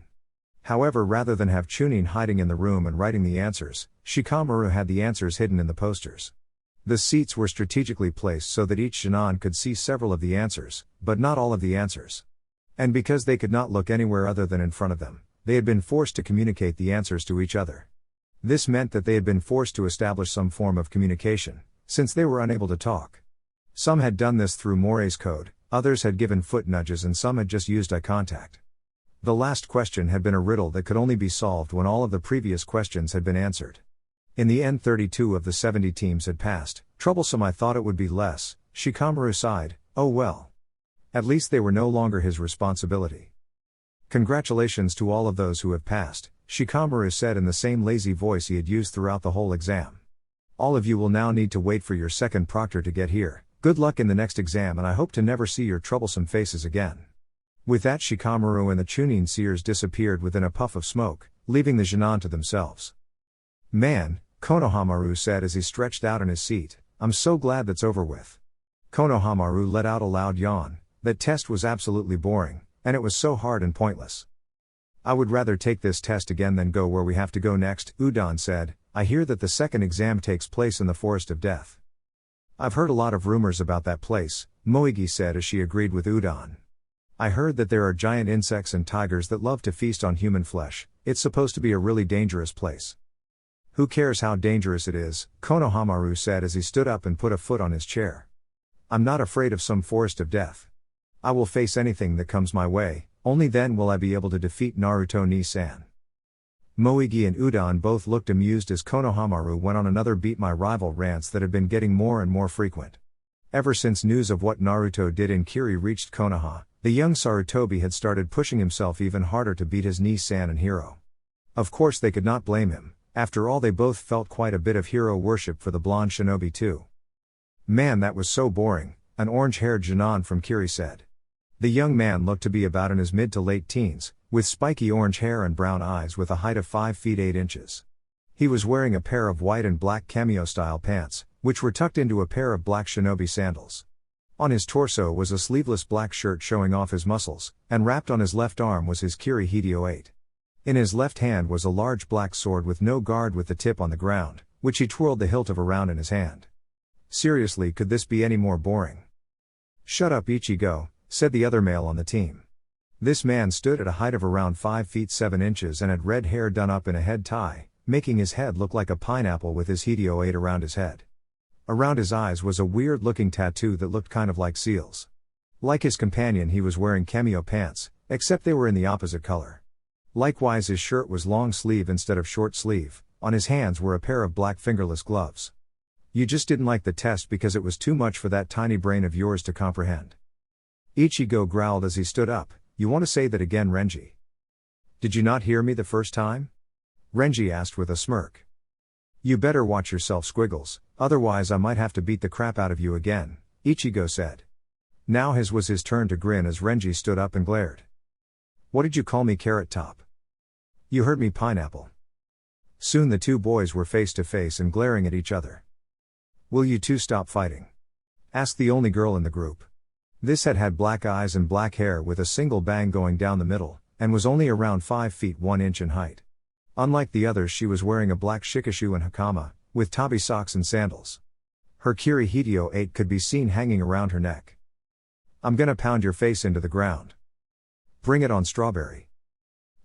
However, rather than have Chunin hiding in the room and writing the answers, Shikamaru had the answers hidden in the posters. The seats were strategically placed so that each Jonin could see several of the answers, but not all of the answers. And because they could not look anywhere other than in front of them, they had been forced to communicate the answers to each other. This meant that they had been forced to establish some form of communication, since they were unable to talk. Some had done this through Morse code, others had given foot nudges, and some had just used eye contact. The last question had been a riddle that could only be solved when all of the previous questions had been answered. In the end, 32 of the 70 teams had passed. Troublesome, I thought it would be less. Shikamaru sighed. Oh well. At least they were no longer his responsibility. Congratulations to all of those who have passed, Shikamaru said in the same lazy voice he had used throughout the whole exam. All of you will now need to wait for your second proctor to get here. Good luck in the next exam, and I hope to never see your troublesome faces again. With that, Shikamaru and the Chunin seers disappeared within a puff of smoke, leaving the Jonin to themselves. Man, Konohamaru said as he stretched out in his seat, I'm so glad that's over with. Konohamaru let out a loud yawn. That test was absolutely boring, and it was so hard and pointless. I would rather take this test again than go where we have to go next, Udon said. I hear that the second exam takes place in the Forest of Death. I've heard a lot of rumors about that place, Moegi said as she agreed with Udon. I heard that there are giant insects and tigers that love to feast on human flesh. It's supposed to be a really dangerous place. Who cares how dangerous it is, Konohamaru said as he stood up and put a foot on his chair. I'm not afraid of some Forest of Death. I will face anything that comes my way, only then will I be able to defeat Naruto Ni-san. Moegi and Udon both looked amused as Konohamaru went on another beat my rival rants that had been getting more and more frequent. Ever since news of what Naruto did in Kiri reached Konoha, the young Sarutobi had started pushing himself even harder to beat his Ni-san and hero. Of course they could not blame him, after all they both felt quite a bit of hero worship for the blonde shinobi too. Man, that was so boring, an orange-haired Jonin from Kiri said. The young man looked to be about in his mid to late teens, with spiky orange hair and brown eyes with a height of 5 feet 8 inches. He was wearing a pair of white and black cameo-style pants, which were tucked into a pair of black shinobi sandals. On his torso was a sleeveless black shirt showing off his muscles, and wrapped on his left arm was his Kiri Hideo 8. In his left hand was a large black sword with no guard with the tip on the ground, which he twirled the hilt of around in his hand. Seriously, could this be any more boring? Shut up, Ichigo, said the other male on the team. This man stood at a height of around 5 feet 7 inches and had red hair done up in a head tie, making his head look like a pineapple with his Hideo 8 around his head. Around his eyes was a weird-looking tattoo that looked kind of like seals. Like his companion, he was wearing cameo pants, except they were in the opposite color. Likewise, his shirt was long sleeve instead of short sleeve. On his hands were a pair of black fingerless gloves. You just didn't like the test because it was too much for that tiny brain of yours to comprehend. Ichigo growled as he stood up. You want to say that again, Renji? Did you not hear me the first time? Renji asked with a smirk. You better watch yourself, Squiggles, otherwise I might have to beat the crap out of you again, Ichigo said. Now his was his turn to grin as Renji stood up and glared. What did you call me, Carrot Top? You heard me, Pineapple. Soon the two boys were face to face and glaring at each other. Will you two stop fighting? Asked the only girl in the group. This had black eyes and black hair with a single bang going down the middle, and was only around 5 feet 1 inch in height. Unlike the others, she was wearing a black shikishu and hakama, with tabi socks and sandals. Her Kiri Hideo 8 could be seen hanging around her neck. I'm gonna pound your face into the ground. Bring it on, Strawberry.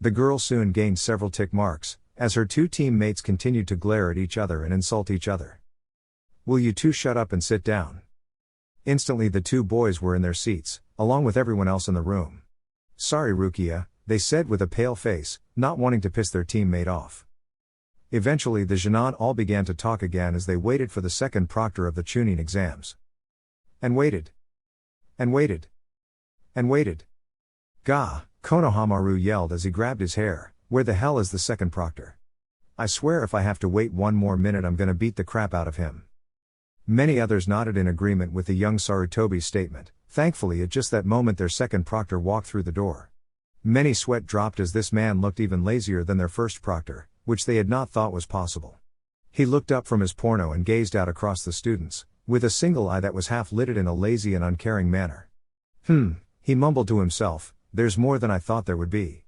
The girl soon gained several tick marks, as her two teammates continued to glare at each other and insult each other. Will you two shut up and sit down? Instantly the two boys were in their seats, along with everyone else in the room. Sorry Rukia, they said with a pale face, not wanting to piss their teammate off. Eventually the Genin all began to talk again as they waited for the second proctor of the Chunin exams. And waited. And waited. And waited. Gah, Konohamaru yelled as he grabbed his hair, where the hell is the second proctor? I swear if I have to wait one more minute I'm gonna beat the crap out of him. Many others nodded in agreement with the young Sarutobi's statement. Thankfully at just that moment their second proctor walked through the door. Many sweat dropped as this man looked even lazier than their first proctor, which they had not thought was possible. He looked up from his porno and gazed out across the students, with a single eye that was half lidded in a lazy and uncaring manner. He mumbled to himself, there's more than I thought there would be.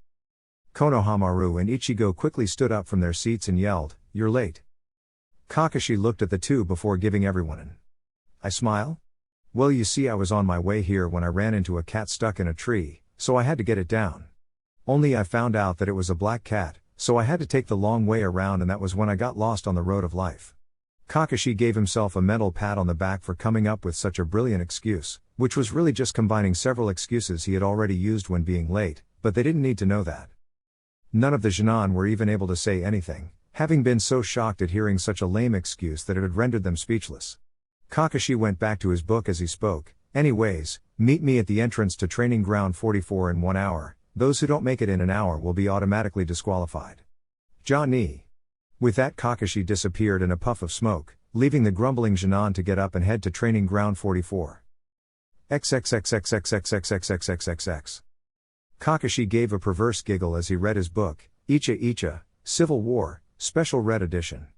Konohamaru and Ichigo quickly stood up from their seats and yelled, you're late. Kakashi looked at the two before giving everyone an I smile? Well you see I was on my way here when I ran into a cat stuck in a tree, so I had to get it down. Only I found out that it was a black cat, so I had to take the long way around and that was when I got lost on the road of life. Kakashi gave himself a mental pat on the back for coming up with such a brilliant excuse, which was really just combining several excuses he had already used when being late, but they didn't need to know that. None of the Genin were even able to say anything, having been so shocked at hearing such a lame excuse that it had rendered them speechless. Kakashi went back to his book as he spoke, anyways, meet me at the entrance to Training Ground 44 in 1 hour, those who don't make it in an hour will be automatically disqualified. Ja-ni. With that Kakashi disappeared in a puff of smoke, leaving the grumbling Genin to get up and head to Training Ground 44. XXXXXXXXXXXX. Kakashi gave a perverse giggle as he read his book, Icha, Civil War, Special Red Edition.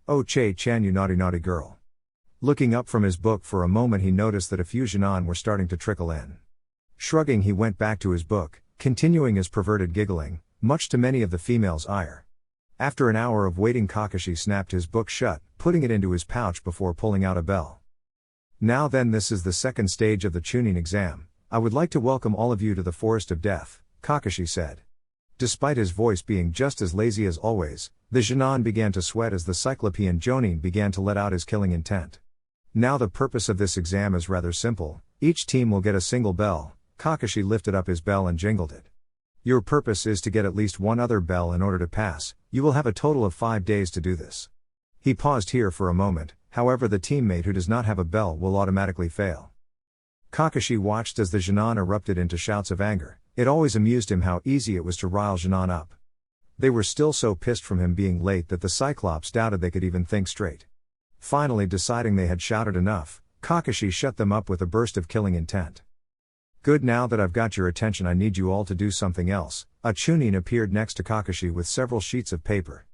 Oh Che-chan you naughty naughty girl. Looking up from his book for a moment he noticed that a few Genin were starting to trickle in. Shrugging he went back to his book, continuing his perverted giggling, much to many of the females' ire. After an hour of waiting Kakashi snapped his book shut, putting it into his pouch before pulling out a bell. Now then this is the second stage of the Chunin exam. I would like to welcome all of you to the Forest of Death, Kakashi said. Despite his voice being just as lazy as always, the Genin began to sweat as the Cyclopean Jonin began to let out his killing intent. Now the purpose of this exam is rather simple, each team will get a single bell. Kakashi lifted up his bell and jingled it. Your purpose is to get at least one other bell in order to pass, you will have a total of 5 days to do this. He paused here for a moment, however the teammate who does not have a bell will automatically fail. Kakashi watched as the Genin erupted into shouts of anger. It always amused him how easy it was to rile Genin up. They were still so pissed from him being late that the Cyclops doubted they could even think straight. Finally deciding they had shouted enough, Kakashi shut them up with a burst of killing intent. Good, now that I've got your attention I need you all to do something else. A Chunin appeared next to Kakashi with several sheets of paper.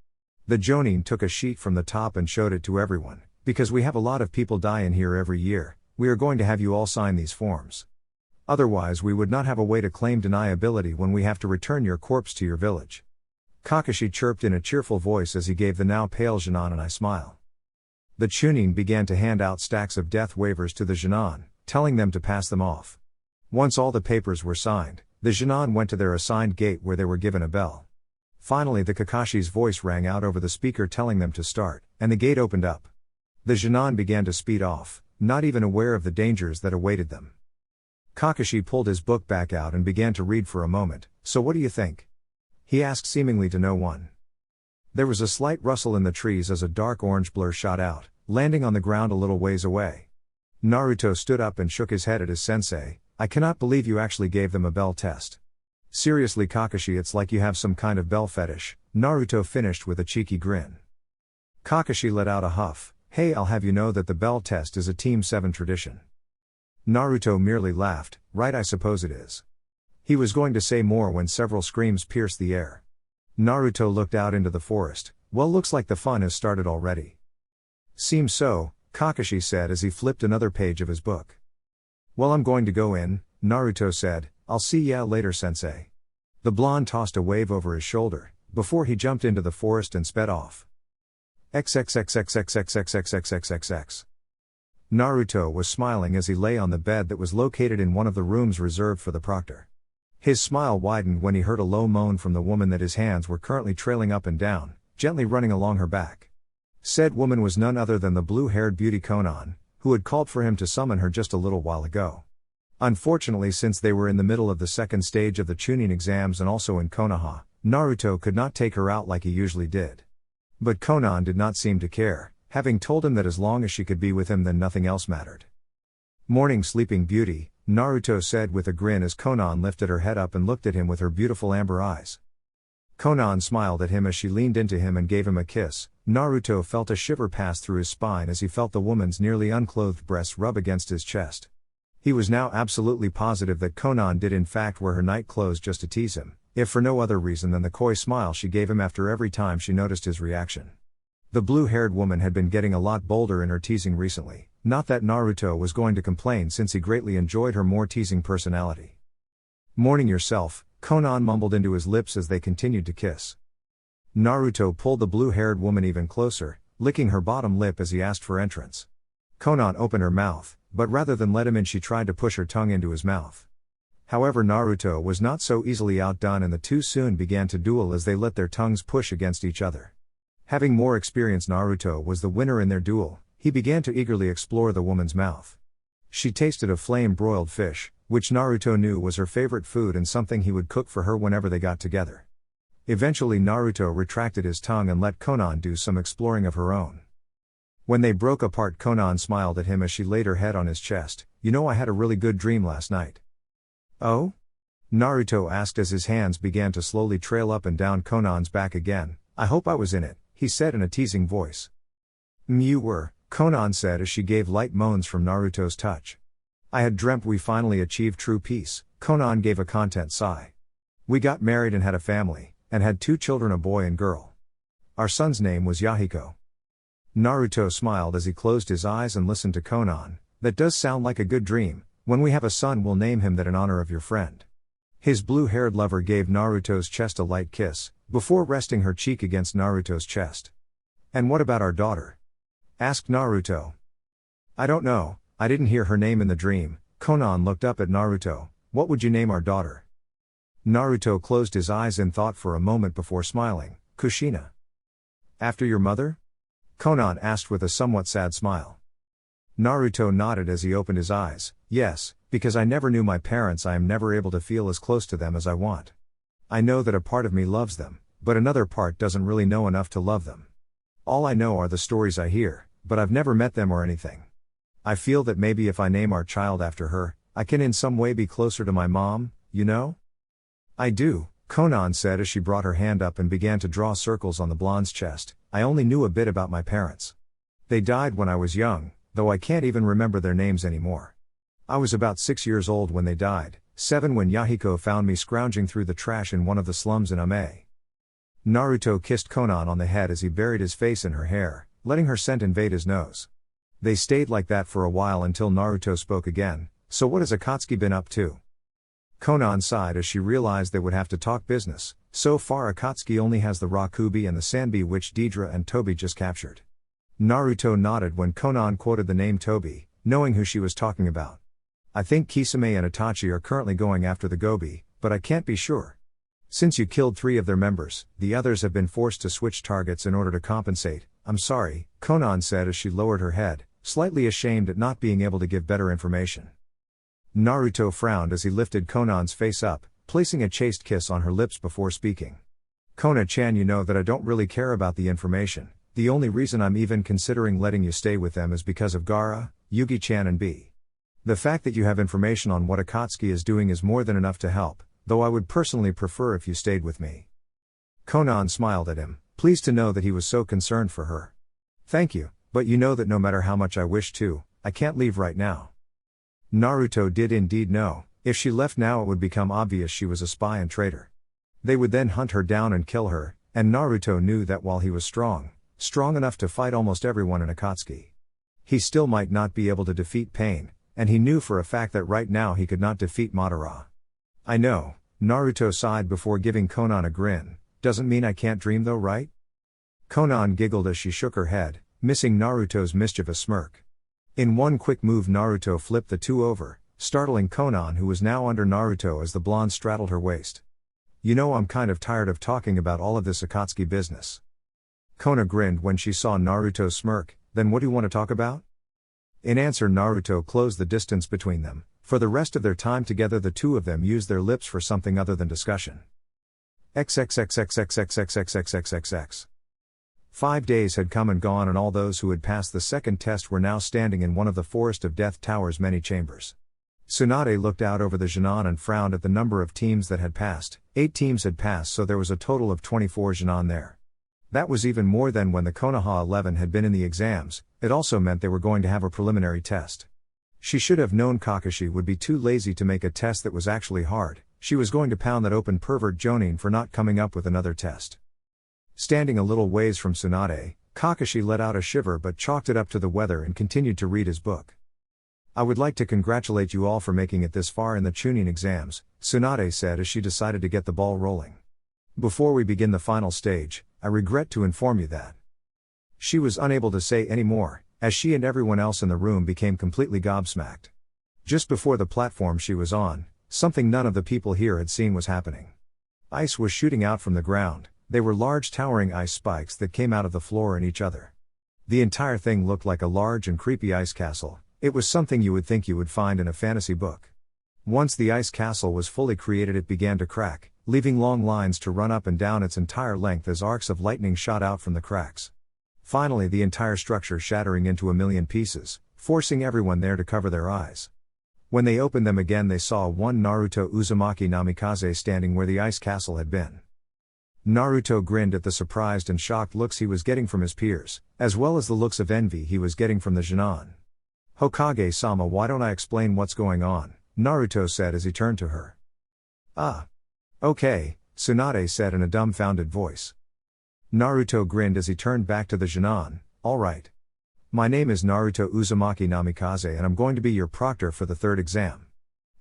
The Jonin took a sheet from the top and showed it to everyone. Because we have a lot of people die in here every year, we are going to have you all sign these forms. Otherwise we would not have a way to claim deniability when we have to return your corpse to your village. Kakashi chirped in a cheerful voice as he gave the now pale Genin an eye smile. The Chunin began to hand out stacks of death waivers to the Genin, telling them to pass them off. Once all the papers were signed, the Genin went to their assigned gate where they were given a bell. Finally the Kakashi's voice rang out over the speaker telling them to start, and the gate opened up. The Genin began to speed off, not even aware of the dangers that awaited them. Kakashi pulled his book back out and began to read for a moment. So what do you think? He asked seemingly to no one. There was a slight rustle in the trees as a dark orange blur shot out, landing on the ground a little ways away. Naruto stood up and shook his head at his sensei. I cannot believe you actually gave them a bell test. Seriously Kakashi, it's like you have some kind of bell fetish. Naruto finished with a cheeky grin. Kakashi let out a huff. Hey, I'll have you know that the bell test is a Team 7 tradition. Naruto merely laughed. Right, I suppose it is. He was going to say more when several screams pierced the air. Naruto looked out into the forest. Well, looks like the fun has started already. Seems so, Kakashi said as he flipped another page of his book. Well, I'm going to go in, Naruto said. I'll see ya later, sensei. The blonde tossed a wave over his shoulder, before he jumped into the forest and sped off. XXXXXXXXXXXXX. Naruto was smiling as he lay on the bed that was located in one of the rooms reserved for the proctor. His smile widened when he heard a low moan from the woman that his hands were currently trailing up and down, gently running along her back. Said woman was none other than the blue-haired beauty Konan, who had called for him to summon her just a little while ago. Unfortunately, since they were in the middle of the second stage of the Chunin exams and also in Konoha, Naruto could not take her out like he usually did. But Konan did not seem to care, having told him that as long as she could be with him then nothing else mattered. "Morning, sleeping beauty," Naruto said with a grin as Konan lifted her head up and looked at him with her beautiful amber eyes. Konan smiled at him as she leaned into him and gave him a kiss. Naruto felt a shiver pass through his spine as he felt the woman's nearly unclothed breasts rub against his chest. He was now absolutely positive that Konan did in fact wear her night clothes just to tease him, if for no other reason than the coy smile she gave him after every time she noticed his reaction. The blue-haired woman had been getting a lot bolder in her teasing recently, not that Naruto was going to complain since he greatly enjoyed her more teasing personality. "Morning yourself," Konan mumbled into his lips as they continued to kiss. Naruto pulled the blue-haired woman even closer, licking her bottom lip as he asked for entrance. Konan opened her mouth, but rather than let him in she tried to push her tongue into his mouth. However, Naruto was not so easily outdone and the two soon began to duel as they let their tongues push against each other. Having more experience, Naruto was the winner in their duel. He began to eagerly explore the woman's mouth. She tasted of flame-broiled fish, which Naruto knew was her favorite food and something he would cook for her whenever they got together. Eventually Naruto retracted his tongue and let Konan do some exploring of her own. When they broke apart, Konan smiled at him as she laid her head on his chest. "You know, I had a really good dream last night." "Oh?" Naruto asked as his hands began to slowly trail up and down Konan's back again. "I hope I was in it," he said in a teasing voice. "You were," Konan said as she gave light moans from Naruto's touch. "I had dreamt we finally achieved true peace," Konan gave a content sigh. "We got married and had a family, and had 2 children, a boy and girl. Our son's name was Yahiko." Naruto smiled as he closed his eyes and listened to Konan. "That does sound like a good dream. When we have a son we'll name him that in honor of your friend." His blue-haired lover gave Naruto's chest a light kiss, before resting her cheek against Naruto's chest. "And what about our daughter?" asked Naruto. "I don't know, I didn't hear her name in the dream." Konan looked up at Naruto. "What would you name our daughter?" Naruto closed his eyes in thought for a moment before smiling. "Kushina." "After your mother?" Konan asked with a somewhat sad smile. Naruto nodded as he opened his eyes. "Yes, because I never knew my parents. I am never able to feel as close to them as I want. I know that a part of me loves them, but another part doesn't really know enough to love them. All I know are the stories I hear, but I've never met them or anything. I feel that maybe if I name our child after her, I can in some way be closer to my mom, you know?" "I do," Konan said as she brought her hand up and began to draw circles on the blonde's chest. "I only knew a bit about my parents. They died when I was young, though I can't even remember their names anymore. I was about 6 years old when they died, 7 when Yahiko found me scrounging through the trash in one of the slums in Ame." Naruto kissed Konan on the head as he buried his face in her hair, letting her scent invade his nose. They stayed like that for a while until Naruto spoke again. "So what has Akatsuki been up to?" Konan sighed as she realized they would have to talk business. So far Akatsuki only has the Rakubi and the Sanbi, which Deidre and Tobi just captured. Naruto nodded when Konan quoted the name Tobi, knowing who she was talking about. "I think Kisame and Itachi are currently going after the Gobi, but I can't be sure. Since you killed 3 of their members, the others have been forced to switch targets in order to compensate." "I'm sorry," Konan said as she lowered her head, slightly ashamed at not being able to give better information. Naruto frowned as he lifted Konan's face up, placing a chaste kiss on her lips before speaking. "Kona-chan, you know that I don't really care about the information. The only reason I'm even considering letting you stay with them is because of Gaara, Yugi-chan and B. The fact that you have information on what Akatsuki is doing is more than enough to help, though I would personally prefer if you stayed with me." Konan smiled at him, pleased to know that he was so concerned for her. "Thank you, but you know that no matter how much I wish to, I can't leave right now." Naruto did indeed know, if she left now it would become obvious she was a spy and traitor. They would then hunt her down and kill her, and Naruto knew that while he was strong enough to fight almost everyone in Akatsuki, he still might not be able to defeat Pain, and he knew for a fact that right now he could not defeat Madara. "I know," Naruto sighed before giving Konan a grin. "Doesn't mean I can't dream though, right?" Konan giggled as she shook her head, missing Naruto's mischievous smirk. In one quick move Naruto flipped the 2 over, startling Konan, who was now under Naruto as the blonde straddled her waist. "You know, I'm kind of tired of talking about all of this Akatsuki business." Kona grinned when she saw Naruto's smirk. "Then what do you want to talk about?" In answer Naruto closed the distance between them, For the rest of their time together, the two of them used their lips for something other than discussion. XXXXXXXXXXXX. 5 days had come and gone, and all those who had passed the second test were now standing in one of the Forest of Death Tower's many chambers. Tsunade looked out over the Jinan and frowned at the number of teams that had passed. 8 teams had passed, so there was a total of 24 Jinan there. That was even more than when the Konoha 11 had been in the exams. It also meant they were going to have a preliminary test. She should have known Kakashi would be too lazy to make a test that was actually hard. She was going to pound that open pervert Jonin for not coming up with another test. Standing a little ways from Tsunade, Kakashi let out a shiver but chalked it up to the weather and continued to read his book. I would like to congratulate you all for making it this far in the Chunin exams, Tsunade said as she decided to get the ball rolling. Before we begin the final stage, I regret to inform you that. She was unable to say any more, as she and everyone else in the room became completely gobsmacked. Just before the platform she was on, something none of the people here had seen was happening. Ice was shooting out from the ground. They were large towering ice spikes that came out of the floor and each other. The entire thing looked like a large and creepy ice castle. It was something you would think you would find in a fantasy book. Once the ice castle was fully created, it began to crack, leaving long lines to run up and down its entire length as arcs of lightning shot out from the cracks. Finally, the entire structure shattering into a million pieces, forcing everyone there to cover their eyes. When they opened them again, they saw one Naruto Uzumaki Namikaze standing where the ice castle had been. Naruto grinned at the surprised and shocked looks he was getting from his peers, as well as the looks of envy he was getting from the Jinan. Hokage-sama, why don't I explain what's going on? Naruto said as he turned to her. Ah. Okay, Tsunade said in a dumbfounded voice. Naruto grinned as he turned back to the Jinan. Alright. My name is Naruto Uzumaki Namikaze and I'm going to be your proctor for the third exam.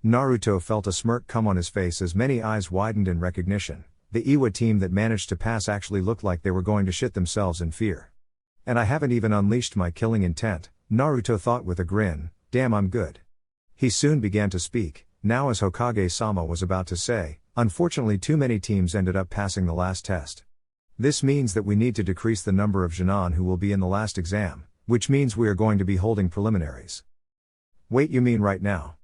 Naruto felt a smirk come on his face as many eyes widened in recognition. The Iwa team that managed to pass actually looked like they were going to shit themselves in fear. And I haven't even unleashed my killing intent, Naruto thought with a grin. Damn, I'm good. He soon began to speak, now as Hokage-sama was about to say, unfortunately too many teams ended up passing the last test. This means that we need to decrease the number of Jinan who will be in the last exam, which means we are going to be holding preliminaries. Wait, you mean right now?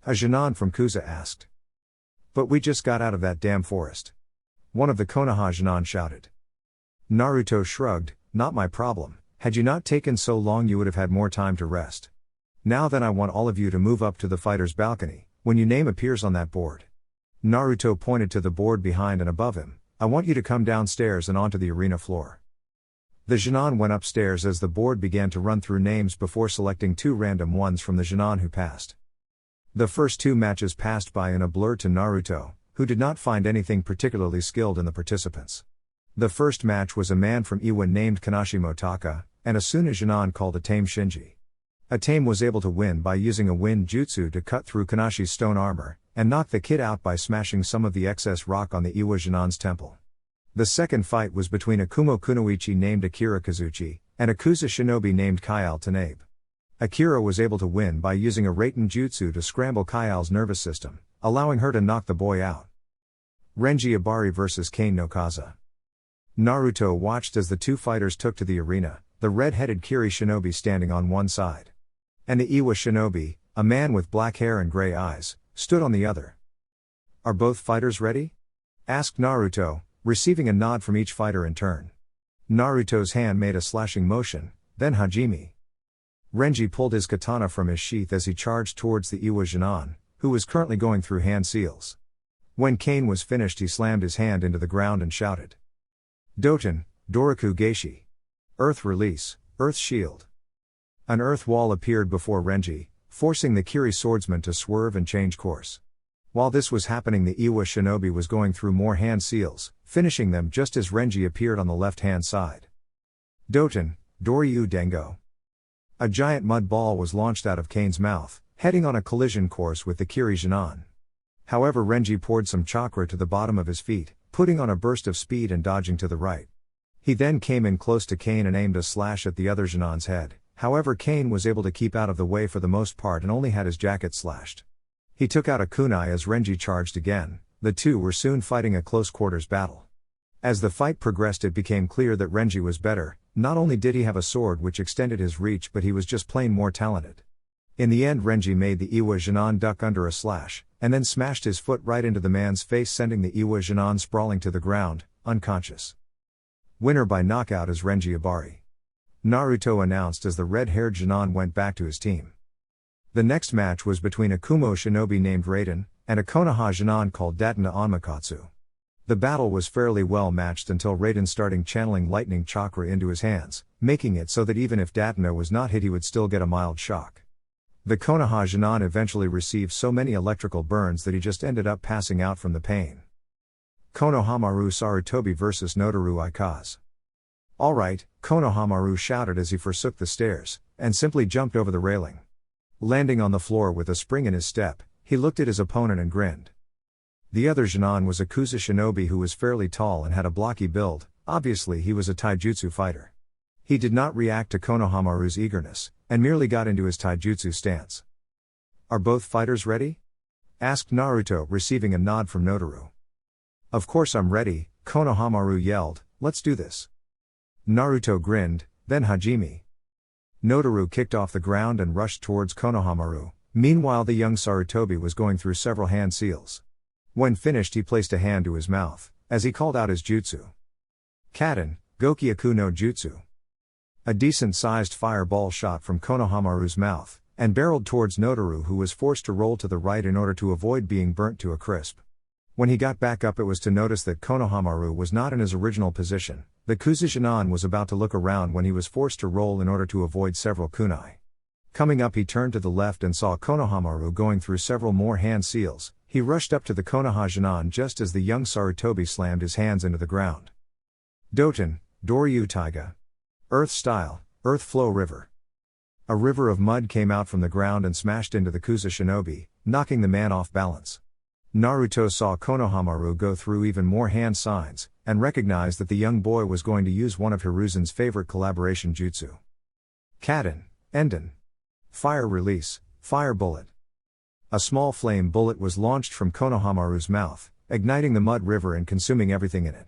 A Jinan from Kusa asked. But we just got out of that damn forest. One of the Konoha Jinan shouted. Naruto shrugged, not my problem. Had you not taken so long you would have had more time to rest. Now then, I want all of you to move up to the fighter's balcony, when your name appears on that board. Naruto pointed to the board behind and above him. I want you to come downstairs and onto the arena floor. The Jinan went upstairs as the board began to run through names before selecting 2 random ones from the Jinan who passed. The first 2 matches passed by in a blur to Naruto, who did not find anything particularly skilled in the participants. The first match was a man from Iwa named Kanashi Motaka, and a Suna Jinan called Atame Shinji. Atame was able to win by using a wind jutsu to cut through Kanashi's stone armor, and knock the kid out by smashing some of the excess rock on the Iwa Jinan's temple. The second fight was between a Kumo Kunoichi named Akira Kazuchi, and a Kusa shinobi named Kyle Tanabe. Akira was able to win by using a Raiten jutsu to scramble Kyle's nervous system, allowing her to knock the boy out. Renji Ibari vs Kane no Kaza. Naruto watched as the 2 fighters took to the arena, the red-headed Kiri shinobi standing on one side. And the Iwa shinobi, a man with black hair and gray eyes, stood on the other. Are both fighters ready? Asked Naruto, receiving a nod from each fighter in turn. Naruto's hand made a slashing motion, then Hajime. Renji pulled his katana from his sheath as he charged towards the Iwa Jinan, who was currently going through hand seals. When Kane was finished, he slammed his hand into the ground and shouted. Doten, Doriku Geishi. Earth release, Earth shield. An earth wall appeared before Renji, forcing the Kiri swordsman to swerve and change course. While this was happening, the Iwa shinobi was going through more hand seals, finishing them just as Renji appeared on the left-hand side. Doten, Doryu Dengo. A giant mud ball was launched out of Kane's mouth, heading on a collision course with the Kiri Jinan. However, Renji poured some chakra to the bottom of his feet, putting on a burst of speed and dodging to the right. He then came in close to Kane and aimed a slash at the other Jinan's head. However, Kane was able to keep out of the way for the most part and only had his jacket slashed. He took out a kunai as Renji charged again. The two were soon fighting a close quarters battle. As the fight progressed, it became clear that Renji was better. Not only did he have a sword which extended his reach, but he was just plain more talented. In the end, Renji made the Iwa Jinan duck under a slash, and then smashed his foot right into the man's face, sending the Iwa Jinan sprawling to the ground, unconscious. Winner by knockout is Renji Ibari. Naruto announced as the red-haired Jinan went back to his team. The next match was between a Kumo shinobi named Raiden, and a Konoha Jinan called Datana Onmakatsu. The battle was fairly well matched until Raiden started channeling lightning chakra into his hands, making it so that even if Datana was not hit he would still get a mild shock. The Konoha Jinan eventually received so many electrical burns that he just ended up passing out from the pain. Konohamaru Sarutobi vs Notoru Ikaze. Alright, Konohamaru shouted as he forsook the stairs, and simply jumped over the railing. Landing on the floor with a spring in his step, he looked at his opponent and grinned. The other Jinan was a Kusa shinobi who was fairly tall and had a blocky build. Obviously he was a taijutsu fighter. He did not react to Konohamaru's eagerness, and merely got into his taijutsu stance. "Are both fighters ready?" asked Naruto, receiving a nod from Notoru. "Of course I'm ready," Konohamaru yelled, "let's do this." Naruto grinned, then Hajime. Notoru kicked off the ground and rushed towards Konohamaru. Meanwhile the young Sarutobi was going through several hand seals. When finished he placed a hand to his mouth, as he called out his jutsu. Kaden, Gokyaku no Jutsu. A decent-sized fireball shot from Konohamaru's mouth, and barreled towards Notoru, who was forced to roll to the right in order to avoid being burnt to a crisp. When he got back up it was to notice that Konohamaru was not in his original position. The Kusa Jinan was about to look around when he was forced to roll in order to avoid several kunai. Coming up he turned to the left and saw Konohamaru going through several more hand seals. He rushed up to the Konoha Jinan just as the young Sarutobi slammed his hands into the ground. Doten, Doryu Taiga. Earth Style, Earth Flow River. A river of mud came out from the ground and smashed into the Kusa shinobi, knocking the man off balance. Naruto saw Konohamaru go through even more hand signs, and recognized that the young boy was going to use one of Hiruzen's favorite collaboration jutsu. Kaden, Enden. Fire Release, Fire Bullet. A small flame bullet was launched from Konohamaru's mouth, igniting the mud river and consuming everything in it.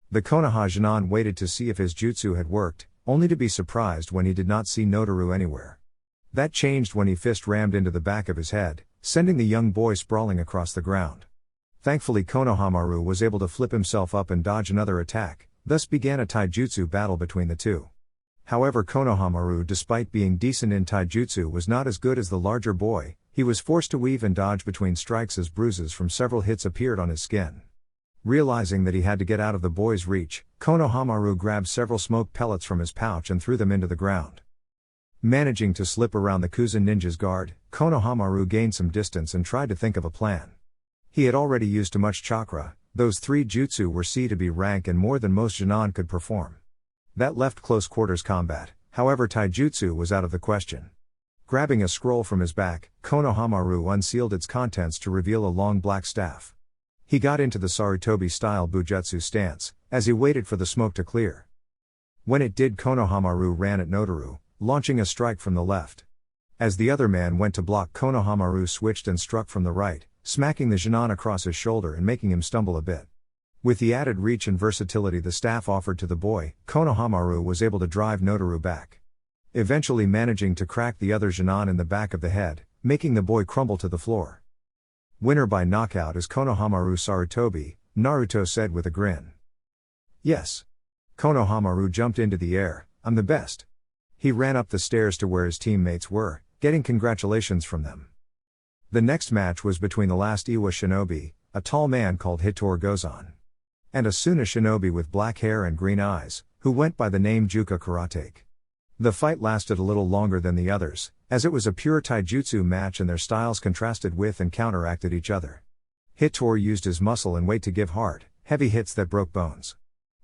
The Konoha Jinan waited to see if his jutsu had worked, only to be surprised when he did not see Notoru anywhere. That changed when he fist rammed into the back of his head, sending the young boy sprawling across the ground. Thankfully Konohamaru was able to flip himself up and dodge another attack, thus began a taijutsu battle between the two. However, Konohamaru, despite being decent in taijutsu, was not as good as the larger boy. He was forced to weave and dodge between strikes as bruises from several hits appeared on his skin. Realizing that he had to get out of the boy's reach, Konohamaru grabbed several smoke pellets from his pouch and threw them into the ground. Managing to slip around the Kusa ninja's guard, Konohamaru gained some distance and tried to think of a plan. He had already used too much chakra. Those three jutsu were C to B rank and more than most Jinan could perform. That left close quarters combat, however taijutsu was out of the question. Grabbing a scroll from his back, Konohamaru unsealed its contents to reveal a long black staff. He got into the Sarutobi-style bujutsu stance, as he waited for the smoke to clear. When it did, Konohamaru ran at Notoru, launching a strike from the left. As the other man went to block, Konohamaru switched and struck from the right, smacking the Jinan across his shoulder and making him stumble a bit. With the added reach and versatility the staff offered to the boy, Konohamaru was able to drive Notoru back. Eventually managing to crack the other Jinan in the back of the head, making the boy crumble to the floor. Winner by knockout is Konohamaru Sarutobi, Naruto said with a grin. Yes. Konohamaru jumped into the air, "I'm the best." He ran up the stairs to where his teammates were, getting congratulations from them. The next match was between the last Iwa shinobi, a tall man called Hitor Gozan, and a Suna shinobi with black hair and green eyes, who went by the name Juka Karatake. The fight lasted a little longer than the others, as it was a pure taijutsu match and their styles contrasted with and counteracted each other. Hitor used his muscle and weight to give hard, heavy hits that broke bones.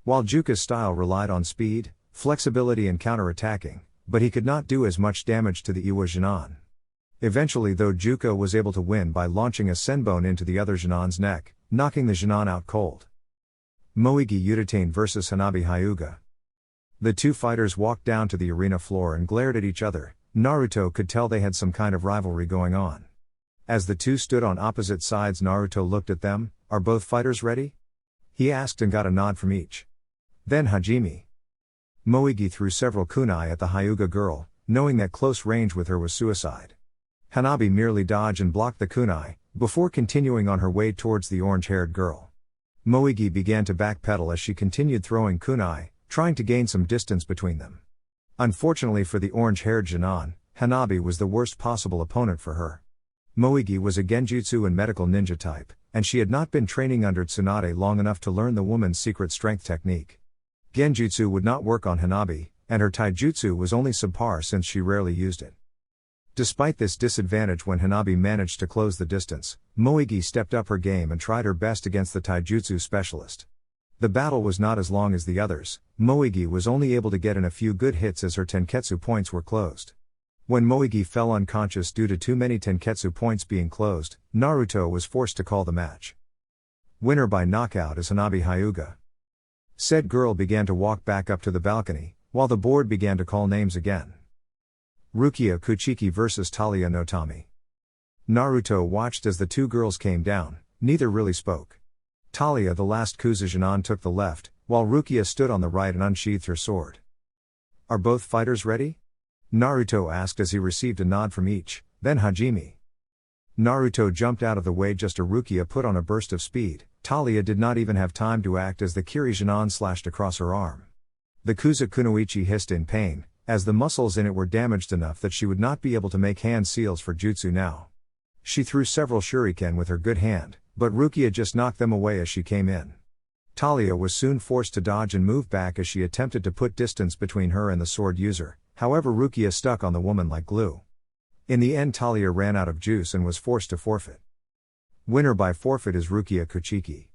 While Juka's style relied on speed, flexibility and counterattacking, but he could not do as much damage to the Iwa Jinan. Eventually though, Juka was able to win by launching a senbon into the other Jinan's neck, knocking the Jinan out cold. Moegi Utatane vs Hanabi Hyuga. The two fighters walked down to the arena floor and glared at each other. Naruto could tell they had some kind of rivalry going on. As the two stood on opposite sides, Naruto looked at them. "Are both fighters ready?" he asked and got a nod from each. Then Hajime. Moegi threw several kunai at the Hyuga girl, knowing that close range with her was suicide. Hanabi merely dodged and blocked the kunai, before continuing on her way towards the orange-haired girl. Moegi began to backpedal as she continued throwing kunai, trying to gain some distance between them. Unfortunately for the orange-haired Jinan, Hanabi was the worst possible opponent for her. Moegi was a genjutsu and medical ninja type, and she had not been training under Tsunade long enough to learn the woman's secret strength technique. Genjutsu would not work on Hanabi, and her taijutsu was only subpar since she rarely used it. Despite this disadvantage, when Hanabi managed to close the distance, Moegi stepped up her game and tried her best against the taijutsu specialist. The battle was not as long as the others. Moegi was only able to get in a few good hits as her tenketsu points were closed. When Moegi fell unconscious due to too many tenketsu points being closed, Naruto was forced to call the match. Winner by knockout is Hanabi Hyuga. Said girl began to walk back up to the balcony, while the board began to call names again. Rukia Kuchiki vs Talia Notami. Naruto watched as the two girls came down, neither really spoke. Talia, the last Kuzujinan, took the left, while Rukia stood on the right and unsheathed her sword. Are both fighters ready? Naruto asked as he received a nod from each, then Hajime. Naruto jumped out of the way just as Rukia put on a burst of speed. Talia did not even have time to act as the Kirijinan slashed across her arm. The Kuza Kunoichi hissed in pain, as the muscles in it were damaged enough that she would not be able to make hand seals for jutsu now. She threw several shuriken with her good hand, but Rukia just knocked them away as she came in. Talia was soon forced to dodge and move back as she attempted to put distance between her and the sword user, however Rukia stuck on the woman like glue. In the end, Talia ran out of juice and was forced to forfeit. Winner by forfeit is Rukia Kuchiki.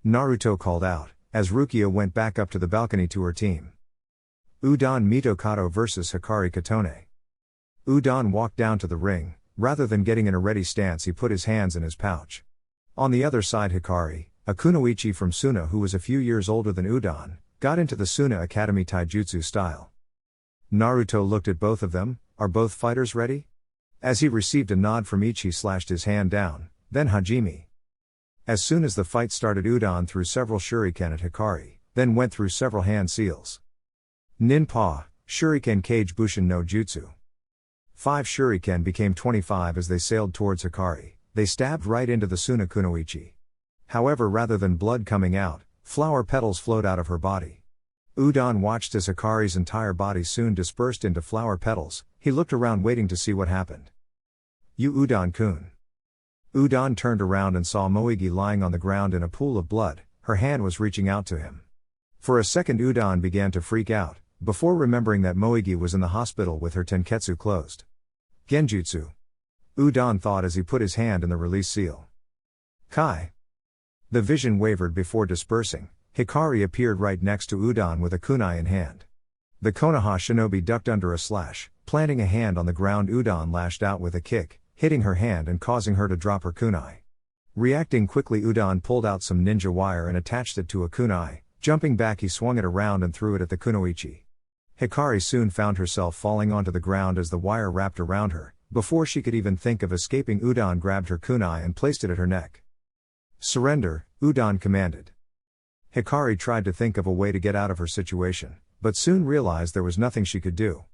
Naruto called out, as Rukia went back up to the balcony to her team. Udon Mitokado vs Hikari Katone. Udon walked down to the ring. Rather than getting in a ready stance, he put his hands in his pouch. On the other side, Hikari, a kunoichi from Suna who was a few years older than Udon, got into the Suna Academy taijutsu style. Naruto looked at both of them. Are both fighters ready? As he received a nod from each, he slashed his hand down, then Hajime. As soon as the fight started, Udon threw several shuriken at Hikari, then went through several hand seals. Ninpa, Shuriken Kage Bushin no Jutsu. 5 shuriken became 25 as they sailed towards Hikari. They stabbed right into the Suna Kunoichi. However, rather than blood coming out, flower petals flowed out of her body. Udon watched as Hikari's entire body soon dispersed into flower petals. He looked around waiting to see what happened. You Udon-kun. Udon turned around and saw Moegi lying on the ground in a pool of blood. Her hand was reaching out to him. For a second, Udon began to freak out, before remembering that Moegi was in the hospital with her tenketsu closed. Genjutsu. Udon thought as he put his hand in the release seal. Kai. The vision wavered before dispersing. Hikari appeared right next to Udon with a kunai in hand. The Konoha shinobi ducked under a slash, planting a hand on the ground. Udon lashed out with a kick, hitting her hand and causing her to drop her kunai. Reacting quickly, Udon pulled out some ninja wire and attached it to a kunai. Jumping back, he swung it around and threw it at the kunoichi. Hikari soon found herself falling onto the ground as the wire wrapped around her. Before she could even think of escaping, Udon grabbed her kunai and placed it at her neck. Surrender, Udon commanded. Hikari tried to think of a way to get out of her situation, but soon realized there was nothing she could do.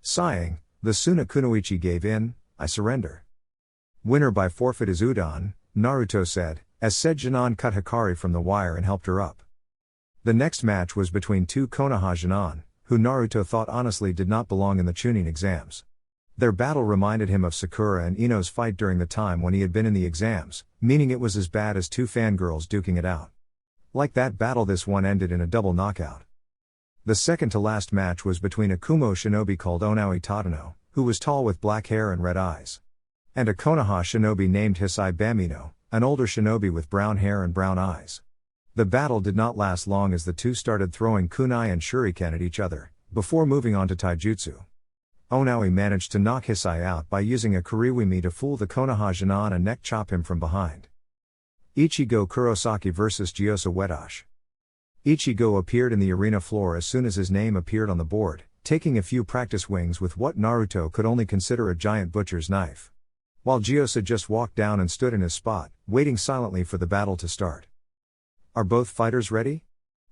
Sighing, the Suna Kunoichi gave in. I surrender. Winner by forfeit is Udon, Naruto said, as said Jinan cut Hikari from the wire and helped her up. The next match was between two Konoha Jinan, who Naruto thought honestly did not belong in the Chunin exams. Their battle reminded him of Sakura and Ino's fight during the time when he had been in the exams, meaning it was as bad as two fangirls duking it out. Like that battle, this one ended in a double knockout. The second to last match was between a Kumo shinobi called Onaoi Tadano, who was tall with black hair and red eyes, and a Konoha shinobi named Hisai Bamino, an older shinobi with brown hair and brown eyes. The battle did not last long as the two started throwing kunai and shuriken at each other, before moving on to taijutsu. Onaoi managed to knock Hisai out by using a kuriwimi to fool the Konoha Jinan and neck chop him from behind. Ichigo Kurosaki vs Gyusa Uedashi. Ichigo appeared in the arena floor as soon as his name appeared on the board, taking a few practice swings with what Naruto could only consider a giant butcher's knife. While Gyusa just walked down and stood in his spot, waiting silently for the battle to start. Are both fighters ready?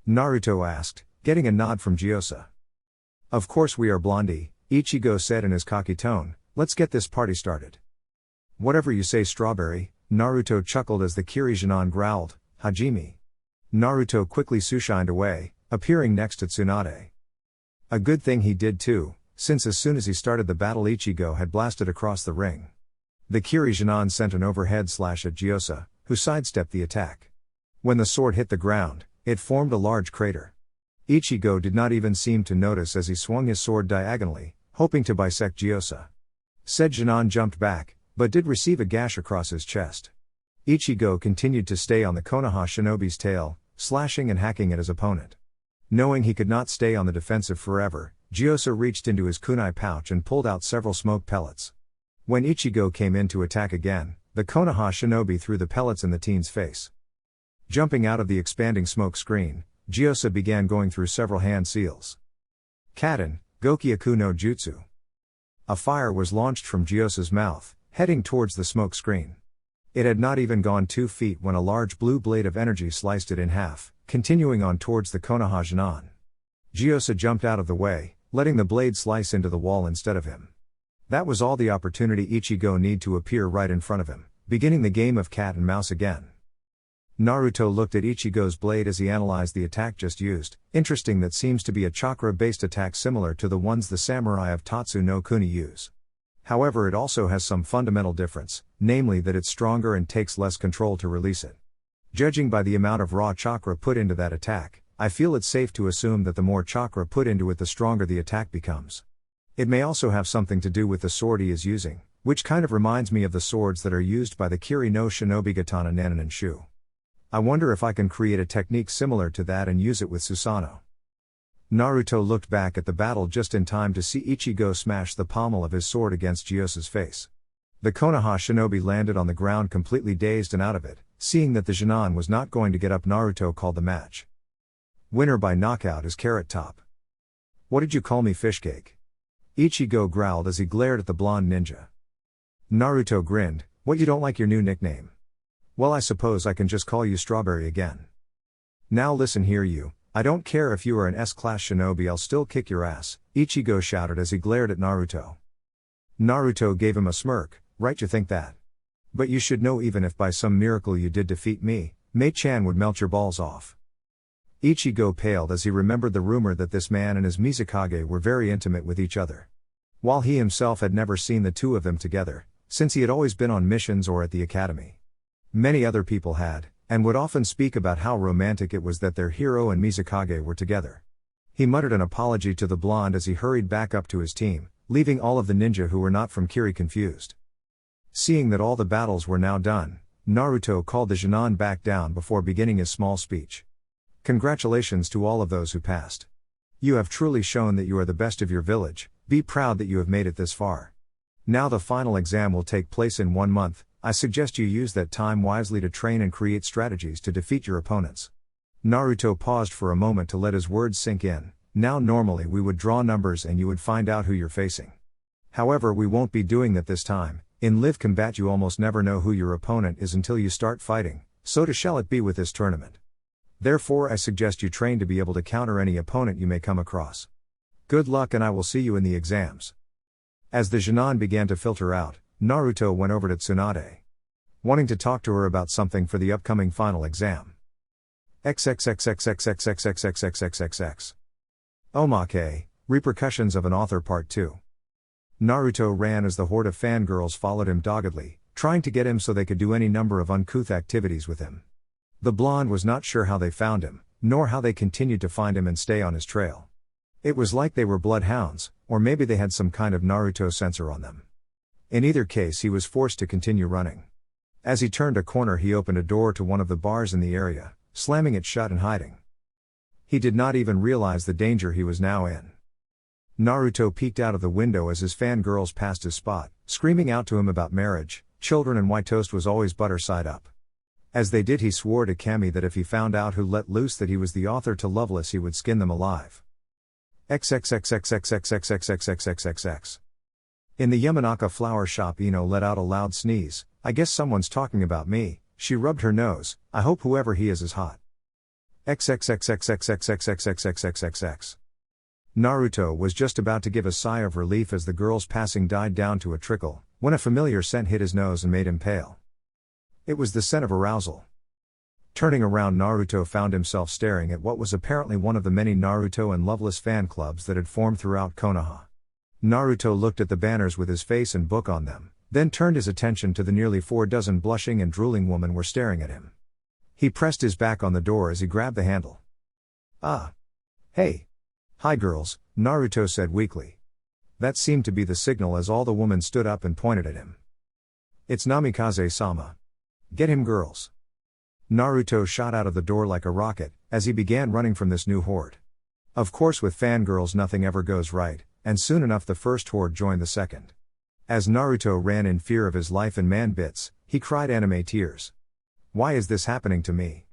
Naruto asked, getting a nod from Gyusa. Of course we are, Blondie, Ichigo said in his cocky tone. Let's get this party started. Whatever you say, Strawberry, Naruto chuckled as the Kirijinan growled, Hajime. Naruto quickly sushined away, appearing next to Tsunade. A good thing he did too, since as soon as he started the battle Ichigo had blasted across the ring. The Kirijinan sent an overhead slash at Gyusa, who sidestepped the attack. When the sword hit the ground, it formed a large crater. Ichigo did not even seem to notice as he swung his sword diagonally, hoping to bisect Gyusa. Said Jinan jumped back, but did receive a gash across his chest. Ichigo continued to stay on the Konoha shinobi's tail, slashing and hacking at his opponent. Knowing he could not stay on the defensive forever, Gyusa reached into his kunai pouch and pulled out several smoke pellets. When Ichigo came in to attack again, the Konoha shinobi threw the pellets in the teen's face. Jumping out of the expanding smoke screen, Gyusa began going through several hand seals. Katen, Gokyaku no Jutsu. A fire was launched from Gyusa's mouth, heading towards the smoke screen. It had not even gone 2 feet when a large blue blade of energy sliced it in half, continuing on towards the Konoha Jinan. Gyusa jumped out of the way, letting the blade slice into the wall instead of him. That was all the opportunity Ichigo need to appear right in front of him, beginning the game of cat and mouse again. Naruto looked at Ichigo's blade as he analyzed the attack just used. Interesting, that seems to be a chakra-based attack similar to the ones the samurai of Tatsu no Kuni use. However, it also has some fundamental difference, namely that it's stronger and takes less control to release it. Judging by the amount of raw chakra put into that attack, I feel it's safe to assume that the more chakra put into it, the stronger the attack becomes. It may also have something to do with the sword he is using, which kind of reminds me of the swords that are used by the Kiri no Shinobi Katana Nanin and Shu. I wonder if I can create a technique similar to that and use it with Susanoo. Naruto looked back at the battle just in time to see Ichigo smash the pommel of his sword against Gyusa's face. The Konoha shinobi landed on the ground completely dazed and out of it. Seeing that the Jinan was not going to get up, Naruto called the match. Winner by knockout is Carrot Top. What did you call me, Fishcake? Ichigo growled as he glared at the blonde ninja. Naruto grinned, what, you don't like your new nickname? Well, I suppose I can just call you Strawberry again. Now listen here, you, I don't care if you are an S-class shinobi, I'll still kick your ass, Ichigo shouted as he glared at Naruto. Naruto gave him a smirk, right, you think that? But you should know, even if by some miracle you did defeat me, Mei-chan would melt your balls off. Ichigo paled as he remembered the rumor that this man and his Mizukage were very intimate with each other. While he himself had never seen the two of them together, since he had always been on missions or at the academy. Many other people had, and would often speak about how romantic it was that their hero and Mizukage were together. He muttered an apology to the blonde as he hurried back up to his team, leaving all of the ninja who were not from Kiri confused. Seeing that all the battles were now done, Naruto called the Jinan back down before beginning his small speech. Congratulations to all of those who passed. You have truly shown that you are the best of your village, be proud that you have made it this far. Now the final exam will take place in 1 month, I suggest you use that time wisely to train and create strategies to defeat your opponents. Naruto paused for a moment to let his words sink in. Now normally we would draw numbers and you would find out who you're facing. However, we won't be doing that this time. In live combat you almost never know who your opponent is until you start fighting, so too shall it be with this tournament. Therefore I suggest you train to be able to counter any opponent you may come across. Good luck, and I will see you in the exams. As the Jinan began to filter out, Naruto went over to Tsunade, wanting to talk to her about something for the upcoming final exam. XXXXXXXXXXXXX. Omake, Repercussions of an Author Part 2. Naruto ran as the horde of fangirls followed him doggedly, trying to get him so they could do any number of uncouth activities with him. The blonde was not sure how they found him, nor how they continued to find him and stay on his trail. It was like they were bloodhounds, or maybe they had some kind of Naruto sensor on them. In either case, he was forced to continue running. As he turned a corner, he opened a door to one of the bars in the area, slamming it shut and hiding. He did not even realize the danger he was now in. Naruto peeked out of the window as his fangirls passed his spot, screaming out to him about marriage, children, and why toast was always butter side up. As they did, he swore to Kami that if he found out who let loose that he was the author to Loveless, he would skin them alive. XXXXXXXXXXXXXX. In the Yamanaka flower shop, Ino let out a loud sneeze. I guess someone's talking about me. She rubbed her nose. I hope whoever he is hot. XXXXXXXXXXXXXX. Naruto was just about to give a sigh of relief as the girl's passing died down to a trickle, when a familiar scent hit his nose and made him pale. It was the scent of arousal. Turning around, Naruto found himself staring at what was apparently one of the many Naruto and Loveless fan clubs that had formed throughout Konoha. Naruto looked at the banners with his face and book on them, then turned his attention to the nearly 4 blushing and drooling women were staring at him. He pressed his back on the door as he grabbed the handle. Ah. Hey. Hi girls, Naruto said weakly. That seemed to be the signal as all the women stood up and pointed at him. It's Namikaze-sama. Get him, girls. Naruto shot out of the door like a rocket, as he began running from this new horde. Of course, with fangirls nothing ever goes right, and soon enough the first horde joined the second. As Naruto ran in fear of his life and man bits, he cried anime tears. Why is this happening to me?